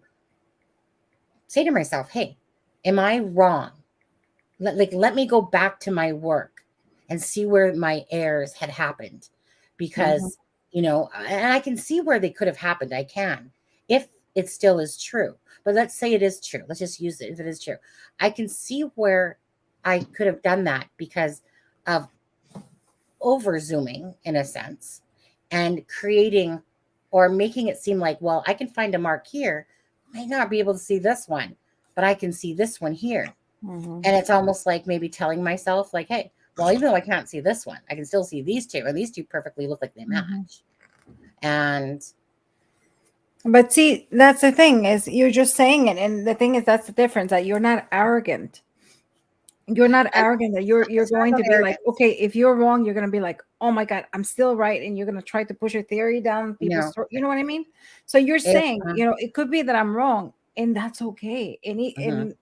say to myself, hey, am I wrong? Let me go back to my work and see where my errors had happened, because, and I can see where they could have happened. I can, if it still is true. But let's say it is true. Let's just use it if it is true. I can see where I could have done that because of over zooming, in a sense, and creating or making it seem like, well, I can find a mark here. Might not be able to see this one, but I can see this one here. And it's almost like maybe telling myself, like, hey, well, even though I can't see this one, I can still see these two, and these two perfectly look like they match. But see, that's the thing, is you're just saying it, and the thing is, that's the difference, that you're not arrogant. You're not arrogant. That you're going to be like, okay, if you're wrong, you're going to be like, oh my God, I'm still right, and you're going to try to push your theory down people's throat. You know what I mean? So you're saying, it could be that I'm wrong, and that's okay. And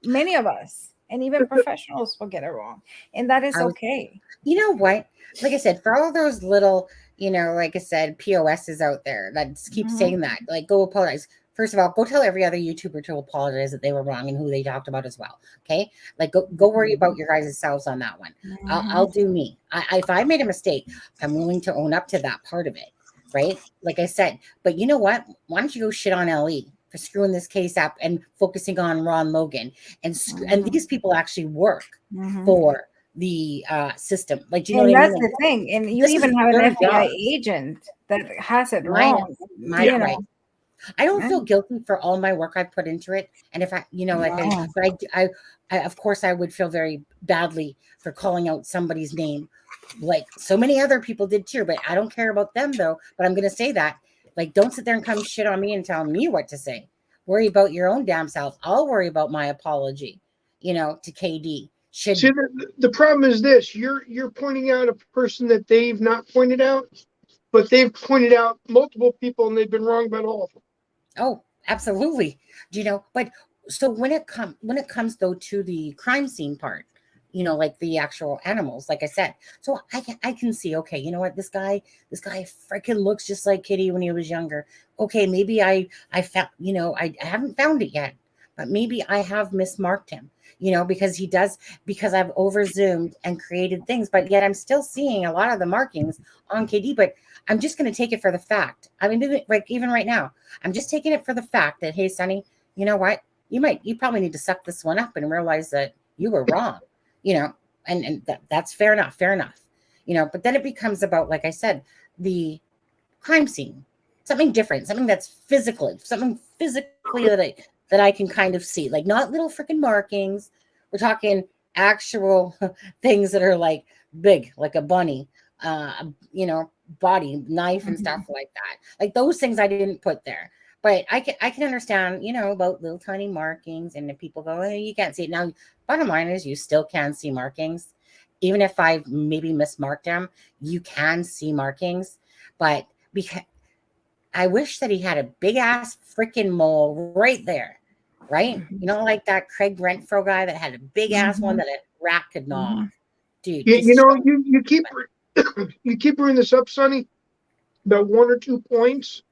many of us, and even professionals, will get it wrong, and that is okay. You know what? Like I said, for all those little, like I said, POSs out there that keep saying that, like, go apologize. First of all, go tell every other YouTuber to apologize that they were wrong and who they talked about as well. Okay, like go worry about your guys' selves on that one. I'll do me. If I made a mistake, I'm willing to own up to that part of it, right? Like I said. But you know what? Why don't you go shit on LE for screwing this case up and focusing on Ron Logan and these people actually work for the system. Like, do you know what I mean? That's the thing. And you even have an FBI agent that has it wrong. Right. I don't feel guilty for all my work I put into it. And if I, I of course I would feel very badly for calling out somebody's name, like so many other people did too. But I don't care about them though. But I'm going to say that, like, don't sit there and come shit on me and tell me what to say. Worry about your own damn self. I'll worry about my apology, to KD. See, the problem is this: you're pointing out a person that they've not pointed out, but they've pointed out multiple people, and they've been wrong about all of them. Oh, absolutely. But so when it comes though to the crime scene part, like the actual animals, like I said, so I can see, okay, you know what, this guy freaking looks just like Kitty when he was younger. Okay, maybe I found, I haven't found it yet, but maybe I have mismarked him, because I've over zoomed and created things, but yet I'm still seeing a lot of the markings on KD. But I'm just going to take it for the fact. I mean, like even right now, I'm just taking it for the fact that, hey, Sonny, you know what? You probably need to suck this one up and realize that you were wrong, and that's fair enough. But then it becomes about, like I said, the crime scene, something different, something that's physical, something physically that I can kind of see, like not little freaking markings. We're talking actual things that are like big, like a bunny, body knife and stuff like that. Like those things I didn't put there, but I can understand, about little tiny markings, and the people go, oh, you can't see it. Now, bottom line is you still can see markings. Even if I maybe mismarked them, you can see markings, but because I wish that he had a big ass freaking mole right there, right? You know, like that Craig Renfro guy that had a big ass one that a rat could gnaw off. Dude, You know, you keep you keep bringing this up, Sonny, about 1 or 2 points.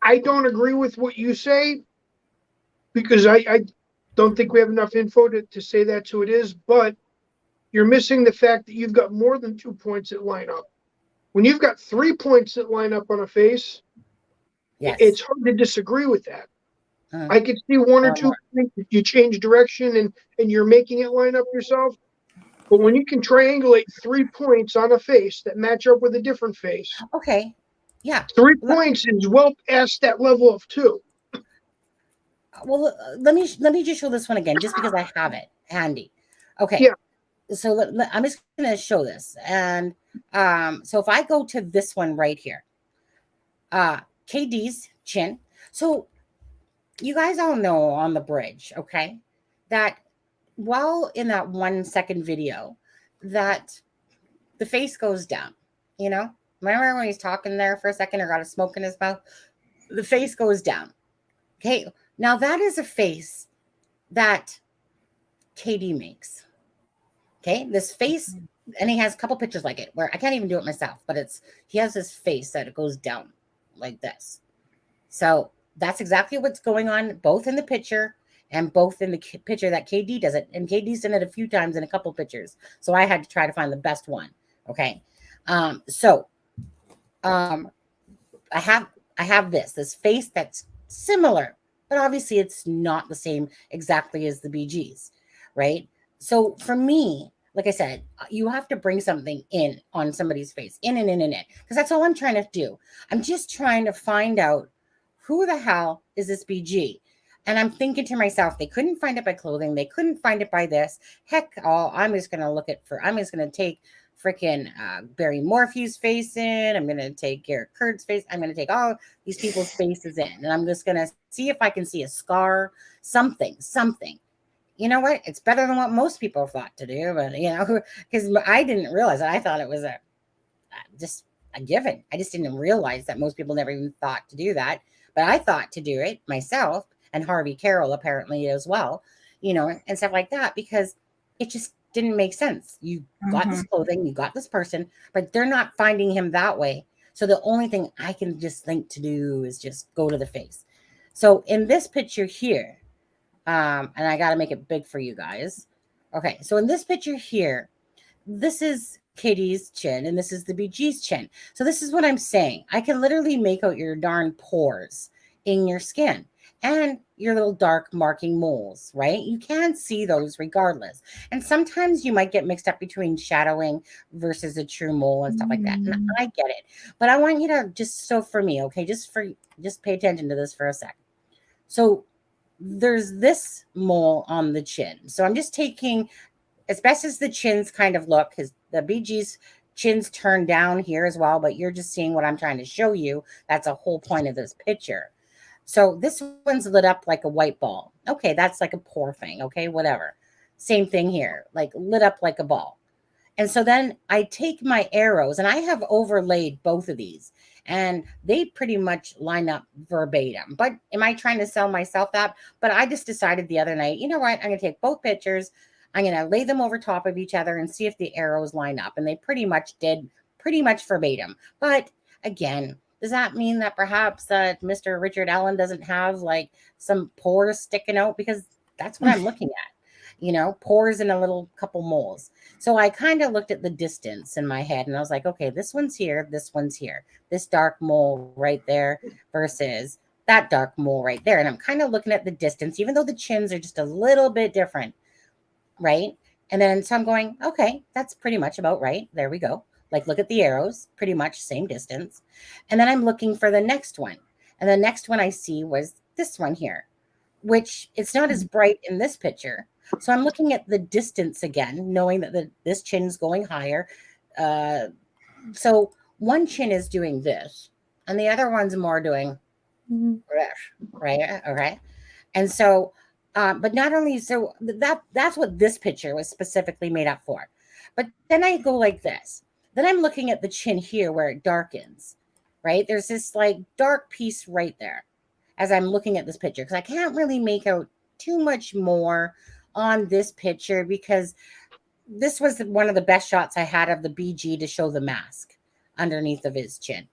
I don't agree with what you say because I don't think we have enough info to say that's who it is, but you're missing the fact that you've got more than 2 points that line up. When you've got 3 points that line up on a face, it's hard to disagree with that. I could see 1 or 2 points if you change direction and you're making it line up yourself. But when you can triangulate 3 points on a face that match up with a different face. Okay. Yeah. 3 points is well past that level of 2. Well, let me just show this one again, just because I have it handy. Okay. Yeah. So I'm just going to show this. And so if I go to this one right here, KD's chin. So you guys all know on the bridge, okay, that while in that 1 second video that the face goes down, you know, remember when he's talking there for a second or got a smoke in his mouth, the face goes down. Okay. Now that is a face that KD makes. Okay. This face, and he has a couple pictures like it where I can't even do it myself, but he has this face that it goes down like this. So that's exactly what's going on, both in the picture and both in the picture that KD does it. And KD's done it a few times in a couple pictures. So I had to try to find the best one. Okay. I have this face that's similar, but obviously it's not the same exactly as the BG's, right? So for me, like I said, you have to bring something in on somebody's face, in, because that's all I'm trying to do. I'm just trying to find out who the hell is this BG? And I'm thinking to myself, they couldn't find it by clothing. They couldn't find it by this. Heck, I'm just going to take freaking Barry Morphew's face in. I'm going to take Garrett Kurt's face. I'm going to take all these people's faces in. And I'm just going to see if I can see a scar, something. You know what? It's better than what most people thought to do. But, you know, because I didn't realize it. I thought it was just a given. I just didn't realize that most people never even thought to do that. But I thought to do it myself, and Harvey Carroll apparently as well, you know, and stuff like that, because it just didn't make sense. You got this clothing, you got this person, but they're not finding him that way. So the only thing I can just think to do is just go to the face. So in this picture here, and I got to make it big for you guys. Okay, so in this picture here, this is Katie's chin and this is the BG's chin. So this is what I'm saying. I can literally make out your darn pores in your skin and your little dark marking moles, right? You can see those regardless. And sometimes you might get mixed up between shadowing versus a true mole and stuff like that. And I get it. But I want you to for me, okay, just pay attention to this for a sec. So there's this mole on the chin. So I'm just taking, as best as the chins kind of look, because the BG's chin's turned down here as well, but you're just seeing what I'm trying to show you. That's a whole point of this picture. So this one's lit up like a white ball. Okay, that's like a pore thing. Okay, whatever. Same thing here, like lit up like a ball. And so then I take my arrows and I have overlaid both of these and they pretty much line up verbatim. But am I trying to sell myself that? But I just decided the other night, you know what? I'm going to take both pictures. I'm going to lay them over top of each other and see if the arrows line up. And they pretty much did, pretty much verbatim. But again, does that mean that perhaps Mr. Richard Allen doesn't have like some pores sticking out? Because that's what I'm looking at, you know, pores and a little couple moles. So I kind of looked at the distance in my head and I was like, okay, this one's here. This dark mole right there versus that dark mole right there. And I'm kind of looking at the distance, even though the chins are just a little bit different. Right. And then so I'm going, okay, that's pretty much about right. There we go. Like, look at the arrows, pretty much same distance. And then I'm looking for the next one. And the next one I see was this one here, which it's not as bright in this picture. So I'm looking at the distance again, knowing that this chin's going higher. So one chin is doing this and the other one's more doing this, right? Okay. And so, but not only, so that's what this picture was specifically made up for. But then I go like this. Then I'm looking at the chin here where it darkens, right? There's this like dark piece right there. as I'm looking at this picture, because I can't really make out too much more on this picture, because this was one of the best shots I had of the BG to show the mask underneath of his chin.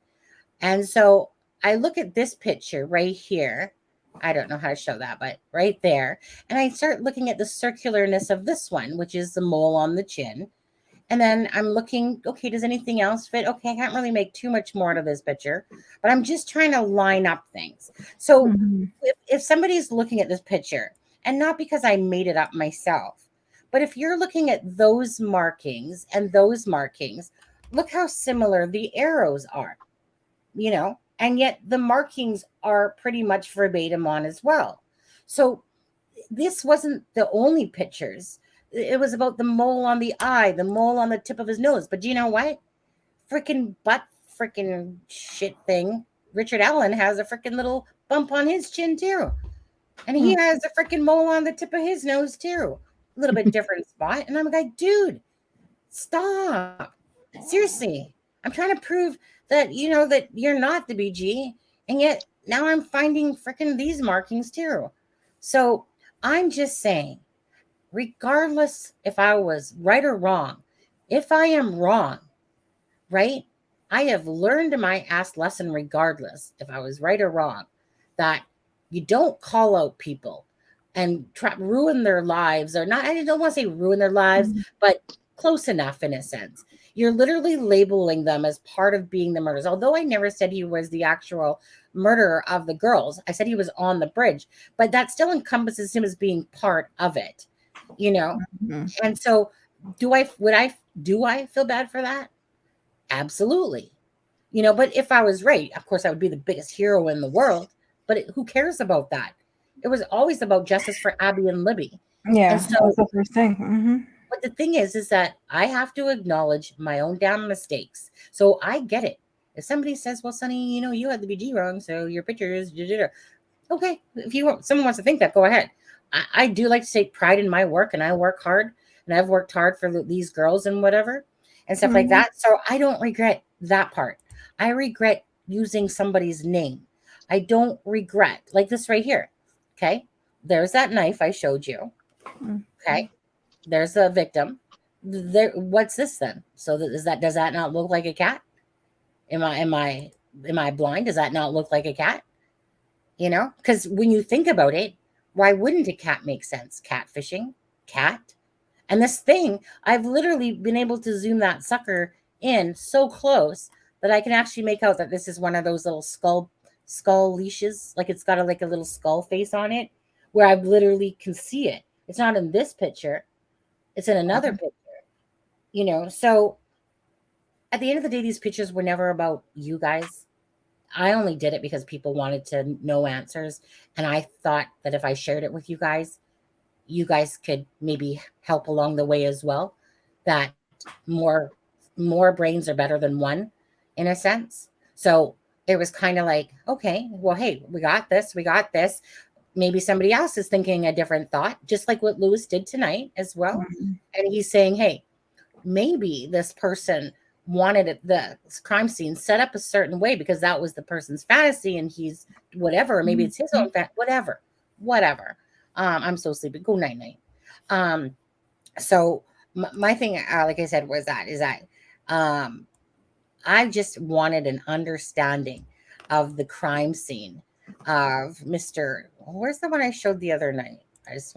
And so I look at this picture right here. I don't know how to show that, but right there. And I start looking at the circularness of this one, which is the mole on the chin. And then I'm looking, okay, does anything else fit? Okay, I can't really make too much more out of this picture, but I'm just trying to line up things. So if somebody's looking at this picture, and not because I made it up myself, but if you're looking at those markings and those markings, look how similar the arrows are, and yet the markings are pretty much verbatim on as well. So this wasn't the only pictures. It was about the mole on the eye, the mole on the tip of his nose. But do you know what? Freaking shit thing. Richard Allen has a freaking little bump on his chin too. And he has a freaking mole on the tip of his nose too. A little bit different spot. And I'm like, dude, stop. Seriously. I'm trying to prove that, that you're not the BG. And yet now I'm finding freaking these markings too. So I'm just saying, regardless if I was right or wrong, if I am wrong, right, I have learned my ass lesson regardless if I was right or wrong, that you don't call out people and ruin their lives, or not. I don't want to say ruin their lives, but close enough in a sense. You're literally labeling them as part of being the murderers. Although I never said he was the actual murderer of the girls. I said he was on the bridge, but that still encompasses him as being part of it, And so do I feel bad for that? Absolutely. But if I was right, of course I would be the biggest hero in the world, but who cares about that? It was always about justice for Abby and Libby. Yeah, and so, that was the first thing. But the thing is that I have to acknowledge my own damn mistakes. So I get it. If somebody says, well, Sonny, you had the BG wrong, so your picture is okay. If someone wants to think that, go ahead. I do like to take pride in my work, and I work hard, and I've worked hard for these girls and whatever and stuff like that. So I don't regret that part. I regret using somebody's name. I don't regret, like this right here. Okay. There's that knife I showed you. Okay. There's the victim. What's this then? So does that not look like a cat? Am I blind? Does that not look like a cat? Because when you think about it, why wouldn't a cat make sense? Catfishing, cat. And this thing, I've literally been able to zoom that sucker in so close that I can actually make out that this is one of those little skull leashes. Like it's got a little skull face on it, where I literally can see it. It's not in this picture. It's in another picture, So at the end of the day, these pictures were never about you guys. I only did it because people wanted to know answers. And I thought that if I shared it with you guys could maybe help along the way as well. That more brains are better than one, in a sense. So it was kind of like, okay, well, hey, we got this. Maybe somebody else is thinking a different thought, just like what Lewis did tonight as well. And he's saying, hey, maybe this person wanted the crime scene set up a certain way because that was the person's fantasy, and he's whatever. Maybe it's his own whatever. I'm so sleepy. Go night night. So my thing, like I said, was that I just wanted an understanding of the crime scene of Mr. Where's the one I showed the other night? It's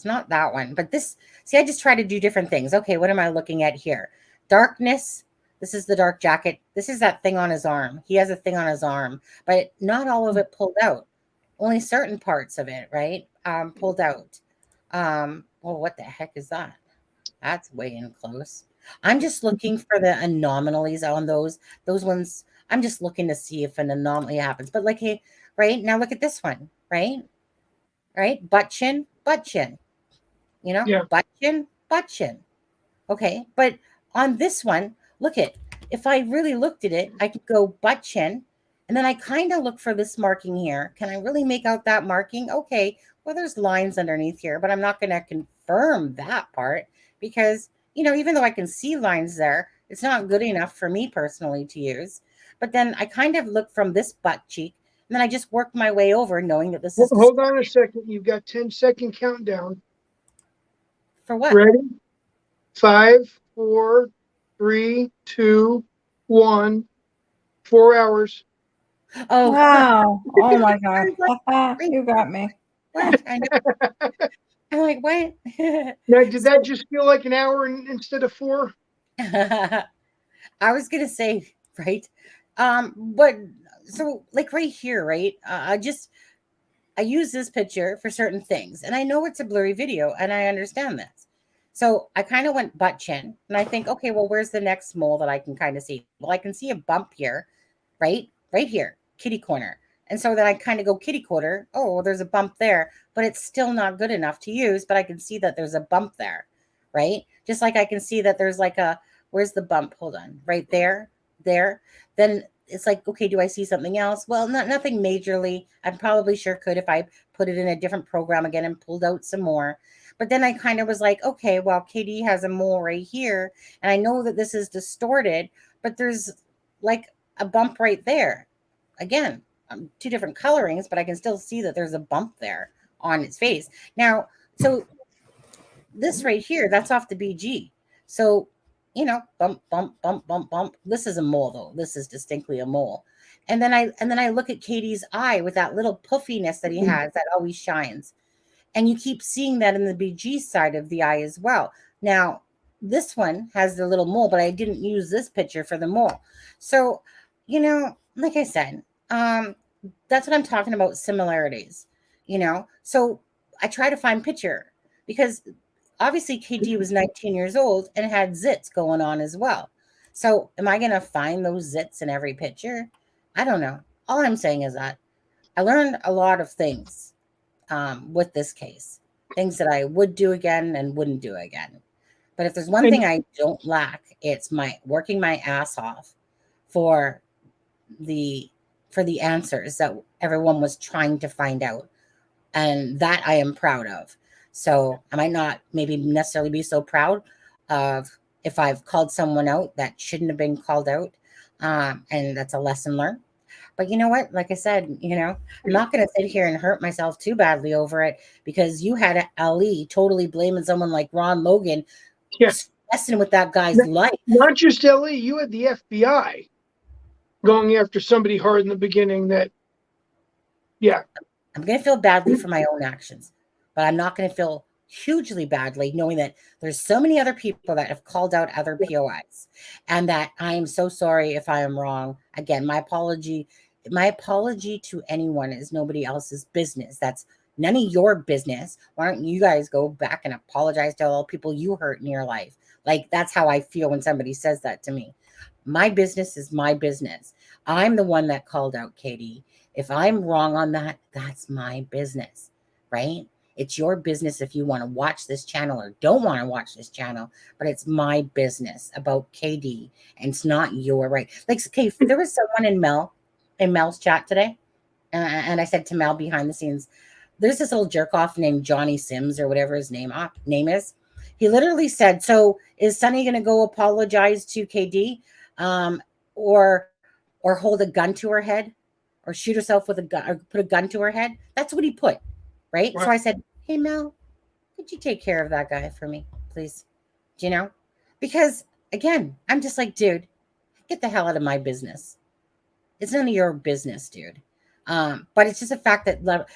not that one, but this, see, I just try to do different things. Okay, what am I looking at here? Darkness. This is the dark jacket. This is that thing on his arm. He has a thing on his arm, but not all of it pulled out. Only certain parts of it, right? Pulled out. Well, what the heck is that? That's way in close. I'm just looking for the anomalies on those ones. I'm just looking to see if an anomaly happens. But hey, right now, look at this one, right? Right? Butt chin. Yeah. Butt chin. Okay. But on this one, look at, if I really looked at it, I could go butt chin. And then I kind of look for this marking here. Can I really make out that marking? Okay. Well, there's lines underneath here, but I'm not going to confirm that part because, even though I can see lines there, it's not good enough for me personally to use. But then I kind of look from this butt cheek And then I just work my way over, knowing that this is Hold on a second. You've got 10-second countdown. for what? Ready? 5, 4, 3, 2, 1. 4 hours. Oh, wow. Oh my God. You got me. what? I know. I'm like, what? Now, did that just feel like an hour instead of 4? I was gonna say, right? But so like right here, right? I use this picture for certain things, and I know it's a blurry video, and I understand this. So I kind of went butt chin, and I think, okay, well, where's the next mole that I can kind of see? Well, I can see a bump here, right? Right here, kitty corner. And so then I kind of go kitty corner. Oh, well, there's a bump there, but it's still not good enough to use, but I can see that there's a bump there, right? Just like I can see that there's like where's the bump? Hold on, right there, there. Then it's like, okay, do I see something else? Well, nothing majorly. I probably sure could if I put it in a different program again and pulled out some more. But then I kind of was like, okay, well, KD has a mole right here. And I know that this is distorted, but there's like a bump right there. Again, 2 different colorings, but I can still see that there's a bump there on its face. Now, so this right here, that's off the BG. So, bump, bump, bump, bump, bump. This is a mole though. This is distinctly a mole. And then I look at Katie's eye with that little puffiness that he has that always shines. And you keep seeing that in the BG side of the eye as well. Now, this one has the little mole, but I didn't use this picture for the mole. So, like I said, that's what I'm talking about, similarities, So I try to find picture because obviously KD was 19 years old and had zits going on as well. So am I going to find those zits in every picture? I don't know. All I'm saying is that I learned a lot of things with this case, things that I would do again and wouldn't do again. But if there's one thing I don't lack, it's working my ass off for the answers that everyone was trying to find out. And that I am proud of. So I might not maybe necessarily be so proud of if I've called someone out that shouldn't have been called out. And that's a lesson learned. But you know what? Like I said, I'm not going to sit here and hurt myself too badly over it because you had Ali totally blaming someone like Ron Logan, messing with that guy's life. Not just Ali, you had the FBI going after somebody hard in the beginning that, I'm going to feel badly for my own actions, but I'm not going to feel hugely badly knowing that there's so many other people that have called out other POIs and that I am so sorry if I am wrong. Again, my apology to anyone is nobody else's business. That's none of your business. Why don't you guys go back and apologize to all the people you hurt in your life? Like, that's how I feel when somebody says that to me. My business is my business. I'm the one that called out Katie. If I'm wrong on that, that's my business, right? It's your business if you want to watch this channel or don't want to watch this channel, but it's my business about KD, and it's not your right. Like, okay, there was someone in Mel's chat today, and I said to Mel behind the scenes, there's this little jerk off named Johnny Sims or whatever his name is. He literally said, so is Sunny going to go apologize to KD or hold a gun to her head or shoot herself with a gun or put a gun to her head? That's what he put, right? So I said, hey, Mel, could you take care of that guy for me, please? Do you know? Because, again, I'm just like, dude, get the hell out of my business. It's none of your business, dude. But it's just a fact that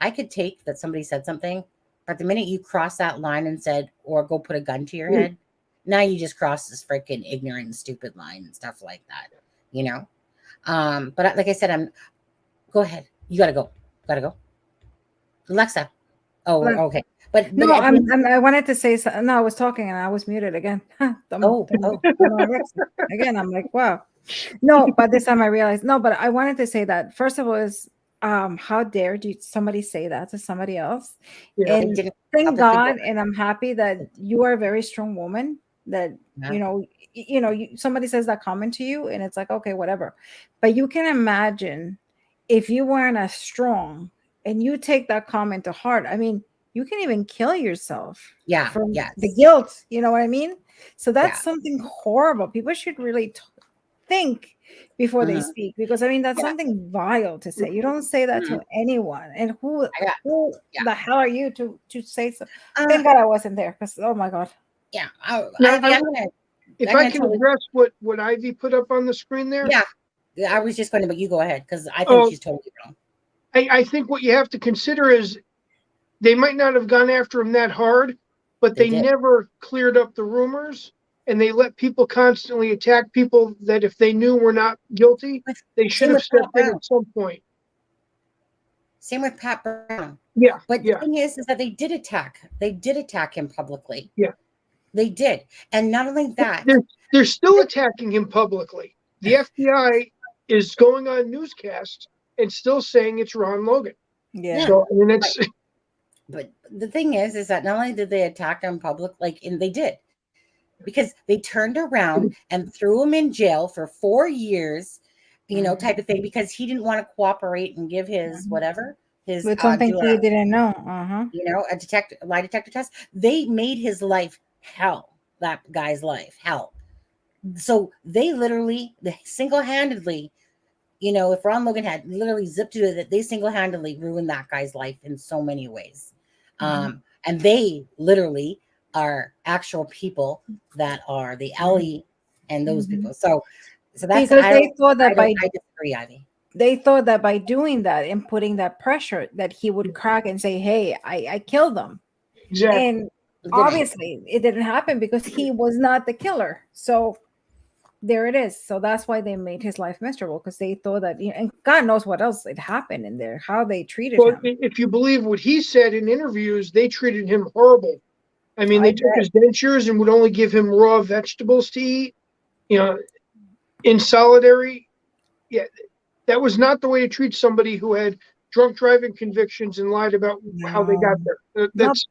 I could take that somebody said something, but the minute you cross that line and said, or go put a gun to your head, now you just cross this freaking ignorant and stupid line and stuff like that, But like I said, go ahead. You gotta go. Alexa. Oh, okay. But no, I wanted to say something. No, I was talking and I was muted again. Again, I'm like, wow. No, but this time I realized, no, but I wanted to say that first of all is, how dare somebody say that to somebody else? Yeah. And thank God, and I'm happy that you are a very strong woman. That somebody says that comment to you, and it's like, okay, whatever. But you can imagine if you weren't as strong and you take that comment to heart. I mean, you can even kill yourself. From the guilt. You know what I mean? So that's something horrible. People should really think before they Mhm. speak, because I mean that's Yeah. something vile to say. You don't say that to anyone. And who Yeah. the hell are you to say so? Uh, Thank God I wasn't there, because oh my God. yeah. Now, Ivy, if I'm I gonna can totally. address what Ivy put up on the screen there. Yeah. I was just going to, but you go ahead because I think Oh, she's totally wrong. I think what you have to consider is they might not have gone after him that hard, but They they did. never cleared up the rumors, and they let people constantly attack people that if they knew were not guilty, they should Same have with Pat stepped in Brown. at some point. Same with Pat Brown. Yeah, But yeah, the thing is that they did attack. They did attack him publicly. yeah. They did, and not only that, They're still attacking him publicly. The FBI is going on newscasts and still saying it's Ron Logan. Yeah. So I mean, it's but the thing is that not only did they attack him public, and they did, because they turned around and threw him in jail for 4 years, type of thing, because he didn't want to cooperate and give his whatever his With something do he didn't know. Uh-huh. a lie detector test. They made his life hell. That guy's life hell. So they single-handedly, if Ron Logan had literally zipped to it, they single-handedly ruined that guy's life in so many ways. And they literally are actual people that are the Ellie and those people. So that's Because they thought that I disagree, Ivy. They thought that by doing that and putting that pressure, that he would crack and say, "Hey, I killed them." exactly. And obviously, it didn't happen because he was not the killer. So there it is. So that's why they made his life miserable, because they thought that, and God knows what else had happened in there, how they treated Well, him. if you believe what he said in interviews, they treated him horrible. I mean, they took his dentures and would only give him raw vegetables to eat. In solitary. Yeah, that was not the way to treat somebody who had drunk driving convictions and lied about how they got there. That's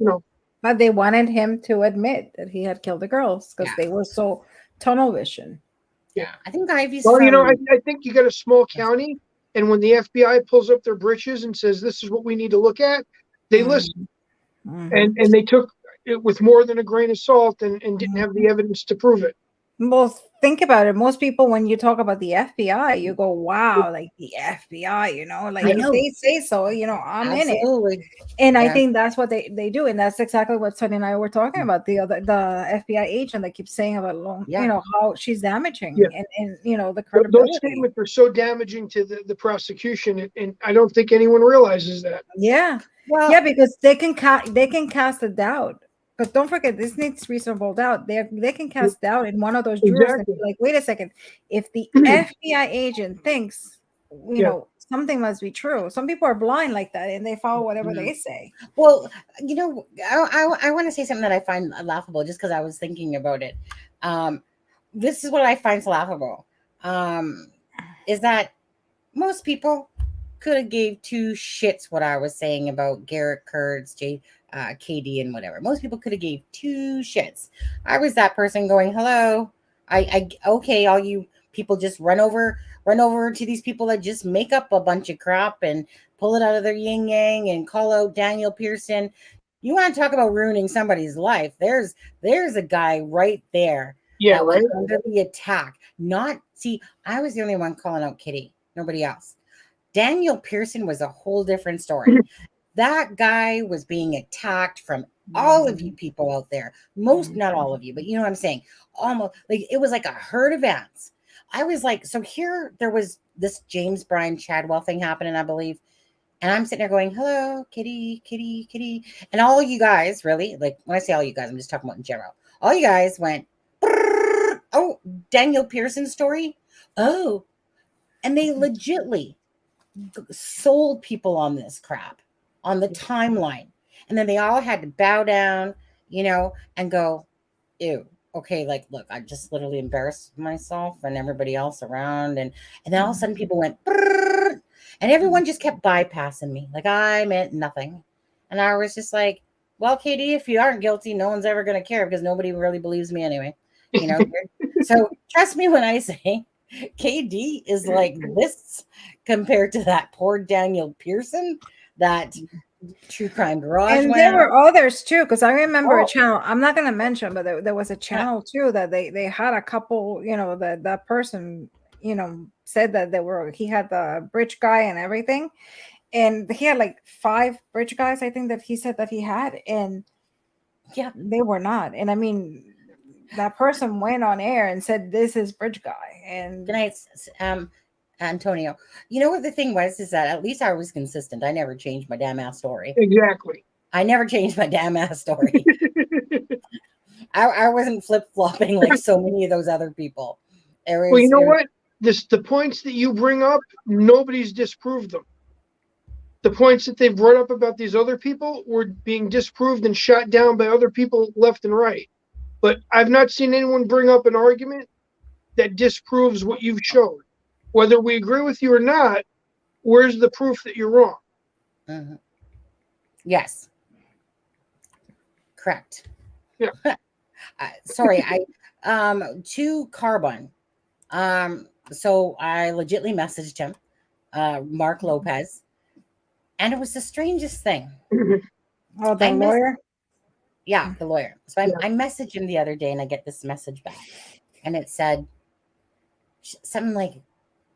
But they wanted him to admit that he had killed the girls because they were so tunnel vision. Yeah, I think Ivy's. Well, I think you got a small county, and when the FBI pulls up their britches and says this is what we need to look at, they listen, and they took it with more than a grain of salt and didn't have the evidence to prove it. Well, think about it. Most people, when you talk about the FBI, you go, wow, like the FBI, like if they say so, I'm Absolutely. in it. And I think that's what they do. And that's exactly what Sonny and I were talking about. The FBI agent that keeps saying about, how she's damaging and the credibility. Those statements are so damaging to the prosecution. And I don't think anyone realizes that. Yeah. Well, yeah, because they can cast a doubt. But don't forget, this needs reasonable doubt. They can cast doubt in one of those jurors and be like, wait a second, if the FBI agent thinks, something must be true. Some people are blind like that and they follow whatever they say. Well, I want to say something that I find laughable just because I was thinking about it. This is what I find laughable. Is that most people could have gave two shits what I was saying about Garrett Kurtz, KD and whatever. Most people could have gave two shits. I was that person going, hello. Okay, all you people just run over to these people that just make up a bunch of crap and pull it out of their yin yang and call out Daniel Pearson. You want to talk about ruining somebody's life? There's a guy right there. Yeah, right. Under the attack. I was the only one calling out Kitty. Nobody else. Daniel Pearson was a whole different story. That guy was being attacked from all of you people out there. Most, not all of you, but you know what I'm saying? Almost like it was like a herd of ants. I was like, so here there was this James Bryan Chadwell thing happening, I believe. And I'm sitting there going, hello, Kitty, Kitty, Kitty. And all of you guys, really, like when I say all you guys, I'm just talking about in general. All you guys went, oh, Daniel Pearson's story. Oh, and they legitly sold people on this crap on the timeline, and then they all had to bow down, and go, ew, okay, like, look, I just literally embarrassed myself and everybody else around, and then all of a sudden people went, and everyone just kept bypassing me, like I meant nothing, and I was just like, well, Katie, if you aren't guilty, no one's ever going to care because nobody really believes me anyway, So trust me when I say KD is like this compared to that poor Daniel Pearson, that True Crime Garage. And there were others too, because I remember a channel, I'm not going to mention, but there was a channel too that they had a couple, that person said that he had the bridge guy and everything. And he had like 5 bridge guys, I think, that he said that he had, and Yeah, they were not. And I mean, that person went on air and said, "This is bridge guy." And good night, Antonio. You know what the thing was is that at least I was consistent. I never changed my damn ass story. Exactly. I never changed my damn ass story. I wasn't flip flopping like so many of those other people. Well, you know what? The points that you bring up, nobody's disproved them. The points that they've brought up about these other people were being disproved and shot down by other people left and right. But I've not seen anyone bring up an argument that disproves what you've shown. Whether we agree with you or not, where's the proof that you're wrong? Mm-hmm. Yes. Correct. Yeah. Sorry, to Carbon. So I legitly messaged him, Mark Lopez, and it was the strangest thing. Oh, the lawyer? Yeah, the lawyer. So I messaged him the other day, and I get this message back, and it said something like,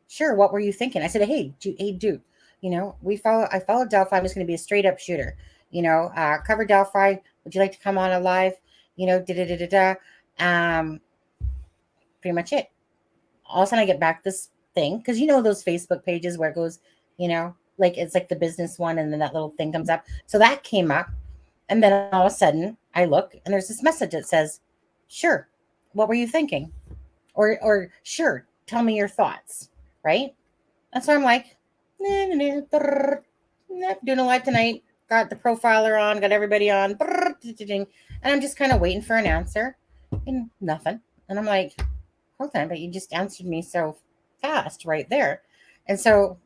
"Sure, what were you thinking?" I said, "Hey, dude, I followed Delphi. I'm just going to be a straight up shooter. Cover Delphi. Would you like to come on a live? Pretty much it. All of a sudden I get back this thing, because those Facebook pages where it goes, like it's like the business one, and then that little thing comes up. So that came up, and then all of a sudden I look, and there's this message that says, "Sure, what were you thinking?" Or "Sure, tell me your thoughts." Right? And so I'm like, doing a live tonight. Got the profiler on, got everybody on, and I'm just kind of waiting for an answer, and nothing. And I'm like, hold on, but you just answered me so fast right there. And so,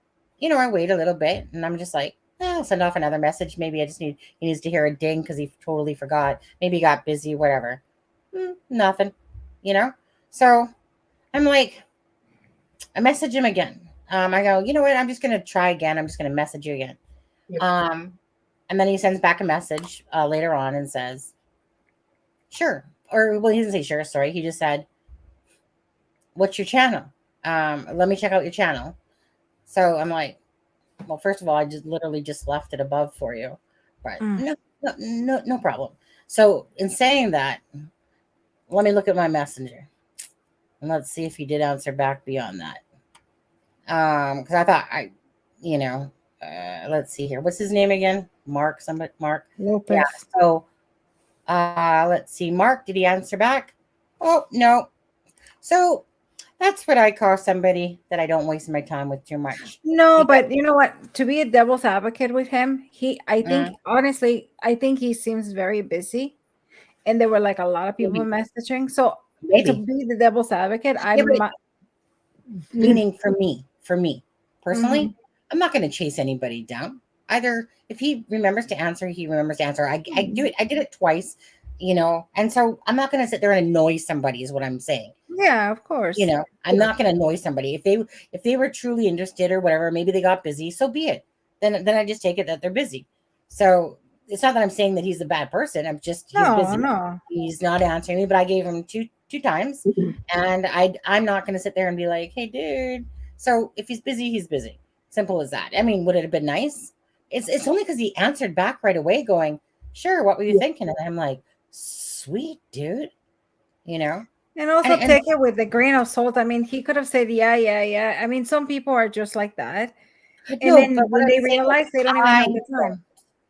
I wait a little bit, and I'm just like, I'll send off another message. Maybe he needs to hear a ding because he totally forgot. Maybe he got busy, whatever. Nothing, So I'm like, I message him again. I go, you know what? I'm just going to try again. I'm just going to message you again. Yeah. And then he sends back a message later on and says, "Sure." Or, well, he didn't say sure. Sorry. He just said, "What's your channel? Let me check out your channel." So I'm like, well, first of all, I just literally just left it above for you, but no problem. So in saying that, let me look at my messenger, and let's see if he did answer back beyond that. Because I thought let's see here. What's his name again? Mark. Mark Lopez. Yeah. So let's see. Mark, did he answer back? Oh, no. So that's what I call somebody that I don't waste my time with too much. No, but you know what? To be a devil's advocate with him, honestly, I think he seems very busy, and there were like a lot of people messaging. So to be the devil's advocate, meaning for me personally, I'm not going to chase anybody down. Either if he remembers to answer, he remembers to answer. I do it. I did it twice, and so I'm not going to sit there and annoy somebody is what I'm saying. Yeah, of course. I'm not going to annoy somebody. If they were truly interested or whatever, maybe they got busy, so be it. Then I just take it that they're busy. So it's not that I'm saying that he's a bad person. I'm just he's busy. No. He's not answering me, but I gave him two times, and I'm not going to sit there and be like, "Hey, dude." So if he's busy, he's busy. Simple as that. I mean, would it have been nice? It's only because he answered back right away, going, "Sure, what were you thinking?" And I'm like, "Sweet, dude," And also take it with a grain of salt. I mean, he could have said, yeah. I mean, some people are just like that. And then when they realize they don't even have the time.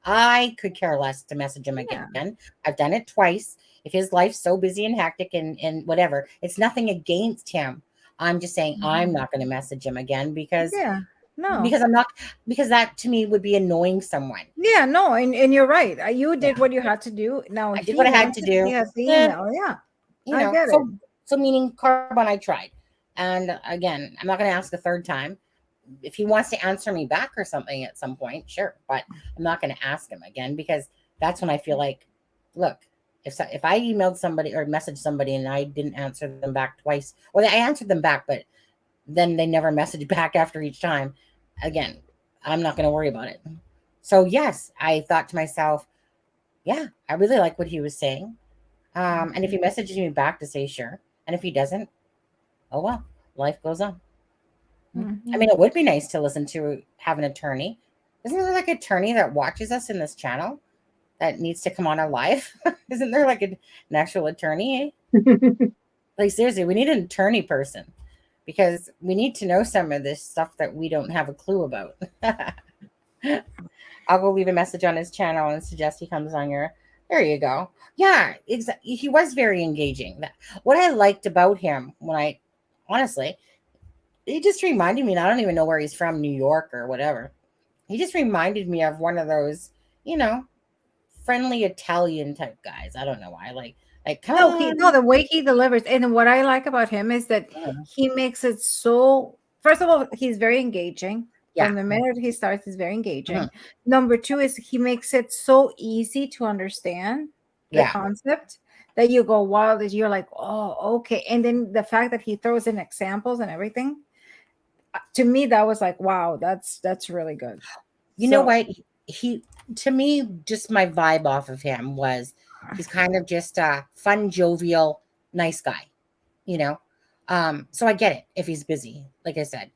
I could care less to message him again. Yeah. I've done it twice. If his life's so busy and hectic and whatever, it's nothing against him. I'm just saying I'm not going to message him again because because that to me would be annoying someone. Yeah, no, and you're right. You did what you had to do. Now I did what I had to do. He has the email. Yeah. I get it. So meaning Carbon, I tried. And again, I'm not going to ask a third time. If he wants to answer me back or something at some point, sure. But I'm not going to ask him again because that's when I feel like, look, if I emailed somebody or messaged somebody and I didn't answer them back twice, well, I answered them back, but then they never messaged back after each time. Again, I'm not going to worry about it. So yes, I thought to myself, yeah, I really like what he was saying. And if he messages me back to say sure, and if he doesn't, oh well, life goes on. I mean, it would be nice to listen to have an attorney. Isn't there like an attorney that watches us in this channel that needs to come on our live? Isn't there like an actual attorney? Like seriously, we need an attorney person because we need to know some of this stuff that we don't have a clue about. I'll go leave a message on his channel and suggest he comes on your. There you go. Yeah, exactly. He was very engaging. What I liked about him honestly, he just reminded me, and I don't even know where he's from, New York or whatever. He just reminded me of one of those, friendly Italian type guys. I don't know why. Come on. No, the way he delivers, and what I like about him is that he makes it so. First of all, he's very engaging. Yeah. From the minute he starts, he's very engaging. Number two is he makes it so easy to understand the concept that you go, wow, that you're like, oh, okay. And then the fact that he throws in examples and everything, to me, that was like, wow, that's really good. You know what? He, to me, just my vibe off of him was he's kind of just a fun, jovial, nice guy, So I get it if he's busy, like I said.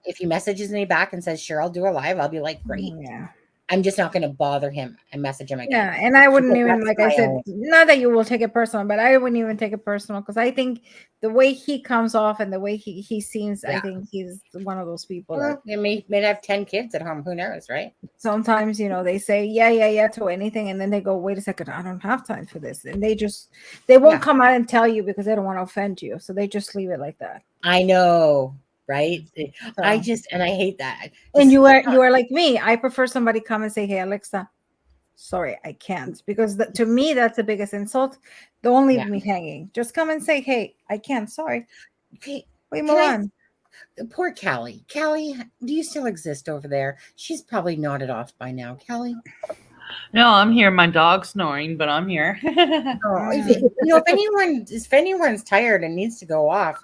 If he messages me back and says, sure, I'll do a live, I'll be like, great. Yeah. I'm just not going to bother him and message him again. Yeah, and I wouldn't even, like I said, not that you will take it personal, but I wouldn't even take it personal because I think the way he comes off and the way he seems, I think he's one of those people. Well, he may have 10 kids at home. Who knows, right? Sometimes, they say, yeah to anything. And then they go, wait a second, I don't have time for this. And they won't come out and tell you because they don't want to offend you. So they just leave it like that. I know. Right. So, I hate that. And you are like me. I prefer somebody come and say, hey, Alexa, sorry, I can't. Because to me, that's the biggest insult. Don't leave me hanging. Just come and say, hey, I can't. Sorry. Okay. We move on. Poor Callie. Callie, do you still exist over there? She's probably nodded off by now. Callie? No, I'm here. My dog's snoring, but I'm here. If anyone's tired and needs to go off,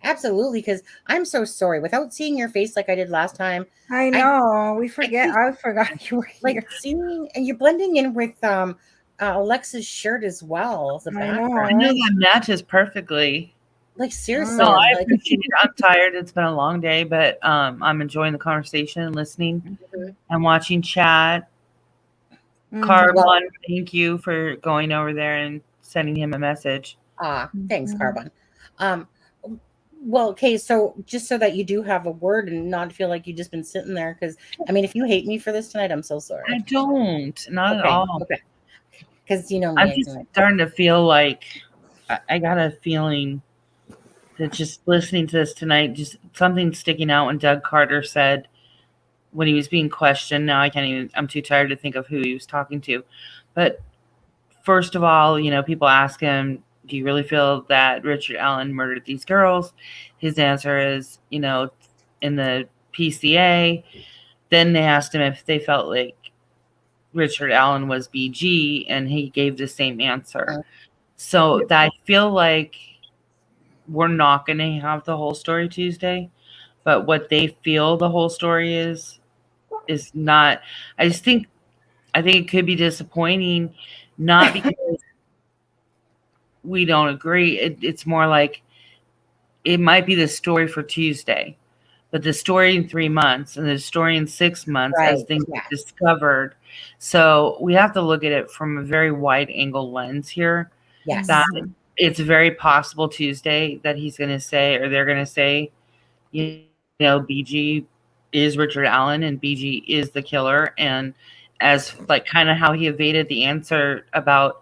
absolutely, because I'm so sorry. Without seeing your face like I did last time. I know. I forgot you were here. Like seeing, and you're blending in with Alexa's shirt as well as a background. I know that matches perfectly. Like seriously. No, I appreciate it. I'm tired. It's been a long day, but I'm enjoying the conversation, listening, and watching chat. Carbon, thank you for going over there and sending him a message. Thanks, Carbon. Well, okay, so just so that you do have a word and not feel like you've just been sitting there, because I mean, if you hate me for this tonight, I'm so sorry. I don't, not at all. Okay, because I'm just starting to feel like I got a feeling that just listening to this tonight, just something sticking out when Doug Carter said when he was being questioned. Now I'm too tired to think of who he was talking to, but first of all, people ask him, do you really feel that Richard Allen murdered these girls? His answer is, in the PCA. Then they asked him if they felt like Richard Allen was BG, and he gave the same answer. So I feel like we're not going to have the whole story Tuesday, but what they feel the whole story is not. I think it could be disappointing, not because we don't agree. It's more like it might be the story for Tuesday, but the story in 3 months and the story in 6 months as things are discovered. So we have to look at it from a very wide angle lens here. Yes. That it's very possible Tuesday that he's going to say, or they're going to say, BG is Richard Allen and BG is the killer. And as like kind of how he evaded the answer about,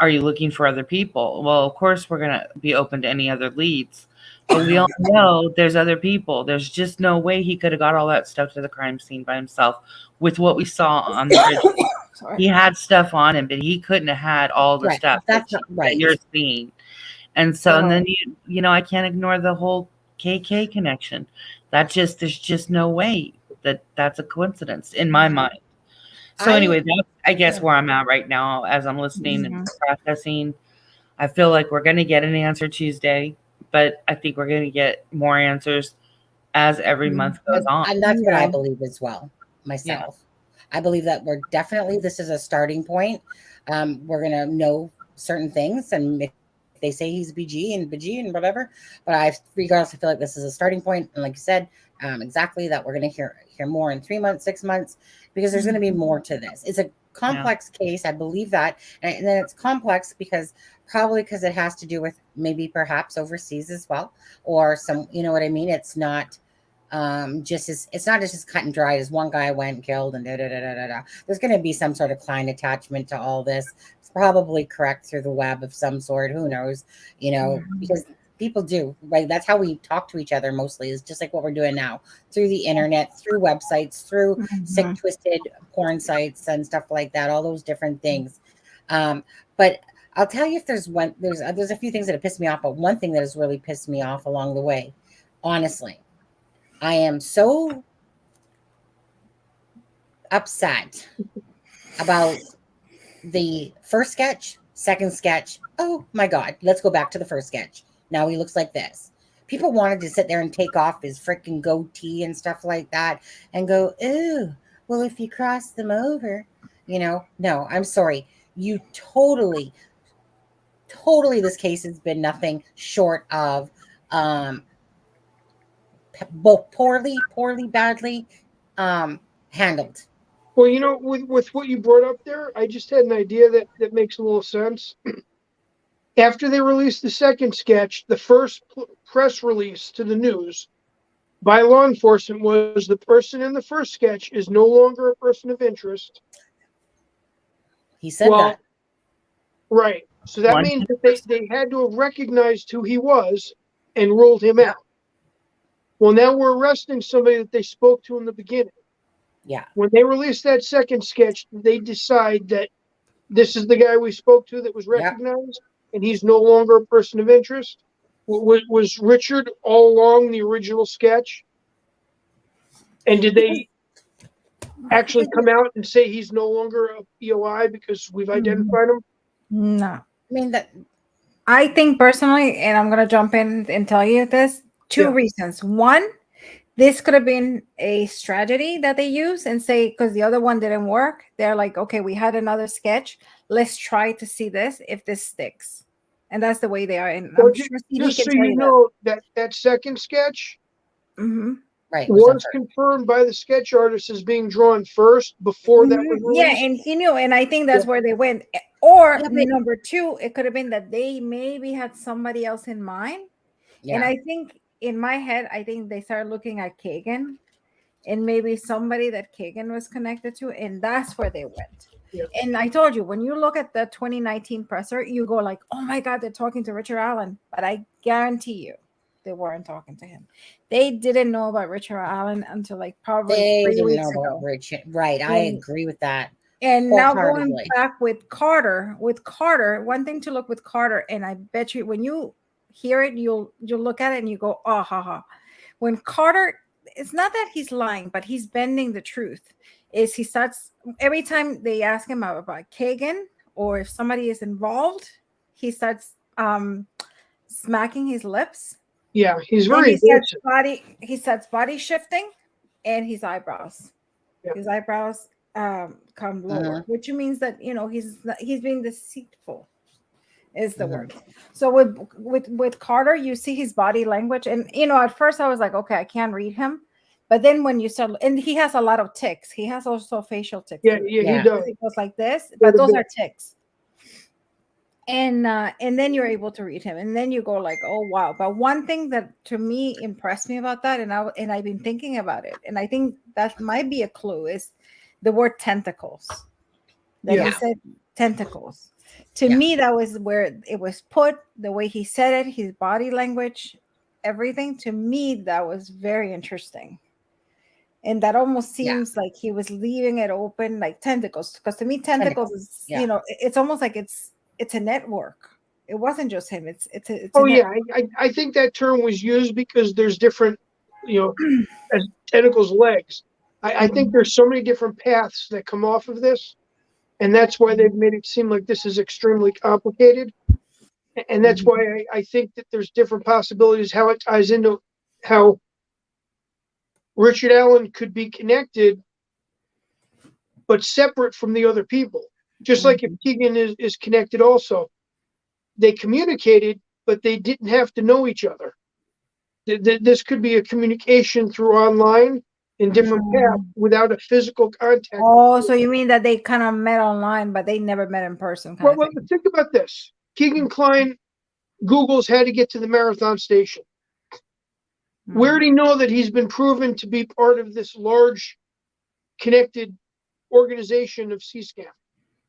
are you looking for other people? Well, of course, we're going to be open to any other leads. But we all know there's other people. There's just no way he could have got all that stuff to the crime scene by himself with what we saw on the bridge. He had stuff on him, but he couldn't have had all the stuff that you're seeing. And so, and then, I can't ignore the whole KK connection. There's just no way that's a coincidence in my mind. So anyway, that's, I guess, where I'm at right now as I'm listening and processing. I feel like we're going to get an answer Tuesday, but I think we're going to get more answers as every month goes on. And that's what I believe as well, myself. Yeah. I believe that this is a starting point. We're going to know certain things and they say he's BG and whatever. But regardless, I feel like this is a starting point, and like you said, exactly that we're going to hear more in 3 months, 6 months, because there's going to be more to this. It's a complex case, I believe that, and then it's complex because it has to do with maybe perhaps overseas as well, or some, you know what I mean. It's not it's not just as cut and dried as one guy went and killed and da da da da da da. There's going to be some sort of client attachment to all this. It's probably correct through the web of some sort. Who knows? You know, because people do, right? That's how we talk to each other mostly, is just like what we're doing now, through the internet, through websites, through sick, twisted porn sites and stuff like that, all those different things. But I'll tell you, if there's a few things that have pissed me off, but one thing that has really pissed me off along the way, honestly, I am so upset about the first sketch, second sketch. Oh my God, let's go back to the first sketch. Now he looks like this. People wanted to sit there and take off his freaking goatee and stuff like that and go, ooh, well, if you cross them over, you know, no, I'm sorry. You totally, this case has been nothing short of both poorly, badly handled. Well, you know, with what you brought up there, I just had an idea that makes a little sense. After they released the second sketch, the first press release to the news by law enforcement was the person in the first sketch is no longer a person of interest. He said that. Right. So that means that they had to have recognized who he was and ruled him out. Well, now we're arresting somebody that they spoke to in the beginning. Yeah. When they released that second sketch, they decide that this is the guy we spoke to that was recognized, and he's no longer a person of interest. Was Richard all along the original sketch? And did they actually come out and say he's no longer a POI because we've identified him? No. I mean, I think personally, and I'm going to jump in and tell you this, two reasons. One, this could have been a strategy that they use and say, because the other one didn't work, they're like, okay, we had another sketch. Let's try to see this, if this sticks. And that's the way they are. And Well, I'm sure just so you know, that second sketch right, was confirmed by the sketch artist as being drawn first before that was released. Yeah, and he knew, and I think that's where they went. Or number two, it could have been that they maybe had somebody else in mind. And I think in my head, I think they started looking at Kegan and maybe somebody that Kegan was connected to, and that's where they went. And I told you, when you look at the 2019 presser, you go like, oh my God, they're talking to Richard Allen. But I guarantee you, they weren't talking to him. They didn't know about Richard Allen until like probably 3 weeks ago. Richard. Right. I agree with that. And now going back with Carter, one thing to look with Carter, and I bet you when you hear it, you'll look at it and you go, oh, ha, ha. When Carter, it's not that he's lying, but he's bending the truth. Is he starts, every time they ask him about Kegan or if somebody is involved, he starts smacking his lips. Yeah, he's very he starts body shifting and his eyebrows. His eyebrows come lower, which means that, you know, he's being deceitful is the word. So with Carter, you see his body language, and you know, at first I was like, okay, I can't read him, but then when you start, and he has a lot of tics. He has also facial tics. He does. He goes like this, but those are tics. And then you're able to read him, and then you go like, oh wow. But one thing that to me impressed me about that, and I've been thinking about it, and I think that might be a clue, is the word tentacles. He said tentacles. To me, that was where it was put, the way he said it, his body language, everything. To me, that was very interesting. And that almost seems like he was leaving it open, like tentacles. Because to me, tentacles is, you know, it's almost like it's a network. It wasn't just him. It's I think that term was used because there's different, you know, as tentacles legs. I think there's so many different paths that come off of this. And that's why they've made it seem like this is extremely complicated. And that's why I think that there's different possibilities how it ties into how Richard Allen could be connected, but separate from the other people. Just like if Kegan is connected also. they communicated, but they didn't have to know each other. This could be a communication through online in different paths without a physical contact. Oh, so you mean that they kind of met online, but they never met in person? Well, think about this. Keegan Klein Googles how to get to the Marathon Station. We already know that he's been proven to be part of this large connected organization of C-SCAM.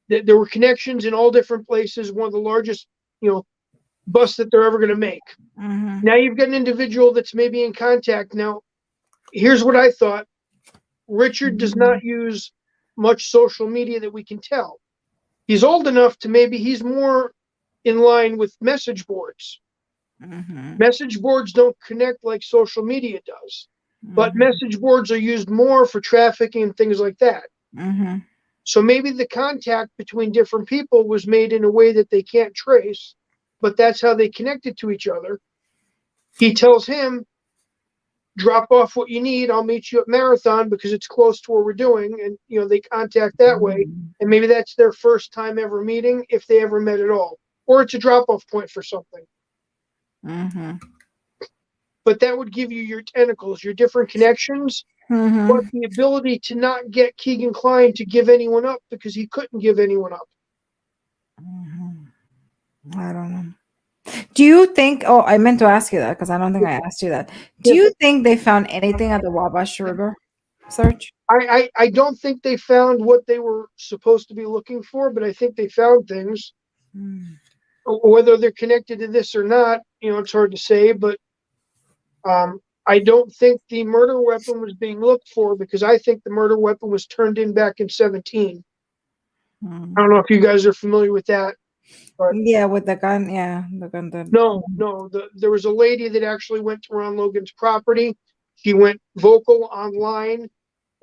There were connections in all different places, one of the largest, busts that they're ever going to make. Now you've got an individual that's maybe in contact. Now, here's what I thought. Richard does not use much social media that we can tell. He's old enough to maybe he's more in line with message boards. Message boards don't connect like social media does, but message boards are used more for trafficking and things like that. So maybe the contact between different people was made in a way that they can't trace, but that's how they connected to each other. He tells him, drop off what you need. I'll meet you at Marathon because it's close to where we're doing. And, they contact that way. And maybe that's their first time ever meeting, if they ever met at all. Or it's a drop-off point for something. But that would give you your tentacles, your different connections, but the ability to not get Keegan Klein to give anyone up because he couldn't give anyone up. I don't know. Do you think, I meant to ask you that because I don't think I asked you that. Do you think they found anything at the Wabash River search? I don't think they found what they were supposed to be looking for, but I think they found things. Whether they're connected to this or not, it's hard to say, but I don't think the murder weapon was being looked for because I think the murder weapon was turned in back in 2017. I don't know if you guys are familiar with that. But with the gun. The gun. No. There was a lady that actually went to Ron Logan's property. She went vocal online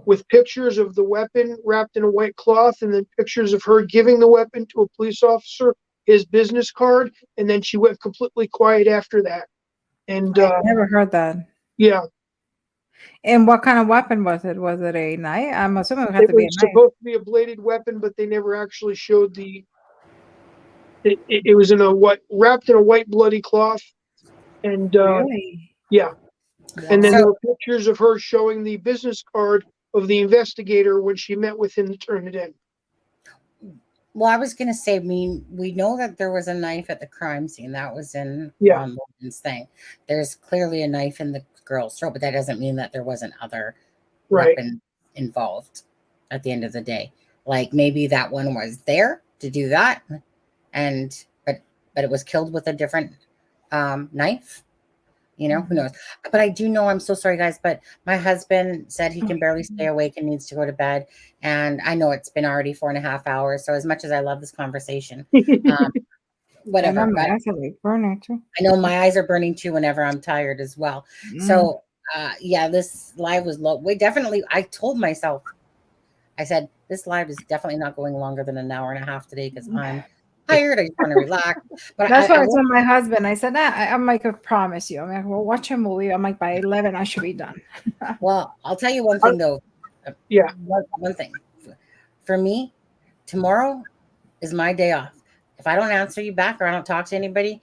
with pictures of the weapon wrapped in a white cloth and then pictures of her giving the weapon to a police officer, his business card, and then she went completely quiet after that. And I never heard that. Yeah. And what kind of weapon was it? Was it a knife? I'm assuming it had to be a knife. It was supposed to be a bladed weapon, but they never actually showed the. It was wrapped in a white bloody cloth, and really? And then there were pictures of her showing the business card of the investigator when she met with him to turn it in. Well, I was going to say, we know that there was a knife at the crime scene. That was in Ron Logan's thing. There's clearly a knife in the girl's throat, but that doesn't mean that there wasn't other weapon involved at the end of the day. Like maybe that one was there to do that, but it was killed with a different knife. Who knows? But I do know, I'm so sorry, guys, but my husband said he can barely stay awake and needs to go to bed. And I know it's been already 4.5 hours. So as much as I love this conversation, whatever. My eyes are burning too. I know my eyes are burning too whenever I'm tired as well. So this live was low. I told myself, I said, this live is definitely not going longer than an hour and a half today because I'm tired. I just want to relax. But that's what I told my husband. I said, I'm like, I promise you. I'm like, we'll watch a movie. I'm like, by 11, I should be done. Well, I'll tell you one thing though. One thing. For me, tomorrow is my day off. If I don't answer you back or I don't talk to anybody,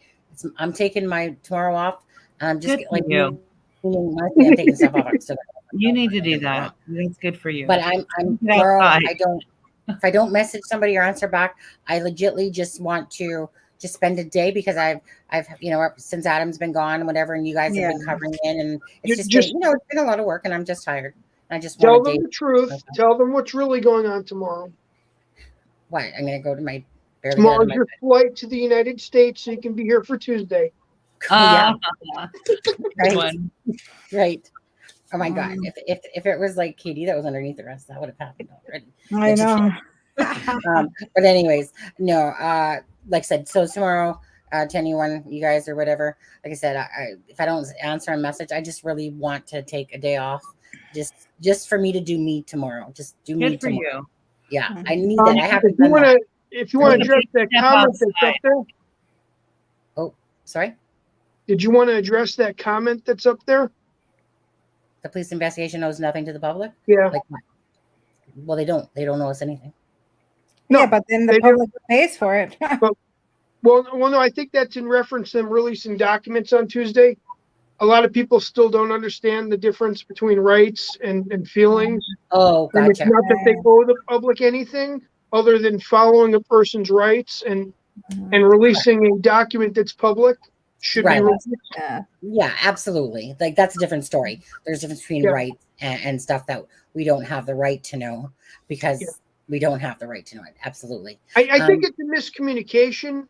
I'm taking my tomorrow off. And I'm just I'm taking stuff off. You need to do that. That's good for you. But I'm tomorrow. If I don't message somebody or answer back, I legitly just want to just spend a day because I've since Adam's been gone and whatever, and you guys have been covering in, and it's just been, it's been a lot of work, and I'm just tired. I just tell them the truth. Tell them what's really going on tomorrow. What? I'm going to go to my. Tomorrow's your flight to the United States, so you can be here for Tuesday. Right. Right. Oh my God! If it was like Katie that was underneath the rest, that would have happened already. I know. But anyways, no. Like I said, so tomorrow, to anyone, you guys or whatever. Like I said, if I don't answer a message, I just really want to take a day off, just for me to do me tomorrow. Just do me Good for tomorrow. you. Yeah, I need that. I haven't done that. If you want to address that comment that's up there. Oh, sorry. Did you want to address that comment that's up there? The police investigation knows nothing to the public? Yeah. Well, they don't know us anything. No, but then the public pays for it. Well, no, I think that's in reference to them releasing documents on Tuesday. A lot of people still don't understand the difference between rights and feelings. Oh, And it's gotcha. not that they owe the public anything other than following a person's rights and releasing a document that's public should be Right. released. Yeah, absolutely. Like that's a different story. There's a difference between Yeah. rights and stuff that we don't have the right to know because we don't have the right to know it. Absolutely. I think it's a miscommunication.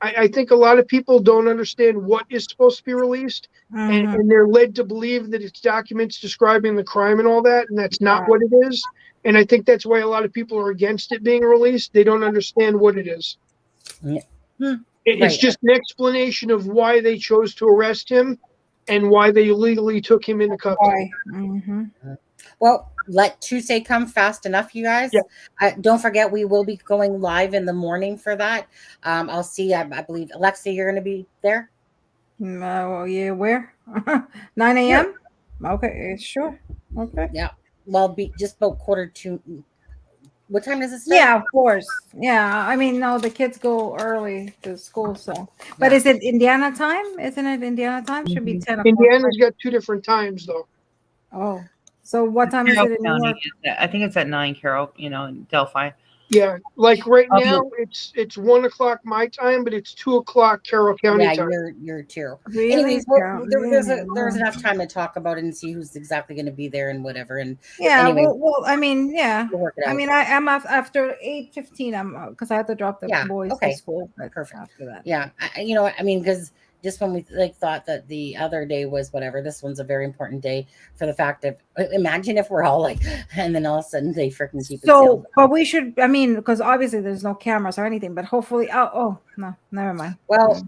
I think a lot of people don't understand what is supposed to be released, and they're led to believe that it's documents describing the crime and all that, and that's not what it is. And I think that's why a lot of people are against it being released. They don't understand what it is. It's just an explanation of why they chose to arrest him and why they illegally took him into custody. Well, let Tuesday come fast enough, you guys. Don't forget, we will be going live in the morning for that. I'll see. I believe Alexa, you're going to be there. Well, yeah, where? 9 a.m. Okay, sure. Okay. Yeah. Well, just about 1:45. What time does it start? Yeah, of course. Yeah, I mean, no, the kids go early to school, so. But is it Indiana time? Isn't it Indiana time? Should be 10 o'clock. Indiana's got 2 different times, though. Oh, so what time is it in New York? I think it's at 9, Carol. In Delphi. Yeah, like right now, it's 1 o'clock my time, but it's 2 o'clock Carroll County time. Yeah, you're too. Really? Anyways, there's enough time to talk about it and see who's exactly going to be there and whatever. And anyway, well, I mean, yeah. We'll work it out. I mean, I'm after 8:15. I'm because I have to drop the boys to school. Perfect. After that. Yeah, because just when we thought that the other day was whatever, this one's a very important day for the fact of imagine if we're all like, and then all of a sudden they freaking keep it. So, but we should. I mean, because obviously there's no cameras or anything. But hopefully, no, never mind. Well,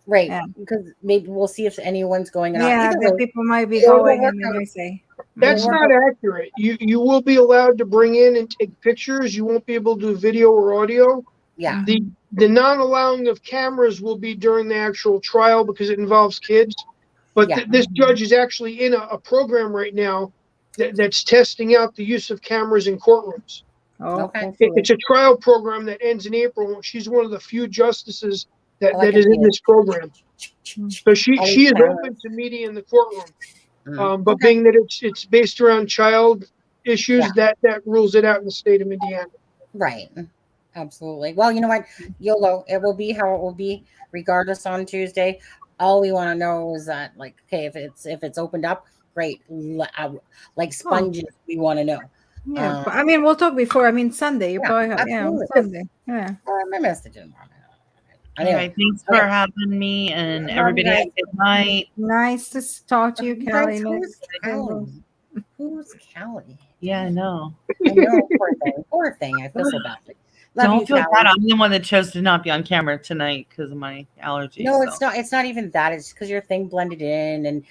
right, because maybe we'll see if anyone's going. Yeah, people might be going, and then they say that's not accurate. You will be allowed to bring in and take pictures. You won't be able to do video or audio. Yeah. The non-allowing of cameras will be during the actual trial because it involves kids. But this judge is actually in a program right now that's testing out the use of cameras in courtrooms. Oh, okay. It's a trial program that ends in April. She's one of the few justices that is in this program. So she is open to media in the courtroom. But being that it's based around child issues, that rules it out in the state of Indiana. Right. Absolutely. Well, you know what? YOLO. It will be how it will be, regardless on Tuesday. All we want to know is that, like, okay, if it's opened up, great. Like sponges, we want to know. Yeah, I mean, we'll talk before. I mean, Sunday. You probably have, Sunday. Yeah. My message in the morning. Anyway, all right, thanks for having me, and everybody have a good night. Nice to talk to you, Kelly. Who's Kelly? Yeah, I know. Poor thing. I feel so badly. Don't feel bad. I'm the one that chose to not be on camera tonight because of my allergies. No, it's not. It's not even that. It's because your thing blended in, and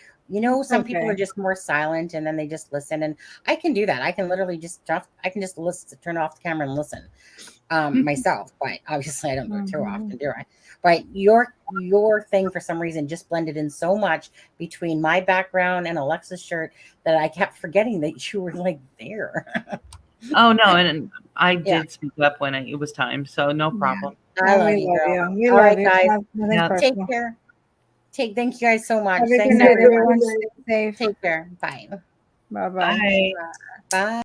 some people are just more silent, and then they just listen. And I can do that. I can literally just listen, turn off the camera and listen myself. But obviously, I don't do it too often, do I? But your thing for some reason just blended in so much between my background and Alexa's shirt that I kept forgetting that you were like there. Oh no, and I did speak up when it was time, so no problem. I love you, girl. We all love right, you. guys. Take care. Thank you guys so much. Thanks, everyone. Stay safe. Take care. Bye. Bye-bye. Bye. Bye.